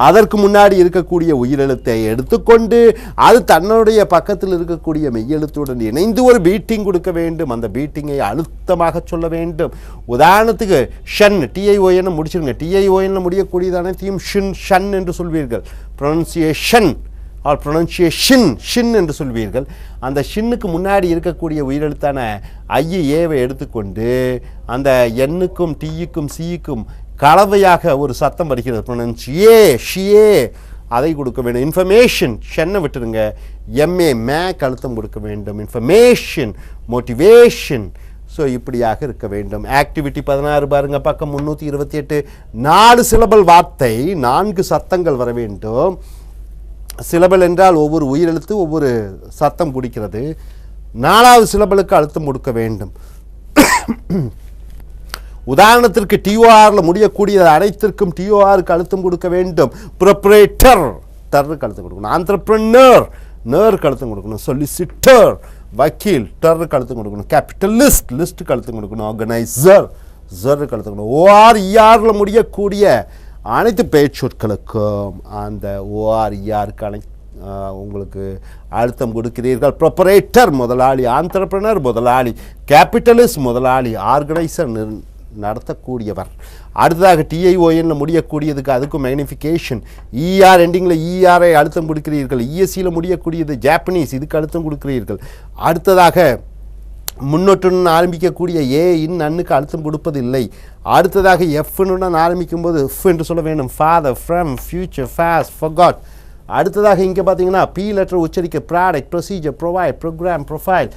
அதற்கு முன்னாடி இருக்கக்கூடிய உயிரெழுத்தை எடுத்துக்கொண்டு அது தன்னுடைய பக்கத்தில் இருக்கக்கூடிய மெய்யெழுத்துடன் இணைந்து ஒரு பீட்டிங் கொடுக்க வேண்டும். அந்த பீட்டிங்கை அழுத்தமாக சொல்ல வேண்டும். உதாரணத்துக்கு ஷன், டிஐஓஎன் முடிச்சிருங்க. டிஐஓஎனில் முடியக்கூடியது அனைத்தையும் ஷின், ஷன் என்று சொல்வீர்கள். ப்ரொனன்சியேஷன் ஆர் ப்ரொனன்சியேஷன், ஷின் என்று சொல்வீர்கள். அந்த ஷின்னுக்கு முன்னாடி இருக்கக்கூடிய உயிரெழுத்தான ஐஏவை எடுத்துக்கொண்டு அந்த எண்ணுக்கும் டியுக்கும் சியுக்கும் கலவையாக ஒரு சத்தம் வருகிறது. ப்ரொனன்ஸ் ஏ ஷியே அதை கொடுக்க வேண்டும். இன்ஃபர்மேஷன் ஷென்னை விட்டுருங்க, எம்ஏ மேக் அழுத்தம் கொடுக்க வேண்டும். Information, motivation. ஸோ இப்படியாக இருக்க வேண்டும். ஆக்டிவிட்டி 16 பாருங்க, பக்கம் 328. 4 சிலபல் வார்த்தை, 4 சத்தங்கள் வர வேண்டும். சிலபல் என்றால் ஒவ்வொரு உயிரெழுத்து ஒவ்வொரு சத்தம் குடிக்கிறது. 4வது சிலபலுக்கு அழுத்தம் கொடுக்க வேண்டும். உதாரணத்திற்கு டிஓஆரில் முடியக்கூடியது அனைத்திற்கும் டிஓஆருக்கு அழுத்தம் கொடுக்க வேண்டும். ப்ரொப்ரேட்டர் டருக்கு அழுத்தம் கொடுக்கணும். ஆண்டர்பிரனர் நேருக்கு அழுத்தம் கொடுக்கணும். சொலிசிட்டர் வக்கீல் டருக்கு அழுத்தம் கொடுக்கணும். கேபிட்டலிஸ்ட் லிஸ்ட்டுக்கு அழுத்தம் கொடுக்கணும். ஆர்கனைசர் ஜருக்கு அழுத்தம் கொடுக்கணும். ஓஆர்இஆரில் முடியக்கூடிய அனைத்து பெயர்ச்சொற்களுக்கும் அந்த ஓஆர்இஆருக்கு உங்களுக்கு அழுத்தம் கொடுக்கிறீர்கள். ப்ரொப்ரேட்டர் முதலாளி, ஆண்டர்பிரனர் முதலாளி, கேபிட்டலிஸ்ட் முதலாளி, ஆர்கனைசர் நடத்தக்கூடியவர். அடுத்ததாக டிஐஓஎன்ல முடியக்கூடியதுக்கு அதுக்கும் மேக்னிஃபிகேஷன். இஆர் எண்டிங்கில் இஆரை அழுத்தம் கொடுக்கிறீர்கள். இஎஸ்சியில் முடியக்கூடியது ஜாப்பனீஸ், இதுக்கு அழுத்தம் கொடுக்கிறீர்கள். அடுத்ததாக முன்னொட்டுன்னு ஆரம்பிக்கக்கூடிய ஏ இன் அன்னுக்கு அழுத்தம் கொடுப்பதில்லை. அடுத்ததாக எஃப்னுடன் ஆரம்பிக்கும் போது எஃப் என்று சொல்ல வேண்டும். Father, from, future, fast, forgot. அடுத்ததாக இங்கே பார்த்தீங்கன்னா பி லெட்டர் உச்சரிக்க product, procedure, provide, program, profile.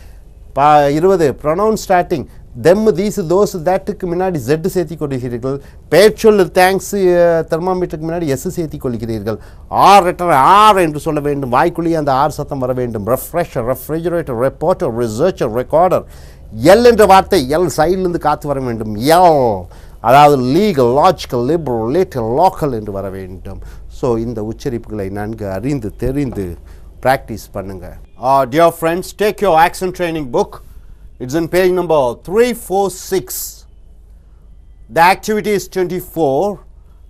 20 pronoun starting them, these, those, தட்டுக்கு முன்னாடி ஜெட்டு சேர்த்தி கொள்கிறீர்கள். பெயர்ச்சொல் தேங்க்ஸ் தெர்மாமீட்டருக்கு முன்னாடி எஸ் சேர்த்தி கொள்கிறீர்கள். ஆர் லெட்டர் ஆர் என்று சொல்ல வேண்டும். வாய்க்குள்ளேயே அந்த ஆர் சத்தம் வர வேண்டும். Refresher, refrigerator, reporter, researcher, recorder. L என்ற வார்த்தை எல் சைட்லேருந்து காற்று வர வேண்டும். எல் அதாவது legal, logical, liberal, lateral, local என்று வர வேண்டும். ஸோ இந்த உச்சரிப்புகளை நன்கு அறிந்து தெரிந்து ப்ராக்டிஸ் பண்ணுங்க. Dear friends, take your accent training book. It's on page number 346. The activity is 24.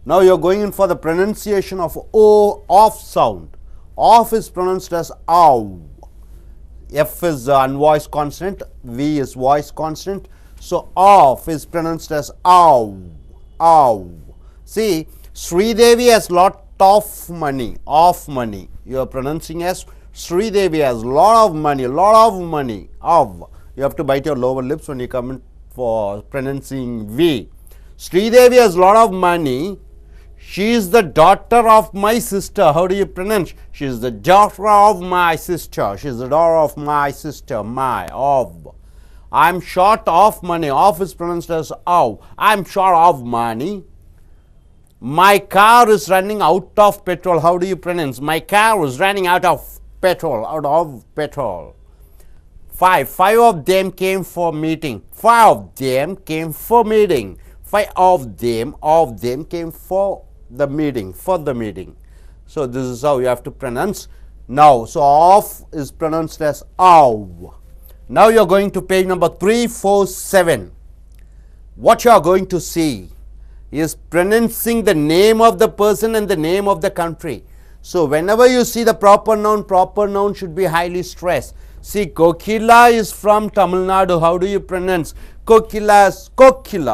Now you're going in for the pronunciation of O, off sound. Off is pronounced as ow. F is unvoiced consonant, V is voiced consonant. So off is pronounced as ow, ow. See, Sridevi has lot of money, of money. You are pronouncing as Sridevi has lot of money, of. You have to bite your lower lips when you come in for pronouncing V. Sridevi has lot of money. She is the daughter of my sister. How do you pronounce? She is the daughter of my sister. She is the daughter of my sister. My, of. I am short of money. Of is pronounced as ow. I am short of money. My car is running out of petrol. How do you pronounce? My car is running out of petrol. Out of petrol. 5. 5 of them came for meeting. 5 of them came for meeting. 5 of them came for the meeting. For the meeting. So this is how you have to pronounce. Now, so off is pronounced as ow. Now you are going to page number 347. What you are going to see is pronouncing the name of the person and the name of the country. So whenever you see the proper noun should be highly stressed. See, Kokila is from Tamil Nadu. How do you pronounce? Kokila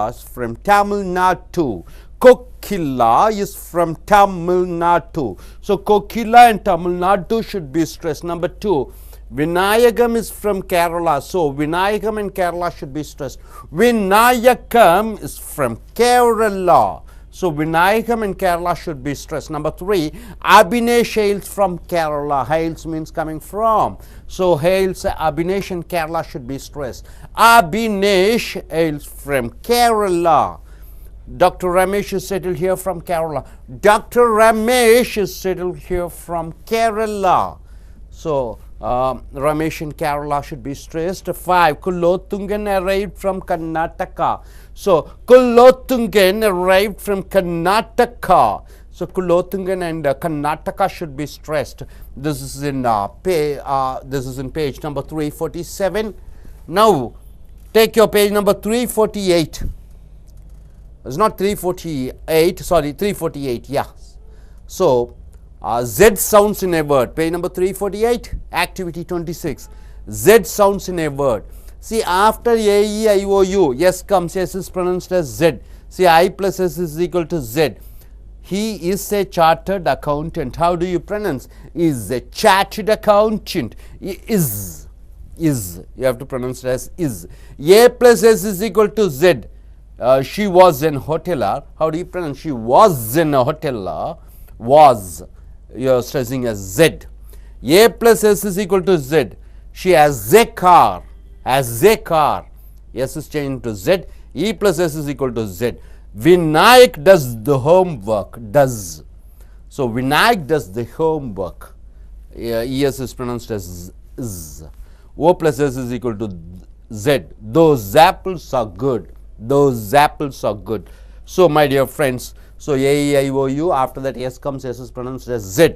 is from Tamil Nadu. Kokila is from Tamil Nadu. So Kokila and Tamil Nadu should be stressed. Number 2, Vinayagam is from Kerala. So Vinayagam and Kerala should be stressed. Vinayagam is from Kerala. So Vinayagam and Kerala should be stressed. Number 3, Abhinesh hails from Kerala. Hails means coming from. So hails, Abhinesh and Kerala should be stressed. Abhinesh hails from Kerala. Dr. Ramesh is settled here from Kerala. Dr. Ramesh is settled here from Kerala. So Ramesh and Kerala should be stressed. 5, Kullotungan arrived from Karnataka. So Kullotungan arrived from Karnataka. So Kullotungan and Karnataka should be stressed. This is in page number 347. Now take your page number 348. It's not 348, sorry, 348, yeah. So Z sounds in a word. Page number 348, activity 26. Z sounds in a word. See, after A, E, I, O, U, S comes. S is pronounced as Z. See, I plus S is equal to Z. He is a chartered accountant. How do you pronounce? Is a chartered accountant. Is. You have to pronounce it as is. A plus S is equal to Z. She was an hoteler. How do you pronounce? She was an hoteler. Was. You're stressing as Z. A plus S is equal to Z. She has a car. Has a car. S is changed to Z. E plus S is equal to Z. Vinayak does the homework. Does. So Vinayak does the homework. ES is pronounced as Z. O plus S is equal to Z. Those apples are good. Those apples are good. So my dear friends, so A, E, I, O, U, after that S comes, S is pronounced as Z.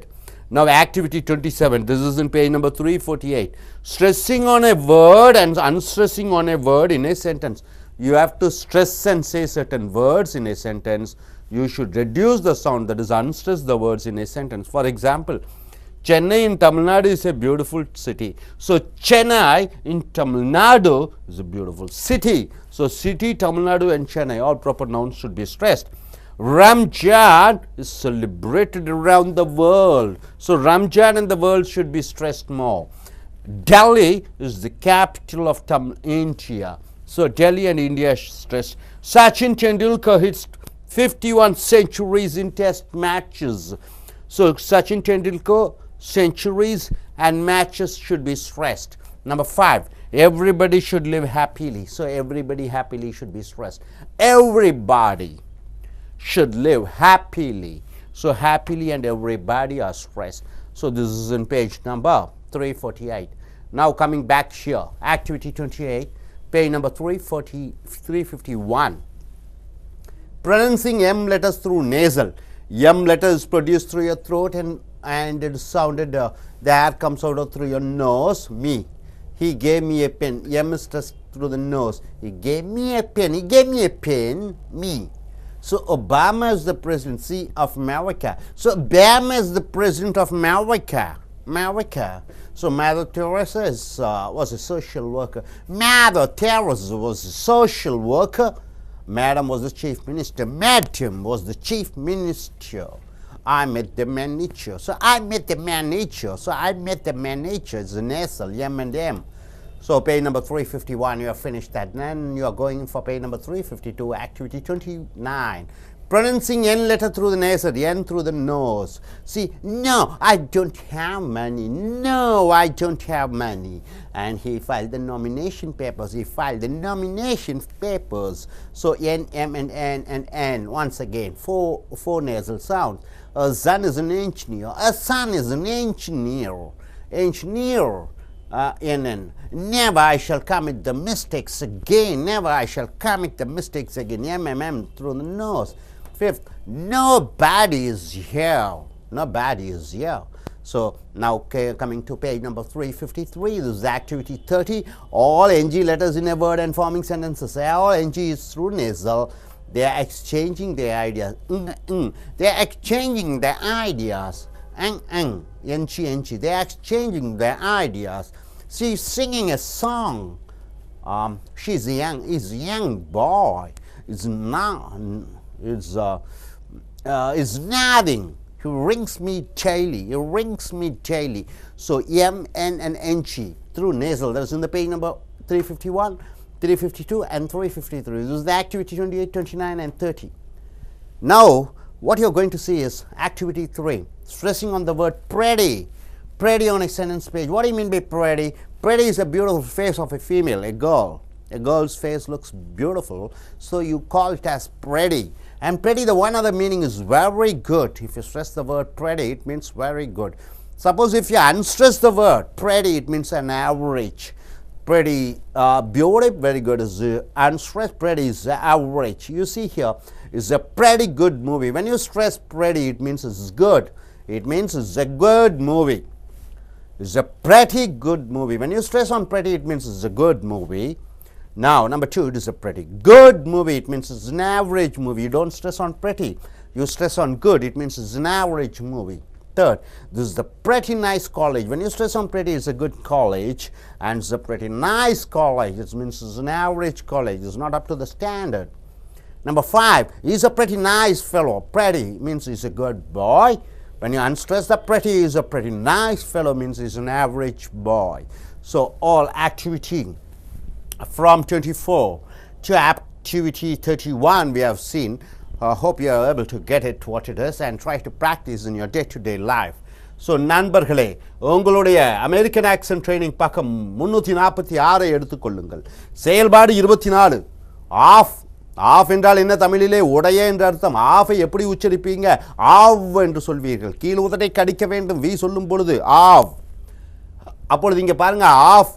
Now activity 27, this is in page number 348. Stressing on a word and unstressing on a word in a sentence. You have to stress and say certain words in a sentence. You should reduce the sound, that is unstress the words in a sentence. For example, Chennai in Tamil Nadu is a beautiful city. So Chennai in Tamil Nadu is a beautiful city. So city, Tamil Nadu and Chennai, all proper nouns should be stressed. Ramjan is celebrated around the world. So Ramjan and the world should be stressed more. Delhi is the capital of India. So Delhi and India is stressed. Sachin Tendulkar hits 51 centuries in test matches. So Sachin Tendulkar, centuries and matches should be stressed. Number 5, everybody should live happily. So everybody happily should be stressed. Everybody should live happily. So happily and everybody are stressed. So this is in page number 348. Now coming back here, activity 28, page number 351. Pronouncing M letters through nasal. M letter is produced through your throat and it is sounded, the air comes out through your nose. Me. He gave me a pen. M is stressed through the nose. He gave me a pen. He gave me a pen. Me. So Obama is the presidency of America. So Obama is the president of America. America. So Mother Teresa is, was a social worker. Mother Teresa was a social worker. Madam was the chief minister. Madam was the chief minister. I met the manager. So I met the manager. So I met the manager. It's a nasal, M and M. So page number 351, you have finished that. Then you are going for page number 352, activity 29. Pronouncing N letter through the nasal, N through the nose. See, no, I don't have money. No, I don't have money. And he filed the nomination papers. He filed the nomination papers. So N, M, and N, and N. Once again, four nasal sounds. A son is an engineer. A son is an engineer. Engineer. NN. Never I shall commit the mistakes again. Never I shall commit the mistakes again. M through the nose. 5th, nobody is here. Nobody is here. So now coming to page number 353, this is activity 30. All NG letters in a word and forming sentences. All NG is through nasal. They are exchanging their ideas. They are exchanging their ideas. NG. They are exchanging their ideas. She's singing a song. He's a young boy. Is nothing. He rings me daily. He rings me daily. So M, N, and NG through nasal. That's in the page number 351, 352, and 353. This is the activity 28, 29, and 30. Now, what you're going to see is activity 3, stressing on the word pretty. Pretty on a sentence page. What do you mean by pretty? Pretty is a beautiful face of a female, a girl. A girl's face looks beautiful, so you call it as pretty. And pretty, the one other meaning is very good. If you stress the word pretty, it means very good. Suppose if you unstress the word pretty, it means an average. Pretty, beauty, very good is unstressed. Pretty is average. You see here, it's a pretty good movie. When you stress pretty, it means it's good. It means it's a good movie. It's a pretty good movie. When you stress on pretty, it means it's a good movie. Now, number 2, it is a pretty good movie. It means it's an average movie. You don't stress on pretty. You stress on good. It means it's an average movie. 3rd, this is the pretty nice college. When you stress on pretty, it's a good college. And it's a pretty nice college. It means it's an average college. It's not up to the standard. Number 5, he's a pretty nice fellow. Pretty means he's a good boy. When you unstress the pretty, he's a pretty nice fellow means he's an average boy. So all activity from 24 to activity 31 we have seen. Hope you are able to get it what it is and try to practice in your day-to-day life. So நண்பர்களே, உங்களுடைய American accent training பக்கம் 346 எடுத்துக்கொள்ளுங்கள். செயல்பாடு 24. Of. Of என்றால் என்ன தமிழிலே? உடைய என்ற அர்த்தம். ஆஃபை எப்படி உச்சரிப்பீங்க? ஆவ் என்று சொல்வீர்கள். கீழ் உதட்டை கடிக்க வேண்டும் வி சொல்லும் பொழுது ஆவ். அப்பொழுது இங்கே பாருங்கள், ஆஃப்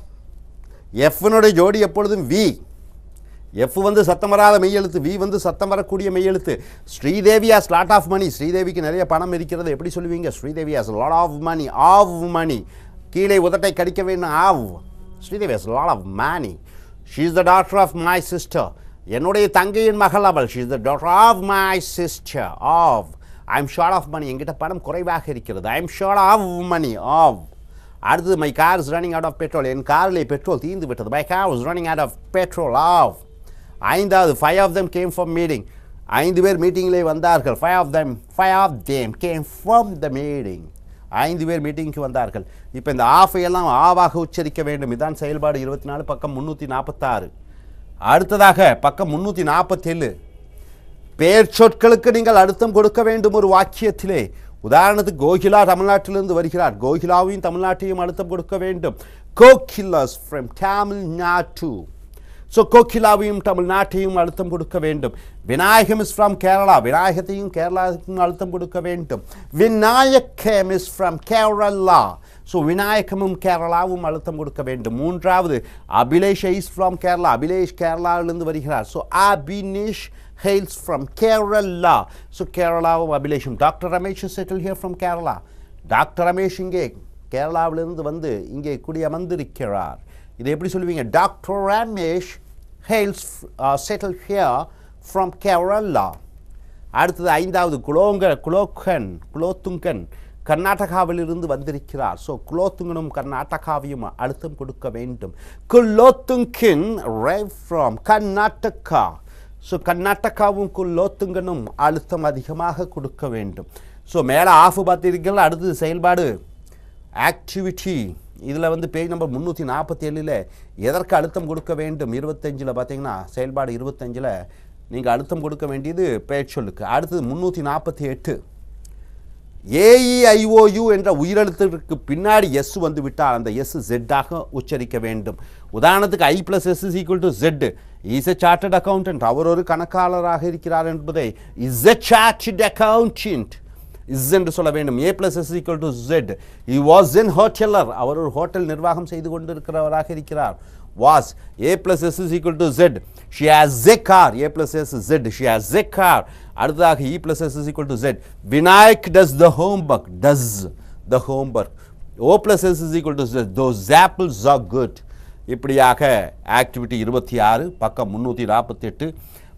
எஃப்னுடைய ஜோடி எப்பொழுதும் வி. எஃப் வந்து சத்தம் வராத மெய்யெழுத்து, வி வந்து சத்தம் வரக்கூடிய மெய்யெழுத்து. Sridevi has lot of money. ஸ்ரீதேவிக்கு நிறைய பணம் இருக்கிறது. எப்படி சொல்லுவீங்க? Sridevi has lot of money. Of money. கீழே உதட்டை கடிக்க வேண்டும். Of. Sridevi has lot of money. She is the daughter of my sister. என்னுடைய தங்கையின் மகள் அவள். She is the daughter of my sister. Of. I am short of money. என்கிட்ட பணம் குறைவாக இருக்கிறது. I am short of money. Of. அடுத்தது, my car is running out of petrol. என் காரிலே பெட்ரோல் தீர்ந்து விட்டது. My car is running out of petrol. Of. ஐந்தாவது, 5 of them came from meeting. 5 பேர் மீட்டிங்கிலே வந்தார்கள். 5 of them came from the meeting. 5 பேர் மீட்டிங்க்கு வந்தார்கள். இப்போ இந்த ஆஃபையெல்லாம் ஆவாக உச்சரிக்க வேண்டும். இதுதான் செயல்பாடு 24, பக்கம் 346. அடுத்ததாக பக்கம் 347. பெயர் சொற்களுக்கு நீங்கள் அர்த்தம் கொடுக்க வேண்டும் ஒரு வாக்கியத்திலே. உதாரணத்துக்கு, கோகிலா தமிழ்நாட்டிலிருந்து வருகிறார். கோகிலாவையும் தமிழ்நாட்டையும் அர்த்தம் கொடுக்க வேண்டும். கோகிலாஸ் ஃப்ரம் தமிழ்நாடு. ஸோ கோகிலாவையும் தமிழ்நாட்டையும் அழுத்தம் கொடுக்க வேண்டும். Vinayagam is from Kerala. விநாயகத்தையும் கேரளாவுக்கும் அழுத்தம் கொடுக்க வேண்டும். Vinayagam is from Kerala. So விநாயகமும் கேரளாவும் அழுத்தம் கொடுக்க வேண்டும். மூன்றாவது, அபிலேஷ் இஸ் ஃப்ரம் கேரளா. அபிலேஷ் கேரளாவிலிருந்து வருகிறார். So Abinesh hails from Kerala. So கேரளாவும் அபிலேஷும். Doctor Ramesh settle hear from Kerala. Doctor Ramesh இங்கே கேரளாவிலிருந்து வந்து இங்கே குடியமர்ந்திருக்கிறார். இதை எப்படி சொல்லுவீங்க? Doctor Ramesh hails settle hear from Kerala. அடுத்தது, ஐந்தாவது, குலோத்துங்கன் கர்நாடகாவிலிருந்து வந்திருக்கிறார். ஸோ குலோத்துங்கனும் கர்நாடகாவையும் அழுத்தம் கொடுக்க வேண்டும். குலோத்துங்கன் ஃப்ரம் கர்நாடகா. ஸோ கர்நாடகாவும் குலோத்துங்கனும் அழுத்தம் அதிகமாக கொடுக்க வேண்டும். ஸோ மேலே ஆஃப் பார்த்திருக்கீர்கள். அடுத்தது செயல்பாடு ஆக்டிவிட்டி. இதில் வந்து பேஜ் நம்பர் 347 எதற்கு அழுத்தம் கொடுக்க வேண்டும்? 25 பார்த்தீங்கன்னா செயல்பாடு 25 நீங்கள் அழுத்தம் கொடுக்க வேண்டியது பெயர் சொல்லுக்கு. அடுத்தது 348. AEIOU என்ற உயிரெழுத்திற்கு பின்னாடி எஸ் வந்து விட்டால் அந்த எஸ் ஜெட்டாக உச்சரிக்க வேண்டும். உதாரணத்துக்கு, I + S = Z. Is a chartered accountant. அவர் ஒரு கணக்காளராக இருக்கிறார் என்பதை is a chartered accountant is என்று சொல்ல வேண்டும். A + S = Z. He was in hoteler. அவர் ஒரு ஹோட்டல் நிர்வாகம் செய்து கொண்டிருக்கிறவராக இருக்கிறார். was. A + S = Z. She has a car. A + S Z. She has a car. அடுத்ததாக E + S = Z. Vinayak does the homework. Does the homework. O + S = Z. Those apples are good. இப்படியாக activity 26, பக்கம் 348.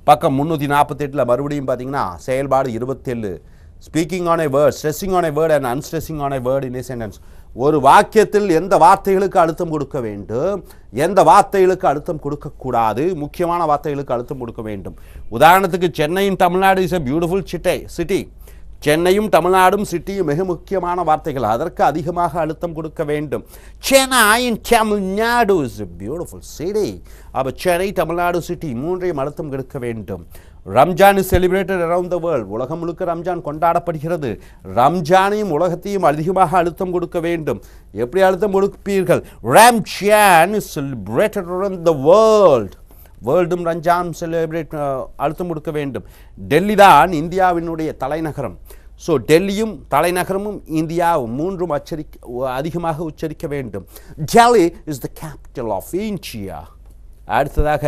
பக்கம் 348 மறுபடியும் பார்த்தீங்கன்னா செயல்பாடு 27. Speaking on a word, stressing on a word and unstressing on a word in a sentence. ஒரு வாக்கியத்தில் எந்த வார்த்தைகளுக்கு அழுத்தம் கொடுக்க வேண்டும், எந்த வார்த்தைகளுக்கு அழுத்தம் கொடுக்கக்கூடாது, முக்கியமான வார்த்தைகளுக்கு அழுத்தம் கொடுக்க வேண்டும். உதாரணத்துக்கு, சென்னையின் Tamil Nadu is a beautiful city. சென்னையும் தமிழ்நாடும் சிட்டியும் மிக முக்கியமான வார்த்தைகள். அதற்கு அதிகமாக அழுத்தம் கொடுக்க வேண்டும். சென்னை இன் Tamil Nadu is a beautiful city. அப்போ சென்னை தமிழ்நாடு சிட்டி மூன்றையும் அழுத்தம் கொடுக்க வேண்டும். Ramzan is celebrated around the world. உலகம் முழுக்க ரம்ஜான் கொண்டாடப்படுகிறது. ரம்ஜானையும் உலகத்தையும் அதிகமாக அழுத்தம் கொடுக்க வேண்டும். எப்படி அழுத்தம் கொடுப்பீர்கள்? Ramzan is celebrated around the world. வேர்ல்டும் ரம்ஜான் செலிப்ரேட் அழுத்தம் கொடுக்க வேண்டும். டெல்லி தான் இந்தியாவினுடைய தலைநகரம். ஸோ டெல்லியும் தலைநகரமும் இந்தியாவும் மூன்றும் அதிகமாக உச்சரிக்க வேண்டும். Delhi is the capital of India. அடுத்ததாக,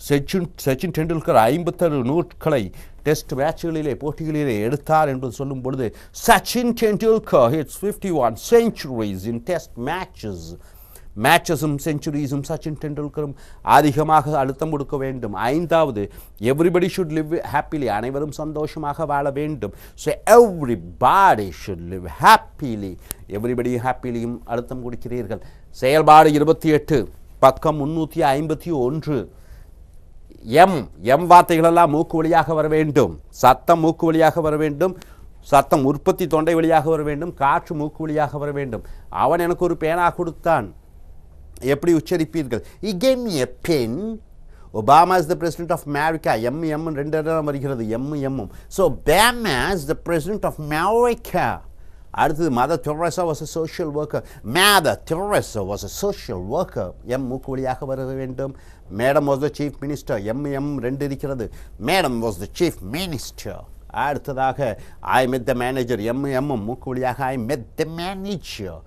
சச்சின் டெண்டுல்கர் 56 நூட்களை டெஸ்ட் மேட்ச்களிலே போட்டிகளிலே எடுத்தார் என்று சொல்லும் பொழுது, Sachin Tendulkar hits 51 centuries in test matches. மேட்சஸும் செஞ்சுரிஸும் சச்சின் டெண்டுல்கரும் அதிகமாக அழுத்தம் கொடுக்க வேண்டும். ஐந்தாவது, எவ்ரிபடி ஷுட் லிவ் ஹாப்பிலி. அனைவரும் சந்தோஷமாக வாழ வேண்டும். So everybody should live happily. Everybody ஹாப்பிலியும் அழுத்தம் கொடுக்கிறீர்கள். செயல்பாடு 28, பக்கம் 351. எம் வார்த்தைகளெல்லாம் மூக்கு வழியாக வர வேண்டும். சத்தம் மூக்கு வழியாக வர வேண்டும். சத்தம் உற்பத்தி தொண்டை வழியாக வர வேண்டும். காற்று மூக்கு வழியாக வர வேண்டும். அவன் எனக்கு ஒரு பேனா கொடுத்தான். எப்படி உச்சரிப்பீர்கள்? He gave me a pen. Obama is the president of America. M ரெண்டு இடம் வருகிறது M. So Obama is the president of America. அடுத்தது Mother Teresa was a social worker. Mother Teresa was a social worker. M மூக்கு வழியாக வர வேண்டும். Madam was the chief minister. M ரெண்டு இருக்கிறது. Madam was the chief minister. அடுத்ததாக I met the manager. M மூக்கு வழியாக I met the manager.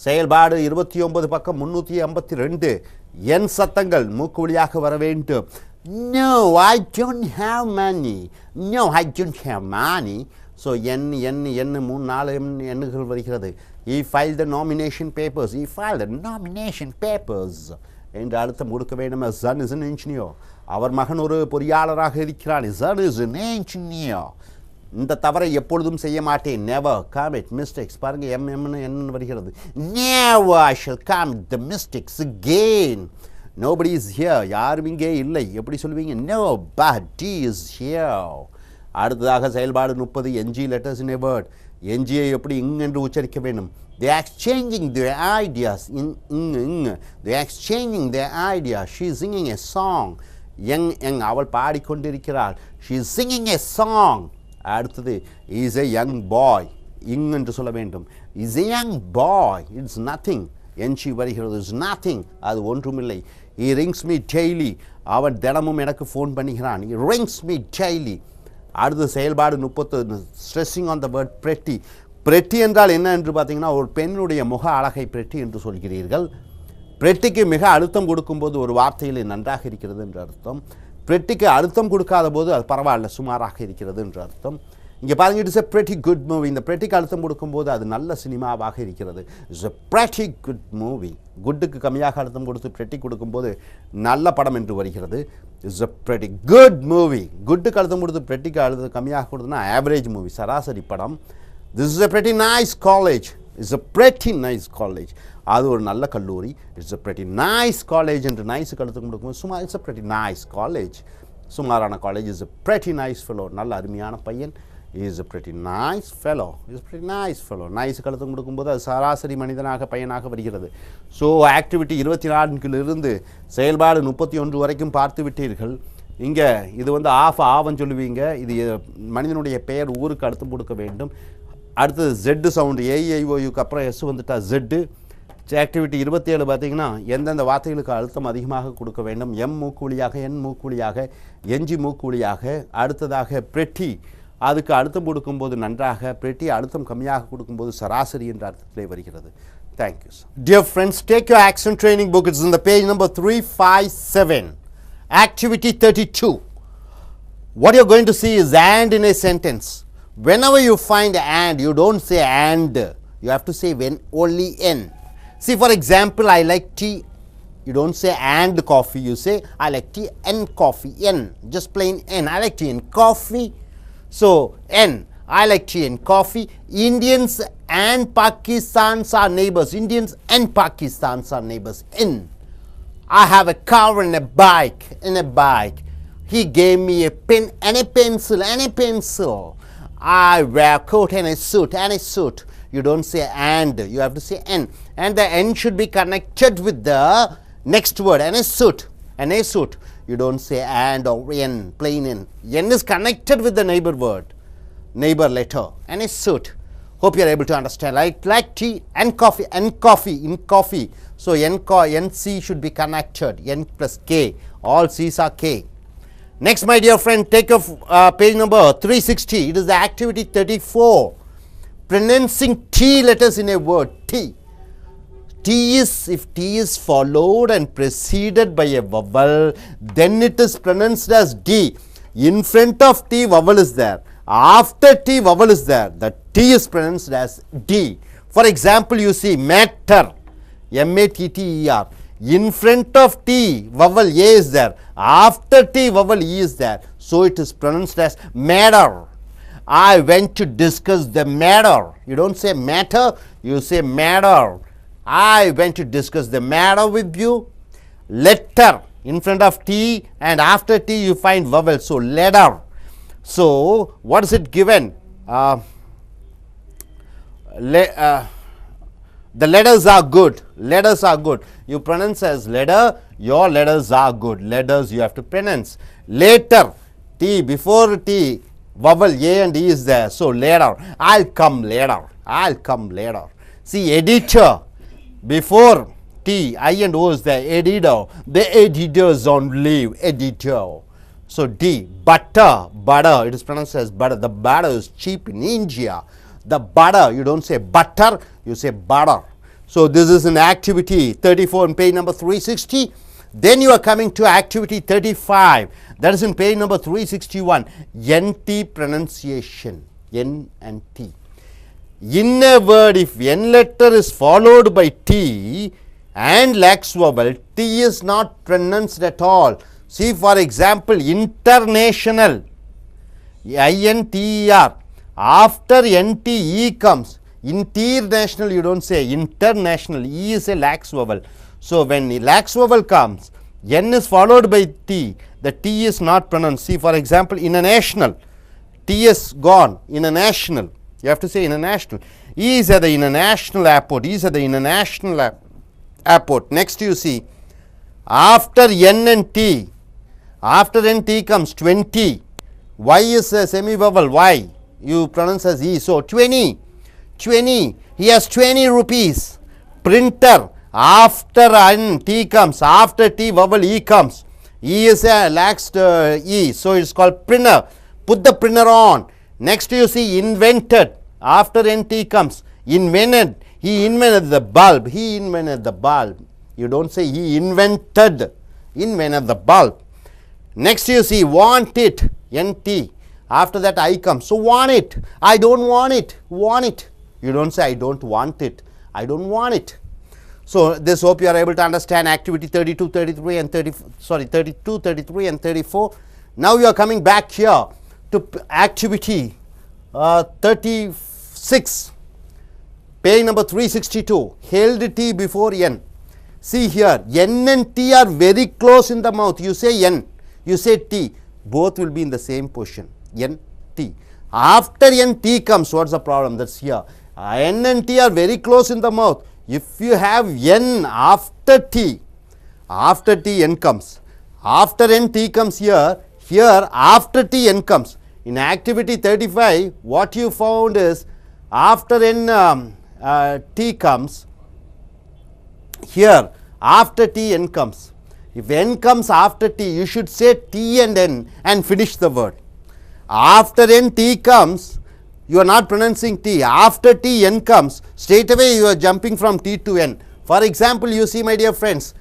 செயல்பாடு 29 பக்கம் 352 என் சத்தங்கள் மூக்கு வழியாக வர வேண்டும். No, I don't have money. No, I don't have money. So n 3-4 எண்ணுகள் வருகிறது. He filed the nomination papers. He filed the nomination papers. என்று அர்த்தம் கொடுக்க வேண்டும். Son is an engineer. அவர் மகன் ஒரு பொறியாளராக இருக்கிறான். Son is an engineer. இந்த தவறை எப்பொழுதும் செய்ய மாட்டேன். Never commit mistakes. பாருங்க என்ன வருகிறது. Never I shall commit the mistakes again. Nobody is here. யாரும் இங்கே இல்லை. எப்படி சொல்லுவீங்க? Nobody is here. அடுத்ததாக செயல்பாடு 30 NG letters in a word. NGயை எப்படி என்று உச்சரிக்க வேண்டும். They are exchanging their ideas. They are exchanging their ideas. She is singing a song. அவள் பாடிக்கொண்டிருக்கிறாள். She is singing a song. அடுத்தது is a young boy. என்று சொல்ல வேண்டும். Is a young boy. It's nothing. NG வருகிறது. It's nothing. அது ஒன்றுமில்லை. He rings me daily. அவன் தினமும் எனக்கு ஃபோன் பண்ணுகிறான். He rings me daily. அடுத்த செயல்பாடு 30 stressing on the word pretty. pretty என்றால் என்ன என்று பார்த்தீங்கன்னா ஒரு பெண்ணுடைய முக அழகை pretty என்று சொல்கிறீர்கள். prettyக்கு மிக அழுத்தம் கொடுக்கும்போது ஒரு வார்த்தையில் நன்றாக இருக்கிறது என்று அர்த்தம். prettyக்கு அழுத்தம் கொடுக்காத போது அது பரவாயில்ல சுமாராக இருக்கிறது என்று அர்த்தம். இங்கே பாருங்க, it's a pretty good movie. இந்த prettyக்கு அழுத்தம் கொடுக்கும்போது அது நல்ல சினிமாவாக இருக்கிறது. It's a pretty good movie. குட்டுக்கு கம்மியாக அழுத்தம் கொடுத்து pretty கொடுக்கும்போது நல்ல படம் என்று வருகிறது. It's a pretty good movie. குட்டுக்கு அழுத்தம் கொடுத்து prettyக்கு அழுத்தம் கம்மியாக கொடுத்தனா ஆவரேஜ் மூவி, சராசரி படம். This is a pretty nice college. It's a pretty nice college. அது ஒரு நல்ல கல்லூரி. It's a pretty nice college என்று நைஸுக்கு அழுத்தம் கொடுக்கும்போது சும்மா it's a pretty nice college. சுமாரான college. Is a pretty nice fellow. நல்ல அருமையான பையன். is a pretty nice fellow. is a pretty nice fellow. நைஸுக்கு அழுத்தம் கொடுக்கும்போது அது சராசரி மனிதனாக பையனாக வருகிறது. ஸோ ஆக்டிவிட்டி 24 செயல்பாடு 31 வரைக்கும் பார்த்து விட்டீர்கள். இங்கே இது ஆவன்னு சொல்லுவீங்க. இது மனிதனுடைய பெயர் ஊருக்கு அழுத்தம் கொடுக்க வேண்டும். அடுத்தது ஜெட்டு சவுண்டு AIOUக்கு அப்புறம் எஸ் வந்துட்டா ஜெட்டு. ஆக்டிவிட்டி 27 பார்த்தீங்கன்னா எந்தெந்த வார்த்தைகளுக்கு அழுத்தம் அதிகமாக கொடுக்க வேண்டும். M மூக்கு வழியாக, N மூக்கு வழியாக, NG மூக்கு வழியாக. அடுத்ததாக pretty, அதுக்கு அழுத்தம் கொடுக்கும்போது நன்றாக, pretty அழுத்தம் கம்மியாக கொடுக்கும்போது சராசரி என்ற அர்த்தத்திலே வருகிறது. Thank you. Dear friends, take your action training book. It's in the page number 357. Activity 32. What you're going to see is and in a sentence. Whenever you find and, you don't say and. You have to say when only N. See, for example, I like tea. You don't say and coffee. You say I like tea and coffee. N. Just plain N. I like tea and coffee. So, N. I like tea and coffee. Indians and Pakistans are neighbors. Indians and Pakistans are neighbors. N. I have a car and a bike. He gave me a pen and a pencil. I wear a coat and a suit. You don't say and, you have to say N. And the N should be connected with the next word, and a suit. You don't say and or N, plain N. N is connected with the neighbor word, neighbor letter, and a suit. Hope you are able to understand. Like tea and coffee, in coffee. So NC should be connected, N plus K. All C's are K. Next, my dear friend, take up page number 360. It is the activity 34. Pronouncing T letters in a word. T. If T is followed and preceded by a vowel, then it is pronounced as D. In front of T, vowel is there. After T, vowel is there. The T is pronounced as D. For example, you see matter. M-A-T-T-E-R. In front of T, vowel A is there. After T, vowel E is there. So it is pronounced as matter. I went to discuss the matter. You don't say matter, you say matter. I went to discuss the matter with you. Letter. In front of T and after T you find vowel. So letter. So what is it given? The letters are good. You pronounce as letter, Your letters are good. Letters you have to pronounce. Later, T, before T, vowel A and E is there. So, later. I'll come later. I'll come later. See, editor, before T, I and O is there. Editor. The editors on leave. Editor. So, D, butter. Butter. It is pronounced as butter. The butter is cheap in India. The butter, you don't say butter, you say butter. So, this is an activity 34 in page number 360. Then you are coming to activity 35. That is in page number 361. NT pronunciation. N and T. In a word, if N letter is followed by T and lax vowel, T is not pronounced at all. See, for example, international. INTER. After NTE comes, international you don't say, international, E is a lax vowel. So, when the lax vowel comes, N is followed by T, the T is not pronounced. See, for example, international, T is gone, international, you have to say international. E is at the international airport, E is at the international airport. Next you see, after N and T, after N T comes 20, Y is a semi vowel, Y. You pronounce as E. So, 20, he has 20 rupees. Printer, after N, T comes, after T vowel E comes. E is a laxed E. So, it is called printer. Put the printer on. Next you see invented, after N, T comes. Invented, he invented the bulb. He invented the bulb. You don't say he invented the bulb. Next you see want it, NT. After that I come. So, want it. I don't want it. Want it. You don't say I don't want it. I don't want it. So, this hope you are able to understand activity 32, 33 and 32, 33 and 34. Now, you are coming back here to activity 36. Page number 362. Held T before N. See here, N and T are very close in the mouth. You say N. You say T. Both will be in the same position. N, T. After N, T comes, what's the problem? That's here. N and T are very close in the mouth. If you have N after T, N comes. After N, T comes here. Here, after T, N comes. In activity 35, what you found is, after N, T comes, here, after T, N comes. If N comes after T, you should say T and N and finish the word. After N, T comes, you are not pronouncing T. After T, N comes, straight away you are jumping from T to N. For example, you see, my dear friends,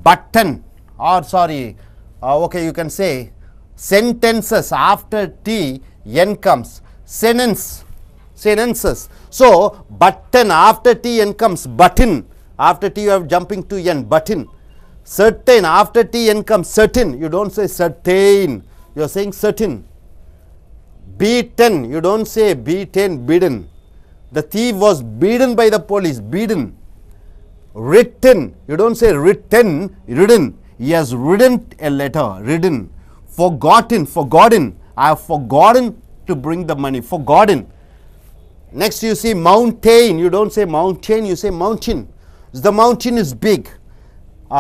button, or sorry, okay, you can say sentences. After T, N comes. Sentence, sentences. So, button, after T, N comes. Button, after T, you are jumping to N. Button. Certain, after T, N comes. Certain, you don't say certain, you are saying certain. Beaten, you don't say beaten, beaten. The thief was beaten by the police, beaten. Written, you don't say written, ridden. He has ridden a letter, ridden. Forgotten, forgotten. I have forgotten to bring the money, forgotten. Next you see mountain, you don't say mountain, you say mountain. The mountain is big.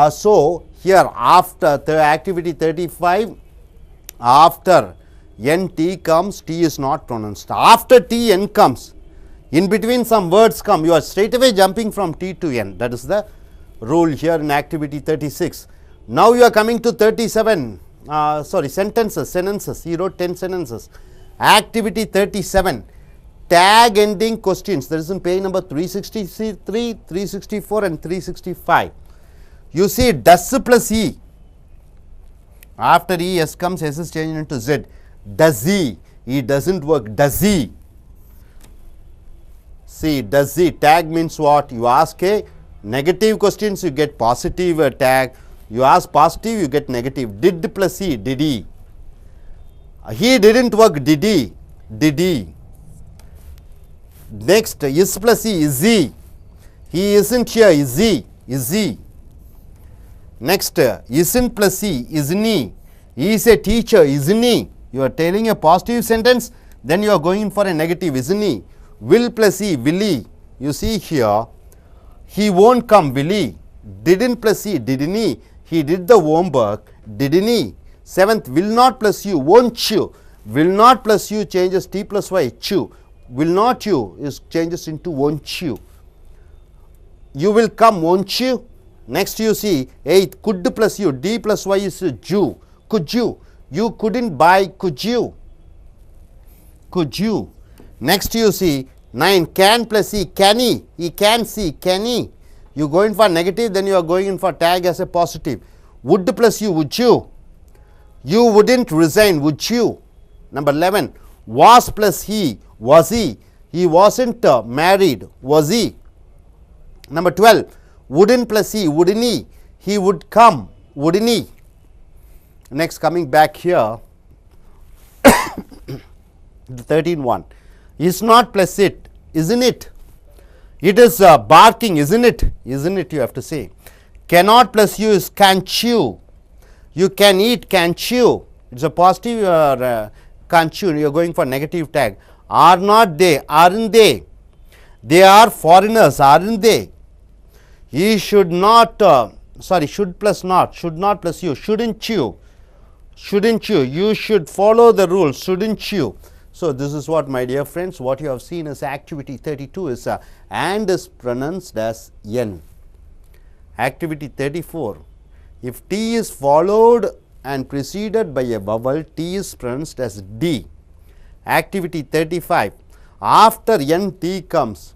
So, here after the activity 35, after N, T comes, T is not pronounced. After T, N comes. In between some words come, you are straight away jumping from T to N. That is the rule here in activity 36. Now, you are coming to 37, sentences. He wrote 10 sentences. Activity 37, tag ending questions. That is in page number 363, 364 and 365. You see does plus E. After E, S comes, S is changed into Z. Does he? He doesn't work. Does he? See, does he? Tag means what? You ask a negative questions, you get positive tag. You ask positive, you get negative. Did plus he? Did he? He didn't work. Did he? Did he? Next, is plus he? Is he? He isn't here. Is he? Is he? Next, isn't plus he? Isn't he? He is a teacher. Isn't he? You are telling a positive sentence, then you are going for a negative, isn't he? Will plus he, will he? You see here, he won't come, will he? Didn't plus he, didn't he? he did the homework, didn't he? 7th, will not plus you, won't you? Will not plus you changes T plus Y, chew. Will not you is changes into won't you. You will come, won't you? Next you see 8th, could plus you, D plus Y is Jew. Could you? You couldn't buy, could you? Could you? Next you see 9, can plus he, can he? He can see, can he? You go in for negative, then you are going in for tag as a positive. Would plus you, would you? You wouldn't resign, would you? Number 11, was plus he, was he? He wasn't married, was he? Number 12, wouldn't plus he, wouldn't he? He would come, wouldn't he? Next, coming back here, the 13th one, is not plus it, isn't it? It is barking, isn't it? Isn't it, you have to say. Cannot plus you is can't you. You can eat, can't you? It's a positive can't you. You are going for negative tag. Are not they? Aren't they? They are foreigners, aren't they? He should not, should plus not. Should not plus you. Shouldn't you? Shouldn't you? You should follow the rules, shouldn't you? So this is what, my dear friends, what you have seen is activity 32 is and is pronounced as N. Activity 34, if T is followed and preceded by a vowel, T is pronounced as D. Activity 35, after N T comes,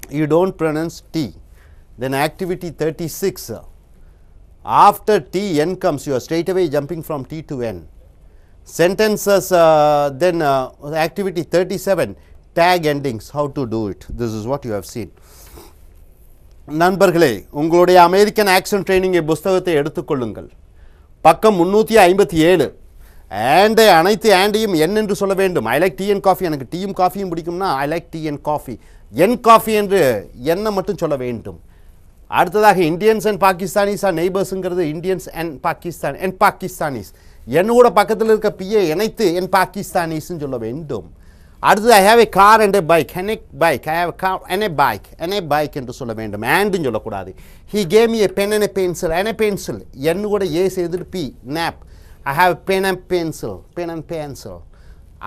you don't pronounce T. Then activity 36, after T N comes, you are straight away jumping from T to N. Sentences, then activity 37, tag endings, how to do it. This is what you have seen. நண்பர்களே, உங்களுடைய American action training புஸ்தகத்தை எடுத்துக்கொள்ளுங்கள். பக்கம் 357. ஆண்டை அனைத்து ஆண்டையும் என் என்று சொல்ல வேண்டும். I like tea and coffee, எனக்கு டீயும் காஃபியும் பிடிக்கும்னா I like tea and coffee. N coffee என்று என்னை மட்டும் சொல்ல வேண்டும். அடுத்ததாக இந்தியன்ஸ் அண்ட் பாகிஸ்தானிஸ் ஆர் நெய்பர்ஸுங்கிறது Indians and Pakistan and Pakistanis. என்னோட பக்கத்தில் இருக்க பிஏ இணைத்து என் பாகிஸ்தானிஸ்ன்னு சொல்ல வேண்டும். அடுத்தது I have a car and a bike, n a bike, I have a car and a bike, n a bike என்று சொல்ல வேண்டும். ஆண்டுன்னு சொல்லக்கூடாது. He gave me a pen and a pencil, and a pencil, n கூட a சேர்ந்துட்டு பி, நேப். I have pen and pencil, pen and pencil.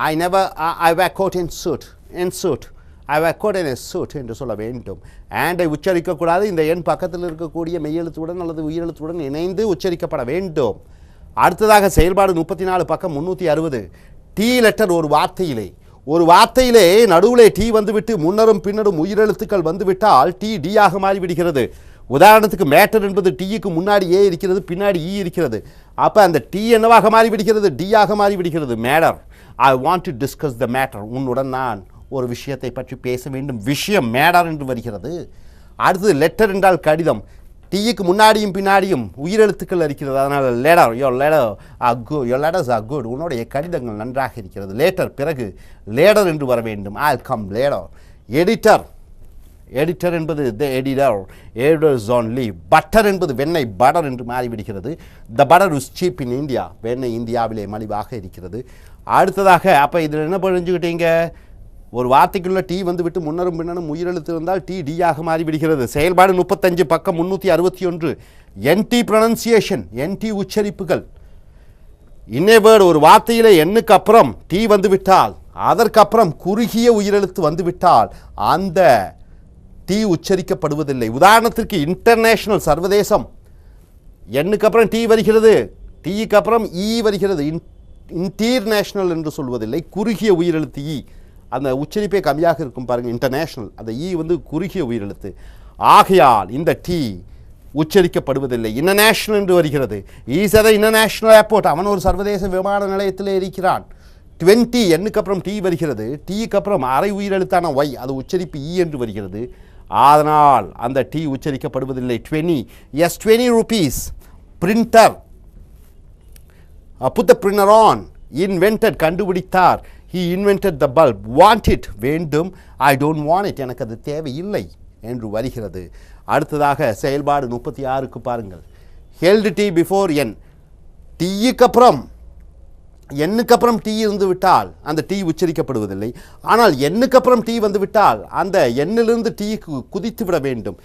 I never, I wear coat and suit, and suit, I wear coat and suit என்று சொல்ல வேண்டும். ஆண்டை உச்சரிக்கக்கூடாது. இந்த எண் பக்கத்தில் இருக்கக்கூடிய மெய்யெழுத்துடன் அல்லது உயிரெழுத்துடன் இணைந்து உச்சரிக்கப்பட வேண்டும். அடுத்ததாக செயல்பாடு 34 பக்கம் 360. டி லெட்டர் ஒரு வார்த்தையிலே நடுவில் டி வந்துவிட்டு முன்னரும் பின்னரும் உயிரெழுத்துக்கள் வந்துவிட்டால் டி டி ஆக மாறிவிடுகிறது. உதாரணத்துக்கு மேட்டர் என்பது டீக்கு முன்னாடி ஏ இருக்கிறது, பின்னாடி இ இருக்கிறது. அப்போ அந்த டி என்னவாக மாறிவிடுகிறது? டி ஆக மாறிவிடுகிறது. Matter, I want to discuss the matter, உன்னுடன் நான் ஒரு விஷயத்தை பற்றி பேச வேண்டும். விஷயம் மேட்டர் என்று வருகிறது. அடுத்தது லெட்டர் என்றால் கடிதம். டீக்கு முன்னாடியும் பின்னாடியும் உயிரெழுத்துக்கள் இருக்கிறது. அதனால் letter, your letters are good, உன்னுடைய கடிதங்கள் நன்றாக இருக்கிறது. லேட்டர் பிறகு லேடர் என்று வர வேண்டும். I come later. Editor, editor என்பது the editor, editors on leave. Butter என்பது வெண்ணெய், பட்டர் என்று மாறிவிடுகிறது. The butter is cheap in India, வெண்ணெய் இந்தியாவிலே மலிவாக இருக்கிறது. அடுத்ததாக அப்போ இதில் என்ன புரிஞ்சுக்கிட்டீங்க? ஒரு வார்த்தைக்குள்ள டி வந்து விட்டு முன்னரும் பின்னரும் உயிரெழுத்து இருந்தால் டி டியாக மாறிவிடுகிறது. செயல்பாடு 35 பக்கம் 361. என்டி ப்ரொனன்சியேஷன், என்டி உச்சரிப்புகள். இன்னே வேர்டு, ஒரு வார்த்தையில் எண்ணுக்கு அப்புறம் டி வந்துவிட்டால், அதற்கப்புறம் குறுகிய உயிரெழுத்து வந்துவிட்டால் அந்த டி உச்சரிக்கப்படுவதில்லை. உதாரணத்திற்கு இன்டர்நேஷனல், சர்வதேசம், எண்ணுக்கு அப்புறம் டி வருகிறது, டிக்கு அப்புறம் இ வருகிறது. இன்டர்நேஷனல் என்று சொல்வதில்லை, குறுகிய உயிரெழுத்து இ. அந்த உச்சரிப்பே கம்மியாக இருக்கும் பாருங்கள். இன்டர்நேஷனல், அந்த இ வந்து குறுகிய உயிரெழுத்து. ஆகையால் இந்த டி உச்சரிக்கப்படுவதில்லை. இன்டர்நேஷனல் என்று வருகிறது. ஈஸ் அ இன்டர்நேஷனல் ஏர்போர்ட், அவன் ஒரு சர்வதேச விமான நிலையத்தில் இருக்கிறான். 20 எண்ணுக்கு அப்புறம் டி வருகிறது, டிக்கு அப்புறம் அரை உயிரெழுத்தான ஒய், அது உச்சரிப்பு இ என்று வருகிறது. அதனால் அந்த டி உச்சரிக்கப்படுவதில்லை. 20, S 20 rupees. Printer, put the printer on. Invented, கண்டுபிடித்தார். He invented the bulb. Want it, வேண்டும். I don't want it, எனக்கு அது தேவையில்லை என்று வருகிறது. அடுத்ததாக செயல்பாடு 36க்கு பாருங்கள். held t before n. டீக்கு அப்புறம் எண்ணுக்கு அப்புறம் டி இருந்து விட்டால் அந்த டி உச்சரிக்கப்படுவதில்லை. ஆனால் எண்ணுக்கு அப்புறம் டி வந்து விட்டால் அந்த எண்ணிலிருந்து டீக்கு குதித்து விட வேண்டும்.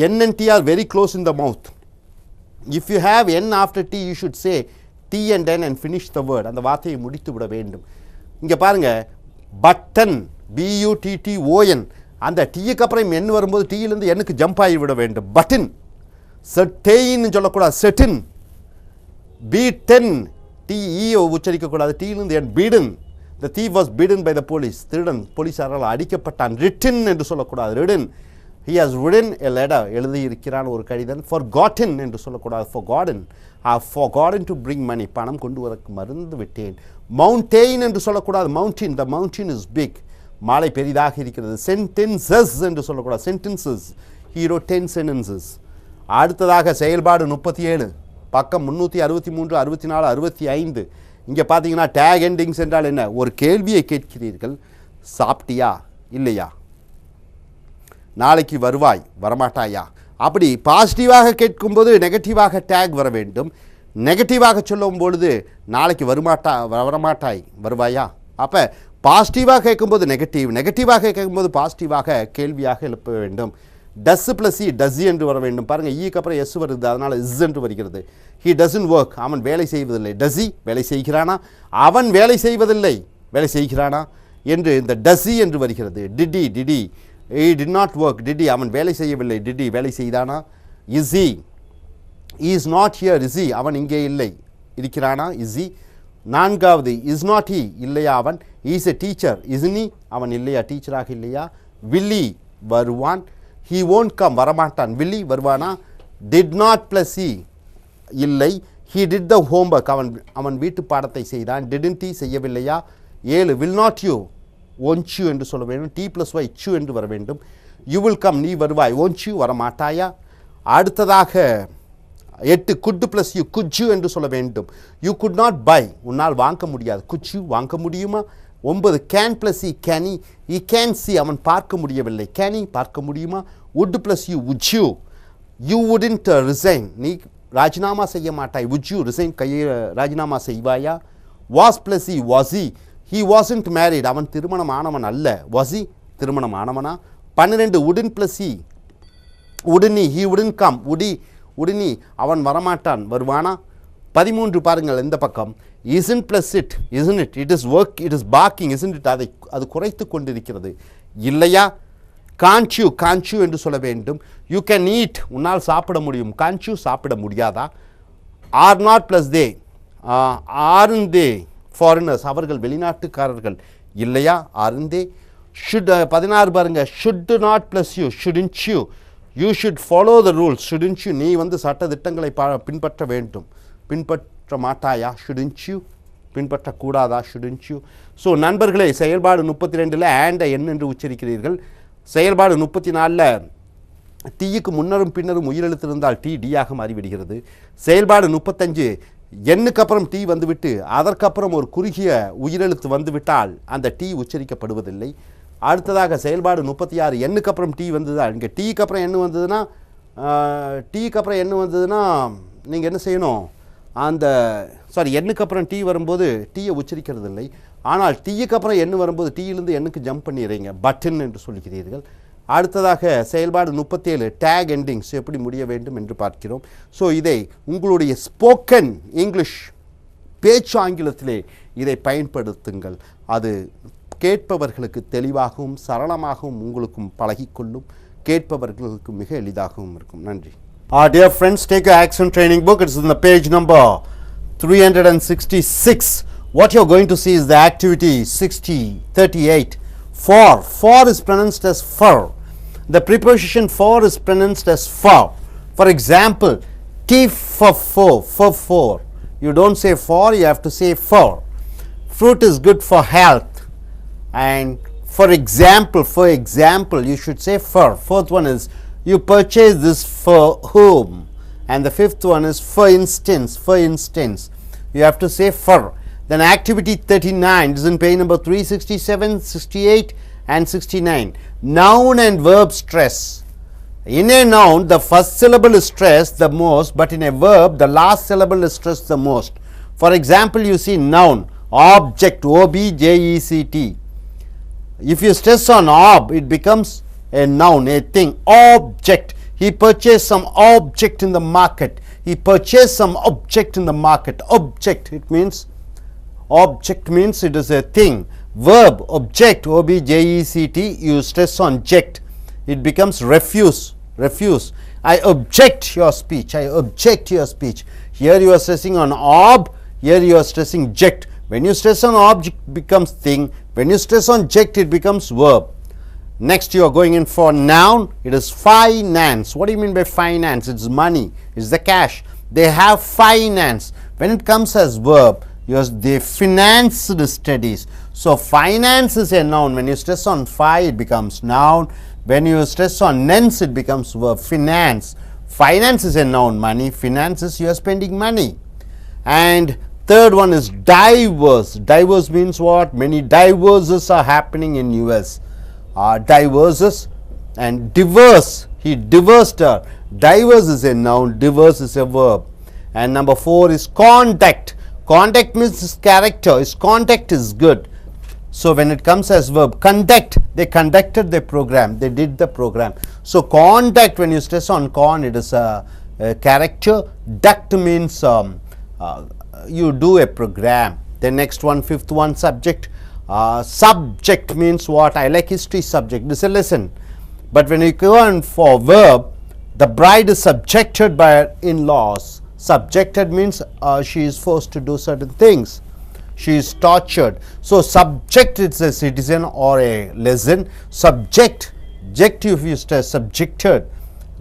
N and T are very close in the mouth. if you have n after t, you should say t and n and finish the word. அந்த வார்த்தையை முடித்து விட வேண்டும். இங்கே பாருங்க, பட்டன் BUTTON, அந்த டீக்கு அப்புறம் n வரும்போது டீயிலிருந்து என்னுக்கு ஜம்ப் ஆகி விட வேண்டும். பட்டன். செட்டெயின் சொல்லக்கூடாது, செட்டின். Beaten, TE உச்சரிக்கக்கூடாது, டீயிலிருந்து n. பீடன், the thief was beaten by the police. திருடன் போலீசாரால் அடிக்கப்பட்டான். ரிட்டன் என்று சொல்லக்கூடாது, written. He has written a letter, எழுதியிருக்கிறான் ஒரு கடிதம். Forgotten என்று சொல்லக்கூடாது, forgotten. I have forgotten to bring money, பணம் கொண்டு வரக்கு மறந்து விட்டேன். Mountain என்று சொல்லக்கூடாது, mountain, the mountain is big, மலை பெரிதாக இருக்கிறது. Sentences என்று சொல்லக்கூடாது, sentences. He wrote 10 sentences. அடுத்ததாக செயல்பாடு 37, பக்கம் 363, 64, 65. இங்கே பார்த்தீங்கன்னா டேக் எண்டிங்ஸ் என்றால் என்ன? ஒரு கேள்வியை கேட்கிறீர்கள், சாப்பிட்டியா இல்லையா, நாளைக்கு வருவாய் வரமாட்டாயா. அப்படி பாசிட்டிவாக கேட்கும்போது நெகட்டிவாக டேக் வர வேண்டும். நெகட்டிவாக சொல்லும் பொழுது நாளைக்கு வரமாட்டாய் வருவாயா. அப்போ பாசிட்டிவாக கேட்கும்போது நெகட்டிவ், நெகட்டிவாக கேட்கும்போது பாசிட்டிவாக கேள்வியாக எழுப்ப வேண்டும். டஸ் ப்ளஸ் இ, டஸ் என்று வர வேண்டும். பாருங்கள், ஈக்கு அப்புறம் எஸ் வருது, அதனால் இஸ் என்று வருகிறது. ஹி டசன்ட் ஒர்க், அவன் வேலை செய்வதில்லை. டஸி வேலை செய்கிறானா, அவன் வேலை செய்வதில்லை வேலை செய்கிறானா என்று இந்த டஸி என்று வருகிறது. Did he did not work, did அவன் வேலை செய்யவில்லை, டிடி வேலை செய்தானா. Is he is not here, is he அவன் இங்கே இல்லை இருக்கிறானா, is he. நான்காவது is not he, இல்லையா அவன். is a teacher, isn't he அவன் இல்லையா, டீச்சராக இல்லையா. will he வருவான். he won't come வரமாட்டான். will he வருவானா. did not plus he இல்லை. he did the homework அவன் வீட்டு பாடத்தை செய்தான். didn't he செய்யவில்லையா. 7 will not you, won't you என்று சொல்ல வேண்டும். t plus y chu என்று வர வேண்டும். you will come நீ வருவாய், won't you வரமாட்டாயா. அடுத்ததாக 8 could plus you, could you என்று சொல்ல வேண்டும். you could not buy, உன்னால் வாங்க முடியாது. could you வாங்க முடியுமா. 9 can plus he, can he can see அவன் பார்க்க முடியவில்லை. can he பார்க்க முடியுமா. would plus you, would you wouldn't resign நீ ராஜினாமா செய்ய மாட்டாய். would you resign ராஜினாமா செய்வாயா. was plus he, was he wasn't married அவன் திருமணம் ஆனவன் அல்ல. was he திருமணம் ஆனவனா. 12 wouldn't plus he, wouldn't he wouldn't come, wouldn't he அவன் வரமாட்டான் வருவானா. 13 பாருங்கள் இந்த பக்கம், isn't plus it, isn't it, it is work, it is barking, isn't it அது குறைத்து கொண்டிருக்கிறது இல்லையா. can't you என்று சொல்ல வேண்டும். you can eat உன்னால் சாப்பிட முடியும். can't you சாப்பிட முடியாதா. are not plus they, aren't they foreigners அவர்கள் வெளிநாட்டுக்காரர்கள் இல்லையா. aren't they. should 16 பாருங்க, should not plus you, shouldn't you should follow the rules, shouldn't you நீ சட்ட திட்டங்களை பின்பற்ற வேண்டும். பின்பற்ற மாட்டாயா. shouldn't you பின்பற்றக்கூடாதா. shouldn't you. So நண்பர்களே, செயல்பாடு 32 and n என்று உச்சரிக்கிறீர்கள். செயல்பாடு 34 டீக்கு முன்னரும் பின்னரும் உயிரெழுத்து இருந்தால் டி டியாக மாறிவிடுகிறது. செயல்பாடு 35 எண்ணுக்கு அப்புறம் டி வந்துவிட்டு அதற்கப்புறம் ஒரு குறுகிய உயிரெழுத்து வந்துவிட்டால் அந்த டி உச்சரிக்கப்படுவதில்லை. அடுத்ததாக செயல்பாடு 36 எண்ணுக்கு அப்புறம் டி வந்ததுதான். இங்கே டீக்கு அப்புறம் என்ன வந்ததுன்னா நீங்கள் என்ன செய்யணும், அந்த எண்ணுக்கு அப்புறம் டி வரும்போது டீயை உச்சரிக்கிறது இல்லை. ஆனால் டீக்கு அப்புறம் எண்ணு வரும்போது டீயிலிருந்து எண்ணுக்கு ஜம்ப் பண்ணிடுறீங்க, பட்டன் என்று சொல்கிறீர்கள். அடுத்ததாக செயல்பாடு 37 டேக் எண்டிங்ஸ் எப்படி முடிய வேண்டும் என்று பார்க்கிறோம். ஸோ இதை உங்களுடைய ஸ்போக்கன் இங்கிலீஷ் பேச்சு ஆங்கிலத்திலே இதை பயன்படுத்துங்கள். அது கேட்பவர்களுக்கு தெளிவாகவும் சரளமாகவும் உங்களுக்கும் பழகிக்கொள்ளும், கேட்பவர்களுக்கு மிக எளிதாகவும் இருக்கும். நன்றி. Dear friends, take your accent training book. It's in the page number 366. What you're going to see is the activity 38. For is pronounced as fur. The preposition for is pronounced as for. For example, T for four. You don't say for, you have to say for. Fruit is good for health. And for example, you should say for. Fourth one is you purchase this for whom. And the fifth one is for instance. You have to say for. Then activity 39 is in page number 367, 68 and 69. Noun and verb stress. In a noun, the first syllable is stressed the most, but in a verb, the last syllable is stressed the most. For example, you see noun, object, object. If you stress on ob, it becomes a noun, a thing. Object. He purchased some object in the market. He purchased some object in the market. Object, it means, object means it is a thing. Verb, object, object, you stress on ject. It becomes refuse, refuse. I object your speech. I object your speech. Here you are stressing on ob, here you are stressing ject. When you stress on object, it becomes thing. When you stress on ject, it becomes verb. Next you are going in for noun. It is finance. What do you mean by finance? It's money. It's the cash. They have finance. When it comes as verb, they financed the studies. So finance is a noun. When you stress on fi, it becomes noun. When you stress on nence, it becomes verb. Finance. Finance is a noun. Money. Finance is you are spending money. And third one is diverse. Diverse means what? Many divorces are happening in US. Divorces and diverse. He divorced her. Diverse is a noun. Diverse is a verb. And number 4 is conduct. Conduct means his character. His conduct is good. So when it comes as verb, conduct, they conducted the program, they did the program. So conduct, when you stress on con, it is a character. Duct means you do a program. The next one, fifth one, subject. Subject means what? I like history subject. This is a lesson. But when you go on for verb, the bride is subjected by her in-laws. Subjected means she is forced to do certain things. She is tortured. So subject is a citizen or a lesson. Subject, ject if you stress, subjected.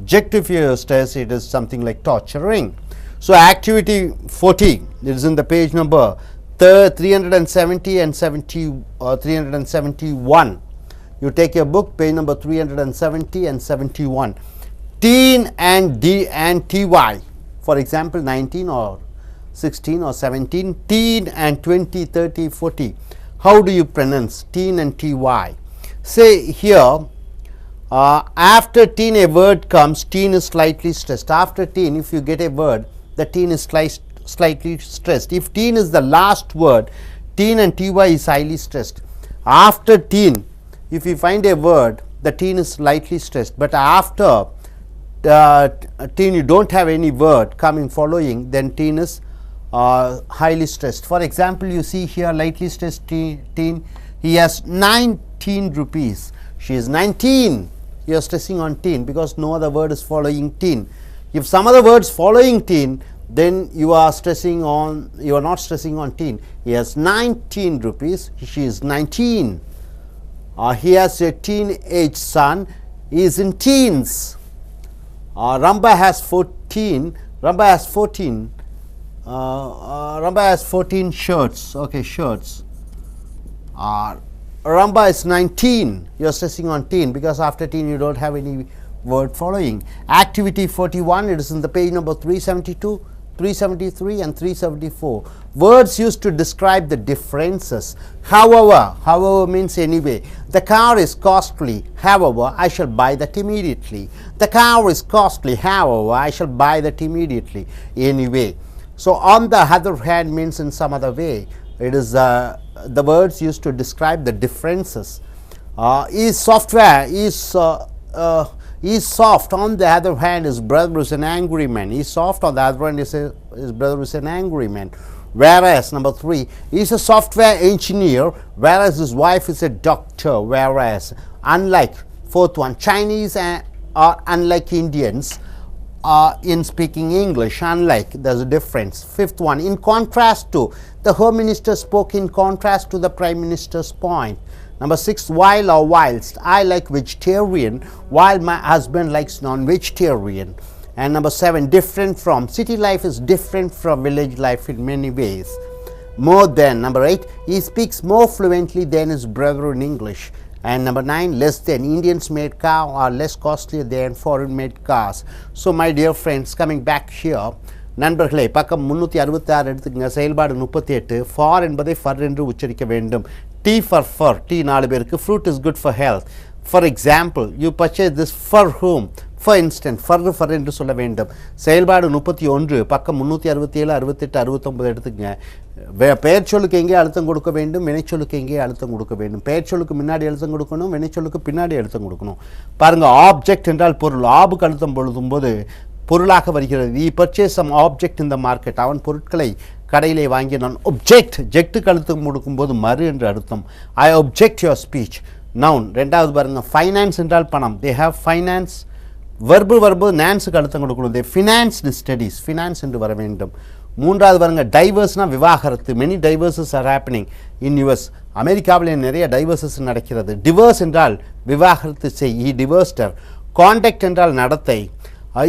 Ject if you stress, it is something like torturing. So activity 40, it is in the page number 370 and 371. You take your book, page number 370 and 71. Teen and D and TY. For example, 19 or 16 or 17, teen and 20, 30, 40. How do you pronounce teen and ty? Say here, after teen a word comes, teen is slightly stressed. After teen, if you get a word, the teen is slightly stressed. If teen is the last word, teen and ty is highly stressed. After teen, if you find a word, the teen is slightly stressed. But after teen, you don't have any word coming following, then teen is highly stressed. For example, you see here lightly stressed teen. He has 19 rupees. She is 19. You are stressing on teen because no other word is following teen. If some other words following teen, then you are stressing on, you are not stressing on teen. He has 19 rupees. She is 19. He has a teenage son. He is in teens. Ramba has 14. Ramba has 14. Ramba has 14 shirts. Okay, shirts. Ramba is 19. You are stressing on teen because after teen you don't have any word following. Activity 41, it is in the page number 372, 373 and 374. Words used to describe the differences. However, however means anyway. The car is costly. However, I shall buy that immediately. The car is costly. However, I shall buy that immediately. Anyway. So on the other hand means in some other way. It is the words used to describe the differences. Is software is soft. On the other hand, his brother is an angry man. Is soft. On the other hand, his brother is an angry man. Whereas number 3, he is a software engineer, whereas his wife is a doctor. Whereas unlike fourth one, Chinese are unlike Indians in speaking English. Unlike, there's a difference. Fifth one, in contrast to, the Home Minister spoke in contrast to the Prime Minister's point. Number 6, while or whilst, I like vegetarian while my husband likes non-vegetarian. And number 7, different from, city life is different from village life in many ways. More than, number 8, he speaks more fluently than his brother in English. And number 9, less than, Indians made car are less costly than foreign made cars. So my dear friends, coming back here, நண்பர்களே பக்கம் 366 எடுத்துக்கங்க. செயல்பாடு 38, for என்பதை ஃபர் என்று உச்சரிக்க வேண்டும். T for fur, T 4 பேருக்கு. Fruit is good for health. For example, you purchase this for whom? For instance, for என்று சொல்ல வேண்டும். செயல்பாடு 31 பக்கம் 367 68 69 எடுத்துக்கங்க. பெயர் சொல்லுக்கு எங்கே அழுத்தம் கொடுக்க வேண்டும், வினைச்சொல்லுக்கு எங்கே அழுத்தம் கொடுக்க வேண்டும். பெயர் சொல்லுக்கு முன்னாடி அழுத்தம் கொடுக்கணும், வினைச்சொல்லுக்கு பின்னாடி அழுத்தம் கொடுக்கணும். பாருங்க, ஆப்ஜெக்ட் என்றால் பொருள். ஆபுக்கு அழுத்தம் பொழுதும்போது பொருளாக வருகிறது. He purchase some object in the market. அவன் பொருட்களை கடையிலே வாங்கினான். ஒப்ஜெக்ட், ஜெக்ட்டுக்கு அழுத்தம் கொடுக்கும்போது மறு என்று அர்த்தம். ஐ ஒப்ஜெக்ட் யுவர் ஸ்பீச். நவுன். ரெண்டாவது பாருங்க, ஃபைனான்ஸ் என்றால் பணம். They have finance. வெர்பு நான்ஸுக்கு அழுத்தம் கொடுக்கணும். தே ஃபினான்ஸ்டு ஸ்டடீஸ். ஃபினான்ஸ் என்று வர வேண்டும். மூன்றாவது பாருங்க, டைவர்ஸ்னா விவாகரத்து. Many divorces are happening in US. அமெரிக்காவில் நிறைய டைவர்சஸ் நடக்கிறது. டிவர்ஸ் என்றால் விவாகரத்து செய். ஈ டிவர்ஸ்டர். கான்டக்ட் என்றால் நடத்தை.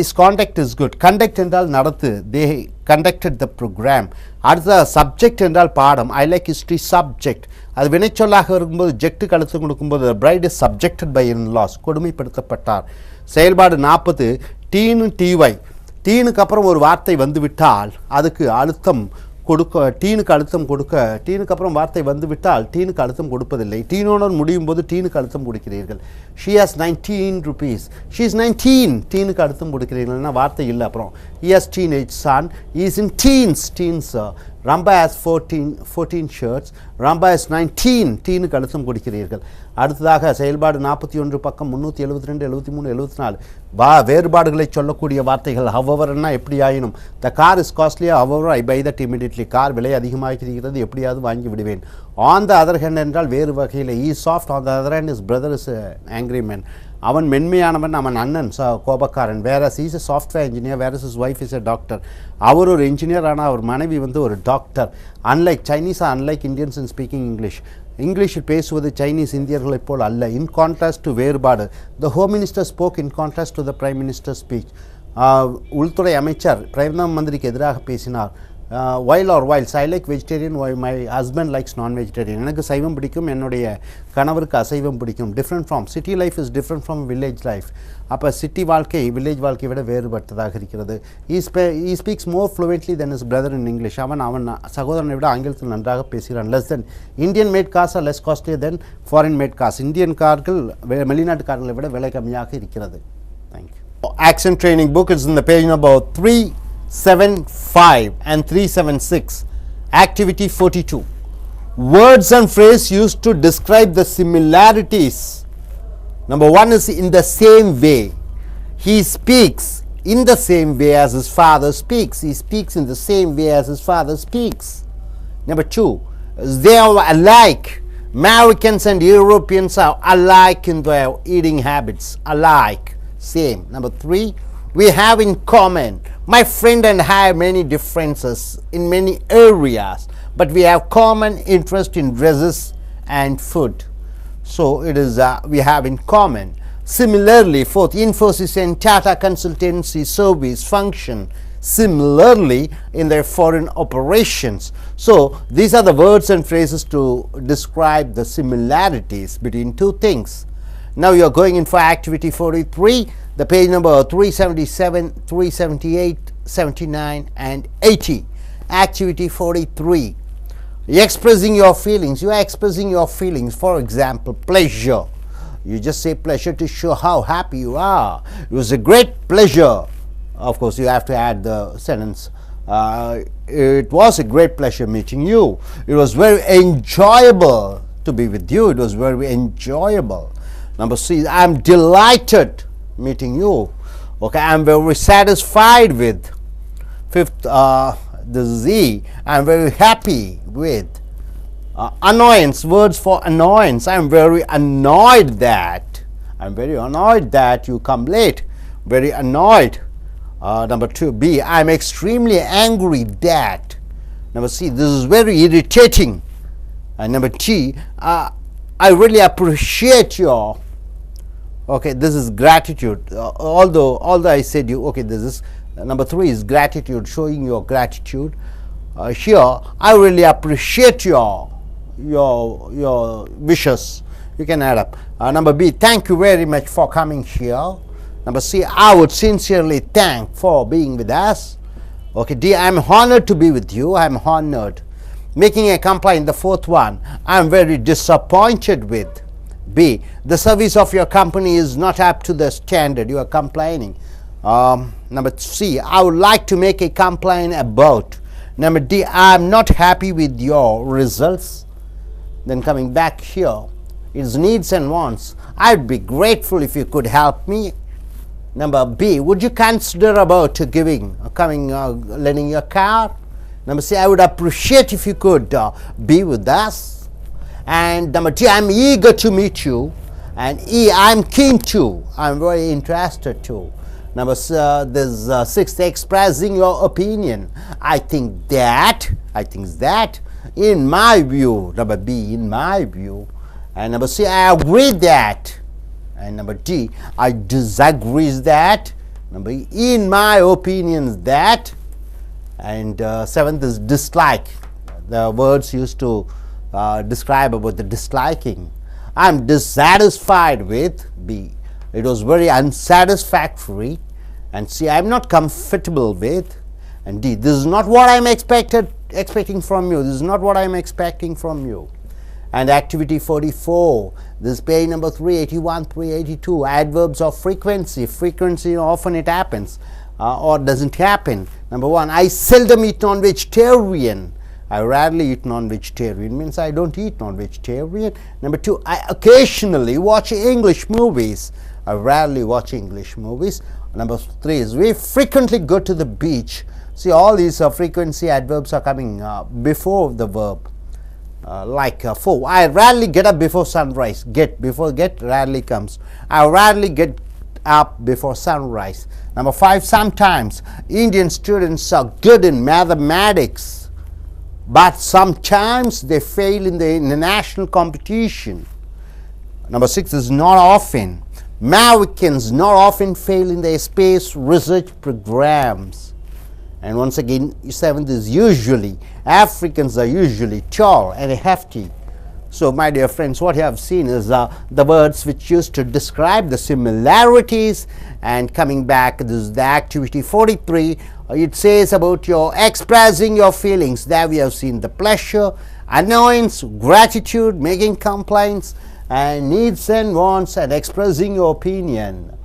His conduct is good. Conduct என்றால் நடத்து. They conducted the program. அடுத்த சப்ஜெக்ட் என்றால் பாடம். I like history subject. அது வினைச்சொல்லாக இருக்கும்போது ஜெக்ட்டுக்கு அழுத்தம் கொடுக்கும்போது bride is subjected by in laws. கொடுமைப்படுத்தப்பட்டார். செயல்பாடு 40 டீனு டிஒய். டீனுக்கு அப்புறம் ஒரு வார்த்தை வந்துவிட்டால் அதுக்கு அழுத்தம் கொடுக்க, டீனுக்கு அழுத்தம் கொடுக்க. டீனுக்கு அப்புறம் வார்த்தை வந்துவிட்டால் டீனுக்கு அழுத்தம் கொடுப்பதில்லை. டீனோடு முடியும் போது டீனுக்கு அழுத்தம் கொடுக்கிறீர்கள். She has 19 rupees. She is 19. டீனுக்கு அழுத்தம் கொடுக்கிறீர்கள்னா வார்த்தை இல்லை. அப்புறம் he has teenage son. He is in teens. Ramba has 14 shirts. Ramba has 19. டீனுக்கு அழுத்தம் கொடுக்கிறீர்கள். அடுத்ததாக செயல்பாடு 41 பக்கம் 372 73 74 வேறுபாடுகளை சொல்லக்கூடிய வார்த்தைகள். ஹவவர்னா எப்படி ஆயினும். The car is costly, however I buy that immediately. Car விலை அதிகமாகிறது, எப்படியாவது வாங்கி விடுவேன். ஆன் த அதர் ஹேண்ட் என்றால் வேறு வகையில். He soft. On the other hand his brother is angry man. அவன் மென்மையானவன், அவன் அண்ணன் கோபக்காரன். வேற இஸ் எ சாஃப்ட்வேர் இன்ஜினியர், வேற his wife is a doctor. அவர் ஒரு இன்ஜினியர், ஆனால் அவர் மனைவி ஒரு doctor. Unlike Chinese, unlike Indians in speaking English. இங்கிலீஷில் பேசுவது சைனீஸ் இந்தியர்களைப் போல் அல்ல. இன் கான்ட்ராஸ்ட் டு வேறுபாடு. The home minister spoke in contrast to the prime minister speech. உள்துறை அமைச்சர் பிரதம மந்திரிக்கு எதிராக பேசினார். whiles I like vegetarian, while my husband likes non-vegetarian. எனக்கு சைவம் பிடிக்கும், என்னுடைய கணவருக்கு அசைவம் பிடிக்கும். Different from city life is different from village life. அப்போ சிட்டி வாழ்க்கை வில்லேஜ் வாழ்க்கையை விட வேறுபட்டதாக இருக்கிறது. he speaks more fluently than his brother in English. அவன் சகோதரனை விட ஆங்கிலத்தில் நன்றாக பேசுகிறான். less than Indian made cars are less costly than foreign made cars. Indian கார்கள் வெளிநாட்டு கார்களை விட விலை கம்மியாக இருக்கிறது. Thank you. Accent training book is in the page number 375 and 376. Activity 42. Words and phrase used to describe the similarities. Number 1 is in the same way. He speaks in the same way as his father speaks. He speaks in the same way as his father speaks. Number 2, they are alike. Americans and Europeans are alike in their eating habits. Alike, same. Number 3, we have in common. My friend and I have many differences in many areas, but we have common interest in dresses and food. So it is we have in common. Similarly, fourth, Infosys and Tata Consultancy Service function similarly in their foreign operations. So these are the words and phrases to describe the similarities between two things. Now you are going in for activity 43, the page number 377, 378, 79 and 80. Activity 43. Expressing your feelings. You are expressing your feelings. For example, pleasure. You just say pleasure to show how happy you are. It was a great pleasure. Of course, you have to add the sentence. It was a great pleasure meeting you. It was very enjoyable to be with you. It was very enjoyable. Number C, I am delighted meeting you. Okay, I am very satisfied with. Fifth, this is E, I am very happy with. Annoyance, words for annoyance. I am very annoyed that. I am very annoyed that you come late. Very annoyed. Number 2, B, I am extremely angry that. Number C, this is very irritating. And number T, I really appreciate your. Okay, this is gratitude. Although I said you, okay, this is number 3 is gratitude, showing your gratitude. Here, I really appreciate your wishes. You can add up. Number B, thank you very much for coming here. Number C, I would sincerely thank for being with us. Okay, D, I am honored to be with you. I am honored. Making a complaint, the fourth one, I am very disappointed with. B, the service of your company is not up to the standard, you are complaining. Number C, I would like to make a complaint about. Number D, I am not happy with your results. Then coming back here, it's needs and wants. I would be grateful if you could help me. Number B, would you consider about lending your car? Number C, I would appreciate if you could be with us. And number T, I'm eager to meet you. And E, I'm keen to. I'm very interested to. Number there's sixth, expressing your opinion. I think that, in my view. Number B, in my view. And number C, I agree that. And number D, I disagree with that. Number E, in my opinion, that. And seventh is dislike. The words used to describe about the disliking. I'm dissatisfied with. B, it was very unsatisfactory. And C, I'm not comfortable with. And D, this is not what I'm expecting from you. This is not what I'm expecting from you. And activity 44, this is page number 381, 382, adverbs of frequency. Frequency, often it happens or doesn't happen. Number 1, I seldom eat non-vegetarian. I rarely eat non-vegetarian means I don't eat non-vegetarian. Number 2, I occasionally watch English movies. I rarely watch English movies. Number 3 is we frequently go to the beach. See, all these frequency adverbs are coming before the verb. Like 4, I rarely get up before sunrise. Get rarely comes. I rarely get up before sunrise. Number 5, sometimes Indian students are good in mathematics, but sometimes they fail in the national competition. Number 6 is not often. Americans not often fail in their space research programs. And once again, 7th is usually. Africans are usually tall and hefty. So my dear friends, what you have seen is the words which used to describe the similarities. And coming back, this is the activity 43. It says about your expressing your feelings. There we have seen the pleasure, annoyance, gratitude, making complaints, and needs and wants, and expressing your opinion.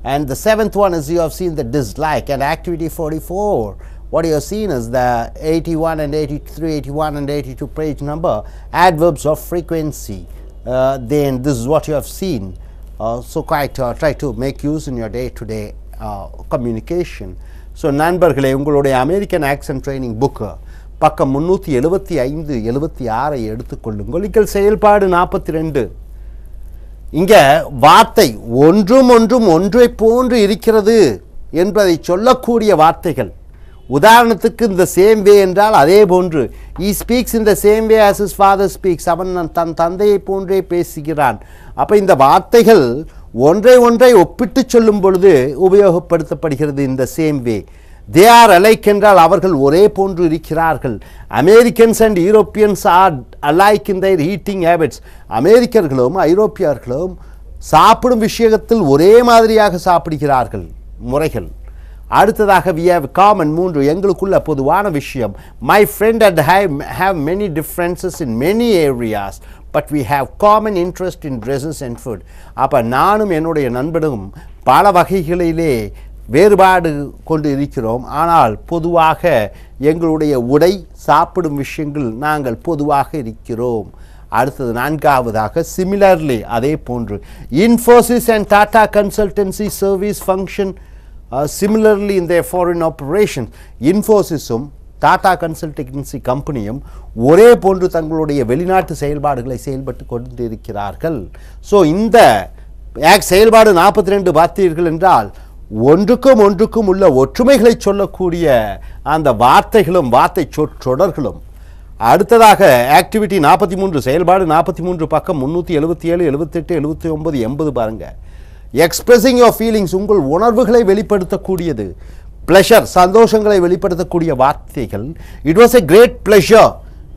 And the 7th one is you have seen the dislike. And activity 44, what you have seen is the 81 and 83, 81 and 82 page number, adverbs of frequency. Then this is what you have seen. So quite try to make use in your day-to-day communication. So நண்பர்களே, உங்களுடைய American accent training book பக்கம் 375, 76 எடுத்துக்கொள்ளுங்கள். செயல்பாடு 42. இங்கே வார்த்தை ஒன்றும் ஒன்றை போன்று இருக்கிறது என்பதை சொல்லக்கூடிய வார்த்தைகள். உதாரணத்துக்கு இந்த சேம் வே என்றால் அதே போன்று. he speaks in the same way as his father speaks. அவன் தன் தந்தையை போன்றே பேசுகிறான். அப்போ இந்த வார்த்தைகள் ஒன்றை ஒப்பிட்டு சொல்லும் பொழுது உபயோகப்படுத்தப்படுகிறது இந்த same way. they are alike என்றால் அவர்கள் ஒரே போன்று இருக்கிறார்கள். Americans and Europeans are alike in their eating habits. அமெரிக்கர்களும் ஐரோப்பியர்களும் சாப்பிடும் விஷயத்தில் ஒரே மாதிரியாக சாப்பிடுகிறார்கள் முறைகள். அடுத்ததாக we have common 3, எங்களுக்குள்ள பொதுவான விஷயம். my friend and I have many differences in many areas, but we have common interest in dresses and food. அப்போ நானும் என்னுடைய நண்பனும் பல வகைகளிலே வேறுபாடு கொண்டு இருக்கிறோம், ஆனால் பொதுவாக எங்களுடைய உடை, சாப்பிடும் விஷயங்கள் நாங்கள் பொதுவாக இருக்கிறோம். அடுத்தது 4வதாக சிமிலர்லி, அதே போன்று. Infosys and Tata Consultancy Service function similarly in their foreign operations. Infosysum Tata consultancy கம்பெனியும் ஒரே போன்று தங்களுடைய வெளிநாட்டு செயல்பாடுகளை செயல்பட்டு கொண்டு இருக்கிறார்கள். ஸோ இந்த செயல்பாடு 42 பார்த்தீர்கள் என்றால் ஒன்றுக்கும் உள்ள ஒற்றுமைகளை சொல்லக்கூடிய அந்த வார்த்தைகளும் வார்த்தை சொற்றொடர்களும். அடுத்ததாக ஆக்டிவிட்டி 43, செயல்பாடு 43 பக்கம் 377, 78, 79, 80 பாருங்க. எக்ஸ்பிரஸிங் யோர் ஃபீலிங்ஸ், உங்கள் உணர்வுகளை வெளிப்படுத்தக்கூடியது. ப்ளஷர், சந்தோஷங்களை வெளிப்படுத்தக்கூடிய வார்த்தைகள். It was a great pleasure,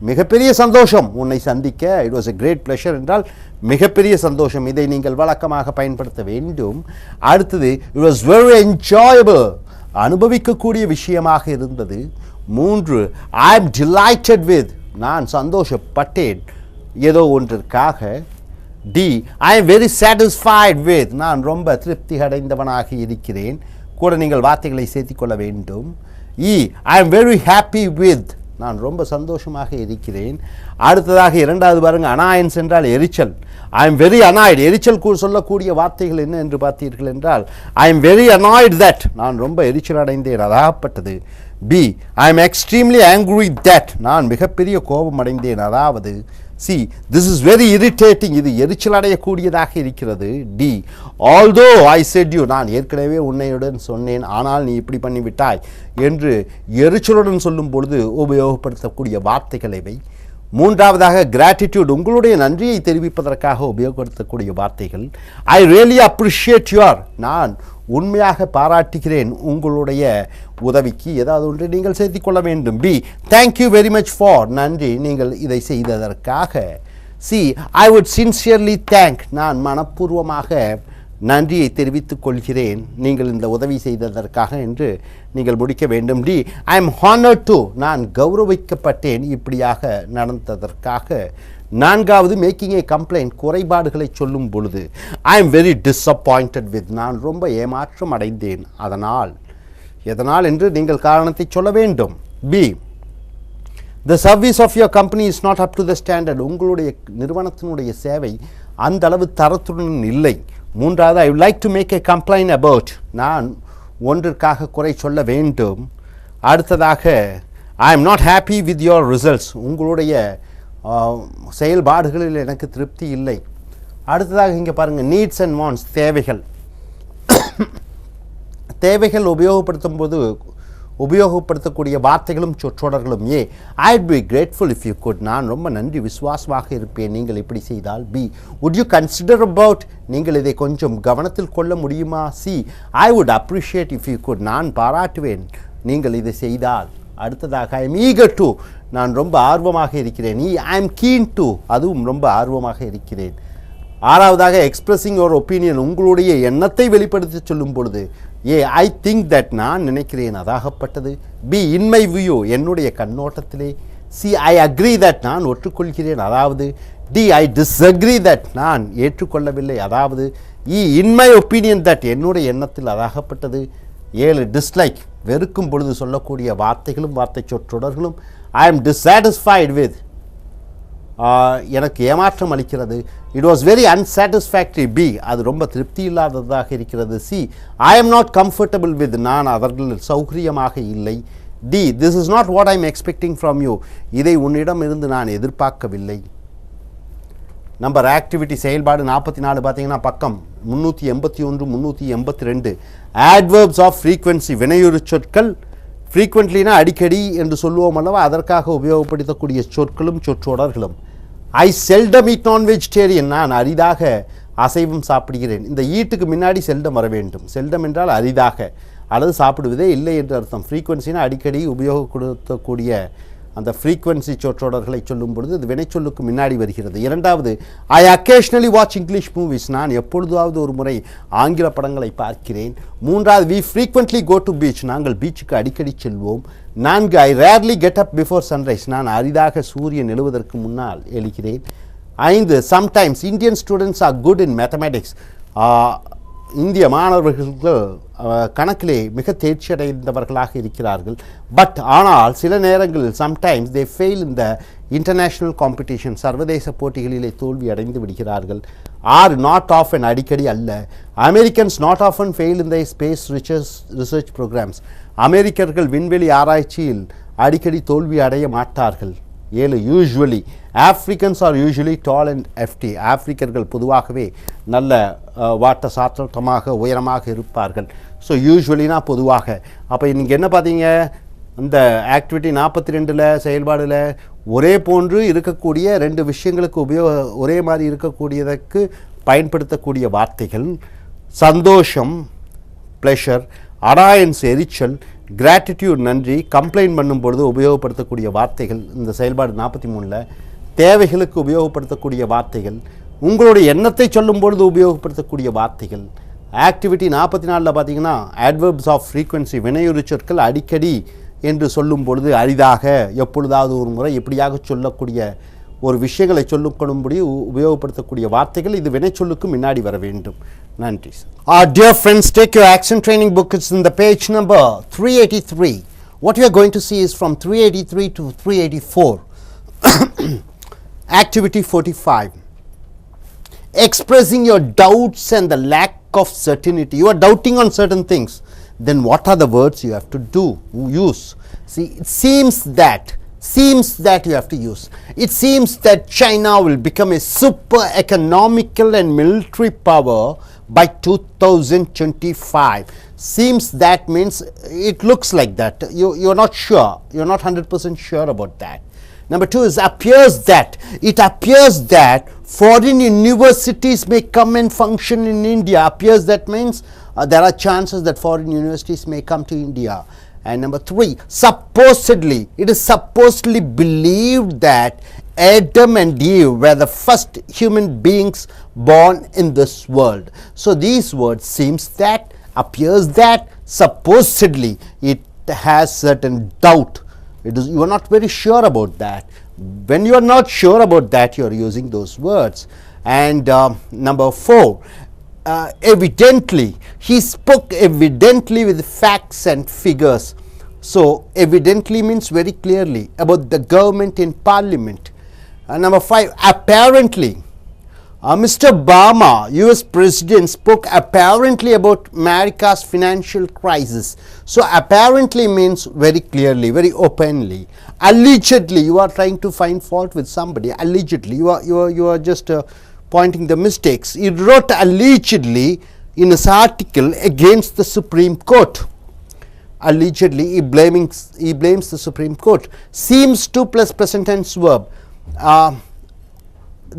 மிகப்பெரிய சந்தோஷம் உன்னை சந்திக்க. It was a great pleasure என்றால் மிகப்பெரிய சந்தோஷம். இதை நீங்கள் வழக்கமாக பயன்படுத்த வேண்டும். அடுத்தது இட் வாஸ் வெரி என்ஜாயபிள், அனுபவிக்கக்கூடிய விஷயமாக இருந்தது. 3 ஐ எம் டிலைட்டட் வித், நான் சந்தோஷப்பட்டேன் ஏதோ ஒன்றிற்காக. D. I am very satisfied with. நான் ரொம்ப திருப்தி அடைந்தவனாக இருக்கிறேன். கூட நீங்கள் வார்த்தைகளை சேர்த்துக்கொள்ள வேண்டும். E. I am very happy with. நான் ரொம்ப சந்தோஷமாக இருக்கிறேன். அடுத்ததாக இரண்டாவது பாருங்க, அனாயன்ஸ் என்றால் எரிச்சல். I am very annoyed. எரிச்சல் சொல்லக்கூடிய வார்த்தைகள் என்ன என்று பார்த்தீர்கள் என்றால், I am very annoyed that. நான் ரொம்ப எரிச்சல் அடைந்தேன், அதாகப்பட்டது. B. I am extremely angry that. நான் மிகப்பெரிய கோபம் அடைந்தேன், அதாவது. C. This is very irritating. இது எரிச்சல் அடையக்கூடியதாக இருக்கிறது. D. Although I said you. நான் ஏற்கனவே உன்னையுடன் சொன்னேன், ஆனால் நீ இப்படி பண்ணிவிட்டாய் என்று எரிச்சலுடன் சொல்லும் பொழுது உபயோகப்படுத்தக்கூடிய வார்த்தைகள் இவை. மூன்றாவதாக கிராட்டிடியூட், உங்களுடைய நன்றியை தெரிவிப்பதற்காக உபயோகப்படுத்தக்கூடிய வார்த்தைகள். I really appreciate your. நான் உண்மையாக பாராட்டுகிறேன் உங்களுடைய உதவிக்கு ஏதாவது ஒன்று நீங்கள் சேர்த்துக்கொள்ள வேண்டும். B. Thank you very much for. நன்றி நீங்கள் இதை செய்ததற்காக. C. I would sincerely thank. நான் மனப்பூர்வமாக நன்றியை தெரிவித்துக் கொள்கிறேன் நீங்கள் இந்த உதவி செய்ததற்காக என்று நீங்கள் முடிக்க வேண்டும். D. I am honoured to. நான் கௌரவிக்கப்பட்டேன் இப்படியாக நடந்ததற்காக. நான்காவது மேக்கிங் ஏ கம்ப்ளைண்ட், குறைபாடுகளை சொல்லும் பொழுது. ஐ எம் வெரி டிஸப்பாயிண்டட் வித். நான் ரொம்ப ஏமாற்றம் அடைந்தேன், அதனால். எதனால் என்று நீங்கள் காரணத்தை சொல்ல வேண்டும். B. The service of your company is not up to the standard. உங்களுடைய நிறுவனத்தினுடைய சேவை அந்த அளவு தரத்துடன் இல்லை. மூன்றாவது, I would like to make a complaint about. நான் ஒன்றிற்காக குறை சொல்ல வேண்டும். அடுத்ததாக, I am not happy with your results. உங்களுடைய செயல்பாடுகளில் எனக்கு திருப்தி இல்லை. அடுத்ததாக இங்கே பாருங்கள், நீட்ஸ் அண்ட் வாண்ட்ஸ், தேவைகள். தேவைகள் உபயோகப்படுத்தும் போது உபயோகப்படுத்தக்கூடிய வார்த்தைகளும் சொற்றொடர்களும். A. I'd be grateful if you could. நான் ரொம்ப நன்றி விசுவாசமாக இருப்பேன் நீங்கள் இப்படி செய்தால். B. Would you consider about. நீங்கள் இதை கொஞ்சம் கவனத்தில் கொள்ள முடியுமா. C. I would appreciate if you could. நான் பாராட்டுவேன் நீங்கள் இதை செய்தால். அடுத்ததாக, ஐ எம் ஈகர் டு. நான் ரொம்ப ஆர்வமாக இருக்கிறேன். I am keen to. அதுவும் ரொம்ப ஆர்வமாக இருக்கிறேன். ஆறாவதாக, எக்ஸ்பிரஸிங் யுவர் ஒப்பீனியன், உங்களுடைய எண்ணத்தை வெளிப்படுத்தி சொல்லும் பொழுது. ஏ. I think that. நான் நினைக்கிறேன், அதாகப்பட்டது. பி. இன் மை வியூ, என்னுடைய கண்ணோட்டத்திலே. சி. I agree that. நான் ஒற்றுக்கொள்கிறேன், அதாவது. டி. I disagree that. நான் ஏற்றுக்கொள்ளவில்லை, அதாவது. E. In my opinion that. என்னுடைய எண்ணத்தில், அதாகப்பட்டது. 7. டிஸ்லைக், வெறுக்கும் பொழுது சொல்லக்கூடிய வார்த்தைகளும் வார்த்தை சொற்றொடர்களும். I am டிஸாட்டிஸ்ஃபைட் with. எனக்கு ஏமாற்றம் அளிக்கிறது. It was very unsatisfactory. B. அது ரொம்ப திருப்தி இல்லாததாக இருக்கிறது. C. I am not comfortable with. நான் அவர்கள் சௌகரியமாக இல்லை. D. This is not what I am expecting from you. இதை உன்னிடம் இருந்து நான் எதிர்பார்க்கவில்லை. நம்பர் ஆக்டிவிட்டி செயல்பாடு 44 பார்த்தீங்கன்னா பக்கம் 381 382. adverbs ஆஃப் ஃப்ரீக்வன்சி, வினையுறு சொற்கள். ஃப்ரீக்வெண்ட்லினா அடிக்கடி என்று சொல்லுவோம் அல்லவா, அதற்காக உபயோகப்படுத்தக்கூடிய சொற்களும் சொற்றொடர்களும். ஐ செல்டம் ஈட் நான் வெஜிடேரியன். நான் அரிதாக அசைவம் சாப்பிடுகிறேன். இந்த ஈட்டுக்கு முன்னாடி செல்டம் வர வேண்டும். செல்டம் என்றால் அரிதாக அல்லது சாப்பிடுவதே இல்லை என்று அர்த்தம். ஃப்ரீக்வன்சினா அடிக்கடி உபயோகப்படுத்தக்கூடிய அந்த ஃப்ரீக்வன்சி சொற்றொடர்களை சொல்லும் பொழுது அது வினைச்சொல்லுக்கு முன்னாடி வருகிறது. இரண்டாவது, I occasionally watch English movies. நான் எப்பொழுதாவது ஒரு முறை ஆங்கில படங்களை பார்க்கிறேன். மூன்றாவது, we frequently go to beach. நாங்கள் பீச்சுக்கு அடிக்கடி செல்வோம். நான்கு, I rarely get up before sunrise. நான் அரிதாக சூரியன் எழுவதற்கு முன்னால் எழுகிறேன். 5, sometimes Indian students are good in mathematics. இந்திய மாணவர்கள் கணக்கிலே மிக தேர்ச்சி அடைந்தவர்களாக இருக்கிறார்கள். பட் ஆனால் சில நேரங்களில் சம்டைம்ஸ் தே ஃபெயில் இந்த இன்டர்நேஷ்னல் காம்படிஷன், சர்வதேச போட்டிகளிலே தோல்வி அடைந்து விடுகிறார்கள். 6, நாட் ஆஃபன், அடிக்கடி அல்ல. Americans not often fail in the space research programs. அமெரிக்கர்கள் விண்வெளி ஆராய்ச்சியில் அடிக்கடி தோல்வி அடைய மாட்டார்கள். 7, usually. Africans are usually tall and fit. ஆஃப்ரிக்கர்கள் பொதுவாகவே நல்ல வாட்ட சாற்றமாக உயரமாக இருப்பார்கள். ஸோ யூஸ்வலினா பொதுவாக. அப்போ நீங்கள் என்ன பார்த்தீங்க, இந்த ஆக்டிவிட்டி 42 செயல்பாடில் ஒரே போன்று இருக்கக்கூடிய 2 விஷயங்களுக்கு ஒரே மாதிரி இருக்கக்கூடியதற்கு பயன்படுத்தக்கூடிய வார்த்தைகள். சந்தோஷம், ப்ளஷர். அனாயன்ஸ், எரிச்சல். கிராட்டிடியூட், நன்றி. கம்ப்ளைண்ட் பண்ணும் பொழுது உபயோகப்படுத்தக்கூடிய வார்த்தைகள் இந்த செயல்பாடு 43. தேவைகளுக்கு உபயோகப்படுத்தக்கூடிய வார்த்தைகள். உங்களுடைய எண்ணத்தை சொல்லும் பொழுது உபயோகப்படுத்தக்கூடிய வார்த்தைகள். ஆக்டிவிட்டி 44 பார்த்தீங்கன்னா adverbs ஆஃப் ஃப்ரீக்வன்சி, வினையுறு சொற்கள். அடிக்கடி என்று சொல்லும் பொழுது அரிதாக, எப்பொழுதாவது ஒரு முறை இப்படியாக சொல்லக்கூடிய ஒரு விஷயங்களை சொல்லும்படி உபயோகப்படுத்தக்கூடிய வார்த்தைகள் இது வினைச்சொல்லுக்கு முன்னாடி வர வேண்டும். நன்றி. Dear friends, take your action training book. It's in the page number 383. What you are going to see is from 383 to 384. Activity 45. Expressing your doubts and the lack of certainty. You are doubting on certain things. Then what are the words you have to use? See, it seems that you have to use. It seems that China will become a super economical and military power by 2025. Seems that means it looks like that. You're not sure. You're not 100% sure about that. Number 2 is appears that. It appears that foreign universities may come and function in India. Appears that means there are chances that foreign universities may come to India. And number 3, supposedly, it is supposedly believed that Adam and Eve were the first human beings born in this world. So these words seems that, appears that, supposedly, it has certain doubt. You are not very sure about that. When you are not sure about that, you are using those words. And number 4, evidently, he spoke evidently with facts and figures. So evidently means very clearly about the government in parliament. Number 5, apparently, Mr. Obama, US President, spoke apparently about America's financial crisis. So apparently means very clearly, very openly. Allegedly, you are trying to find fault with somebody. Allegedly, you are just pointing the mistakes. He wrote allegedly in his article against the Supreme Court. Allegedly, he blames the Supreme Court. Seems to plus present tense verb.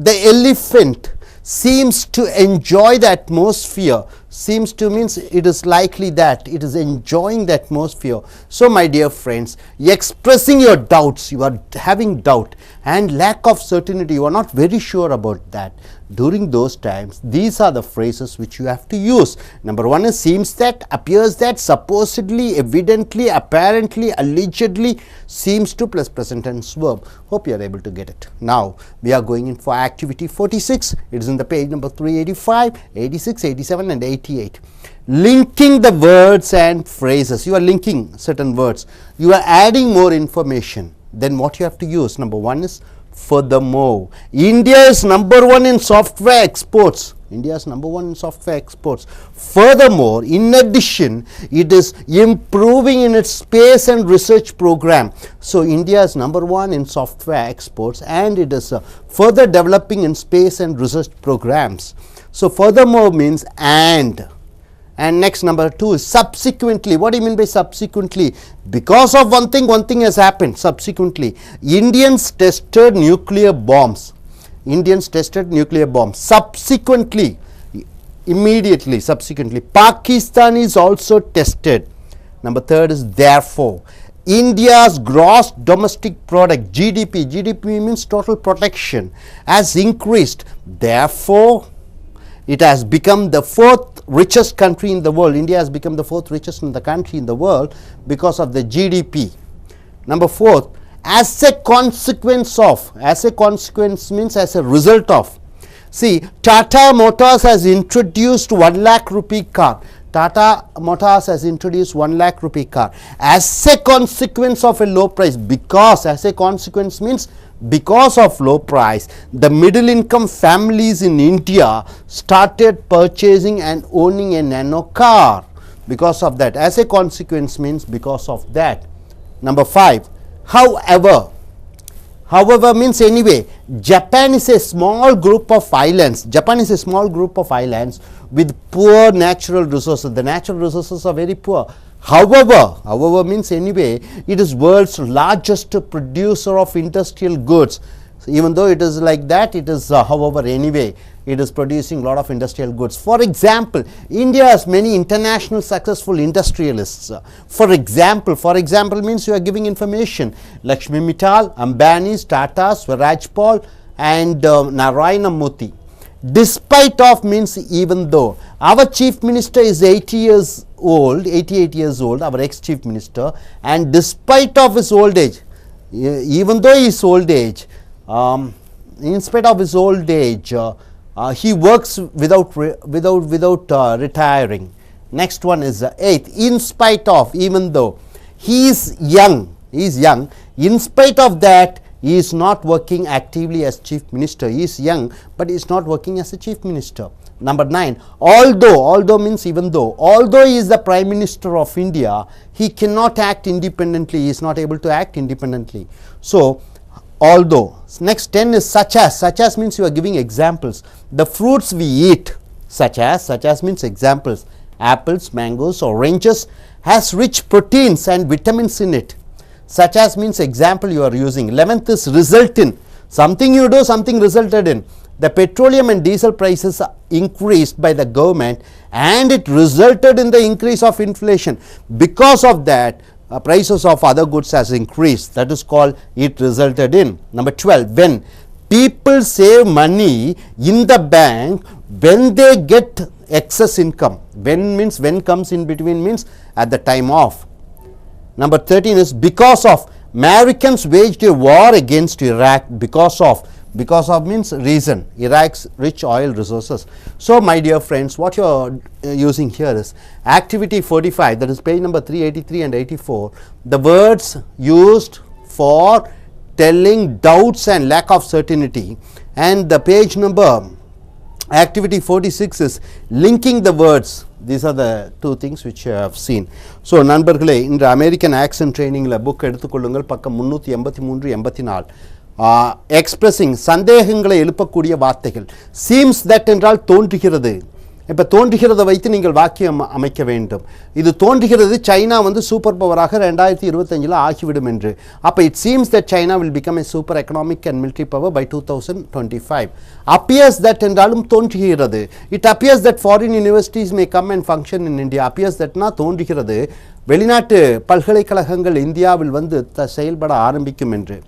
The elephant seems to enjoy the atmosphere. Seems to means it is likely that it is enjoying the atmosphere. So my dear friends, expressing your doubts, you are having doubt and lack of certainty, you are not very sure about that. During those times, these are the phrases which you have to use. Number 1 is seems that, appears that, supposedly, evidently, apparently, allegedly, seems to plus present tense verb. Hope you are able to get it. Now we are going in for activity 46. It is in the page number 385, 86, 87 and 88. Linking the words and phrases. You are linking certain words. You are adding more information. Then what you have to use? Number 1 is furthermore. India is number 1 in software exports. India is number 1 in software exports. Furthermore, in addition, it is improving in its space and research program. So India is number 1 in software exports and it is further developing in space and research programs. So furthermore means and. And next, number 2 is subsequently. What do you mean by subsequently? Because of one thing has happened subsequently. Indians tested nuclear bombs. Indians tested nuclear bombs. Subsequently, immediately, subsequently. Pakistan is also tested. Number 3 is therefore. India's gross domestic product, GDP means total protection, has increased. Therefore, it has become the 4th richest country in the world. India has become the 4th richest in the country in the world because of the GDP. Number 4, as a consequence of. As a consequence means as a result of. See, Tata Motors has introduced 1 lakh rupee car. Tata Motors has introduced 1 lakh rupee car as a consequence of a low price. Because, as a consequence means because of low price, the middle income families in India started purchasing and owning a nano car. Because of that, as a consequence means because of that. Number 5, however means anyway. Japan is a small group of islands. Japan is a small group of islands with poor natural resources. The natural resources are very poor. However means anyway, it is world's largest producer of industrial goods. So even though it is like that, it is however anyway, it is producing a lot of industrial goods. For example, India has many international successful industrialists. For example means you are giving information. Lakshmi Mittal, Ambani's, Tata, Swaraj Paul and Narayana Murthy. Despite of means even though. Our chief minister is 88 years old, our ex-chief minister, and despite of his old age, even though his old age, in spite of his old age, he works without retiring. Next one is 8th, in spite of, even though he is young, in spite of that he is not working actively as chief minister. He is young, but he is not working as a chief minister. Number 9, although means even though, although he is the prime minister of India, he cannot act independently, he is not able to act independently. So although. Next 10 is such as means you are giving examples. The fruits we eat, such as means examples, apples, mangoes, oranges, has rich proteins and vitamins in it. Such as means example you are using. 11th is result in, something you do, something resulted in. The petroleum and diesel prices are increased by the government and it resulted in the increase of inflation. Because of that, prices of other goods has increased. That is called it resulted in. Number 12, when people save money in the bank when they get excess income. When means when comes in between means at the time of. Number 13 is because of, Americans waged a war against Iraq because of means reason, Iraq's rich oil resources. So my dear friends, what you are using here is activity 45, that is page number 383 and 84, the words used for telling doubts and lack of certainty, and the page number activity 46 is linking the words. These are the two things which you have seen. So நண்பர்களே, இந்த American accent ட்ரைனிங்கில் book எடுத்துக்கொள்ளுங்கள், பக்கம் 383 84. Expressing, சந்தேகங்களை எழுப்பக்கூடிய வார்த்தைகள். Seems that என்றால் தோன்றுகிறது. இப்போ தோன்றுகிறதை வைத்து நீங்கள் வாக்கியம் அமைக்க வேண்டும். இது தோன்றுகிறது சைனா வந்து சூப்பர் பவராக 2025 ஆகிவிடும் என்று. அப்போ it seems that China will become a super economic and military power by 2025. Appears that என்றாலும் தோன்றுகிறது. It appears that foreign universities may come and function in India. Appears தட்னா தோன்றுகிறது வெளிநாட்டு பல்கலைக்கழகங்கள் இந்தியாவில் வந்து செயல்பட ஆரம்பிக்கும் என்று.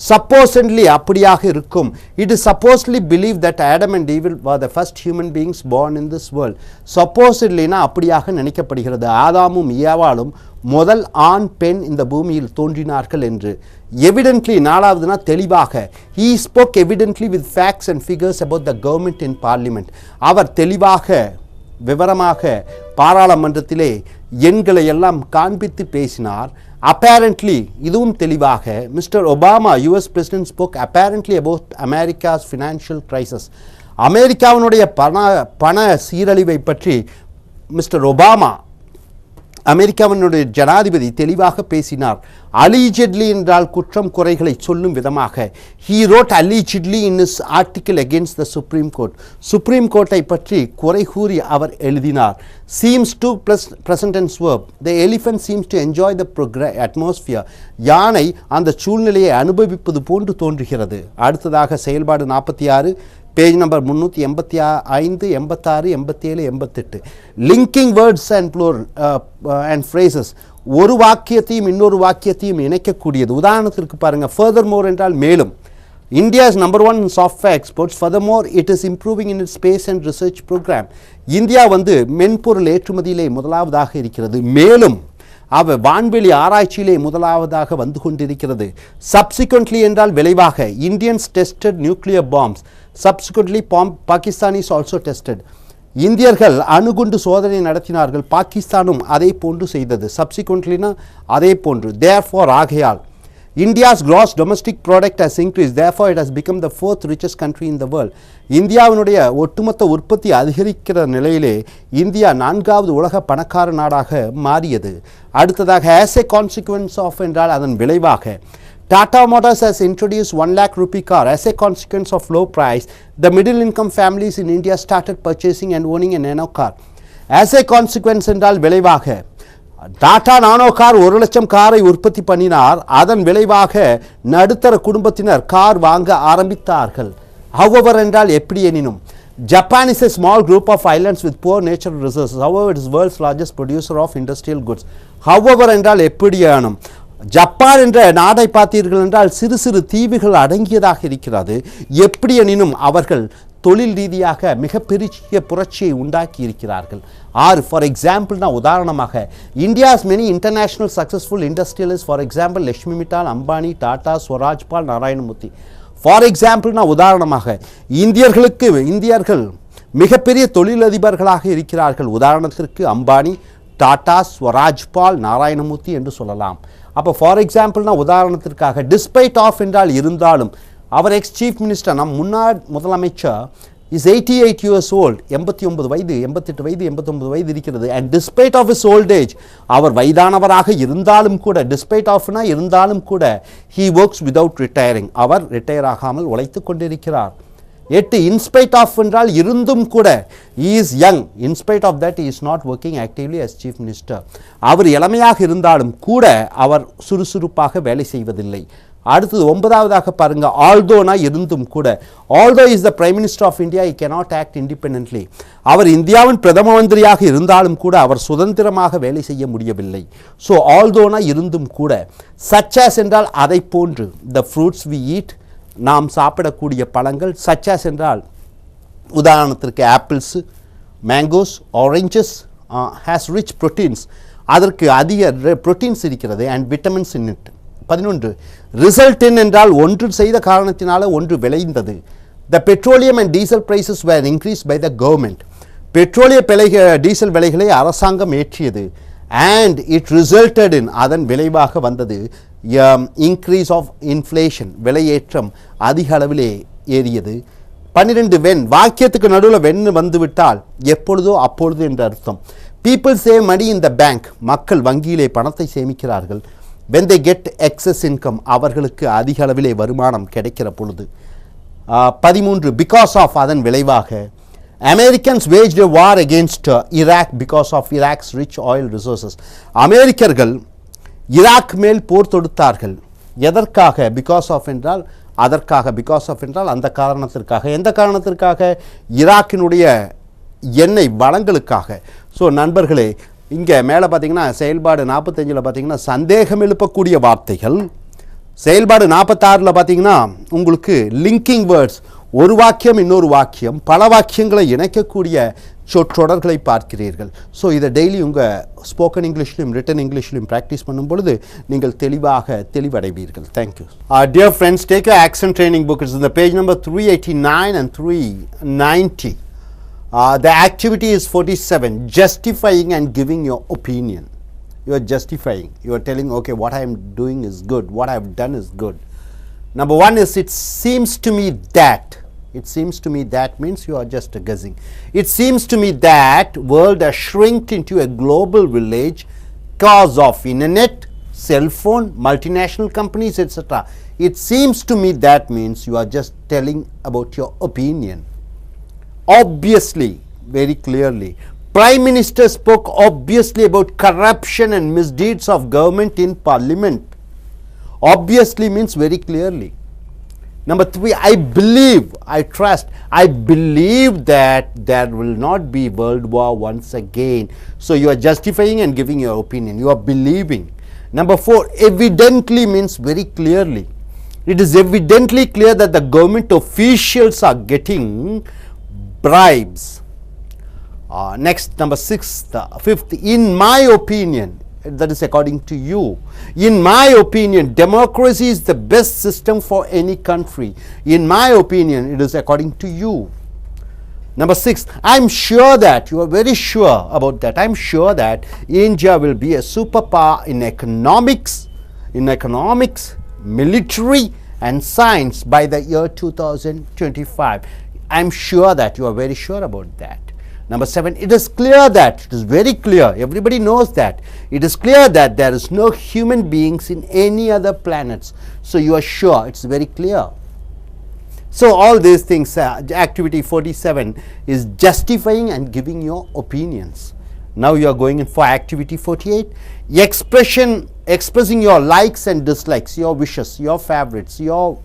Supposedly அப்படியாக இருக்கும். It is supposedly believed that Adam and Eve were the first human beings born in this world. Supposedlyனா அப்படியாக நினைக்கப்படுகிறது. ஆதாமும் ஏவாளும் முதல் ஆண் பெண் இந்த பூமியில் தோன்றினார்கள் என்று. Evidently, நாலாவதுனா தெளிவாக. He spoke evidently with facts and figures about the government in parliament. அவர் தெளிவாக விவரமாக பாராளுமன்றத்திலே எண்களை எல்லாம் காண்பித்து பேசினார். Apparently, இதுவும் தெளிவாக, Mr. Obama, US President, spoke apparently about America's financial crisis. அமெரிக்காவினுடைய பண சீரழிவை பற்றி மிஸ்டர் ஒபாமா, அமெரிக்காவினுடைய ஜனாதிபதி தெளிவாக பேசினார். allegedly என்றால் குற்றம் குறைகளை சொல்லும் விதமாக. he wrote allegedly in his article against the Supreme Court. Supreme கோர்ட்டை பற்றி குறை கூறி அவர் எழுதினார். seems to plus present tense verb. the elephant seems to enjoy the atmosphere. யானை அந்த சூழ்நிலையை அனுபவிப்பது போன்று தோன்றுகிறது. அடுத்ததாக செயல்பாடு 46, page number 385, 86, 87, 88. Linking words and plural and phrases. ஒரு வாக்கியத்தையும் இன்னொரு வாக்கியத்தையும் இணைக்கக்கூடியது. உதாரணத்திற்கு பாருங்கள், furthermore என்றால் மேலும். India is number 1 in software exports. Furthermore, it is improving in its space and research program. India வந்து மென்பொருள் ஏற்றுமதியிலே முதலாவதாக இருக்கிறது. மேலும் அவ வான்வெளி ஆராய்ச்சியிலே முதலாவதாக வந்து கொண்டிருக்கிறது. Subsequently என்றால் விளைவாக. Indians tested nuclear bombs. Subsequently, Pakistan is also tested. இந்தியர்கள் அணுகுண்டு சோதனை நடத்தினார்கள். பாகிஸ்தானும் அதே போன்று செய்தது. Subsequentlyனா அதே போன்று. Therefore, ஆகையால் India's gross domestic product has increased. Therefore, it has become the 4th richest country in the world. இந்தியாவினுடைய ஒட்டுமொத்த உற்பத்தி அதிகரிக்கிற நிலையிலே இந்தியா 4வது உலக பணக்கார நாடாக மாறியது. அடுத்ததாக as a consequence of என்றால் அதன் விளைவாக. Tata Motors has introduced 1 lakh rupee car. As a consequence of low price, the middle income families in India started purchasing and owning a nano car. As a consequence என்றால் விளைவாக. டாடா நானோ car 1 லட்சம் காரை உற்பத்தி பண்ணினார். அதன் விளைவாக நடுத்தர குடும்பத்தினர் கார் வாங்க ஆரம்பித்தார்கள். However என்றால் எப்படி எனினும். Japan is a small group of islands with poor natural resources. However, it is world's largest producer of industrial goods. However என்றால் எப்படியானும். ஜப்பான் என்ற நாடை பார்த்தீர்கள் என்றால் சிறு சிறு தீவுகள் அடங்கியதாக இருக்கிறது. எப்படி எனினும் அவர்கள் தொழில் ரீதியாக மிகப்பெரிய புரட்சியை உண்டாக்கி இருக்கிறார்கள். ஃபார் எக்ஸாம்பிள்னா உதாரணமாக, India's many international successful industrialist, for example Lakshmi Mittal, Ambani, Tata, Swraj Paul, Narayana Murthy. For எக்ஸாம்பிள்னா உதாரணமாக இந்தியர்கள் மிகப்பெரிய தொழிலதிபர்களாக இருக்கிறார்கள். உதாரணத்திற்கு அம்பானி, டாடா, ஸ்வராஜ் பால், நாராயணமூர்த்தி என்று சொல்லலாம். அப்போ ஃபார் எக்ஸாம்பிள்னா உதாரணத்திற்காக, டிஸ்பைட் ஆஃப் என்றால் இருந்தாலும், அவர் எக்ஸ் சீஃப் மினிஸ்டர், நம் முன்னாள் முதலமைச்சர் is 88 years old, 89 வயது, 88 வயது, 89 வயது இருக்கிறது. and despite of his old age, அவர் வயதானவராக இருந்தாலும் கூட, despite ofனா இருந்தாலும் கூட, he works without retiring, அவர் ரிட்டையர் ஆகாமல் உழைத்து கொண்டிருக்கிறார். 8 in spite of என்றால் இருந்தும் கூட, he is young, in spite of that he is not working actively as chief minister, அவர் இளமையாக இருந்தாலும் கூட அவர் சுறுசுறுப்பாக வேலை செய்வதில்லை. அடுத்தது 9வதாக பாருங்க, ஆல்தோனா இருந்தும் கூட, although is the prime minister of India, he cannot act independently, அவர் இந்தியாவின் பிரதம மந்திரியாக இருந்தாலும் கூட அவர் சுதந்திரமாக வேலை செய்ய முடியவில்லை. ஸோ ஆல்தோனா இருந்தும் கூட. such as என்றால் அதை போன்று, the fruits we eat, நாம் சாப்பிடக்கூடிய பழங்கள். such as என்றால் உதாரணத்திற்கு apples, mangoes, oranges has rich proteins, அதற்கு அதிக ப்ரோட்டீன்ஸ் இருக்கிறது, and vitamins in it. 11 result in என்றால் ஒன்று செய்த காரணத்தினால ஒன்று விளைந்தது. the petroleum and diesel prices were increased by the government, பெட்ரோலிய டீசல் விலைகளை அரசாங்கம் ஏற்றியது. and it resulted in, அதன் விளைவாக வந்தது, increase of inflation, விலையேற்றம் அதிக அளவிலே ஏறியது. 12 when, வாக்கியத்துக்கு நடுவில் when வந்துவிட்டால் எப்பொழுதோ அப்பொழுது என்ற அர்த்தம். people save money in the bank, மக்கள் வங்கியிலே பணத்தை சேமிக்கிறார்கள். when they get excess income, அவர்களுக்கு அதிக அளவிலே வருமானம் கிடைக்கிற பொழுது. 13 because of, அதன் விளைவாக. Americans waged a war against Iraq because of Iraq's rich oil resources, அமெரிக்கர்கள் ஈராக் மேல் போர் தொடுத்தார்கள். எதற்காக? because of என்றால் அதற்காக, because of என்றால் அந்த காரணத்திற்காக. எந்த காரணத்திற்காக? ஈராக்கினுடைய எண்ணெய் வளங்களுக்காக. ஸோ நண்பர்களே, இங்கே மேலே பார்த்தீங்கன்னா செயல்பாடு 45 பார்த்தீங்கன்னா சந்தேகம் எழுப்பக்கூடிய வார்த்தைகள், செயல்பாடு 46 பார்த்தீங்கன்னா உங்களுக்கு லிங்கிங் வேர்ட்ஸ், ஒரு வாக்கியம் இன்னொரு வாக்கியம், பல வாக்கியங்களை இணைக்கக்கூடிய சொற்றொடர்களை பார்க்கிறீர்கள். ஸோ இதை டெய்லி உங்கள் ஸ்போக்கன் இங்கிலீஷ்லையும் ரிட்டன் இங்கிலீஷ்லையும் ப்ராக்டிஸ் பண்ணும் பொழுது நீங்கள் தெளிவடைவீர்கள். Thank you. Dear friends, take you action training book. It's இந்த page number 389 and 390. The activity is 47, justifying and giving your opinion. You are justifying, you are telling, okay, what I am doing is good, what I have done is good. Number 1 is, it seems to me that. It seems to me that means you are just guessing. It seems to me that world has shrinked into a global village cause of internet, cell phone, multinational companies, etc. It seems to me that means you are just telling about your opinion. Obviously, very clearly, Prime Minister spoke obviously about corruption and misdeeds of government in Parliament. Obviously means very clearly. Number 3, I believe, I trust, I believe that there will not be World War once again. So you are justifying and giving your opinion. You are believing. Number 4, evidently means very clearly. It is evidently clear that the government officials are getting bribes. Next, number 5th, in my opinion, that is according to you. In my opinion, democracy is the best system for any country. In my opinion, it is according to you. Number 6, I'm sure that, you are very sure about that, I'm sure that India will be a superpower in economics, military and science by the year 2025. I'm sure that, you are very sure about that. Number 7, it is clear that, it is very clear, everybody knows that, it is clear that there is no human beings in any other planets. So you are sure, it's very clear. So all these things, activity 47 is justifying and giving your opinions. Now you are going in for activity 48, expressing your likes and dislikes, your wishes, your favorites, your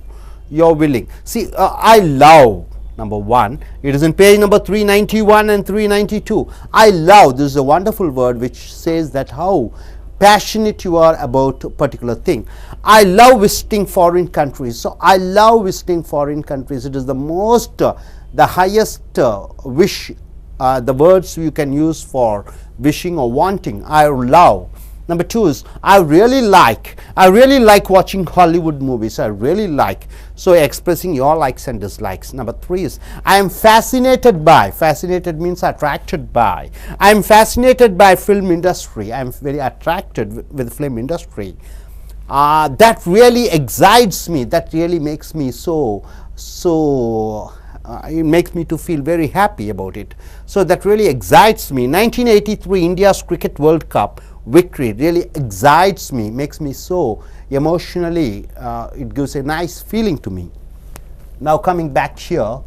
willing. See, I love. Number 1, it is in page number 391 and 392. I love, this is a wonderful word which says that how passionate you are about a particular thing. I love visiting foreign countries. So I love visiting foreign countries. It is the most, the highest wish, the words you can use for wishing or wanting. I love. Number 2 is I really like watching Hollywood movies. I really like. So expressing your likes and dislikes. Number 3 is I am fascinated by. Fascinated means attracted by. I am fascinated by film industry. I am very attracted with film industry. That really excites me. That really makes me it makes me to feel very happy about it. So that really excites me. 1983 India's Cricket World Cup victory really excites me, makes me so emotionally, it gives a nice feeling to me. Now coming back here,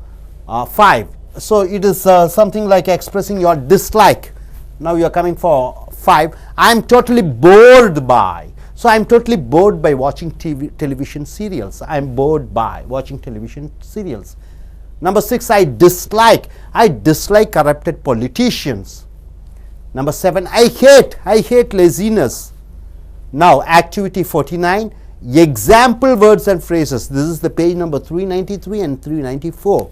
5. So it is something like expressing your dislike. Now you are coming for 5. I am totally bored by. So I am totally bored by watching television serials. I am bored by watching television serials. Number 6, I dislike corrupted politicians. Number 7, I hate laziness. Now activity 49, example words and phrases. This is the page number 393 and 394.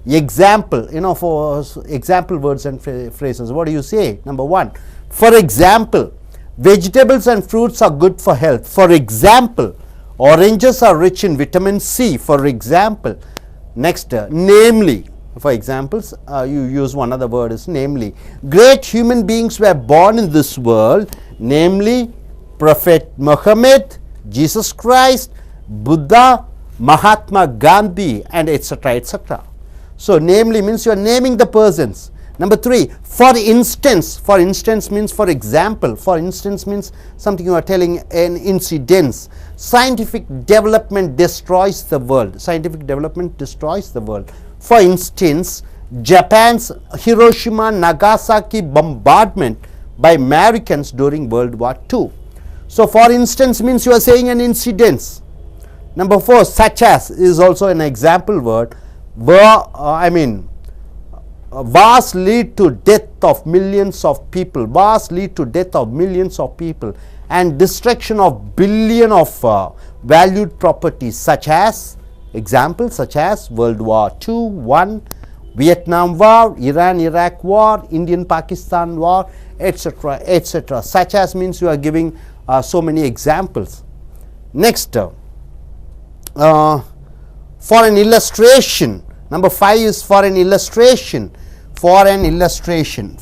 Example, for example words and phrases, what do you say? Number 1, for example, vegetables and fruits are good for health. For example, oranges are rich in vitamin C. For example. Next, namely, for examples, you use one other word is namely. Great human beings were born in this world, namely Prophet Muhammad, Jesus Christ, Buddha, Mahatma Gandhi, and etc. etc. So namely means you are naming the persons. Number 3, for instance. For instance means for example. For instance means something you are telling an incident. Scientific development destroys the world. Scientific development destroys the world. For instance, Japan's Hiroshima Nagasaki bombardment by Americans during World War II. So for instance means you are saying an incident. Number 4, such as is also an example word. Wars lead to death of millions of people. Wars lead to death of millions of people and destruction of billion of valued properties, such as examples such as World War II, 1, Vietnam War, Iran-Iraq War, Indian-Pakistan War, etc. etc. Such as means you are giving so many examples. Next, for an illustration. Number 5 is for an illustration. For an illustration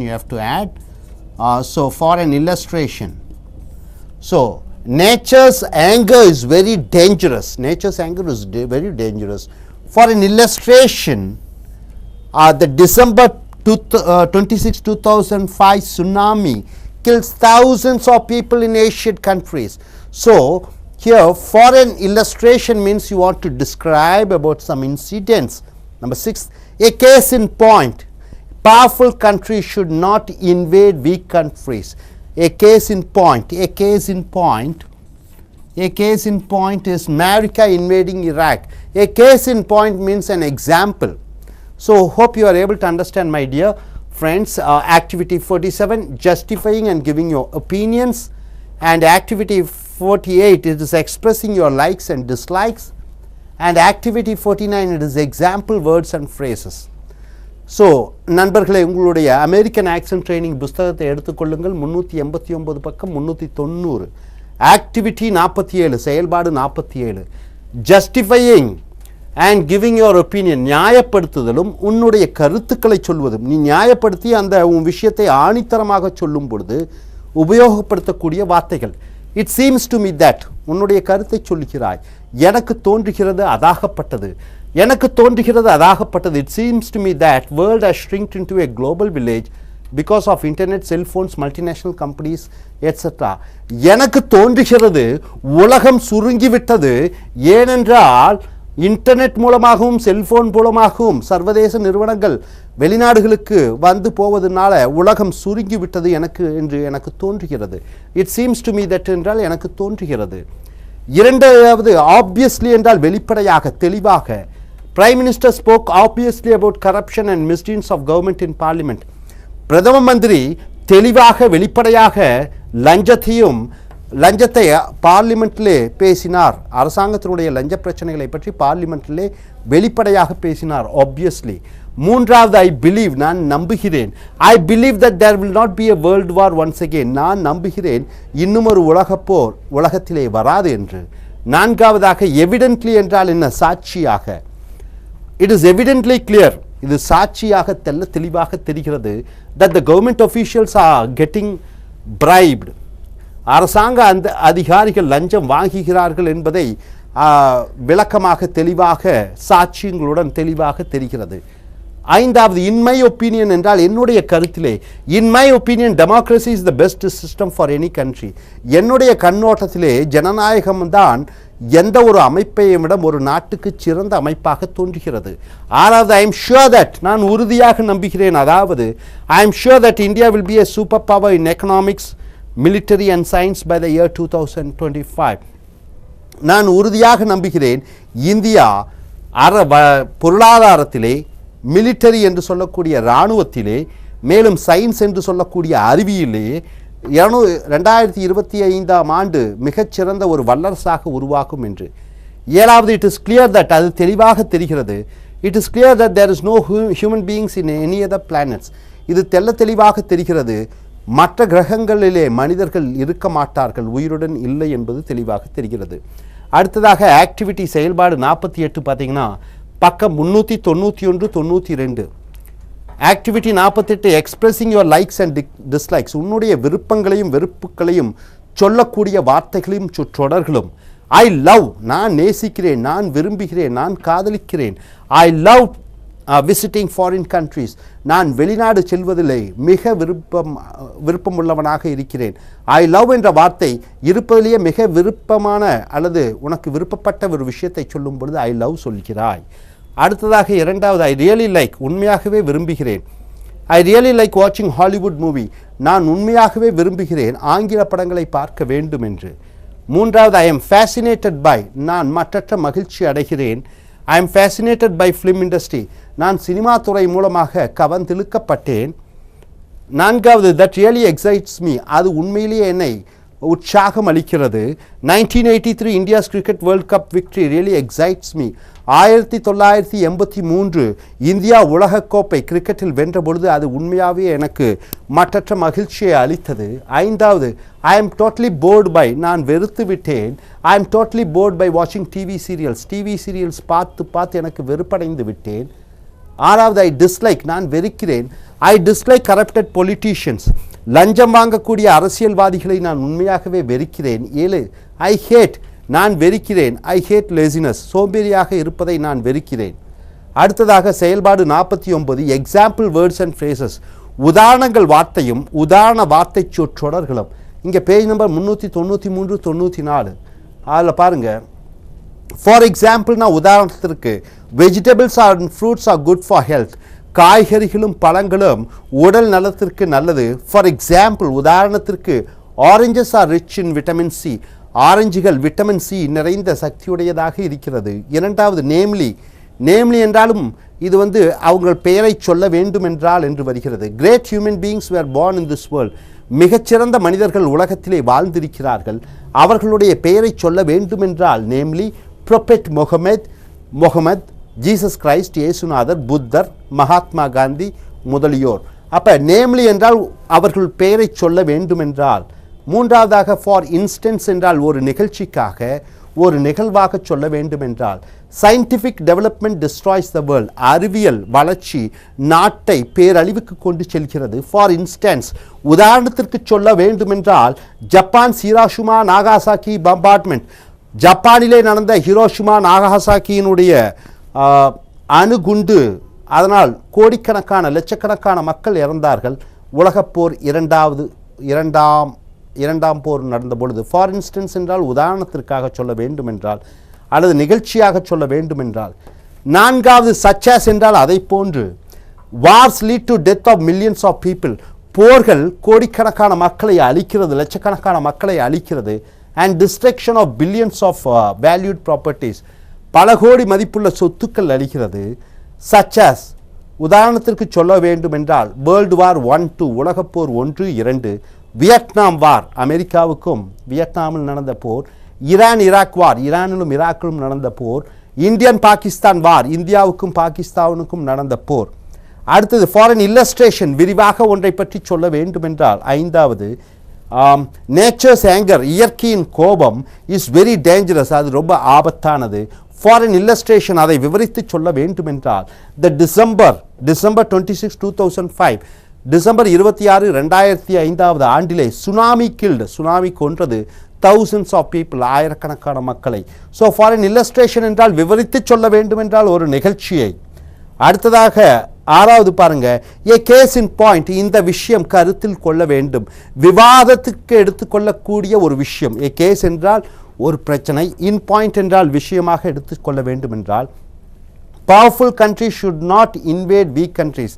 you have to add. So for an illustration. So nature's anger is very dangerous. Nature's anger is very dangerous. For an illustration, the December 26, 2005 tsunami kills thousands of people in Asian countries. So here for an illustration means you want to describe about some incidents. Number 6, a case in point. Powerful countries should not invade weak countries. A case in point. A case in point is America invading Iraq. A case in point means an example. So hope you are able to understand, my dear friends. Activity 47, justifying and giving your opinions, and activity 48, it is expressing your likes and dislikes, and activity 49, it is example words and phrases. So நண்பர்களே, உங்களுடைய American accent training புஸ்தகத்தை எடுத்துக்கொள்ளுங்கள். 389 பக்கம் 390. Activity 47, செயல்பாடு 47. Justifying and giving your opinion, நியாயப்படுத்துதலும் உன்னுடைய கருத்துக்களை சொல்வதும். நீ நியாயப்படுத்தி அந்த உன் விஷயத்தை ஆணித்தரமாக சொல்லும் பொழுது உபயோகப்படுத்தக்கூடிய வார்த்தைகள். It seems to me that, உன்னுடைய கருத்தை சொல்லுகிறாய். எனக்கு தோன்றுகிறது அதாகப்பட்டது, எனக்கு தோன்றுகிறது அதாகப்பட்டது. It seems to me that world has shrinked into a global village because of internet, cellphones, multinational companies etcetera. எனக்கு தோன்றுகிறது உலகம் சுருங்கிவிட்டது, ஏனென்றால் இன்டர்நெட் மூலமாகவும் செல்ஃபோன் மூலமாகவும் சர்வதேச நிறுவனங்கள் வெளிநாடுகளுக்கு வந்து போவதனால உலகம் சுருங்கிவிட்டது என்று எனக்கு தோன்றுகிறது. It seems to me that என்றால் எனக்கு தோன்றுகிறது. இரண்டாவது, ஆப்வியஸ்லி என்றால் வெளிப்படையாக, தெளிவாக. Prime minister spoke obviously about corruption and misdeeds of government in parliament. பிரதம மந்திரி தெளிவாக வெளிப்படையாக லஞ்சத்தையும் லஞ்சத்தை பார்லிமெண்ட்டிலே பேசினார். அரசாங்கத்தினுடைய லஞ்ச பிரச்சனைகளை பற்றி பார்லிமெண்ட்டிலே வெளிப்படையாக பேசினார். ஆப்வியஸ்லி. மூன்றாவது, ஐ பிலீவ், நான் நம்புகிறேன். I believe that there will not be a world war once again. நான் நம்புகிறேன் இன்னும் ஒரு உலகப்போர் உலகத்திலே வராது என்று. நான்காவதாக, எவிடென்ட்லி என்றால் என்ன? சாட்சியாக. இட் இஸ் எவிடென்ட்லி கிளியர், இது சாட்சியாக தெளிவாக தெரிகிறது. That the government officials are getting bribed. அரசாங்க அந்த அதிகாரிகள் லஞ்சம் வாங்குகிறார்கள் என்பதை விளக்கமாக தெளிவாக சாட்சியங்களுடன் தெளிவாக தெரிகிறது. ஐந்தாவது, இன் மை ஒப்பீனியன் என்றால் என்னுடைய கருத்திலே. இன் my opinion democracy is the best system for any country. என்னுடைய கண்ணோட்டத்திலே ஜனநாயகம் தான் எந்த ஒரு அமைப்பையும் விட ஒரு நாட்டுக்கு சிறந்த அமைப்பாக தோன்றுகிறது. ஆறாவது, ஐ எம் ஷுர் தட், நான் உறுதியாக நம்புகிறேன். அதாவது I am sure that India will be a super power in economics, military and science by the year 2025. நான் உறுதியாக நம்புகிறேன் இந்தியா பொருளாதாரத்திலே, மிலிட்டரி என்று சொல்லக்கூடிய இராணுவத்திலே, மேலும் சயின்ஸ் என்று சொல்லக்கூடிய அறிவியலே 2025ஆம் ஆண்டு மிகச்சிறந்த ஒரு வல்லரசாக உருவாக்கும் என்று. ஏழாவது, இட் இஸ் கிளியர் தட், அது தெளிவாக தெரிகிறது. It is clear that there is no human beings in any other planets. இது தெளிவாக தெரிகிறது, மற்ற கிரகங்களிலே மனிதர்கள் இருக்க மாட்டார்கள், உயிருடன் இல்லை என்பது தெளிவாக தெரிகிறது. அடுத்ததாக ஆக்டிவிட்டி செயல்பாடு 48 பார்த்தீங்கன்னா பக்கம் 391 92. Activity 48, expressing your likes and dislikes. உன்னுடைய விருப்பங்களையும் வெறுப்புகளையும் சொல்லக்கூடிய வார்த்தைகளையும் தொடர்களும். ஐ லவ், நான் நேசிக்கிறேன், நான் விரும்புகிறேன், நான் காதலிக்கிறேன். I love visiting foreign countries, நான் வெளிநாடு செல்வதில்லை மிக விருப்பமுள்ளவனாக இருக்கிறேன். ஐ லவ் என்ற வார்த்தை இருப்பதிலேயே மிக விருப்பமான அல்லது உனக்கு விருப்பப்பட்ட ஒரு விஷயத்தை சொல்லும் பொழுது ஐ லவ் சொல்கிறாய். அடுத்ததாக இரண்டாவது, ஐ ரியலி லைக், உண்மையாகவே விரும்புகிறேன். ஐ ரியலி லைக் வாட்சிங் ஹாலிவுட் மூவி, நான் உண்மையாகவே விரும்புகிறேன் ஆங்கில படங்களை பார்க்க வேண்டும் என்று. மூன்றாவது, ஐ எம் ஃபேசினேட்டட் பை, நான் மற்றற்ற மகிழ்ச்சி அடைகிறேன். I am fascinated by film industry, நான் சினிமா துறை மூலமாக கவர்ந்திழுக்கப்பட்டேன். நான்காவது, தட் ரியலி எக்ஸைட்ஸ் மீ, அது உண்மையிலேயே என்னை உற்சாகம் அளிக்கிறது. 1983 India's cricket world cup victory really excites me. 1983 India உலகக்கோப்பை கிரிக்கெட்டில் வென்ற பொழுது அது உண்மையாகவே எனக்கு மற்றற்ற மகிழ்ச்சியை அளித்தது. ஐந்தாவது, I am totally bored by, நான் வெறுத்து விட்டேன். I am totally bored by வாட்சிங் டிவி சீரியல்ஸ் பார்த்து எனக்கு வெறுப்படைந்து விட்டேன். ஆறாவது, ஐ டிஸ்லைக், நான் வெறுக்கிறேன். ஐ டிஸ்லைக் கரப்டட் பொலிட்டீஷியன்ஸ், லஞ்சம் வாங்கக்கூடிய அரசியல்வாதிகளை நான் உண்மையாகவே வெறுக்கிறேன். 7, ஐ ஹேட், நான் வெறுக்கிறேன். ஐ ஹேட் லேசினஸ், சோம்பேறியாக இருப்பதை நான் வெறுக்கிறேன். அடுத்ததாக செயல்பாடு 49, எக்ஸாம்பிள் வேர்ட்ஸ் அண்ட் ஃப்ரேசஸ், உதாரணங்கள் வார்த்தையும் உதாரண வார்த்தை தொடர்களும். இங்கே பேஜ் நம்பர் 393 94. அதில் பாருங்கள், ஃபார் எக்ஸாம்பிள்னா உதாரணத்திற்கு, vegetables and fruits are good for health, காய்கறிகளும் பழங்களும் உடல் நலத்திற்கு நல்லது. ஃபார் எக்ஸாம்பிள் உதாரணத்திற்கு, oranges are rich in vitamin C, ஆரஞ்சுகள் விட்டமின் சி நிறைந்த சக்தியுடையதாக இருக்கிறது. இரண்டாவது, நேம்லி என்றாலும் இது அவங்க பெயரை சொல்ல வேண்டும் என்றால் என்று வருகிறது. Great human beings were born in this world, மிகச்சிறந்த மனிதர்கள் உலகத்திலே வாழ்ந்திருக்கிறார்கள், அவர்களுடைய பெயரை சொல்ல வேண்டும் என்றால் namely prophet Muhammad, Jesus Christ, இயேசுநாதர், புத்தர், மகாத்மா காந்தி முதலியோர். அப்போ நேம்லி என்றால் அவர்கள் பெயரை சொல்ல வேண்டும் என்றால். மூன்றாவதாக, ஃபார் இன்ஸ்டன்ஸ் என்றால் ஒரு நிகழ்ச்சிக்காக ஒரு நிகழ்வாக சொல்ல வேண்டும் என்றால். Scientific development destroys the world, அறிவியல் வளர்ச்சி நாட்டை பேரழிவுக்கு கொண்டு செல்கிறது. ஃபார் இன்ஸ்டன்ஸ் உதாரணத்திற்கு சொல்ல வேண்டுமென்றால், ஜப்பான் ஹிரோஷிமா நாகாசாக்கி பம்பார்ட்மெண்ட், ஜப்பானிலே நடந்த ஹிரோஷிமா நாகாசாக்கியினுடைய அணுகுண்டு, அதனால் கோடிக்கணக்கான லட்சக்கணக்கான மக்கள் இறந்தார்கள். உலகப்போர் இரண்டாம் போர் நடந்த பொழுது. ஃபார் இன்ஸ்டன்ஸ் என்றால் உதாரணத்திற்காக சொல்ல வேண்டுமென்றால் அல்லது நிகழ்ச்சியாக சொல்ல வேண்டுமென்றால். நான்காவது, சச்சாஸ் என்றால் அதை போன்று. Wars lead to death of millions of people, போர்கள் கோடிக்கணக்கான மக்களை அழிக்கிறது, லட்சக்கணக்கான மக்களை அழிக்கிறது. And destruction of billions of valued properties, பல கோடி மதிப்புள்ள சொத்துக்கள் அழிக்கிறது. சச்சாஸ் உதாரணத்திற்கு சொல்ல வேண்டும் என்றால், வேர்ல்டு வார் 1, 2, உலகப்போர் 1, 2, வியட்நாம் வார், அமெரிக்காவுக்கும் வியட்நாமில் நடந்த போர். ஈரான் ஈராக் வார், ஈரானிலும் ஈராக்கிலும் நடந்த போர். இந்தியன் பாகிஸ்தான் வார், இந்தியாவுக்கும் பாகிஸ்தானுக்கும் நடந்த போர். அடுத்தது ஃபாரின் இல்லஸ்ட்ரேஷன், விரிவாக ஒன்றை பற்றி சொல்ல வேண்டுமென்றால். ஐந்தாவது நேச்சர்ஸ் ஆங்கர், இயற்கையின் கோபம் இஸ் வெரி டேஞ்சரஸ், அது ரொம்ப ஆபத்தானது. ஃபாரின் இல்லஸ்ட்ரேஷன், அதை விவரித்து சொல்ல வேண்டுமென்றால் த டிசம்பர் 26, 2005, டிசம்பர் 26, 2005 ஆண்டிலே சுனாமி கில்டு, சுனாமி கொன்றது thousands of people, ஆயிரக்கணக்கான மக்களை. ஸோ ஃபாரின் இல்லஸ்ட்ரேஷன் என்றால் விவரித்து சொல்ல வேண்டுமென்றால் ஒரு நிகழ்ச்சியை. அடுத்ததாக ஆறாவது பாருங்க, ஏ கேஸ் இன் பாயிண்ட், இந்த விஷயம் கருத்தில் கொள்ள வேண்டும், விவாதத்துக்கு எடுத்துக்கொள்ளக்கூடிய ஒரு விஷயம். ஏ கேஸ் என்றால் ஒரு பிரச்சனை, இன் பாயிண்ட் என்றால் விஷயமாக எடுத்துக்கொள்ள வேண்டும் என்றால். Powerful countries should not invade weak countries,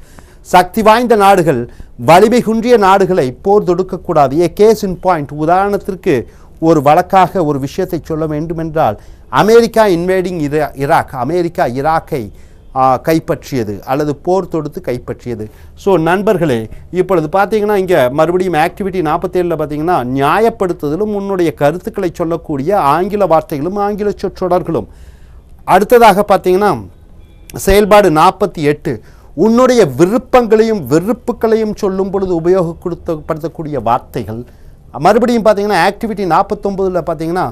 சக்தி வாய்ந்த நாடுகள் வலிமை குன்றிய நாடுகளை போர் தொடுக்கக்கூடாது. ஏ கேஸ் இன் பாயிண்ட், உதாரணத்திற்கு ஒரு வழக்காக ஒரு விஷயத்தை சொல்ல வேண்டுமென்றால் அமெரிக்கா இன்வேடிங் ஈராக், அமெரிக்கா ஈராக்கை கைப்பற்றியது அல்லது போர் தொடுத்து கைப்பற்றியது. ஸோ நண்பர்களே, இப்பொழுது பார்த்தீங்கன்னா இங்கே மறுபடியும் ஆக்டிவிட்டி 47 பார்த்தீங்கன்னா நியாயப்படுத்துதலும் உன்னுடைய கருத்துக்களை சொல்லக்கூடிய ஆங்கில வார்த்தைகளும் ஆங்கில சொற்றொடர்களும். அடுத்ததாக பார்த்தீங்கன்னா செயல்பாடு 48, உன்னுடைய விருப்பங்களையும் வெறுப்புகளையும் சொல்லும் பொழுது உபயோகப்படுத்தக்கூடிய வார்த்தைகள். மறுபடியும் பார்த்தீங்கன்னா ஆக்டிவிட்டி 49 பார்த்தீங்கன்னா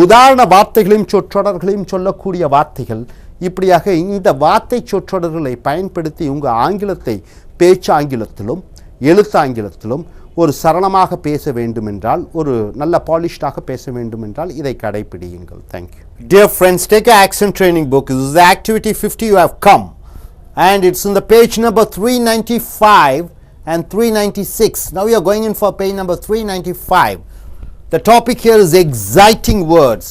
உதாரண வார்த்தைகளையும் சொற்றொடர்களையும் சொல்லக்கூடிய வார்த்தைகள். இப்படியாக இந்த வார்த்தை சொற்றொடர்களை பயன்படுத்தி உங்கள் ஆங்கிலத்தை பேச்சாங்கிலத்திலும் எழுத்தாங்கிலத்திலும் ஒரு சரளமாக பேச வேண்டுமென்றால், ஒரு நல்ல பாலிஷ்டாக பேச வேண்டுமென்றால் இதை கடைப்பிடியுங்கள். Thank you. Dear friends, take an accent training book. This is the activity 50 you have come, and it's in the page number 395 and 396. Now we are going in for page number 395. The topic here is exciting words,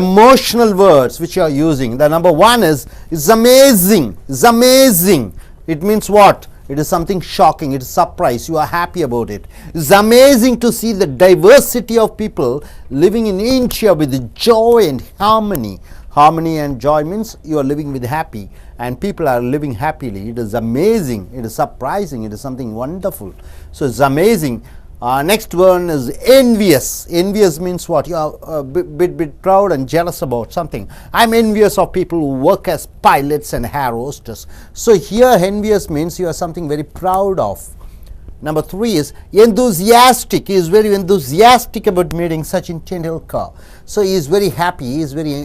emotional words which you are using. The number one is, it's amazing. It's amazing. It means what? It is something shocking. It is surprise. You are happy about it. It's amazing to see the diversity of people living in India with joy and harmony. Harmony and joy means you are living with happy and people are living happily. It is amazing. It is surprising. It is something wonderful. So it's amazing. Next one is envious. Envious means what? You are a bit proud and jealous about something. I'm envious of people who work as pilots and air hostess. So here envious means you are something very proud of. Number 3 is enthusiastic. He is very enthusiastic about meeting Sachin Tendulkar. So he is very happy. He is very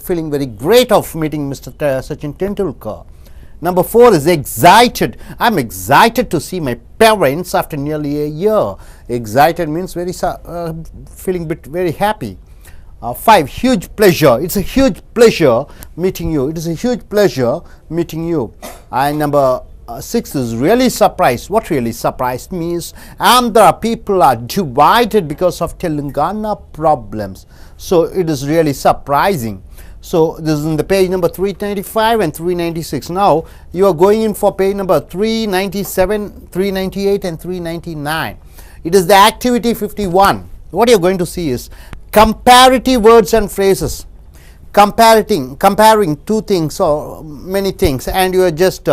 feeling very great of meeting Mr. Sachin Tendulkar. Number 4 is excited. I'm excited to see my parents after nearly a year. Excited means very feeling very happy. 5, huge pleasure. It's a huge pleasure meeting you. It is a huge pleasure meeting you. And number 6 is really surprised. What really surprised me is Andhra people are divided because of Telangana problems. So it is really surprising. So this is in the page number 395 and 396. Now you are going in for page number 397, 398 and 399. It is the activity 51. What you are going to see is comparative words and phrases. Comparing two things or many things, and you are just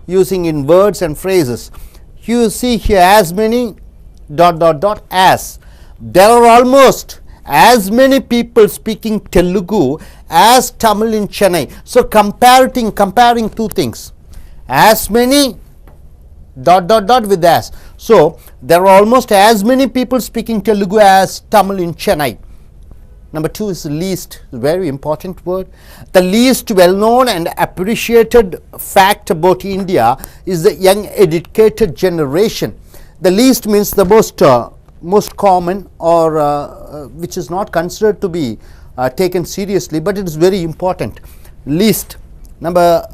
using in words and phrases. You see here as many ... as. There are almost as many people speaking Telugu as Tamil in Chennai. So comparing two things. As many ... with as. So there are almost as many people speaking Telugu as Tamil in Chennai. Number 2 is least, very important word. The least well known and appreciated fact about India is the young educated generation. The least means the most common, or which is not considered to be taken seriously, but it is very important. Least. Number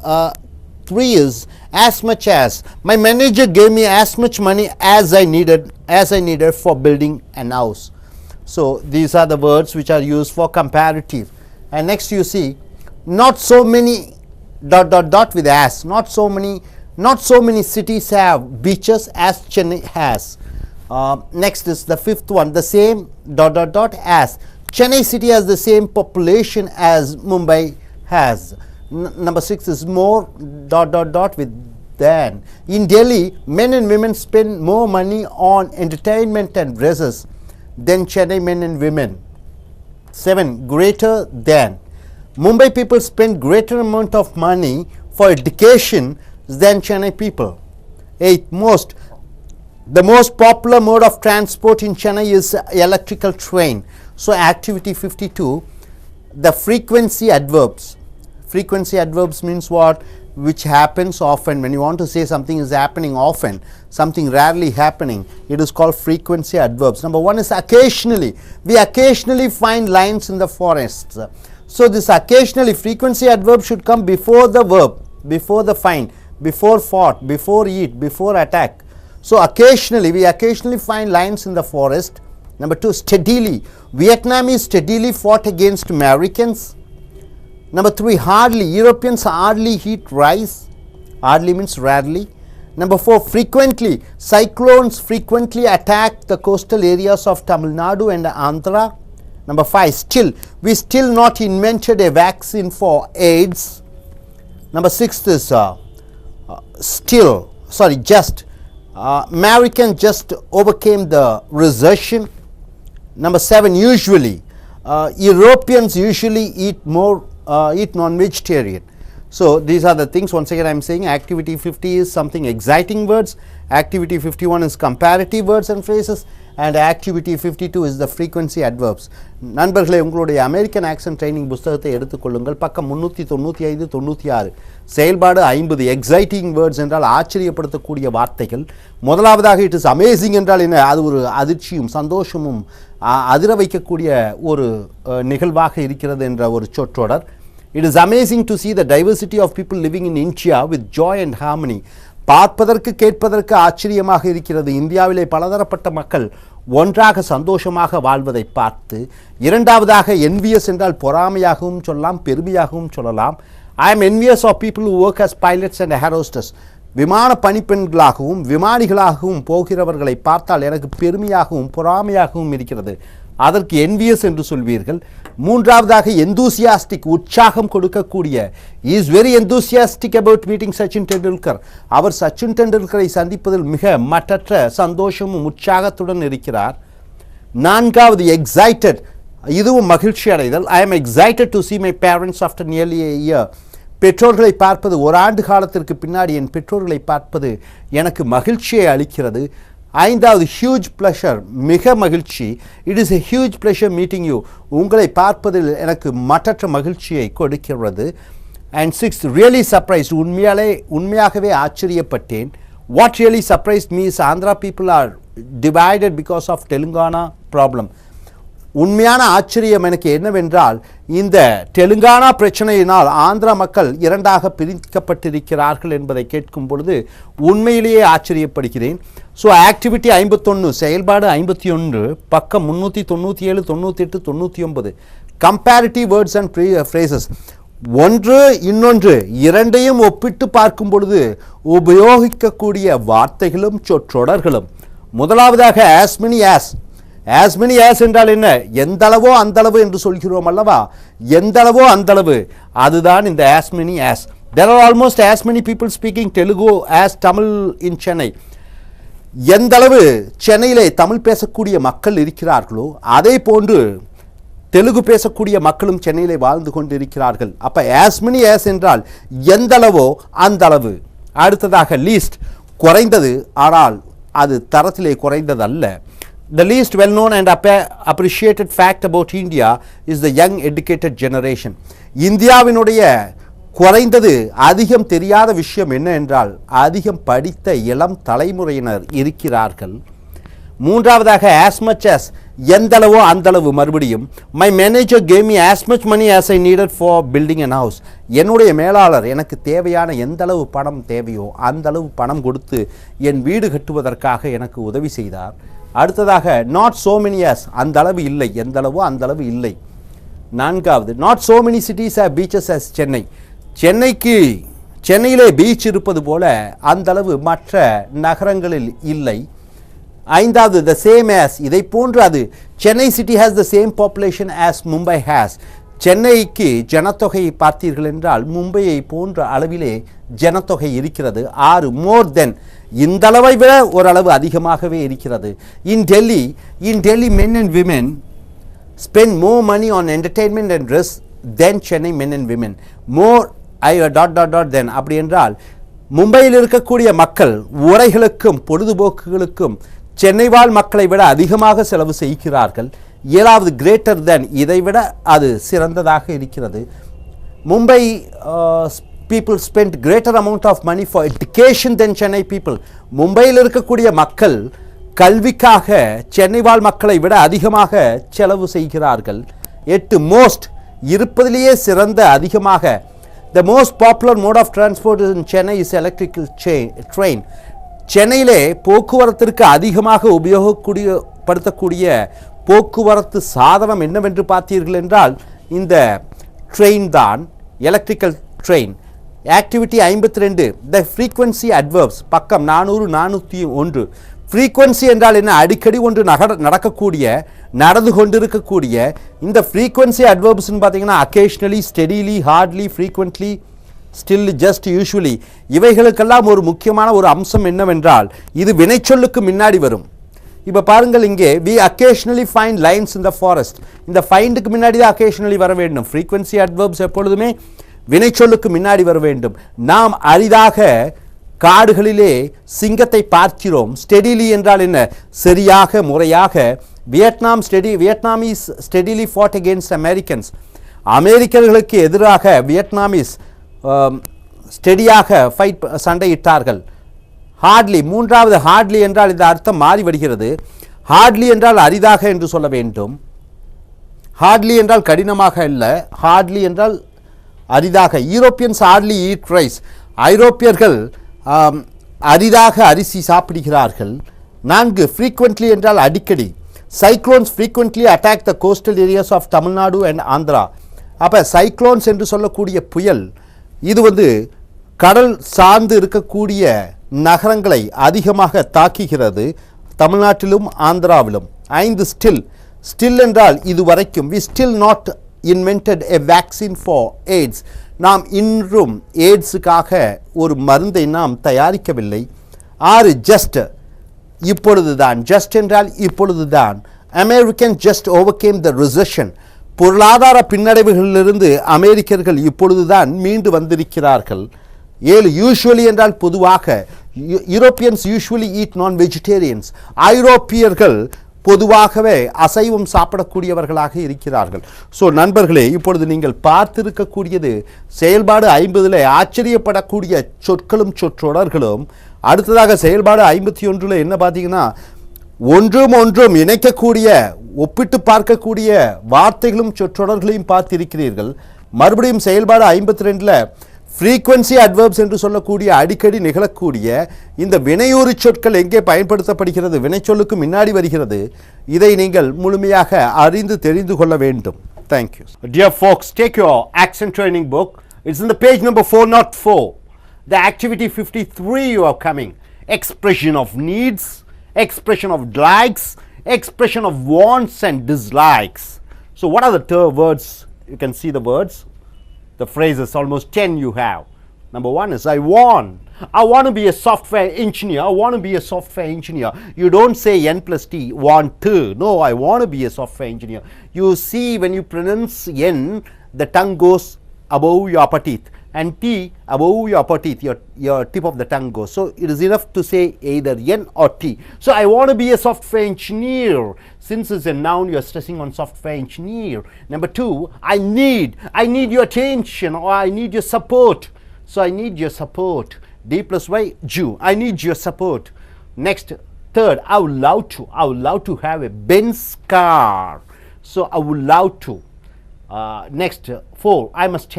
3 is as much as. My manager gave me as much money as I needed for building an house. So these are the words which are used for comparative. And next you see not so many ... with as. Not so many cities have beaches as Chennai has. Next is the 5th one, the same ... as. Chennai city has the same population as Mumbai has. Number 6 is more ... with than. In Delhi, men and women spend more money on entertainment and dresses than Chennai men and women. 7. Greater than. Mumbai people spend greater amount of money for education than Chennai people. 8. Most. The most popular mode of transport in Chennai is electrical train. So activity 52, the frequency adverbs. Frequency adverbs means what? Which happens often. When you want to say something is happening often, something rarely happening, it is called frequency adverbs. Number 1 is occasionally. We occasionally find lions in the forests. So this occasionally, frequency adverb should come before the verb, before the find, before fought, before eat, before attack. So occasionally, we occasionally find lions in the forest. Number 2, steadily. Vietnamese steadily fought against Americans. Number 3, hardly. Europeans hardly eat rice. Hardly means rarely. Number 4, frequently. Cyclones frequently attack the coastal areas of Tamil Nadu and Andhra. Number 5, still. We still not invented a vaccine for AIDS. Number 6 is just. American just overcame the recession. Number 7, usually. Europeans usually eat non-vegetarian. So these are the things. Once again I am saying activity 50 is something exciting words, activity 51 is comparative words and phrases, and activity 52 is the frequency adverbs. நண்பர்களே, உங்களுடைய American accent training புத்தகத்தை எடுத்துக்கொள்ளுங்கள். பக்கம் 395 96 செயல்பாடு 50 exciting words என்றால் ஆச்சரியப்படுத்தக்கூடிய வார்த்தைகள். முதலாவதாக it is amazing என்றால் என்ன? அது ஒரு அதிர்ச்சியும் சந்தோஷமும் அதிர வைக்கக்கூடிய ஒரு நிகழ்வாக இருக்கிறது என்ற ஒரு சொற்றொடர். It is amazing to see the diversity of people living in India with joy and harmony. பார்ப்பதற்கு கேட்பதற்கு ஆச்சரியமாக இருக்கிறது. இந்தியாவிலே பலதரப்பட்ட மக்கள் ஒன்றாக சந்தோஷமாக வாழ்வதை பார்த்து. இரண்டாவதாக envious என்றால் பொறாமையாகவும் சொல்லலாம், பெருமையாகவும் சொல்லலாம். I am envious of people who work as pilots and air hostess. விமான பணிப்பெண்களாகவும் விமானிகளாகவும் போகிறவர்களை பார்த்தால் எனக்கு பெருமையாகவும் பொறாமையாகவும் இருக்கிறது. அதற்கு envious என்று சொல்வீர்கள். மூன்றாவதாக enthusiastic, உற்சாகம் கொடுக்கக்கூடிய. He is very enthusiastic about meeting Sachin Tendulkar. அவர் சச்சின் டெண்டுல்கரை சந்திப்பதில் மிக மற்றற்ற சந்தோஷமும் உற்சாகத்துடன் இருக்கிறார். நான்காவது excited, இதுவும் மகிழ்ச்சி அடைதல். I am excited to see my parents after nearly a year. பெற்றோர்களை பார்ப்பது, ஒரு ஆண்டு காலத்திற்கு பின்னாடி என் பெற்றோர்களை பார்ப்பது எனக்கு மகிழ்ச்சியை அளிக்கிறது. ஐந்தாவது ஹியூஜ் ப்ளஷர், மிக மகிழ்ச்சி. It is a huge pleasure meeting you, உங்களை பார்ப்பதில் எனக்கு மற்றற்ற மகிழ்ச்சியை கொடுக்கிறது. அண்ட் 6, ரியலி சர்ப்ரைஸ்ட், உண்மையாகவே ஆச்சரியப்பட்டேன். What really surprised me is Andhra people are divided because of Telangana problem. உண்மையான ஆச்சரியம் எனக்கு என்னவென்றால், இந்த தெலுங்கானா பிரச்சனையினால் ஆந்திரா மக்கள் இரண்டாக பிரிக்கப்பட்டிருக்கிறார்கள் என்பதை கேட்கும் பொழுது உண்மையிலேயே ஆச்சரியப்படுகிறேன். ஸோ ஆக்டிவிட்டி 51, செயல்பாடு 51, பக்கம் 397 98 99. Comparative words and phrases. ஒன்று இன்னொன்று இரண்டையும் ஒப்பிட்டு பார்க்கும் பொழுது உபயோகிக்கக்கூடிய வார்த்தைகளும் சொற்றொடர்களும். முதலாவதாக as many as என்றால் என்ன? எந்தளவோ அந்தளவு என்று சொல்கிறோம் அல்லவா? எந்தளவோ அந்தளவு, அதுதான் இந்த as many as. There are almost as many people speaking Telugu as Tamil in Chennai. எந்தளவு சென்னையிலே தமிழ் பேசக்கூடிய மக்கள் இருக்கிறார்களோ அதே போன்று தெலுங்கு பேசக்கூடிய மக்களும் சென்னையிலே வாழ்ந்து கொண்டிருக்கிறார்கள். அப்போ as many as என்றால் எந்தளவோ அந்தளவு. அடுத்ததாக லீஸ்ட், குறைந்தது, ஆனால் அது தரத்திலே குறைந்தது அல்ல. The least well-known and appreciated fact about India is the young educated generation. இந்தியாவினுடைய குறைந்தது அதிகம் தெரியாத விஷயம் என்ன என்றால், அதிகம் படித்த இளம் தலைமுறையினர் இருக்கிறார்கள். மூன்றாவதாக as much as, எந்தளவோ அந்தளவு. மறுபடியும் my manager gave me as much money as I needed for building an house. என்னுடைய மேலாளர் எனக்கு தேவையான எந்தளவு பணம் தேவையோ அந்தளவு பணம் கொடுத்து என் வீடு கட்டுவதற்காக எனக்கு உதவி செய்தார். அடுத்ததாக not so many as, அந்தளவு இல்லை, எந்தளவோ அந்தளவு இல்லை. நான்காவது not so many cities have beaches as Chennai. சென்னையிலே பீச் இருப்பது போல அந்தளவு மற்ற நகரங்களில் இல்லை. ஐந்தாவது the same as, இதை போன்று அது. Chennai city has the same population as Mumbai has. சென்னைக்கு ஜனத்தொகையை பார்த்தீர்கள் என்றால் மும்பையை போன்ற அளவிலே ஜனத்தொகை இருக்கிறது. 6 மோர் தென், இந்த அளவை விட ஓரளவு அதிகமாகவே இருக்கிறது. இன் Delhi men and women spend more money on entertainment and dress than Chennai men and women. More than, அப்படி என்றால் மும்பையில் இருக்கக்கூடிய மக்கள் உரைகளுக்கும் பொழுதுபோக்குகளுக்கும் சென்னை வாழ் மக்களை விட அதிகமாக செலவு செய்கிறார்கள். 7வது கிரேட்டர் தென், இதை விட அது சிறந்ததாக இருக்கிறது. Mumbai people spend greater amount of money for education than Chennai people. மும்பையில் இருக்கக்கூடிய மக்கள் கல்விக்காக சென்னை வாழ் மக்களை விட அதிகமாக செலவு செய்கிறார்கள். 8 மோஸ்ட், இருப்பதிலேயே சிறந்த, அதிகமாக. The most popular mode of transport in Chennai is electrical train. சென்னையிலே போக்குவரத்திற்கு அதிகமாக உபயோகப்படுத்தக்கூடிய போக்குவரத்து சாதனம் என்னவென்று பார்த்தீர்கள் என்றால் இந்த ட்ரெயின் தான், electrical train. Activity 52, the frequency adverbs, பக்கம் 400 401. ஃப்ரீக்வன்சி என்றால் என்ன? அடிக்கடி ஒன்று நடக்கக்கூடிய, நடந்து கொண்டிருக்கக்கூடிய. இந்த ஃப்ரீக்வன்சி அட்வர்ப்ஸ்ன்னு பார்த்தீங்கன்னா occasionally, steadily, hardly, frequently, still, just, usually. இவைகளுக்கெல்லாம் ஒரு முக்கியமான ஒரு அம்சம் என்னவென்றால் இது வினைச்சொல்லுக்கு முன்னாடி வரும். இப்போ பாருங்கள், இங்கே we occasionally find lions in the forest. இந்த ஃபைண்டுக்கு முன்னாடி தான் occasionally வர வேண்டும். ஃப்ரீக்வன்சி அட்வர்ப்ஸ் எப்பொழுதுமே வினைச்சொல்லுக்கு முன்னாடி வர வேண்டும். நாம் அரிதாக காடுகளிலே சிங்கத்தை பார்க்கிறோம். ஸ்டெடிலி என்றால் என்ன? சரியாக, முறையாக. Vietnamese steadily fought against Americans. அமெரிக்கர்களுக்கு எதிராக வியட்நாமீஸ் ஸ்டெடியாக சண்டையிட்டார்கள். ஹார்ட்லி, 3வது ஹார்ட்லி என்றால் இந்த அர்த்தம் மாறி வருகிறது. ஹார்ட்லி என்றால் அரிதாக என்று சொல்ல வேண்டும். ஹார்ட்லி என்றால் கடினமாக இல்லை, ஹார்ட்லி என்றால் அரிதாக. Europeans hardly eat rice. ஐரோப்பியர்கள் அரிதாக அரிசி சாப்பிடுகிறார்கள். 4 ஃப்ரீக்வெண்ட்லி என்றால் அடிக்கடி. Cyclones frequently attack the coastal areas of Tamil Nadu and Andhra. அப்போ சைக்ளோன்ஸ் என்று சொல்லக்கூடிய புயல் இது கடல் சார்ந்து இருக்கக்கூடிய நகரங்களை அதிகமாக தாக்குகிறது, தமிழ்நாட்டிலும் ஆந்திராவிலும். 5 ஸ்டில் என்றால் இதுவரைக்கும். We still not invented a vaccine for AIDS. நாம் இன்றும் எய்ட்ஸுக்காக ஒரு மருந்தை நாம் தயாரிக்கவில்லை. 6 ஜஸ்ட், இப்பொழுதுதான். ஜஸ்ட் என்றால் இப்பொழுதுதான். American just overcame the recession. பொருளாதார பின்னடைவுகளிலிருந்து அமெரிக்கர்கள் இப்பொழுதுதான் மீண்டு வந்திருக்கிறார்கள். 7 யூஷுவலி என்றால் பொதுவாக. யூரோப்பியன்ஸ் யூஷுவலி ஈட் நான் வெஜிடேரியன்ஸ். ஐரோப்பியர்கள் பொதுவாகவே அசைவம் சாப்பிடக்கூடியவர்களாக இருக்கிறார்கள். ஸோ நண்பர்களே, இப்பொழுது நீங்கள் பார்த்திருக்கக்கூடியது செயல்பாடு 50 ஆச்சரியப்படக்கூடிய சொற்களும் சொற்றொடர்களும். அடுத்ததாக செயல்பாடு 51 என்ன பார்த்தீங்கன்னா, ஒன்றும் இணைக்கக்கூடிய, ஒப்பிட்டு பார்க்கக்கூடிய வார்த்தைகளும் சொற்றொடர்களையும் பார்த்திருக்கிறீர்கள். மறுபடியும் செயல்பாடு 52 ஃப்ரீக்வன்சி அட்வர்ப்ஸ் என்று சொல்லக்கூடிய அடிக்கடி நிகழக்கூடிய இந்த வினையூறு சொற்கள் எங்கே பயன்படுத்தப்படுகிறது, வினைச்சொல்லுக்கு முன்னாடி வருகிறது, இதை நீங்கள் முழுமையாக அறிந்து தெரிந்து கொள்ள வேண்டும். Thank you. Dear folks, take your accent training book. It's in the page number 404. The activity 53 you are coming. Expression of needs, expression of likes, expression of wants and dislikes. So what are the words? You can see the words. The phrases, almost 10 you have. Number 1 is I want to be a software engineer. I want to be a software engineer. You don't say N plus T, want to. No, I want to be a software engineer. You see, when you pronounce N, the tongue goes above your upper teeth, and T above your upper teeth, your tip of the tongue goes. So it is enough to say either N or T. So I want to be a software engineer. Since it's a noun, you're stressing on software engineer. Number 2, I need your attention, or I need your support. So I need your support. D plus Y, Jew. I need your support. Next, 3rd, I would love to have a Benz car. So I would love to. Next, 4, I must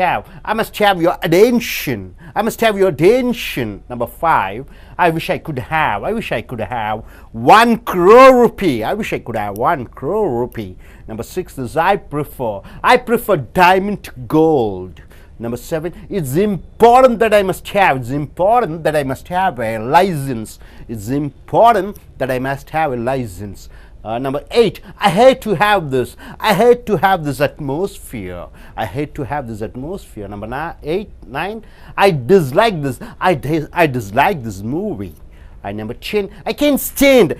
have your attention. I must have your attention. Number 5, I wish I could have 1 crore rupee. I wish I could have 1 crore rupee. Number 6 is I prefer diamond to gold. Number 7, it's important that I must have a license. It's important that I must have a license. Number 8, I hate to have this. I hate to have this atmosphere. I hate to have this atmosphere. Number 9, I dislike this. I dislike this movie. And number 10, I can't stand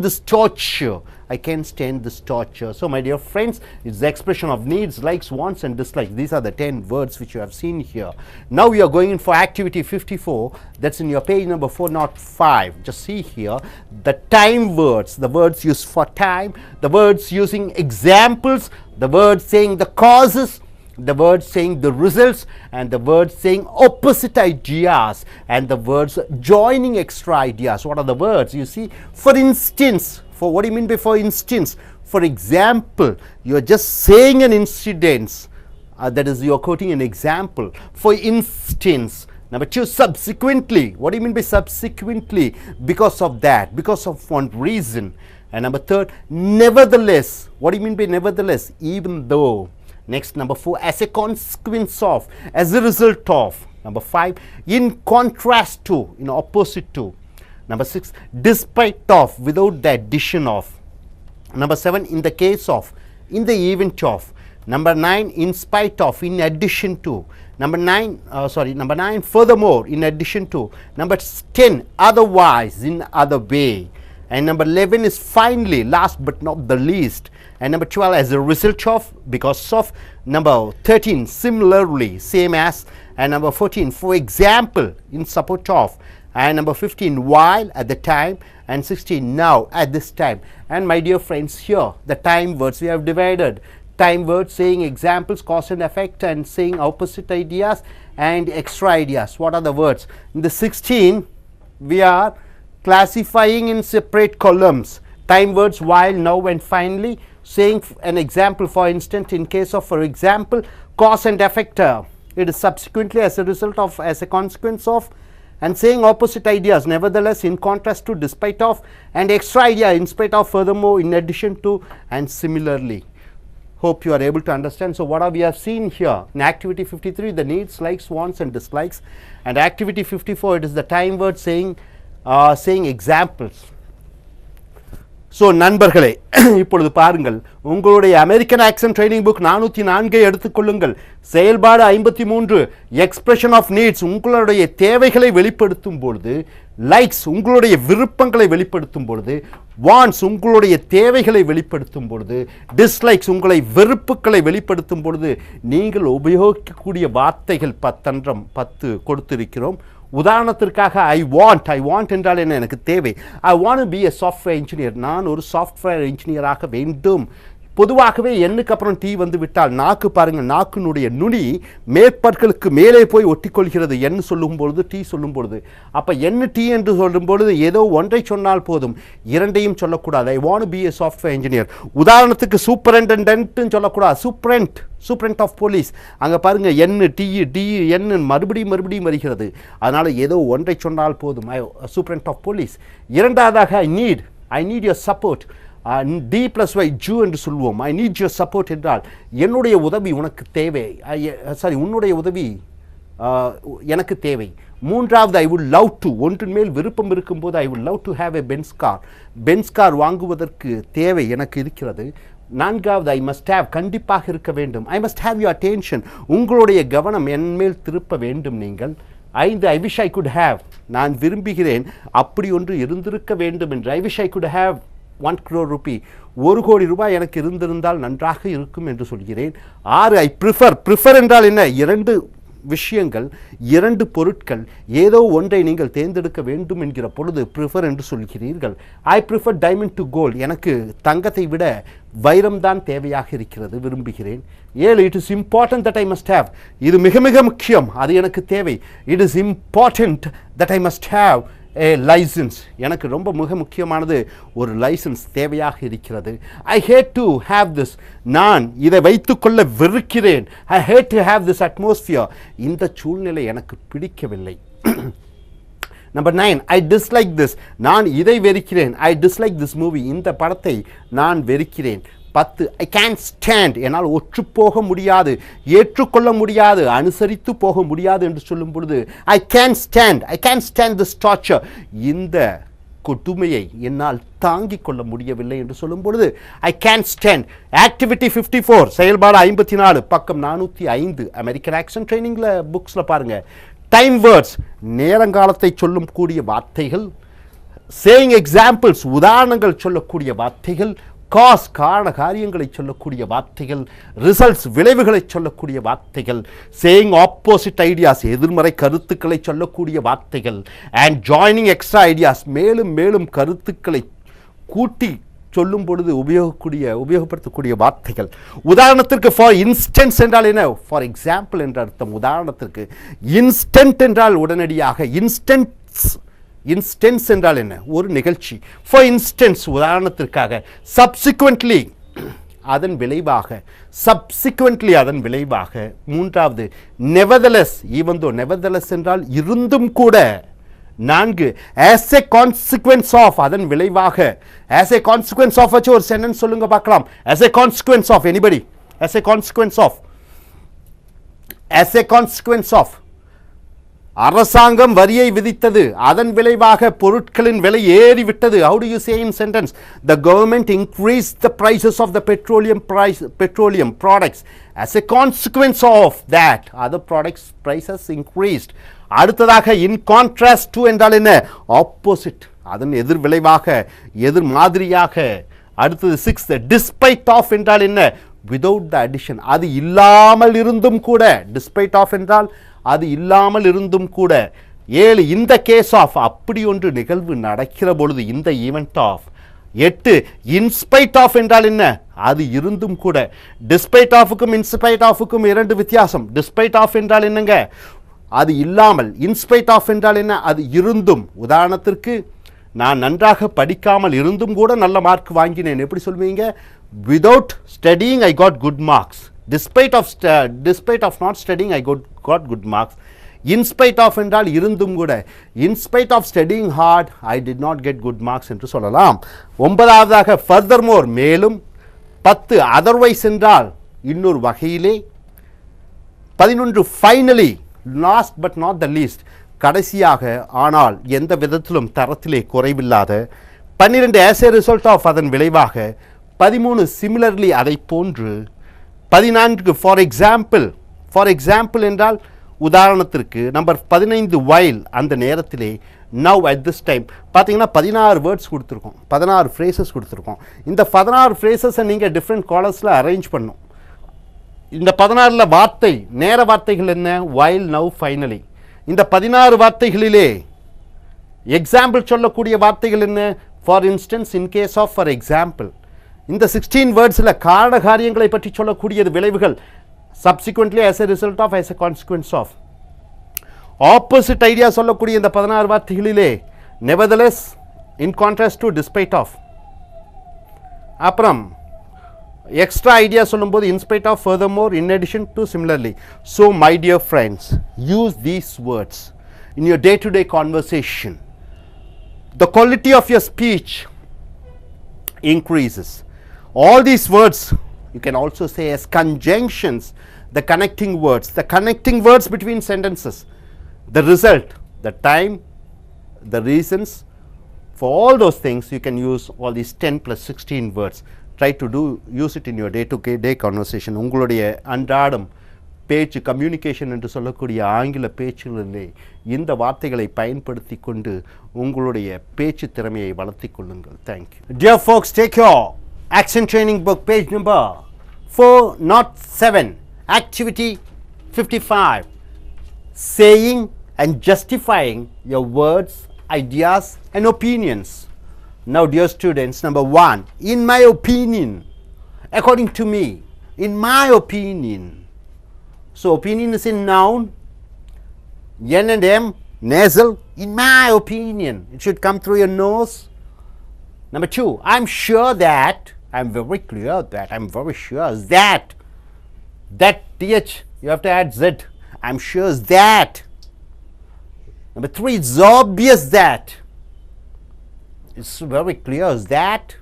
this torture. I can't stand this torture. So my dear friends, it's the expression of needs, likes, wants and dislikes. These are the 10 words which you have seen here. Now we are going in for activity 54. That's in your page number 405. Just see here the time words, the words used for time, the words using examples, the words saying the causes, the words saying the results, and the words saying opposite ideas, and the words joining extra ideas. What are the words? You see, for instance, for what do you mean by for instance? For example, you are just saying an incident, that is, you are quoting an example. For instance. Number 2, subsequently. What do you mean by subsequently? Because of that, because of one reason. And number 3, nevertheless. What do you mean by nevertheless? Even though. Next, number 4, as a consequence of, as a result of. Number 5, in contrast to, in opposite to. Number 6, despite of, without the addition of. Number 7, in the case of, in the event of. Number 9, in spite of, in addition to. Number 9, furthermore, in addition to. Number 10, otherwise, in other way. And number 11 is finally, last but not the least. And number 12, as a result of, because of. Number 13, similarly, same as. And number 14, for example, in support of. And number 15, while, at the time. And 16, now, at this time. And my dear friends, here the time words we have divided. Time words saying examples, cause and effect, and saying opposite ideas and extra ideas. What are the words? In the 16, we are classifying in separate columns. Time words while, now and finally. Saying an example, for instance, in case of, for example, cause and effect. It is subsequently, as a result of, as a consequence of. And saying opposite ideas, nevertheless, in contrast to, despite of. And extra idea, in spite of, furthermore, in addition to, and similarly. Hope you are able to understand. So what we have seen here in activity 53, the needs, likes, wants and dislikes. And activity 54, it is the time word saying examples. So நண்பர்களே, இப்பொழுது பாருங்கள், உங்களுடைய American accent training book 404 எடுத்துக்கொள்ளுங்கள். செயல்பாடு 53, expression of needs, உங்களுடைய தேவைகளை வெளிப்படுத்தும் பொழுது. லைக்ஸ், உங்களுடைய விருப்பங்களை வெளிப்படுத்தும் பொழுது. வாண்ட்ஸ், உங்களுடைய தேவைகளை வெளிப்படுத்தும் பொழுது. டிஸ்லைக்ஸ், உங்களை வெறுப்புகளை வெளிப்படுத்தும் பொழுது நீங்கள் உபயோகிக்கக்கூடிய வார்த்தைகள் 10 கொடுத்திருக்கிறோம். உதாரணத்திற்காக ஐ வாண்ட் என்றால் என்ன? எனக்கு தேவை. I want be a software engineer, நான் ஒரு சாஃப்ட்வேர் இன்ஜினியராக வேண்டும். பொதுவாகவே எண்ணுக்கு அப்புறம் டி வந்து விட்டால் நாக்கு பாருங்கள், நாக்கினுடைய நுனி மேற்பற்களுக்கு மேலே போய் ஒட்டிக்கொள்கிறது எண் சொல்லும் பொழுது, டி சொல்லும் பொழுது. அப்போ எண்ணு டி என்று சொல்லும் பொழுது ஏதோ ஒன்றை சொன்னால் போதும், இரண்டையும் சொல்லக்கூடாது. I want be a software engineer. உதாரணத்துக்கு சூப்பரண்டன்ட்னு சொல்லக்கூடாது, சூப்பரண்ட் ஆஃப் போலீஸ். அங்கே பாருங்கள் எண்ணு டி எண்ணு மறுபடியும் வருகிறது. அதனால் ஏதோ ஒன்றை சொன்னால் போதும், சூப்பரண்ட் ஆஃப் போலீஸ். இரண்டாவதாக I need your support. D plus Y ஜூ என்று சொல்வோம். ஐ நீட் யுவர் சப்போர்ட் என்றால் என்னுடைய உதவி உனக்கு தேவை, உன்னுடைய உதவி எனக்கு தேவை. மூன்றாவது ஐ வுட் லவ் டு, ஒன்றின் மேல் விருப்பம் இருக்கும்போது I would love to have a Benz car வாங்குவதற்கு தேவை எனக்கு இருக்கிறது. நான்காவது ஐ மஸ்ட் ஹேவ், கண்டிப்பாக இருக்க வேண்டும். ஐ மஸ்ட் ஹேவ் யுவர் அட்டென்ஷன், உங்களுடைய கவனம் என் மேல் திருப்ப வேண்டும் நீங்கள். 5 ஐ விஷ் ஐ குட் ஹேவ், நான் விரும்புகிறேன் அப்படி ஒன்று இருந்திருக்க வேண்டும் என்று. ஐ wish I could have 1 crore rupee, 1 கோடி ரூபாய் எனக்கு இருந்திருந்தால் நன்றாக இருக்கும் என்று சொல்கிறேன். 6 ஐ ப்ரிஃபர் என்றால் என்ன? 2 விஷயங்கள், 2 பொருட்கள், ஏதோ ஒன்றை நீங்கள் தேர்ந்தெடுக்க வேண்டும் என்கிற பொழுது ப்ரிஃபர் என்று சொல்கிறீர்கள். I prefer diamond to gold, எனக்கு தங்கத்தை விட வைரம்தான் தேவையாக இருக்கிறது, விரும்புகிறேன். 7 it is important that I must have, இது மிக மிக முக்கியம், அது எனக்கு தேவை. It is important that I must have a licence, எனக்கு ரொம்ப மிக முக்கியமானது ஒரு லைசன்ஸ் தேவையாக இருக்கிறது. I hate to have this, நான் இதை வைத்துக்கொள்ள வெறுக்கிறேன். I hate to have this atmosphere, இந்த சூழ்நிலை எனக்கு பிடிக்கவில்லை. நம்பர் 9 ஐ டிஸ்லைக் திஸ், நான் இதை வெறுக்கிறேன். ஐ டிஸ்லைக் திஸ் மூவி, இந்த படத்தை நான் வெறுக்கிறேன். 10 ஐ கேன் ஸ்டாண்ட், என்னால் ஒற்றுப்போக முடியாது, ஏற்றுக்கொள்ள முடியாது, அனுசரித்து போக முடியாது என்று சொல்லும் பொழுது I can stand this torture, இந்த கொடுமையை என்னால் தாங்கிக் கொள்ள முடியவில்லை என்று சொல்லும் பொழுது ஐ கேன் ஸ்டாண்ட். ஆக்டிவிட்டி 54 செயல்பாடு 54 பக்கம் 405 அமெரிக்கன் ஆக்சன் ட்ரைனிங்கில் புக்ஸில் பாருங்கள். டைம் வேர்ட்ஸ் நேரங்காலத்தை சொல்லும் கூடிய வார்த்தைகள், சேயிங் எக்ஸாம்பிள்ஸ் உதாரணங்கள் சொல்லக்கூடிய வார்த்தைகள், காஸ் காரண காரியங்களை சொல்லக்கூடிய வார்த்தைகள், ரிசல்ட்ஸ் விளைவுகளை சொல்லக்கூடிய வார்த்தைகள், சேயிங் ஆப்போசிட் ஐடியாஸ் எதிர்மறை கருத்துக்களை சொல்லக்கூடிய வார்த்தைகள், அண்ட் ஜாயினிங் எக்ஸ்ட்ரா ஐடியாஸ் மேலும் மேலும் கருத்துக்களை கூட்டி சொல்லும் பொழுது உபயோகப்படுத்தக்கூடிய வார்த்தைகள். உதாரணத்திற்கு ஃபார் இன்ஸ்டன்ஸ் என்றால் என்ன? ஃபார் எக்ஸாம்பிள் என்ற அர்த்தம். உதாரணத்திற்கு இன்ஸ்டன்ட் என்றால் உடனடியாக. இன்ஸ்டன்ஸ் என்றால் என்ன? ஒரு நிகழ்ச்சி. For instance உதாரணத்திற்காக. சப்சிக்வெண்ட்லி அதன் விளைவாக. சப்சிக்வெண்ட்லி அதன் விளைவாக. மூன்றாவது நெவர்தலெஸ், ஈவன் தோ நெவர்தலெஸ் என்றால் இருந்தும் கூட. 4 as a consequence of அதன் விளைவாக. as a consequence of வச்சு ஒரு சென்டென்ஸ் சொல்லுங்க பார்க்கலாம். as a consequence of anybody. as a consequence of. as a consequence of அரசாங்கம் வரியை விதித்தது, அதன் விளைவாக பொருட்களின் விலை ஏறிவிட்டது. how do you say in sentence? the government increased the prices of the petroleum products. as a consequence of that other products prices increased. அடுத்ததாக in contrast to என்றால் என்ன? ஆப்போசிட், அதன் எதிர் விளைவாக, எதிர் மாதிரியாக. அடுத்தது 6 despite of என்றால் என்ன? without the addition, அது இல்லாமல் இருந்தும் கூட. despite of என்றால் அது இல்லாமல் இருந்தும் கூட. 7 in the case of, அப்படி ஒன்று நிகழ்வு நடக்கிற பொழுது, இந்த event of. 8 in spite of என்றால் என்ன? அது இருந்தும் கூட. despite ofக்கும் in spite ofக்கும் 2 வித்தியாசம். despite of என்றால் என்னங்க? அது இல்லாமல். in spite of என்றால் என்ன? அது இருந்தும். உதாரணத்திற்கு நான் நன்றாக படிக்காமல் இருந்தும் கூட நல்ல மார்க் வாங்கினேன். எப்படி சொல்வீங்க? without studying I got good marks. despite of not studying I got good marks. in spite of என்றால் இருந்தும் கூட. in spite of studying hard I did not get good marks என்று சொல்லலாம். 9வதாக furthermore மேலும். 10 otherwise என்றால் இன்னொரு வகையிலே. 11 finally last but not the least கடைசியாக, ஆனால் எந்த விதத்திலும் தரத்திலே குறைவில்லாத. 12 as a result of அதன் விளைவாக. 13 similarly அதை போன்று. 14 for example என்றால் உதாரணத்திற்கு. நம்பர் 15 while அந்த நேரத்திலே. now at this time பார்த்தீங்கன்னா 16 வேர்ட்ஸ் கொடுத்துருக்கோம், 16 ஃப்ரேசஸ் கொடுத்துருக்கோம். இந்த 16 ஃப்ரேசஸை நீங்கள் டிஃப்ரெண்ட் காலர்ஸில் அரேஞ்ச் பண்ணும். இந்த 16ல் வார்த்தை நேர வார்த்தைகள் என்ன? while, now, finally. இந்த 16 வார்த்தைகளிலே எக்ஸாம்பிள் சொல்லக்கூடிய வார்த்தைகள் என்ன? For instance, in case of, for example. இந்த 16 வேர்ட்ஸில் காரண காரியங்களை பற்றி சொல்லக்கூடியது விளைவுகள். Subsequently, as a result of, as a consequence of. Opposite idea சொல்லக்கூடிய இந்த 16 வார்த்தைகளிலே nevertheless, in contrast to, despite of. அப்புறம் எக்ஸ்ட்ரா ஐடியா சொல்லும்போது in spite of, furthermore, in addition to, similarly. So my dear friends, use these words in your day-to-day conversation. The quality of your speech increases. All these words you can also say as conjunctions, the connecting words between sentences, the result, the time, the reasons. For all those things you can use all these 10 plus 16 words. Try to use it in your day-to-day conversation. உங்களுடைய அன்றாடம் பேச்சு, communication என்று சொல்லக்கூடிய ஆங்கில பேச்சுகளிலே இந்த வார்த்தைகளை பயன்படுத்தி கொண்டு உங்களுடைய பேச்சு திறமையை வளர்த்திக் கொள்ளுங்கள். Thank you. Dear folks, take your accent training book, page number 407, activity 55, saying and justifying your words, ideas and opinions. Now dear students, number 1, in my opinion, according to me, in my opinion. So opinion is in noun, N and M, nasal. In my opinion, it should come through your nose. Number 2, I'm sure that, I'm very clear that, I'm very sure that th, you have to add Z. I'm sure that. Number 3, it's obvious that. It's very clear as that.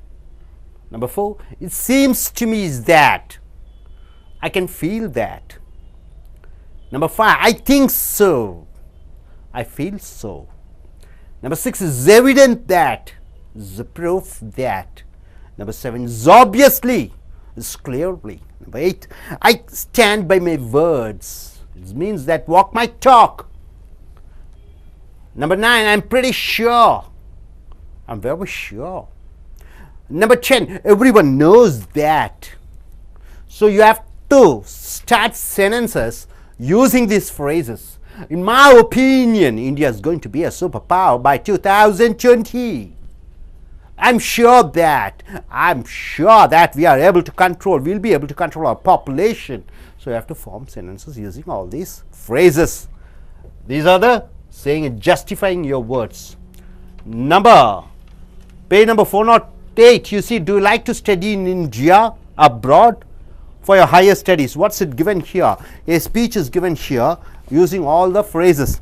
Number 4, it seems to me is that. I can feel that. Number 5, I think so. I feel so. Number 6 is evident that, is the proof that. Number 7 is obviously, is clearly. Number 8, I stand by my words. It means that walk my talk. Number 9, I'm pretty sure. I'm very sure. Number 10, everyone knows that. So you have to start sentences using these phrases. In my opinion, India is going to be a superpower by 2020. I'm sure that we are able to control, we'll be able to control our population. So you have to form sentences using all these phrases. These are the saying and justifying your words. Page number 408, you see, do you like to study in India, abroad, for your higher studies? What's it given here? A speech is given here using all the phrases.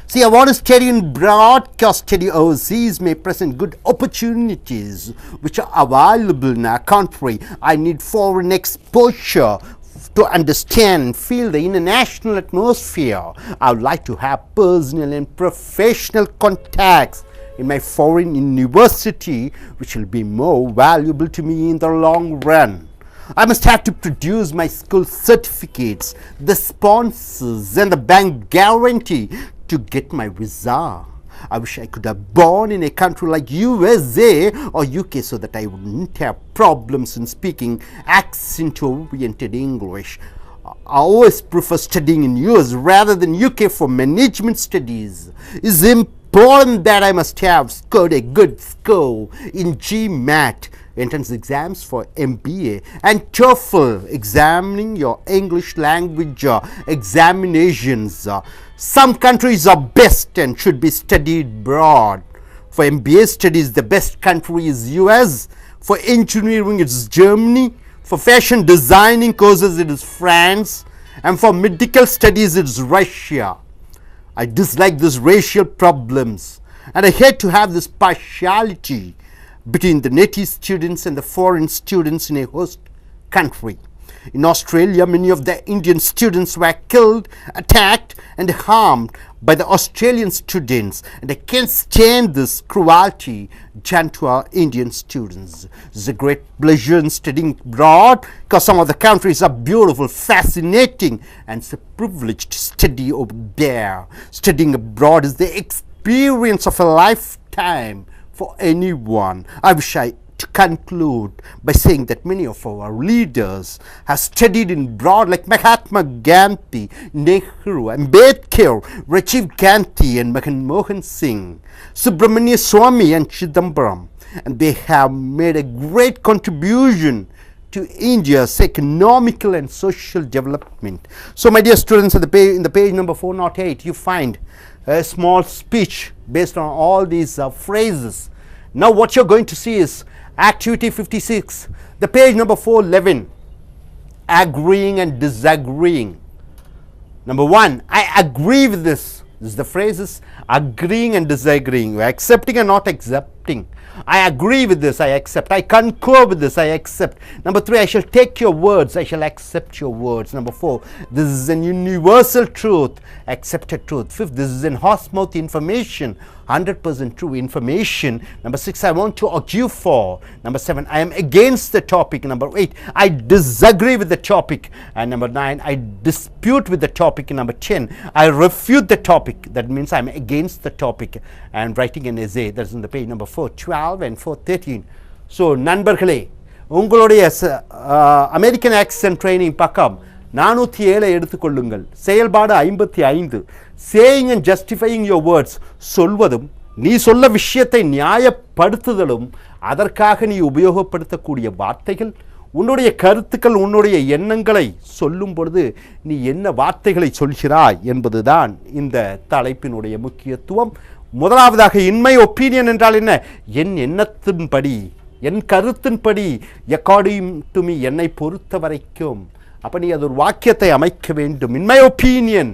See, I want to study in abroad because study overseas may present good opportunities which are available in our country. I need foreign exposure to understand and feel the international atmosphere. I would like to have personal and professional contacts in my foreign university, which will be more valuable to me in the long run. I must have to produce my school certificates, the sponsors and the bank guarantee to get my visa. I wish I could have born in a country like USA or UK so that I wouldn't have problems in speaking accent-oriented English. I always prefer studying in US rather than UK for management studies. It's important that I must have scored a good score in GMAT, entrance exams for MBA, and TOEFL, examining your English language examinations. Some countries are best and should be studied abroad. For MBA studies, the best country is US. For engineering, it's Germany. For fashion designing courses, it is France. And for medical studies, it's Russia. I dislike these racial problems, and I hate to have this partiality between the native students and the foreign students in a host country. In Australia, many of the Indian students were killed, attacked and harmed by the Australian students, and I can't stand this cruelty done to our Indian students. It's a great pleasure in studying abroad because some of the countries are beautiful, fascinating, and it's a privilege to study over there. Studying abroad is the experience of a lifetime for anyone. I wish to conclude by saying that many of our leaders have studied in abroad, like Mahatma Gandhi, Nehru, Ambedkar, Rajiv Gandhi and Manmohan Singh, Subramania Swamy and Chidambaram, and they have made a great contribution to India's economical and social development. So my dear students, in the page number 408, you find a small speech based on all these phrases. Now what you're going to see is activity 56, the page number 411, agreeing and disagreeing. Number 1, I agree with this. This is the phrases agreeing and disagreeing. We're accepting and not accepting. I agree with this, I accept. I concur with this, I accept. Number 3, I shall take your words, I shall accept your words. Number 4, this is an universal truth, accepted truth. 5th, this is an horse mouth information, 100% true information. Number 6, I want to argue for. Number 7, I am against the topic. Number 8, I disagree with the topic. And number 9, I dispute with the topic. Number 10, I refute the topic. That means I'm against the topic. And writing an essay, that's in the page number 412 and 413. So நண்பர்களே, உங்களுடைய American accent training பக்கம் 407 எடுத்துக்கொள்ளுங்கள். செயல்பாடு 55, saying and justifying your words, சொல்வதும் நீ சொல்ல விஷயத்தை நியாயப்படுத்துதலும் அதற்காக நீ உபயோகப்படுத்தக்கூடிய வார்த்தைகள், உன்னுடைய கருத்துக்கள், உன்னுடைய எண்ணங்களை சொல்லும் பொழுது நீ என்ன வார்த்தைகளை சொல்கிறாய் என்பதுதான் இந்த தலைப்பினுடைய முக்கியத்துவம். முதலாவதாக இன்மை ஒப்பீனியன் என்றால் என்ன? என் எண்ணத்தின்படி, என் கருத்தின்படி, அக்கார்டிங் டு மீ, என்னை பொறுத்த வரைக்கும். அப்போ நீ அது ஒரு வாக்கியத்தை அமைக்க வேண்டும். இன் my opinion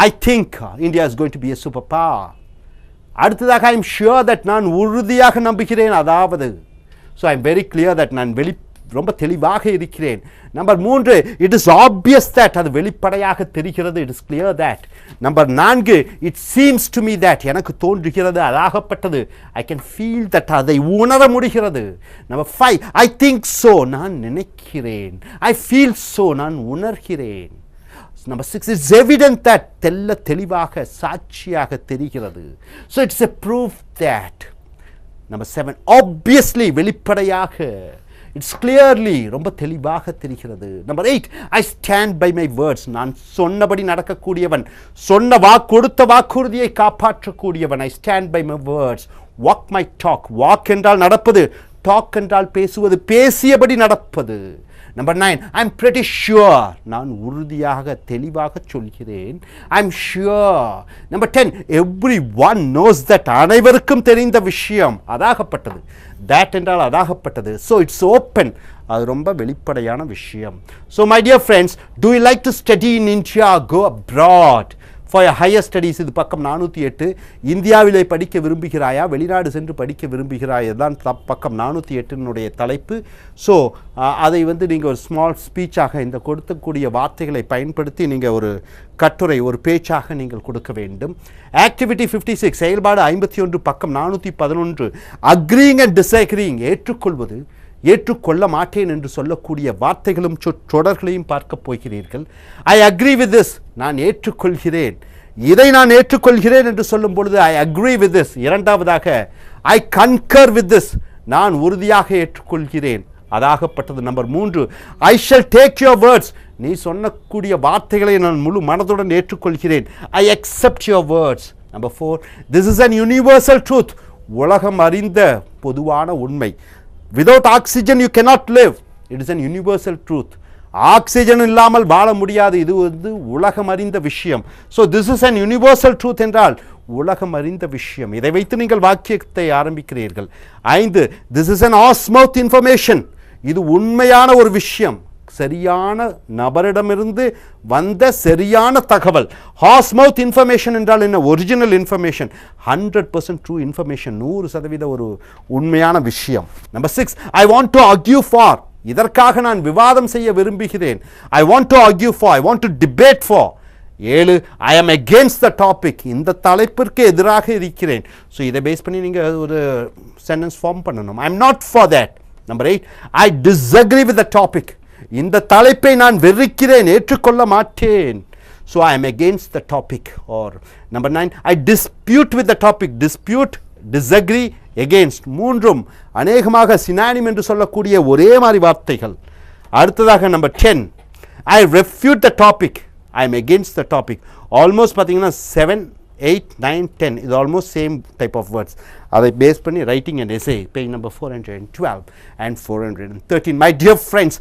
I think India is going to be a super power. அடுத்ததாக ஐ எம் ஷுர் தட், நான் உறுதியாக நம்புகிறேன், அதாவது so I am very clear that, நான் ரொம்ப தெளிவாக இருக்கிறேன். Number 3, it is obvious that, அது வெளிப்படையாக தெரிகிறது, it is clear that. Number 4, it seems to me that, எனக்கு தோன்றுகிறது, அதாகப்பட்டது, I can feel that, அதை உணர முடிகிறது. நம்பர் 5, I think so, நான் நினைக்கிறேன், I feel so, நான் உணர்கிறேன். நம்பர் 6, it's evident that, தெளிவாக சாட்சியாக தெரிகிறது. So it's a proof that. Number 7, obviously, வெளிப்படையாக, it's clearly, ரொம்ப தெளிவாக தெரிகிறது. Number 8, I stand by my words, நான் சொன்னபடி நடக்கக்கூடியவன், கொடுத்த வாக்குறுதியை காப்பாற்றக்கூடியவன். I stand by my words, walk my talk, walk என்றால் நடப்பது, talk என்றால் பேசுவது, பேசியபடி நடப்பது. நம்பர் 9, I'm pretty sure, நான் உறுதியாக தெளிவாக சொல்கிறேன், I'm sure. Number 10, everyone knows that, அனைவருக்கும் தெரிந்த விஷயம், அதாகப்பட்டது, that என்றால் அதாகப்பட்டது. So it's open, அது ரொம்ப வெளிப்படையான விஷயம். So my dear friends, do you like to study in India, go abroad for your higher studies? இது பக்கம் 408. இந்தியாவிலே படிக்க விரும்புகிறாயா, வெளிநாடு சென்று படிக்க விரும்புகிறாயா, தான் பக்கம் 408 தலைப்பு. ஸோ அதை நீங்கள் ஒரு ஸ்மால் ஸ்பீச்சாக இந்த கொடுக்கக்கூடிய வார்த்தைகளை பயன்படுத்தி நீங்கள் ஒரு கட்டுரை, ஒரு பேச்சாக நீங்கள் கொடுக்க வேண்டும். ஆக்டிவிட்டி 56, செயல்பாடு 51, பக்கம் 411. அக்ரீயிங் அண்ட் டிஸ்அக்ரீயிங், ஏற்றுக்கொள்வது, ஏற்றுக்கொள்ள மாட்டேன் என்று சொல்லக்கூடிய வார்த்தைகளும் தொடர்களையும் பார்க்க போகிறீர்கள். ஐ அக்ரி வித் திஸ், நான் ஏற்றுக்கொள்கிறேன், இதை நான் ஏற்றுக்கொள்கிறேன் என்று சொல்லும் பொழுது ஐ அக்ரி வித் திஸ். இரண்டாவதாக ஐ கன்கர் வித் திஸ், நான் உறுதியாக ஏற்றுக்கொள்கிறேன், அதாகப்பட்டது. Number 3, I shall take your words, நீ சொன்னக்கூடிய வார்த்தைகளை நான் முழு மனதுடன் ஏற்றுக்கொள்கிறேன், I accept your words. Number 4, this is an universal truth, உலகம் அறிந்த பொதுவான உண்மை. Without oxygen you cannot live, it is an universal truth. Oxygen இல்லாமல் வாழ முடியாது, இது உலகம் அறிந்த விஷயம். So this is an universal truth என்றால் உலகம் அறிந்த விஷயம். இதை வைத்து நீங்கள் வாக்கியத்தை ஆரம்பிக்கிறீர்கள். 5, this is an horsemouth information, இது உண்மையான ஒரு விஷயம், சரியான நபரிடமிருந்து வந்த சரியான தகவல். ஹார்ஸ்மவுத் இன்ஃபர்மேஷன் என்றால் என்ன? ஒரிஜினல் இன்ஃபர்மேஷன், 100% ட்ரூ இன்ஃபர்மேஷன், 100% ஒரு உண்மையான விஷயம். Number 6, I want to argue for, இதற்காக நான் விவாதம் செய்ய விரும்புகிறேன். I want to argue for, I want to debate for. 7, ஐ ஆம் அகேன்ஸ்ட் த டாபிக், இந்த தலைப்பிற்கு எதிராக இருக்கிறேன். ஸோ இதை பேஸ் பண்ணி நீங்கள் ஒரு சென்டென்ஸ் ஃபார்ம் பண்ணணும். ஐ am not for that. Number 8, I disagree with the topic, இந்த தலைப்பை நான் வெறுக்கிறேன், ஏற்றுக்கொள்ள மாட்டேன். So I am against the topic. Or number 9, I dispute with the topic. Dispute, disagree, against. மூன்றும் அநேகமாக சினானிம் என்று சொல்லக்கூடிய ஒரே மாதிரி வார்த்தைகள். அடுத்ததாக number 10, I refute the topic. I am against the topic. Almost பார்த்தீங்கன்னா 7, 8, 9, 10 இது almost same type of words. அதை பேஸ் பண்ணி writing and essay, page number 412 and 413. My dear friends,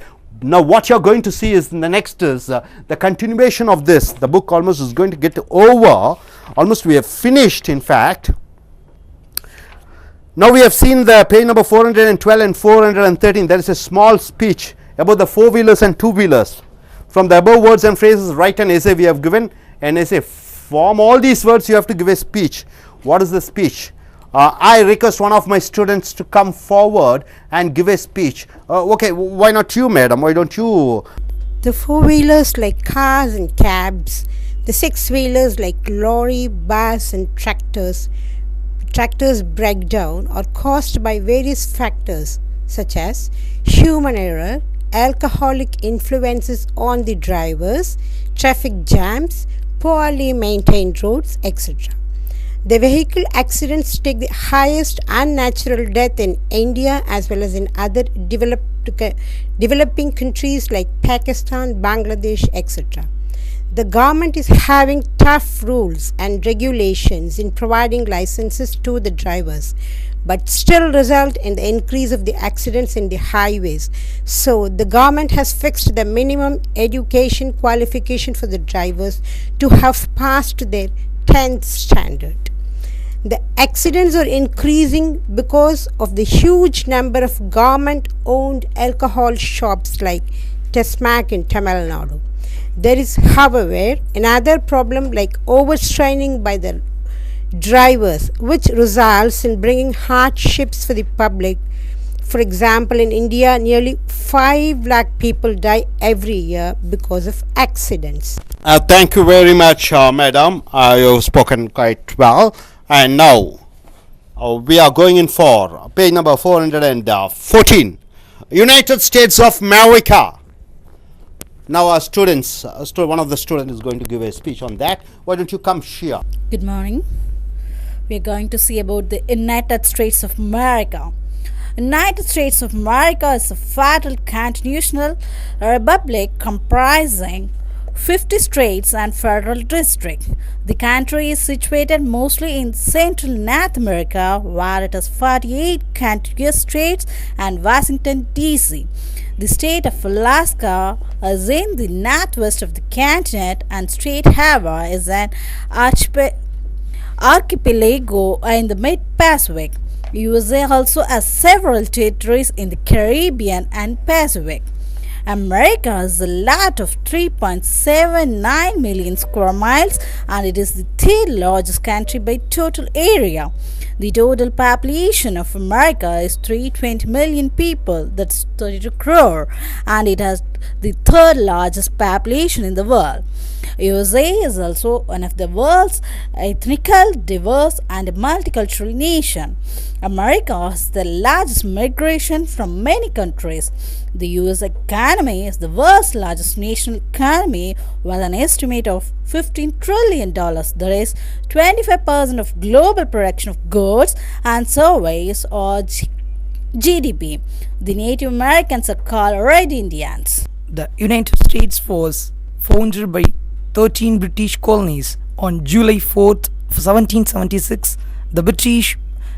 now what you're going to see is in the next is the continuation of this. The book almost is going to get over, almost we have finished in fact. Now we have seen the page number 412 and 413. There is a small speech about the four-wheelers and two-wheelers. From the above words and phrases, write an essay. We have given an essay. From all these words you have to give a speech. What is the speech? I request one of my students to come forward and give a speech. Okay, why not you, madam? Why don't you? The four-wheelers like cars and cabs, the six-wheelers like lorry, bus and tractors break down are caused by various factors such as human error, alcoholic influences on the drivers, traffic jams, poorly maintained roads, etc. The vehicle accidents take the highest unnatural death in India as well as in other developing countries like Pakistan, Bangladesh, etc. The government is having tough rules and regulations in providing licenses to the drivers, but still result in the increase of the accidents in the highways. So the government has fixed the minimum education qualification for the drivers to have passed their 10th standard. The accidents are increasing because of the huge number of government-owned alcohol shops like Tesmac in Tamil Nadu. There is, however, another problem like overstraining by the drivers, which results in bringing hardships for the public. For example, in India, nearly 5 lakh people die every year because of accidents. Thank you very much, madam. You have spoken quite well. And now we are going in for page number 414. United States of America. Now our students, one of the students is going to give a speech on that. Why don't you come here? Good morning. We are going to see about the United States of America. United States of America is a federal constitutional republic comprising 50 states and federal districts. The country is situated mostly in central North America, where it has 48 contiguous states and Washington, D.C. The state of Alaska is in the northwest of the continent, and State Hawaii is an archipelago in the mid-Pacific. USA also has several territories in the Caribbean and Pacific. America is a lot of 3.79 million square miles, and it is the third largest country by total area. The total population of America is 320 million people, that's 32 crore, and it has the third largest population in the world. USA is also one of the world's ethnically diverse and multicultural nation. America has the largest migration from many countries. The US economy is the world's largest national economy with an estimate of $15 trillion. That is 25% of global production of goods and services, or GDP. The Native Americans are called Red Indians. The United States was founded by 13 British colonies. On July 4th, 1776,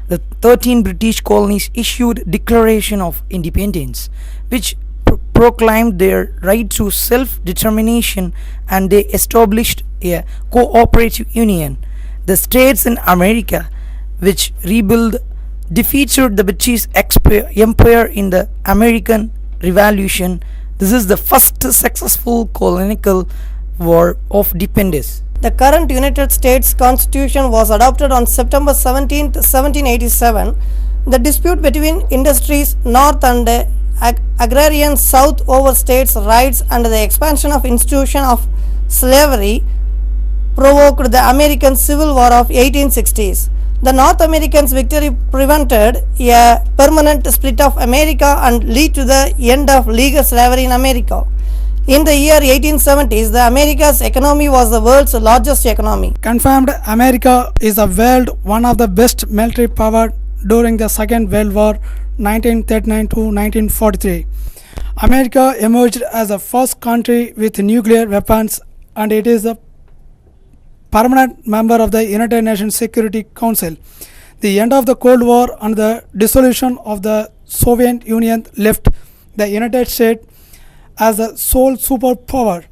the 13 British colonies issued Declaration of Independence, which proclaimed their right to self-determination, and they established a cooperative union. The states in America, which rebuilt, defeated the British Empire in the American Revolution. This is the first successful colonial war of independence. The current United States Constitution was adopted on September 17, 1787. The dispute between industries north and agrarian south over states' rights and the expansion of institution of slavery provoked the American Civil War of 1860s. The North Americans' victory prevented a permanent split of America and led to the end of legal slavery in America. In the year 1870s, the America's economy was the world's largest economy. Confirmed America is the world one of the best military power during the Second World War 1939 to 1943. America emerged as the first country with nuclear weapons, and it is a permanent member of the United Nations Security Council. The end of the Cold War and the dissolution of the Soviet Union left the United States as the sole superpower.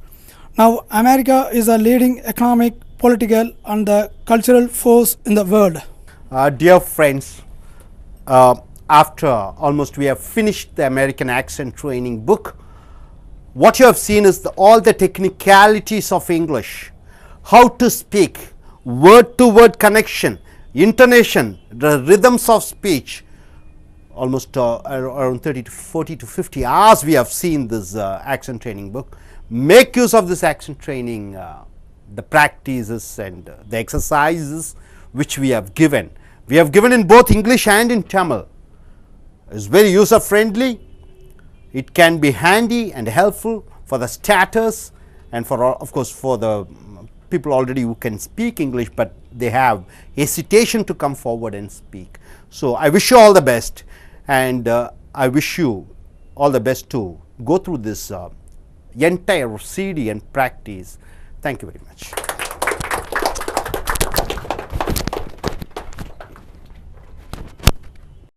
Now America is a leading economic, political and the cultural force in the world. Dear friends, after almost we have finished the American accent training book, what you have seen is all the technicalities of English, how to speak, word to word connection, intonation, the rhythms of speech. Almost around 30 to 40 to 50 hours we have seen this accent training book. Make use of this accent training, the practices and the exercises which we have given. We have given in both English and in Tamil. It's very user friendly. It can be handy and helpful for the starters and for of course for the people already who can speak English but they have hesitation to come forward and speak. So I wish you all the best. And I wish you all the best to go through this entire CD and practice. Thank you very much.